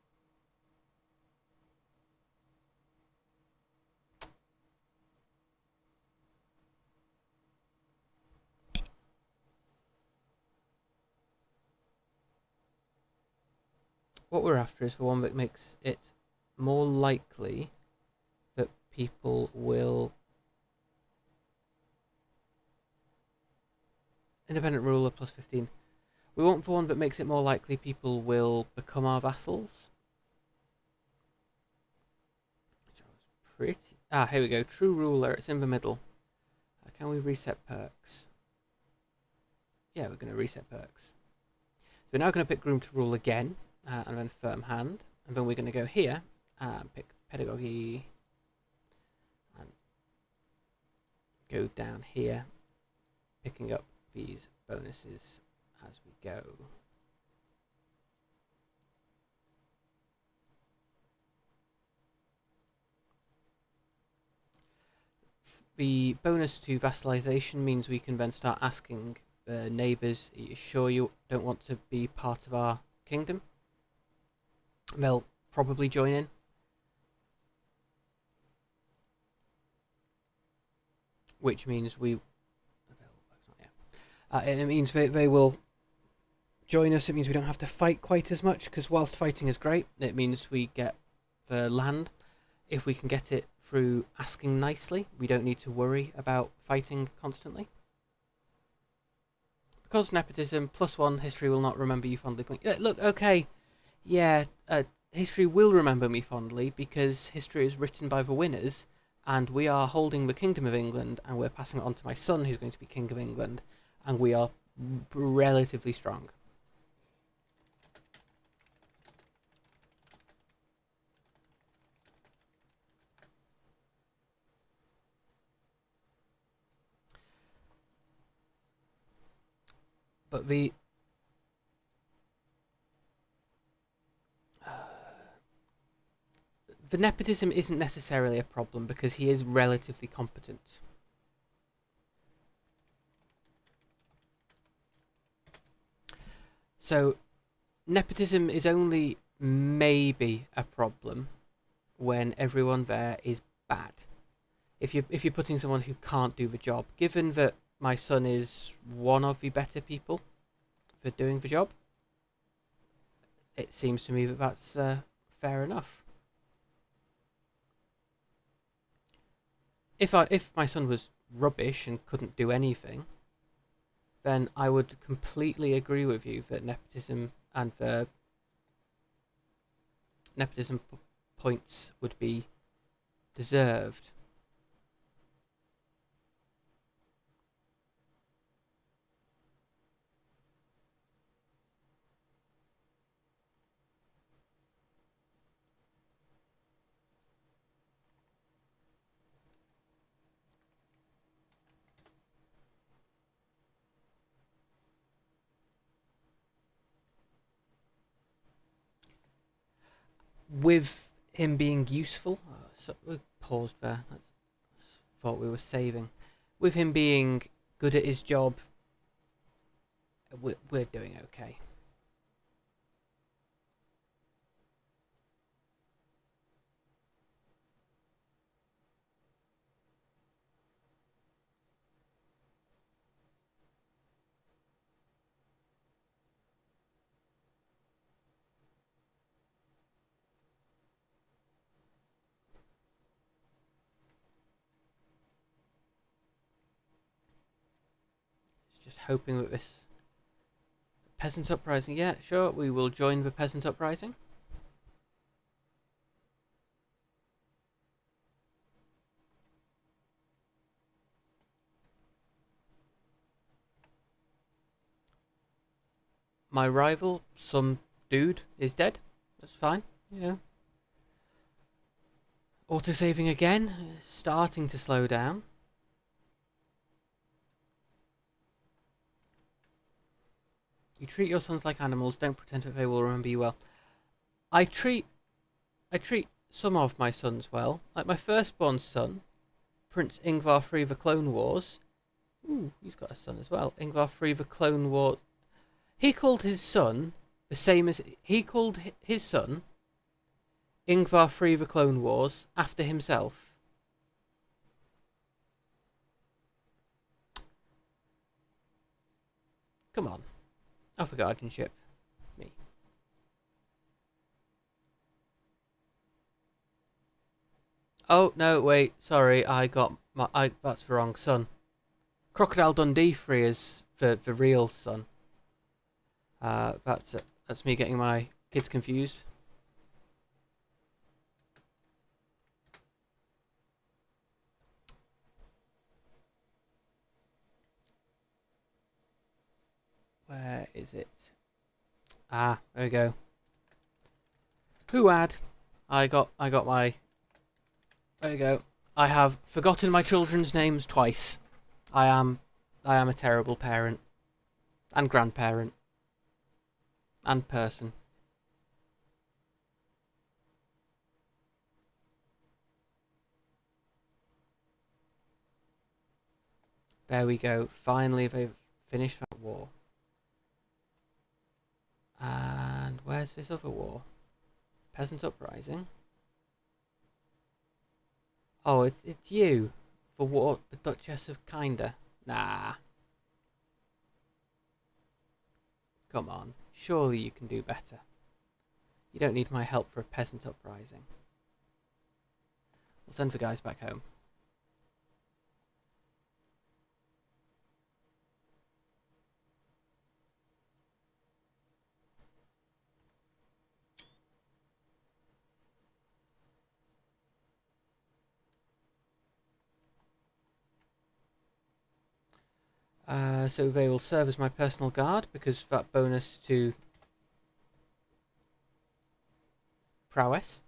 what we're after is for one that makes it more likely that people will... Independent ruler plus 15. We want for one that makes it more likely people will become our vassals. Which I was pretty... Ah, here we go. True ruler. It's in the middle. Can we reset perks? Yeah, we're going to reset perks. So we're now going to pick groom to rule again, and then firm hand. And then we're going to go here and pick pedagogy. And go down here, picking up these bonuses as we go. The bonus to vassalization means we can then start asking neighbours, are you sure you don't want to be part of our kingdom? They'll probably join in. Which means we... it means they will join us. It means we don't have to fight quite as much, because whilst fighting is great, it means we get the land. If we can get it through asking nicely, we don't need to worry about fighting constantly. Because nepotism, +1, history will not remember you fondly. Look, okay, yeah, history will remember me fondly, because history is written by the winners, and we are holding the Kingdom of England, and we're passing it on to my son, who's going to be King of England, and we are relatively strong. But the nepotism isn't necessarily a problem, because he is relatively competent. So nepotism is only maybe a problem when everyone there is bad. If you're putting someone who can't do the job, given that my son is one of the better people for doing the job, it seems to me that that's fair enough. If my son was rubbish and couldn't do anything, then I would completely agree with you that nepotism and the nepotism points would be deserved. With him being useful, so we paused there. That's thought we were saving. With him being good at his job, we're doing okay. Just hoping that this peasant uprising... Yeah, sure, we will join the peasant uprising. My rival, some dude, is dead. That's fine, you know. Autosaving again, starting to slow down. You treat your sons like animals, don't pretend that they will remember you well. I treat some of my sons well. Like my firstborn son, Prince Ingvar III the Clone Wars. Ooh, he's got a son as well. Ingvar III the Clone War. He called his son the same as... He called his son Ingvar III the Clone Wars after himself. Come on. Oh, for guardianship. Me. Oh, no, wait, sorry, I got my... that's the wrong son. Crocodile Dundee free is for real son. That's me getting my kids confused. Where is it? Ah, there we go. Who had? I got my... There we go. I have forgotten my children's names twice. I am a terrible parent. And grandparent. And person. There we go. Finally they've finished that war. And where's this other war? Peasant uprising. Oh, it's you. For what? The Duchess of Kinda. Nah. Come on. Surely you can do better. You don't need my help for a peasant uprising. We'll send the guys back home. So they will serve as my personal guard because that bonus to prowess.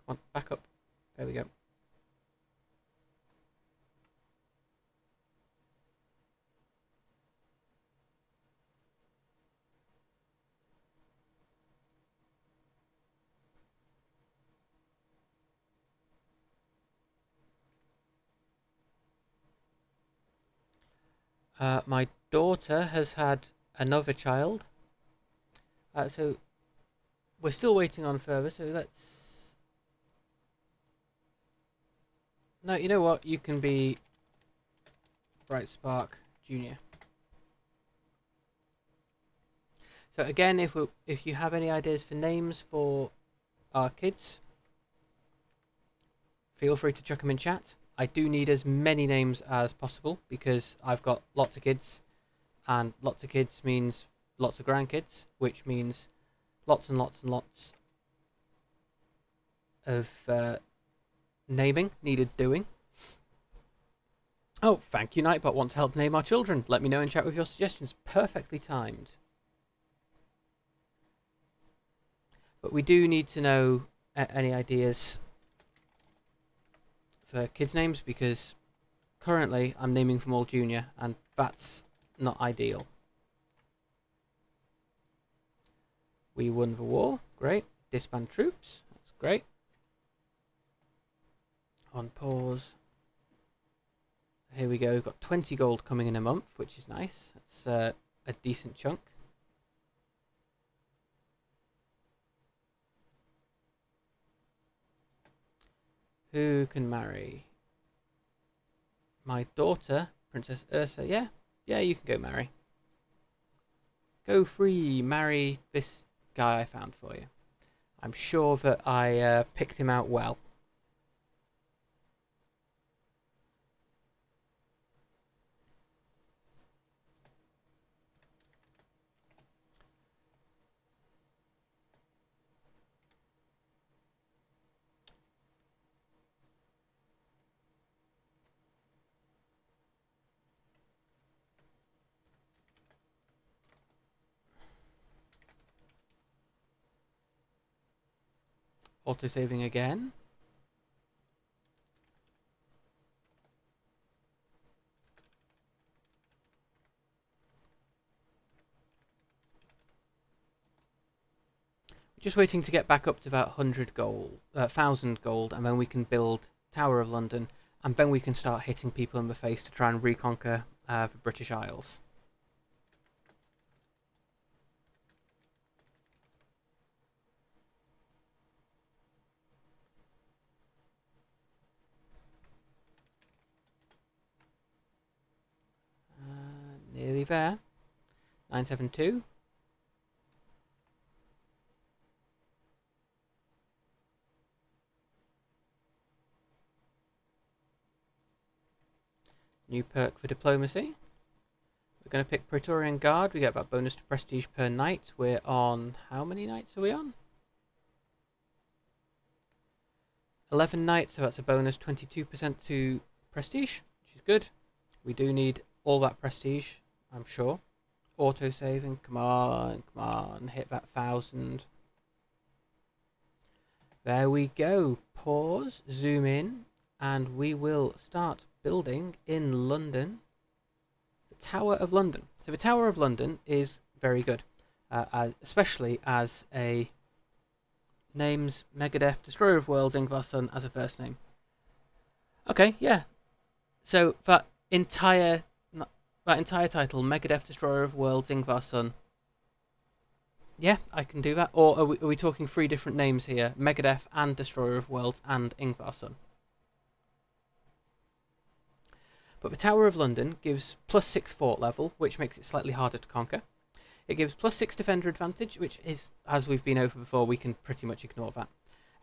Come on, back up. There we go. My daughter has had another child. So we're still waiting on further, so let's... No, you know what? You can be Bright Spark Jr. So again, if you have any ideas for names for our kids, feel free to chuck them in chat. I do need as many names as possible because I've got lots of kids, and lots of kids means lots of grandkids, which means lots and lots and lots of naming needed doing. Oh, thank you, Nightbot. Want to help name our children? Let me know in chat with your suggestions. Perfectly timed. But we do need to know any ideas for kids' names because currently I'm naming them all junior, and that's not ideal. We won the war. Great. Disband troops. That's great. On pause. Here we go. We've got 20 gold coming in a month, which is nice. That's a decent chunk. Who can marry? My daughter, Princess Ursa. Yeah, you can go marry. Go free, marry this guy I found for you. I'm sure that I picked him out well. Auto-saving again. Just waiting to get back up to about 100 gold, 1,000 gold, and then we can build Tower of London, and then we can start hitting people in the face to try and reconquer the British Isles. Nearly there. 972. New perk for diplomacy. We're going to pick Praetorian Guard. We get that bonus to prestige per night. We're on... how many nights are we on? 11 nights, so that's a bonus 22% to prestige, which is good. We do need all that prestige, I'm sure. Auto-saving, come on, hit that 1,000. There we go. Pause, zoom in, and we will start building in London. The Tower of London. So the Tower of London is very good, especially as a names Megadeth, Destroyer of Worlds, Ingvar's son as a first name. Okay, yeah. So that entire title, Megadeth, Destroyer of Worlds, Ingvar's son. Yeah, I can do that. Or are we talking 3 different names here? Megadeth and Destroyer of Worlds and Ingvar's son. But the Tower of London gives +6 fort level, which makes it slightly harder to conquer. It gives +6 defender advantage, which is, as we've been over before, we can pretty much ignore that.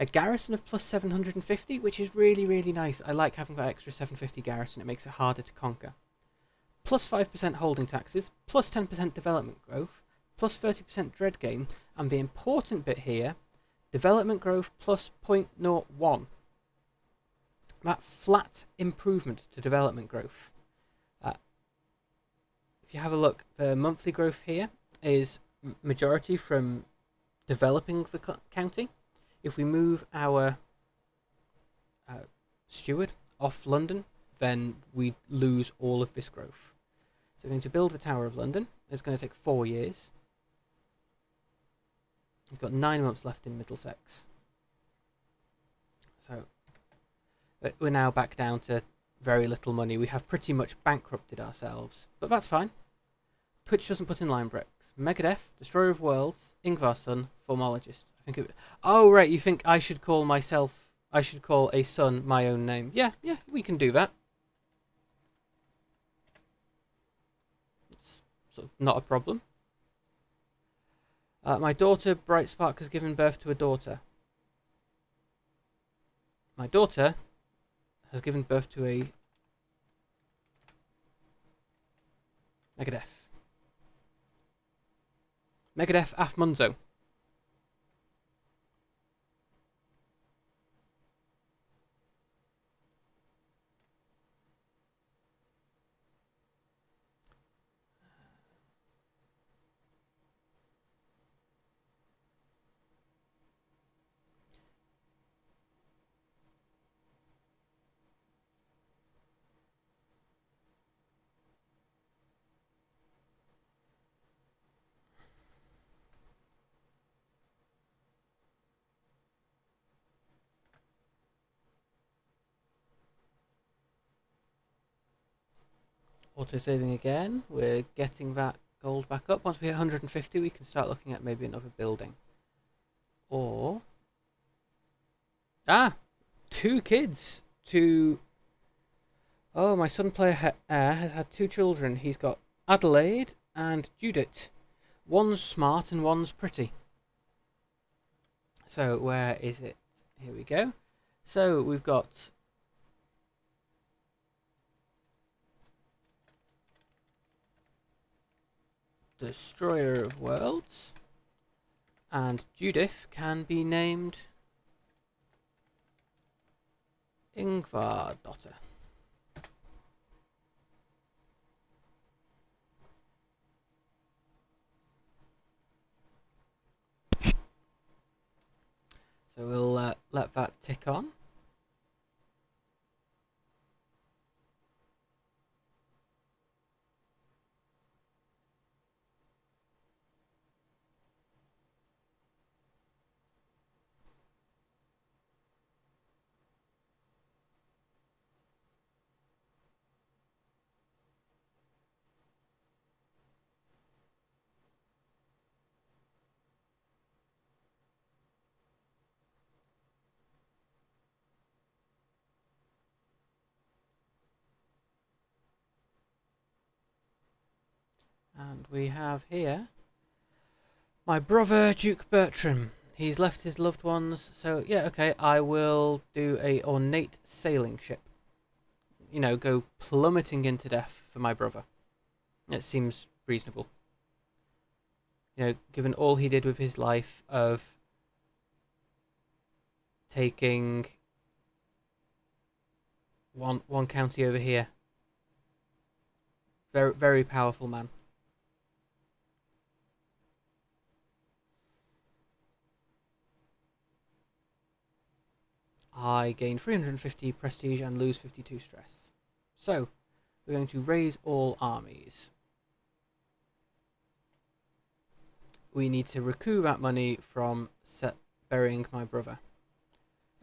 A garrison of +750, which is really, really nice. I like having that extra 750 garrison. It makes it harder to conquer. +5% holding taxes, +10% development growth, +30% dread gain, and the important bit here, development growth +0.01. That flat improvement to development growth. If you have a look, the monthly growth here is majority from developing the county. If we move our steward off London, then we lose all of this growth. So we're going to build the Tower of London. It's going to take 4 years. We've got 9 months left in Middlesex. So we're now back down to very little money. We have pretty much bankrupted ourselves, but that's fine. Twitch doesn't put in line bricks. Megadeth, Destroyer of Worlds, Ingvar's son, Formologist. I think it. Oh right, you think I should call myself? I should call a son my own name? Yeah, we can do that. It's sort of not a problem. My daughter Brightspark has given birth to a daughter. My daughter has given birth to a Megadeth. Megadeth Afmunzo. Auto-saving again. We're getting that gold back up. Once we hit 150, we can start looking at maybe another building. Or... 2 kids. Oh, my son player heir has had 2 children. He's got Adelaide and Judith. One's smart and one's pretty. So, where is it? Here we go. So, we've got... Destroyer of Worlds, and Judith can be named Ingvar daughter. So we'll let that tick on. And we have here my brother Duke Bertram. He's left his loved ones, so yeah, okay, I will do a ornate sailing ship. you know, go plummeting into death for my brother. It seems reasonable. You know, given all he did with his life of taking one county over here. Very, very powerful man. I gain 350 prestige and lose 52 stress. So, we're going to raise all armies. We need to recoup that money from burying my brother.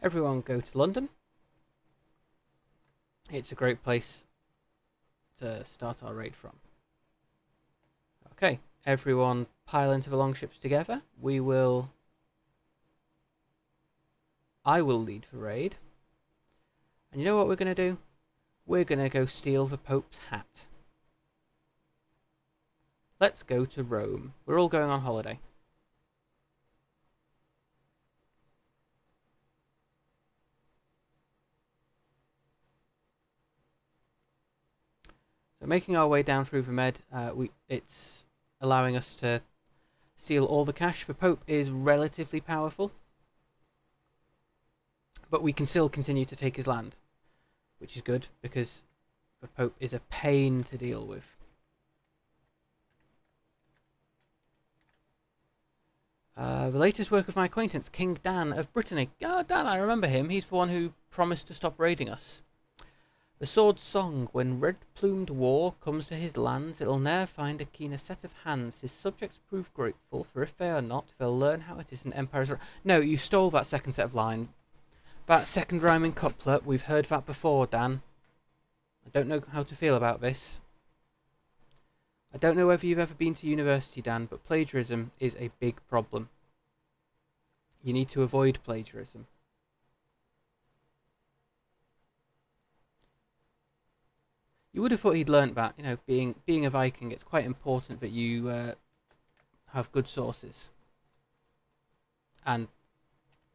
Everyone go to London. It's a great place to start our raid from. Okay, everyone pile into the longships together. I will lead the raid. And you know what we're going to do? We're going to go steal the Pope's hat. Let's go to Rome. We're all going on holiday. So making our way down through the Med, it's allowing us to steal all the cash. The Pope is relatively powerful, but we can still continue to take his land, which is good because the Pope is a pain to deal with. The latest work of my acquaintance, King Dan of Brittany. Oh, Dan, I remember him. He's the one who promised to stop raiding us. The sword's song, when red-plumed war comes to his lands, it'll ne'er find a keener set of hands. His subjects prove grateful, for if they are not, they'll learn how it is an empire's... No, you stole that second set of line. That second rhyming couplet, we've heard that before, Dan. I don't know how to feel about this. I don't know whether you've ever been to university, Dan, but plagiarism is a big problem. You need to avoid plagiarism. You would have thought he'd learnt that, you know, being a Viking, it's quite important that you have good sources. And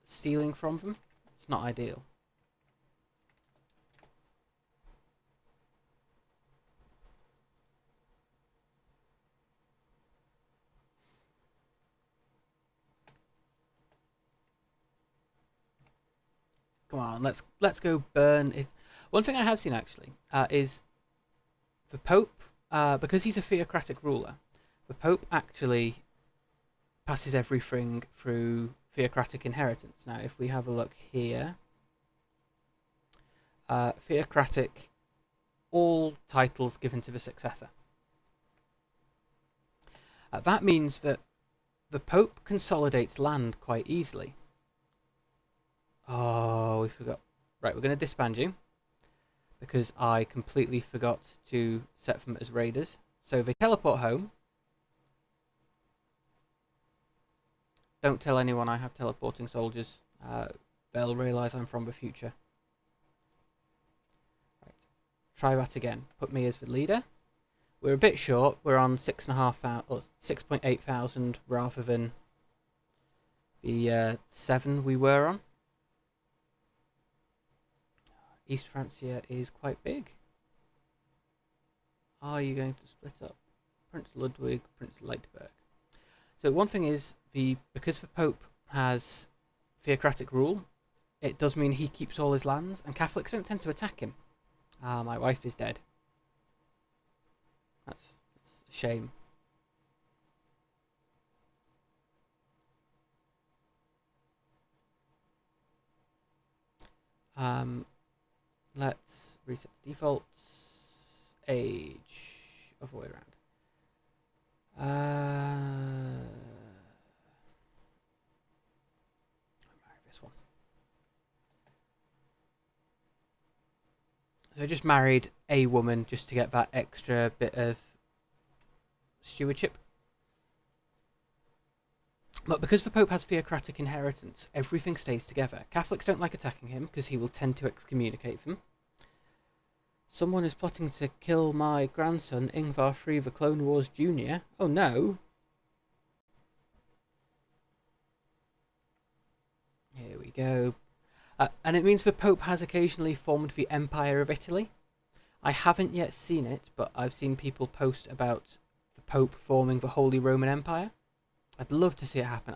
stealing from them, it's not ideal. Come on, let's go burn it. One thing I have seen actually is the Pope, because he's a theocratic ruler, the Pope actually passes everything through theocratic inheritance. Now, if we have a look here, theocratic, all titles given to the successor. That means that the Pope consolidates land quite easily. Oh, we forgot. Right, we're going to disband you because I completely forgot to set them as raiders. So they teleport home. Don't tell anyone I have teleporting soldiers. They'll realise I'm from the future. Right, try that again. Put me as the leader. We're a bit short. We're on 6,500 or 6,800 rather than the 7 we were on. East Francia is quite big. Are you going to split up? Prince Ludwig, Prince Leitberg. So one thing is, because the Pope has theocratic rule, it does mean he keeps all his lands, and Catholics don't tend to attack him. Ah, my wife is dead. That's a shame. Let's reset to defaults. Age. Other way around. This one. So I just married a woman just to get that extra bit of stewardship. But because the Pope has theocratic inheritance, everything stays together. Catholics don't like attacking him because he will tend to excommunicate them. Someone is plotting to kill my grandson, Ingvar III, the Clone Wars Jr. Oh no! Here we go. And it means the Pope has occasionally formed the Empire of Italy. I haven't yet seen it, but I've seen people post about the Pope forming the Holy Roman Empire. I'd love to see it happen.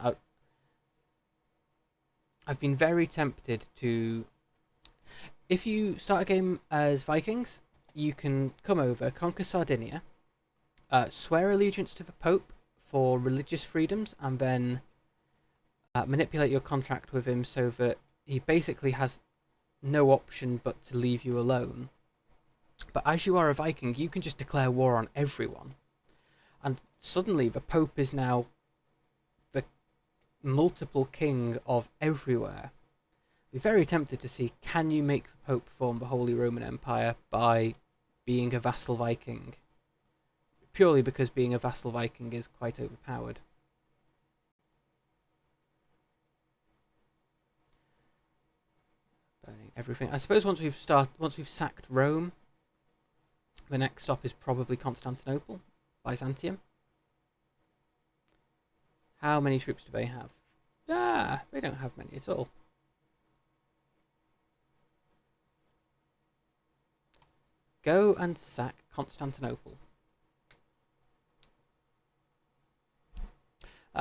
I've been very tempted to... If you start a game as Vikings, you can come over, conquer Sardinia, swear allegiance to the Pope for religious freedoms, and then manipulate your contract with him so that he basically has no option but to leave you alone. But as you are a Viking, you can just declare war on everyone. And suddenly the Pope is now the multiple king of everywhere. We're very tempted to see, can you make the Pope form the Holy Roman Empire by being a vassal Viking? Purely because being a vassal Viking is quite overpowered. Burning everything. I suppose once we've sacked Rome, the next stop is probably Constantinople, Byzantium. How many troops do they have? Ah, they don't have many at all. Go and sack Constantinople.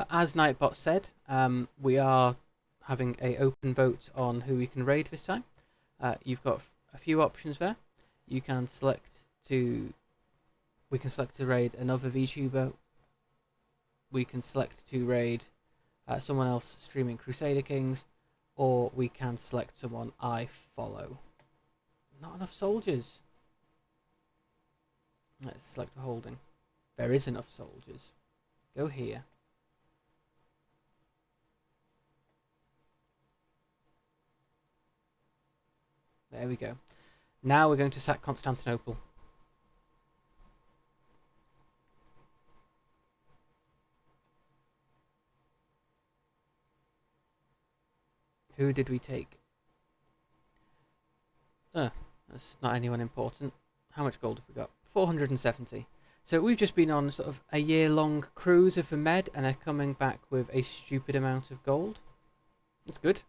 As Nightbot said, we are having an open vote on who we can raid this time. You've got a few options there. You can select to... We can select to raid another VTuber. We can select to raid someone else streaming Crusader Kings. Or we can select someone I follow. Not enough soldiers. Let's select a holding. There is enough soldiers. Go here. There we go. Now we're going to sack Constantinople. Who did we take? That's not anyone important. How much gold have we got? 470. So we've just been on sort of a year-long cruise of the Med and are coming back with a stupid amount of gold. That's good.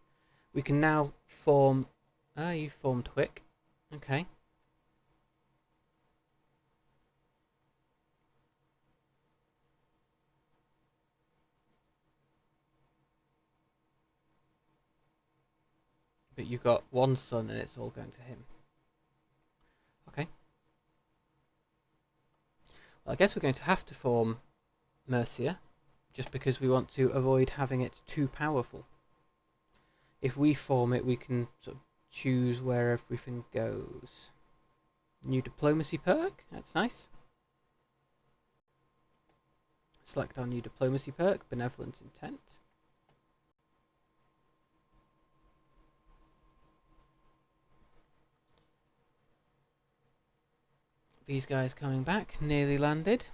We can now form... Ah, you formed quick. Okay. But you've got one son and it's all going to him. Okay. Well, I guess we're going to have to form Mercia, just because we want to avoid having it too powerful. If we form it, we can sort of choose where everything goes. New diplomacy perk, that's nice. Select our new diplomacy perk, benevolent intent. These guys coming back, nearly landed.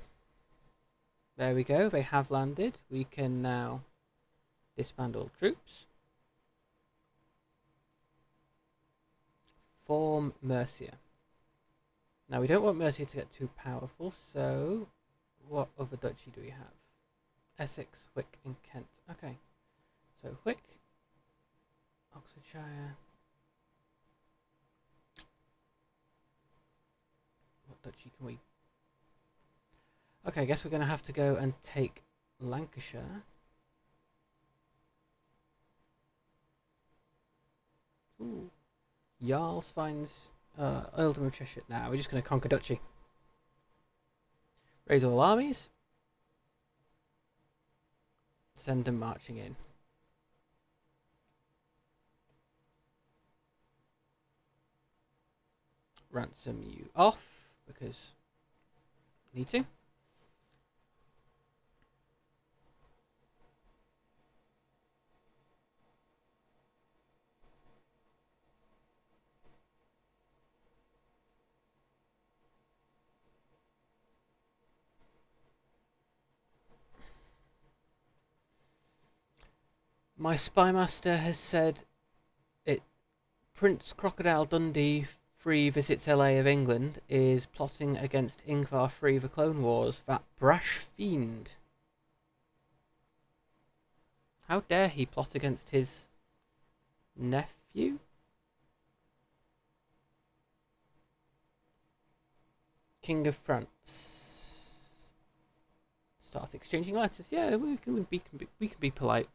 There we go, they have landed. We can now disband all troops. Form Mercia. Now we don't want Mercia to get too powerful, so what other duchy do we have? Essex, Wick and Kent. Okay, so Wick, Oxfordshire. What duchy can we... Okay, I guess we're going to have to go and take Lancashire. Ooh. Jarls finds Earldom of Cheshire. Now we're just going to conquer duchy. Raise all armies. Send them marching in. Ransom you off, because need to. My spymaster has said Prince Crocodile Dundee III visits LA of England is plotting against Ingvar III the Clone Wars, that brash fiend. How dare he plot against his nephew? King of France. Start exchanging letters. Yeah, we can be polite.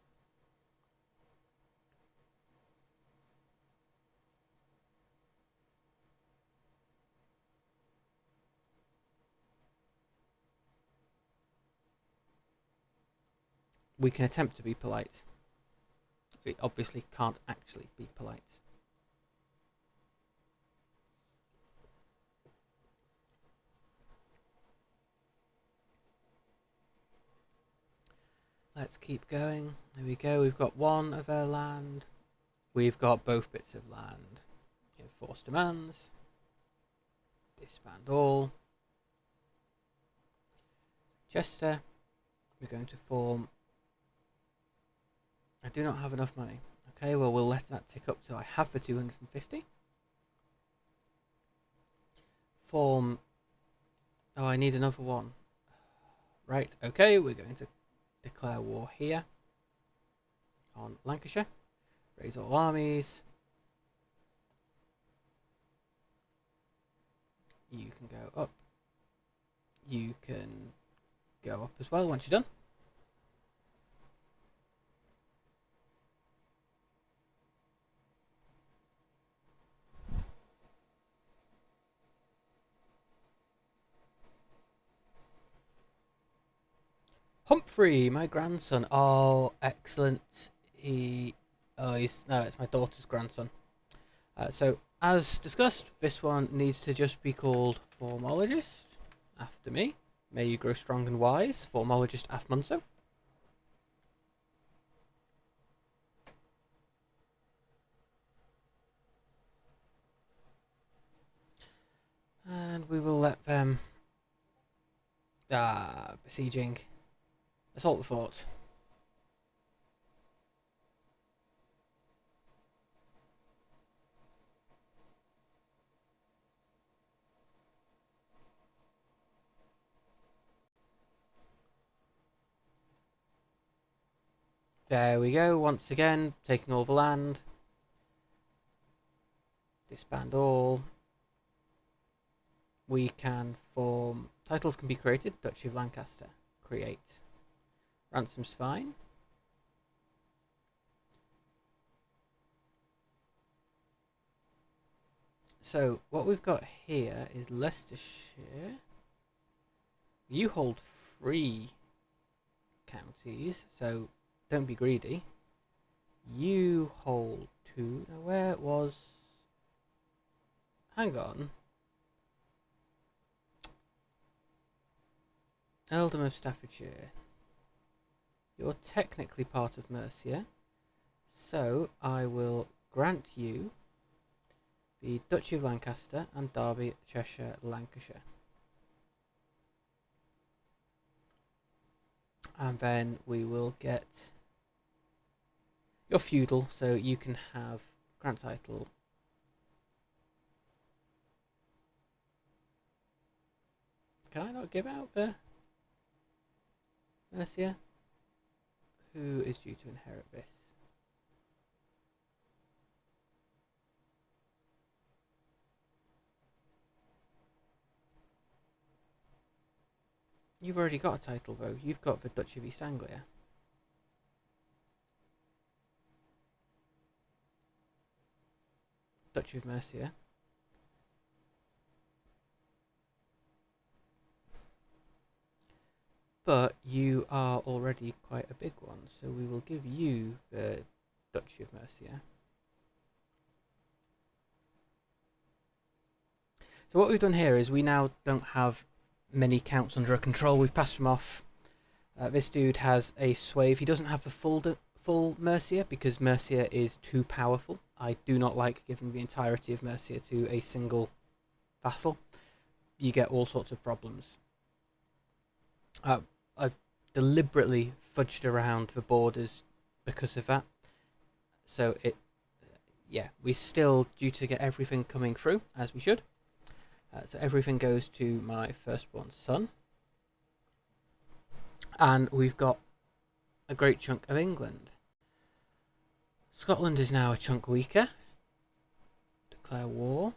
We can attempt to be polite. We obviously can't actually be polite. Let's keep going. There we go. We've got one of our land. We've got both bits of land. Enforce demands. Disband all. Chester. We're going to form... I do not have enough money. Okay, well, we'll let that tick up till I have the 250. Form... Oh, I need another one. Right, okay, we're going to declare war here on Lancashire. Raise all armies. You can go up. You can go up as well once you're done. Humphrey, my grandson. Oh, excellent. No, it's my daughter's grandson. So, as discussed, this one needs to just be called Formologist, after me. May you grow strong and wise, Formologist Afmunso. And we will let them... besieging. Assault the fort. There we go, once again, taking all the land. Disband all. We can form... Titles can be created. Duchy of Lancaster. Create. Ransom's fine. So, what we've got here is Leicestershire. You hold 3 counties, so don't be greedy. You hold 2. Now, where it was... Hang on. Earldom of Staffordshire. You're technically part of Mercia, so I will grant you the Duchy of Lancaster and Derby, Cheshire, Lancashire. And then we will get your feudal, so you can have grant title. Can I not give out the Mercia? Who is due to inherit this? You've already got a title though. You've got the Duchy of East Anglia. Duchy of Mercia. But you are already quite a big one, so we will give you the Duchy of Mercia. So what we've done here is we now don't have many counts under our control. We've passed them off. This dude has a sway. He doesn't have the full Mercia because Mercia is too powerful. I do not like giving the entirety of Mercia to a single vassal. You get all sorts of problems. I've deliberately fudged around the borders because of that. So yeah, we're still due to get everything coming through as we should. So everything goes to my firstborn son. And we've got a great chunk of England. Scotland is now a chunk weaker. Declare war.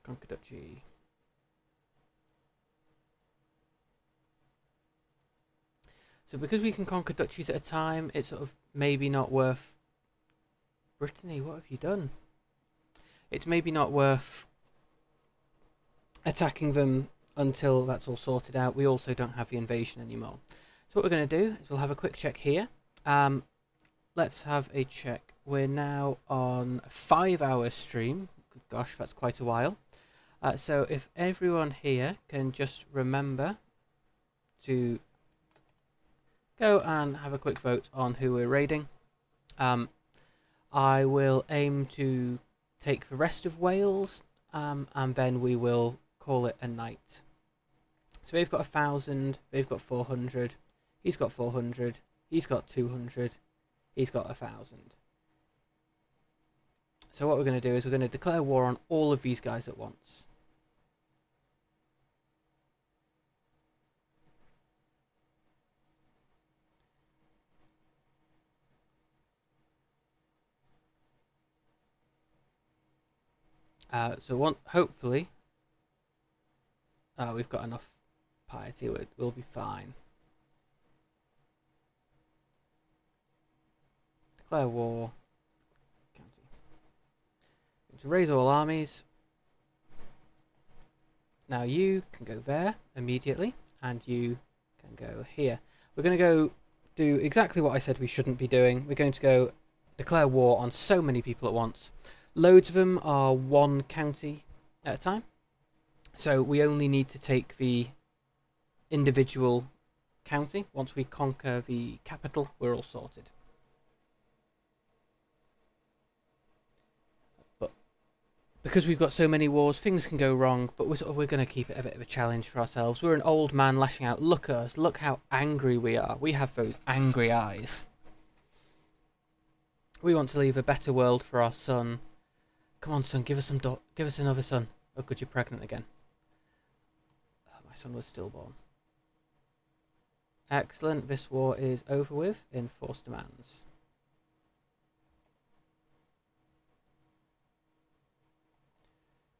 Conquer Duchy. So because we can conquer duchies at a time, it's sort of maybe not worth... Brittany, what have you done? It's maybe not worth attacking them until that's all sorted out. We also don't have the invasion anymore. So what we're going to do is we'll have a quick check here. Let's have a check. We're now on a 5-hour stream. Gosh, that's quite a while. So if everyone here can just remember to go and have a quick vote on who we're raiding. I will aim to take the rest of Wales, and then we will call it a night. So they've got 1,000, they've got 400, he's got 400, he's got 200, he's got 1,000. So what we're going to do is we're going to declare war on all of these guys at once. Hopefully, we've got enough piety, we'll be fine. Declare war. County. To raise all armies. Now you can go there immediately, and you can go here. We're going to go do exactly what I said we shouldn't be doing. We're going to go declare war on so many people at once. Loads of them are one county at a time, so we only need to take the individual county. Once we conquer the capital, we're all sorted. But because we've got so many wars, things can go wrong, but we're going to keep it a bit of a challenge for ourselves. We're an old man lashing out. Look at us, look how angry we are. We have those angry eyes. We want to leave a better world for our son. Come on, son, give us another son. Oh, good, you're pregnant again. Oh, my son was stillborn. Excellent, this war is over with in forced demands.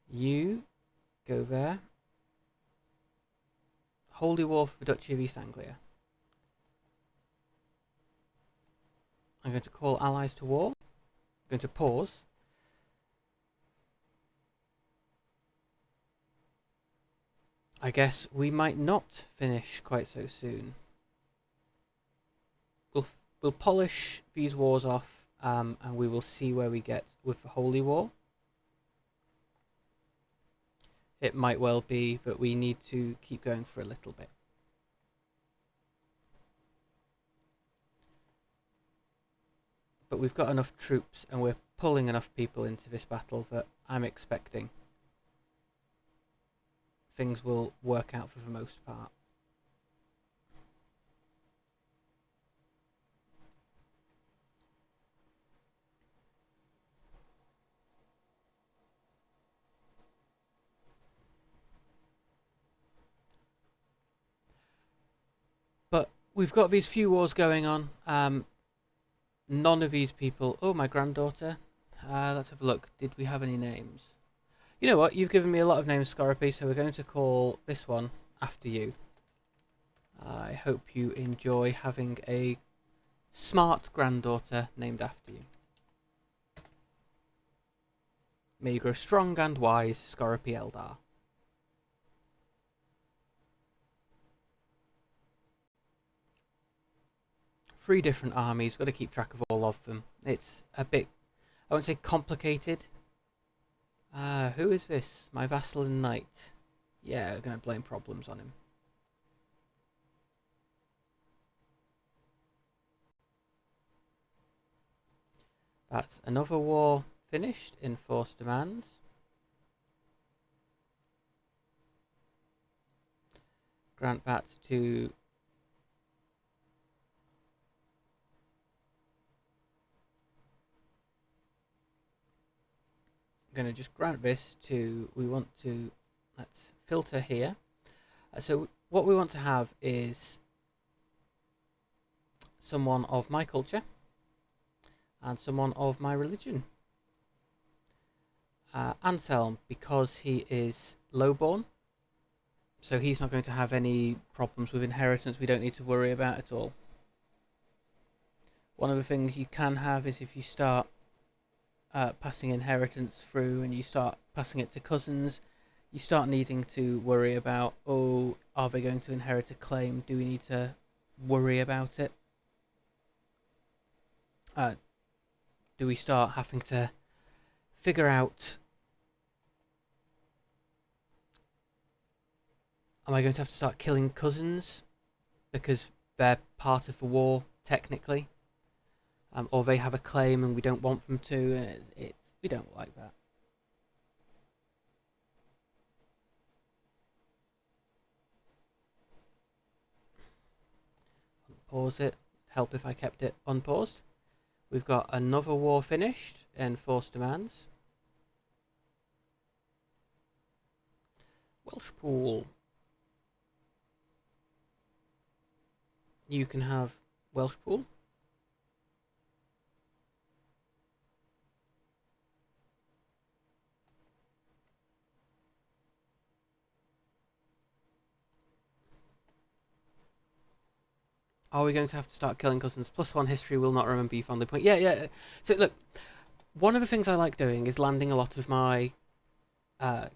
You go there. Holy war for the Duchy of East Anglia. I'm going to call allies to war. I'm going to pause. I guess we might not finish quite so soon. We'll polish these wars off, and we will see where we get with the Holy War. It might well be that we need to keep going for a little bit. But we've got enough troops and we're pulling enough people into this battle that I'm expecting things will work out for the most part. But we've got these few wars going on. None of these people... Oh, my granddaughter. Let's have a look. Did we have any names? You know what? You've given me a lot of names, Scorpy, so we're going to call this one after you. I hope you enjoy having a smart granddaughter named after you. May you grow strong and wise, Scorpy Eldar. Three different armies, got to keep track of all of them. It's a bit, I won't say complicated. Who is this? My vassal and knight. Yeah, we're going to blame problems on him. That's another war finished in forced demands. Grant that to... I'm going to just grant this to, we want to, let's filter here. So what we want to have is someone of my culture and someone of my religion. Anselm, because he is lowborn, so he's not going to have any problems with inheritance. We don't need to worry about it at all. One of the things you can have is if you start passing inheritance through and you start passing it to cousins, you start needing to worry about, oh, are they going to inherit a claim? Do we need to worry about it? Do we start having to figure out, am I going to have to start killing cousins because they're part of the war technically, or they have a claim and we don't want them to? We don't like that. Pause it. Help if I kept it unpaused. We've got another war finished. Enforced demands. Welsh pool. You can have Welsh pool. Are we going to have to start killing cousins? +1 history will not remember you fondly. Point. Yeah. So look, one of the things I like doing is landing a lot of my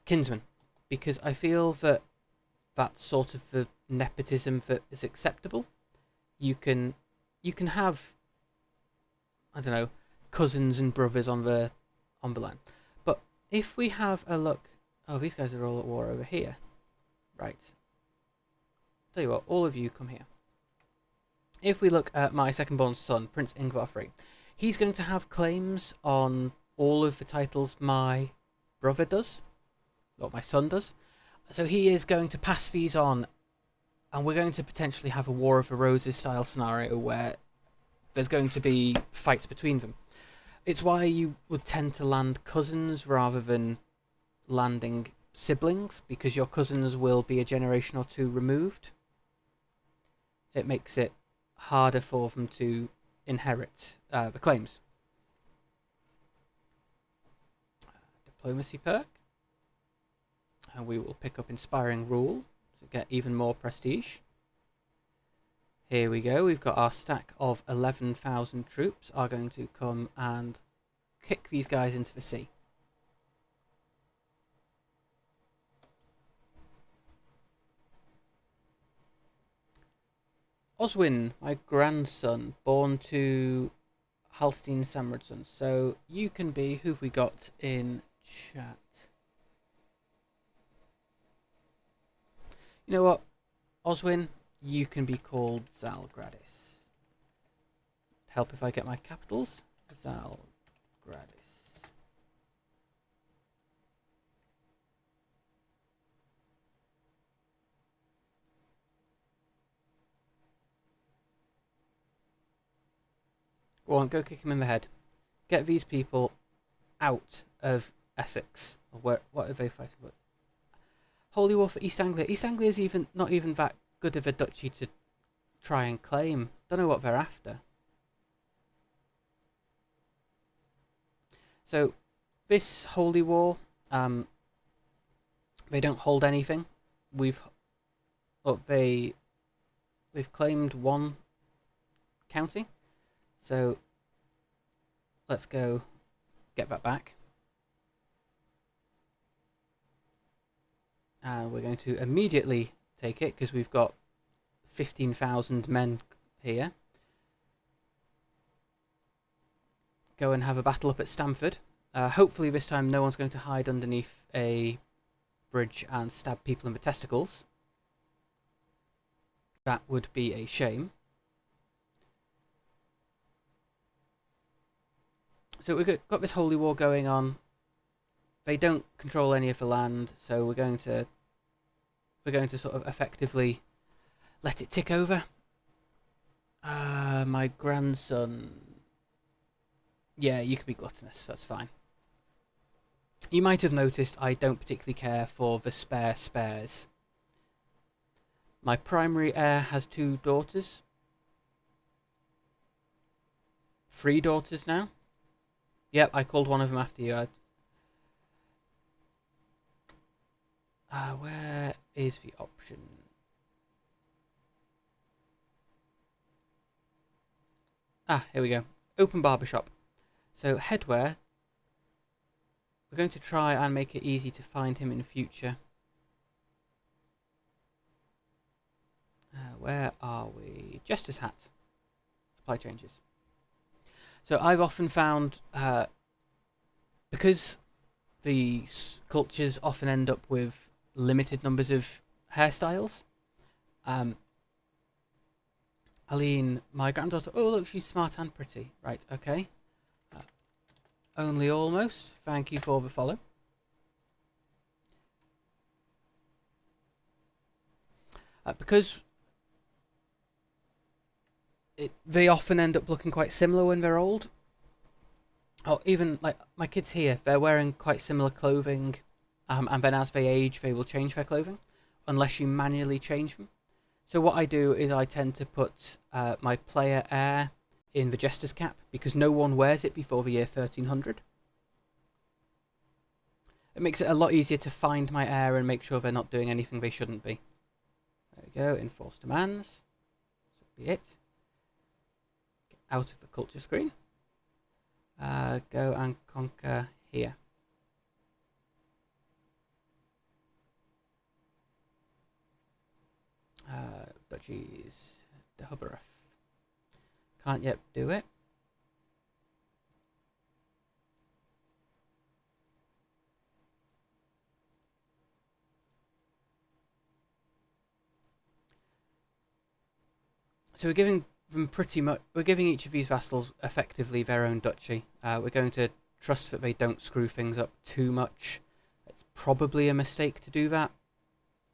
kinsmen, because I feel that that's sort of the nepotism that is acceptable. You can have, I don't know, cousins and brothers on the line. But if we have a look, oh, these guys are all at war over here, right? Tell you what, all of you come here. If we look at my second-born son, Prince Ingvar III, he's going to have claims on all of the titles my brother does, or my son does. So he is going to pass these on, and we're going to potentially have a War of the Roses style scenario where there's going to be fights between them. It's why you would tend to land cousins rather than landing siblings, because your cousins will be a generation or two removed. It makes it harder for them to inherit the claims. Diplomacy perk. And we will pick up Inspiring Rule to get even more prestige. Here we go. We've got our stack of 11,000 troops are going to come and kick these guys into the sea. Oswin, my grandson, born to Halstein Samradson. So you can be, who've we got in chat? You know what, Oswin, you can be called Zalgradis. Help if I get my capitals. Zalgradis. Go on, go kick him in the head. Get these people out of Essex. Or what are they fighting with? Holy War for East Anglia. East Anglia is not even that good of a duchy to try and claim. Don't know what they're after. So this Holy War, they don't hold anything. We've claimed one county. So let's go get that back. And we're going to immediately take it because we've got 15,000 men here. Go and have a battle up at Stamford. Hopefully this time no one's going to hide underneath a bridge and stab people in the testicles. That would be a shame. So we've got this holy war going on. They don't control any of the land, so we're going to sort of effectively let it tick over. My grandson. Yeah, you can be gluttonous, that's fine. You might have noticed I don't particularly care for the spares. My primary heir has 2 daughters. 3 daughters now. Yep, I called one of them after you. Where is the option? Here we go. Open barbershop. So headwear. We're going to try and make it easy to find him in the future. Where are we? Jester's hat. Apply changes. So I've often found, because the sculptures often end up with limited numbers of hairstyles. Aline, my granddaughter, oh look, she's smart and pretty. Right, okay. Only almost. Thank you for the follow. Because they often end up looking quite similar when they're old. Or even, like, my kids here, they're wearing quite similar clothing, and then as they age, they will change their clothing, unless you manually change them. So what I do is I tend to put my player heir in the Jester's cap, because no one wears it before the year 1300. It makes it a lot easier to find my heir and make sure they're not doing anything they shouldn't be. There we go, enforce demands. So be it. Get out of the culture screen. Go and conquer here. Duchies. De Hubbereth. Can't yet do it. So we're giving them we're giving each of these vassals effectively their own duchy. We're going to trust that they don't screw things up too much. It's probably a mistake to do that,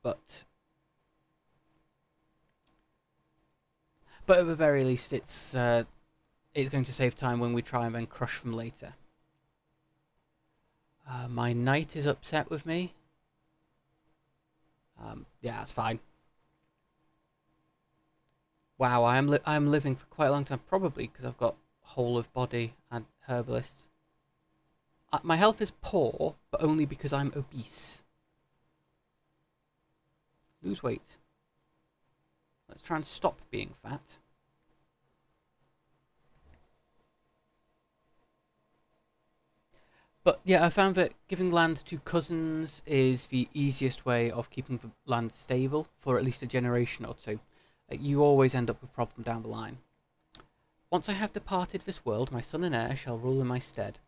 but at the very least, it's going to save time when we try and then crush them later. My knight is upset with me. Yeah, that's fine. Wow, I'm living for quite a long time, probably because I've got whole of body and herbalist. My health is poor, but only because I'm obese. Lose weight. Let's try and stop being fat. But yeah, I found that giving land to cousins is the easiest way of keeping the land stable for at least a generation or two. You always end up with a problem down the line. Once I have departed this world, my son and heir shall rule in my stead.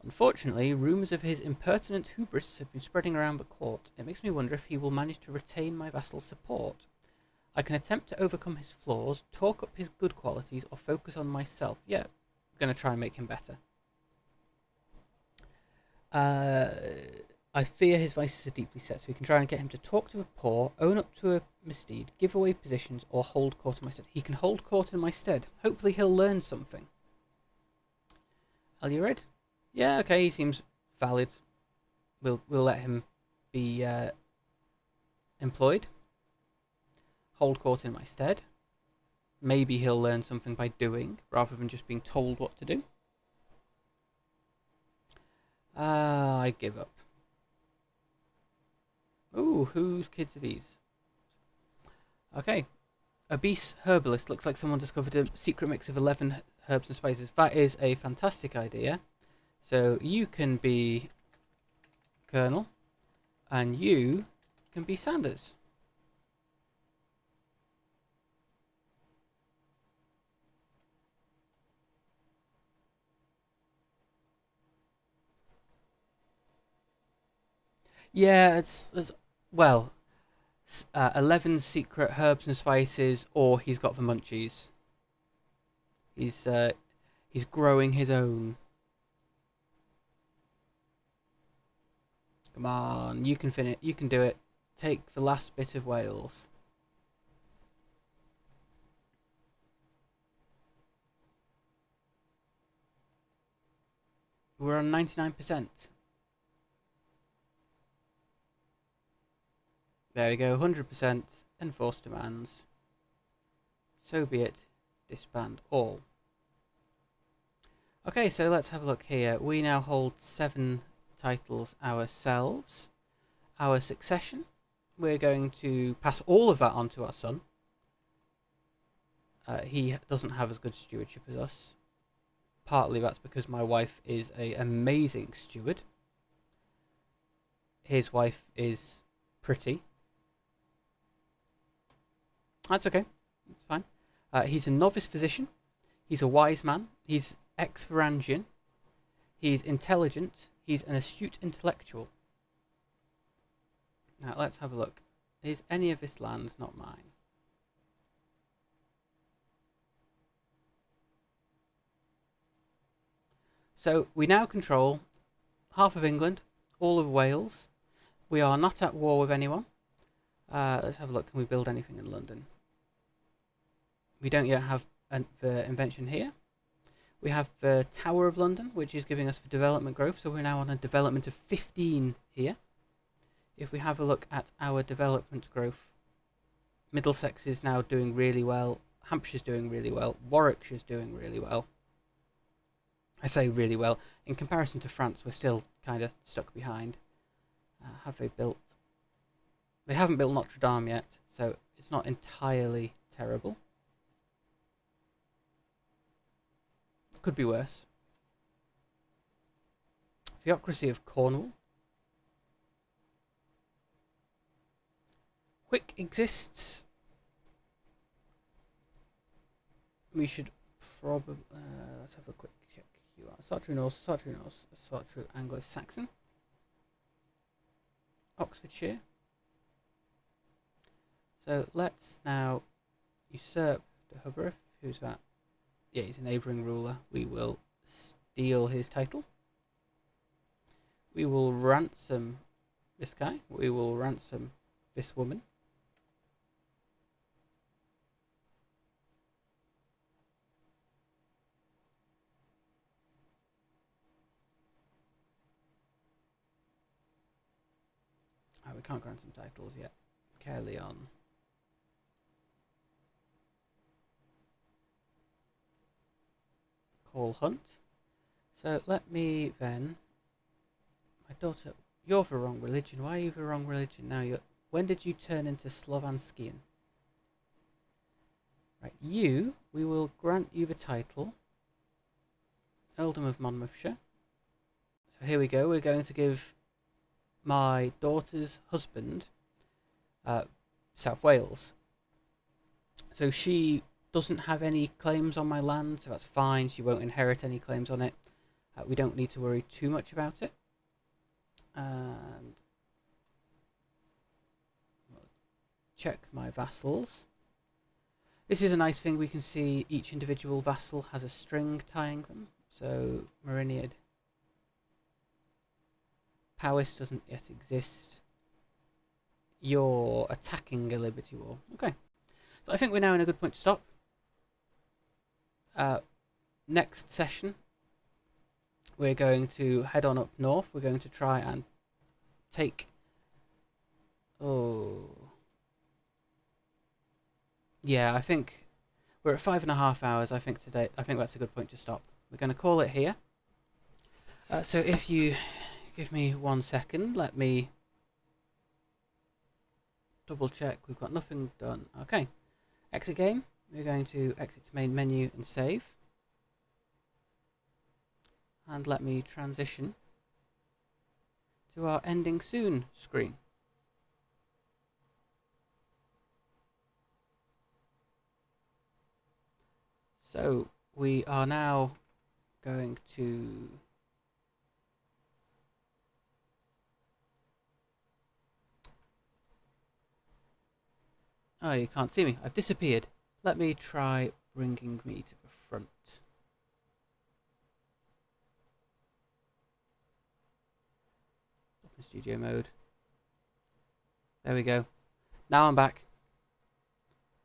Unfortunately, rumours of his impertinent hubris have been spreading around the court. It makes me wonder if he will manage to retain my vassal's support. I can attempt to overcome his flaws, talk up his good qualities, or focus on myself. Yeah, I'm going to try and make him better. I fear his vices are deeply set, so we can try and get him to talk to the poor, own up to a misdeed, give away positions, or hold court in my stead. He can hold court in my stead. Hopefully he'll learn something. Alured? Yeah, okay, he seems valid. We'll let him be employed. Hold court in my stead. Maybe he'll learn something by doing, rather than just being told what to do. I give up. Ooh, whose kids are these? Okay. Obese herbalist. Looks like someone discovered a secret mix of 11 herbs and spices. That is a fantastic idea. So you can be Colonel, and you can be Sanders. Yeah, it's well, 11 secret herbs and spices, or he's got the munchies. He's growing his own. Come on, you can finish. You can do it. Take the last bit of Wales. We're on 99%. There we go, 100%, enforce demands. So be it, disband all. Okay, so let's have a look here. We now hold 7 titles ourselves. our succession, we're going to pass all of that on to our son. He doesn't have as good stewardship as us. Partly that's because my wife is an amazing steward. His wife is pretty. That's okay. That's fine. He's a novice physician. He's a wise man. He's ex-Varangian. He's intelligent. He's an astute intellectual. Now let's have a look. Is any of this land not mine? So we now control half of England, all of Wales. We are not at war with anyone. Let's have a look. Can we build anything in London? We don't yet have the invention here. We have the Tower of London, which is giving us the development growth. So we're now on a development of 15 here. If we have a look at our development growth, Middlesex is now doing really well. Hampshire's doing really well. Warwickshire's doing really well. I say really well. In comparison to France, we're still kind of stuck behind. Have they built... They haven't built Notre Dame yet, so it's not entirely terrible. Could be worse. Theocracy of Cornwall. Quick exists. We should probably... let's have a quick check. You are Sartre Norse, Sartre Norse, Sartre Anglo-Saxon. Oxfordshire. So let's now usurp de Hubberth. Who's that? Yeah, he's a neighbouring ruler. We will steal his title. We will ransom this guy. We will ransom this woman. Oh, we can't grant some titles yet. Caerleon. Call Hunt. So let me then... My daughter, you're the wrong religion. Why are you the wrong religion now? When did you turn into Slovanskian? Right, we will grant you the title. Earldom of Monmouthshire. So here we go. We're going to give my daughter's husband South Wales. So she doesn't have any claims on my land, so that's fine. She won't inherit any claims on it. We don't need to worry too much about it. And check my vassals. This is a nice thing. We can see each individual vassal has a string tying them. So Mariniad. Powys doesn't yet exist. You're attacking a Liberty War. Okay. So I think we're now in a good point to stop. Next session, we're going to head on up north. We're going to try and take... Oh... Yeah, I think we're at 5.5 hours. I think that's a good point to stop. We're going to call it here. So if you give me 1 second, let me double check. We've got nothing done. Okay. Exit game. We're going to exit to main menu and save. And let me transition to our ending soon screen. So we are now going to oh, you can't see me. I've disappeared. Let me try bringing me to the front. Open studio mode. There we go. Now I'm back.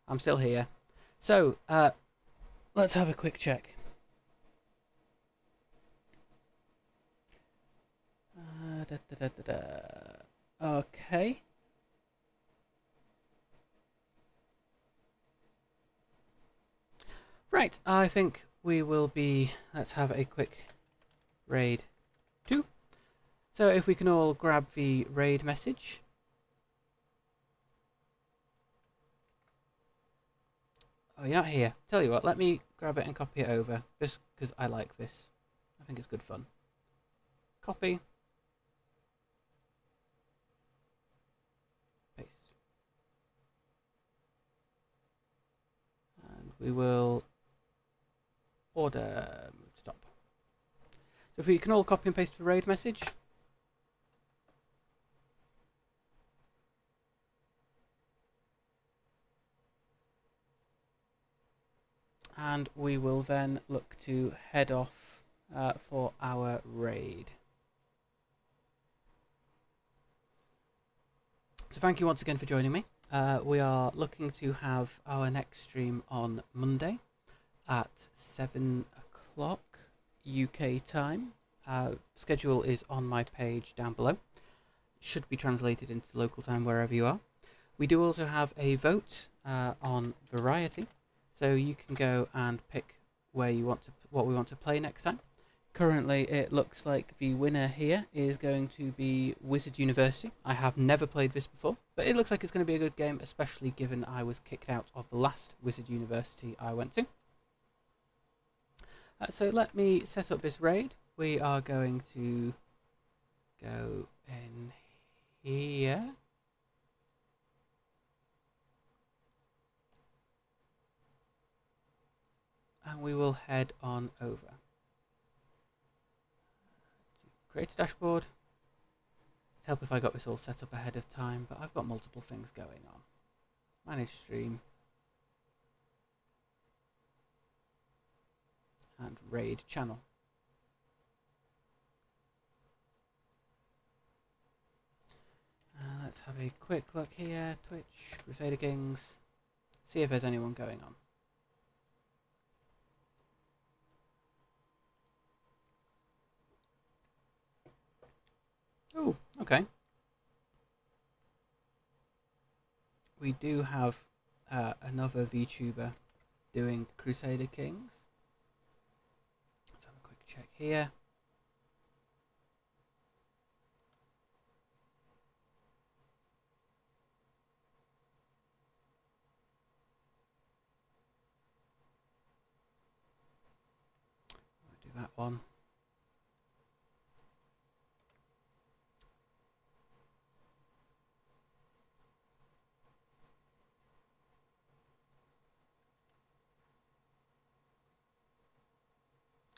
I'm still here. So, let's have a quick check. Okay. Right, I think we will be... Let's have a quick raid 2. So if we can all grab the raid message. Oh, you're not here. Tell you what, let me grab it and copy it over, just because I like this. I think it's good fun. Copy. Paste. And we will order, move to top. So if we can all copy and paste the raid message. And we will then look to head off for our raid. So thank you once again for joining me. We are looking to have our next stream on Monday at 7 o'clock UK time. Schedule is on my page down below. Should be translated into local time wherever you are. We do also have a vote on Variety. So you can go and pick where you want to, what we want to play next time. Currently, it looks like the winner here is going to be Wizard University. I have never played this before, but it looks like it's going to be a good game, especially given I was kicked out of the last Wizard University I went to. So let me set up this raid. We are going to go in here. And we will head on over to create a dashboard. It'd help if I got this all set up ahead of time, but I've got multiple things going on. Manage stream. And raid channel. Let's have a quick look here. Twitch, Crusader Kings. See if there's anyone going on. Oh, okay. We do have another VTuber doing Crusader Kings. Let's have a quick check here. We'll do that one.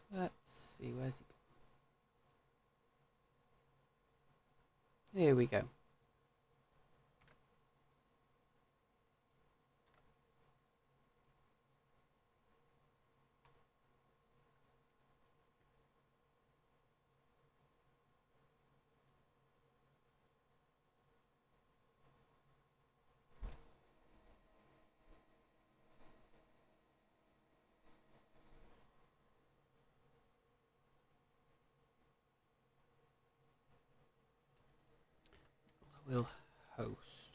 Let's see, where's he? Here we go. We'll host.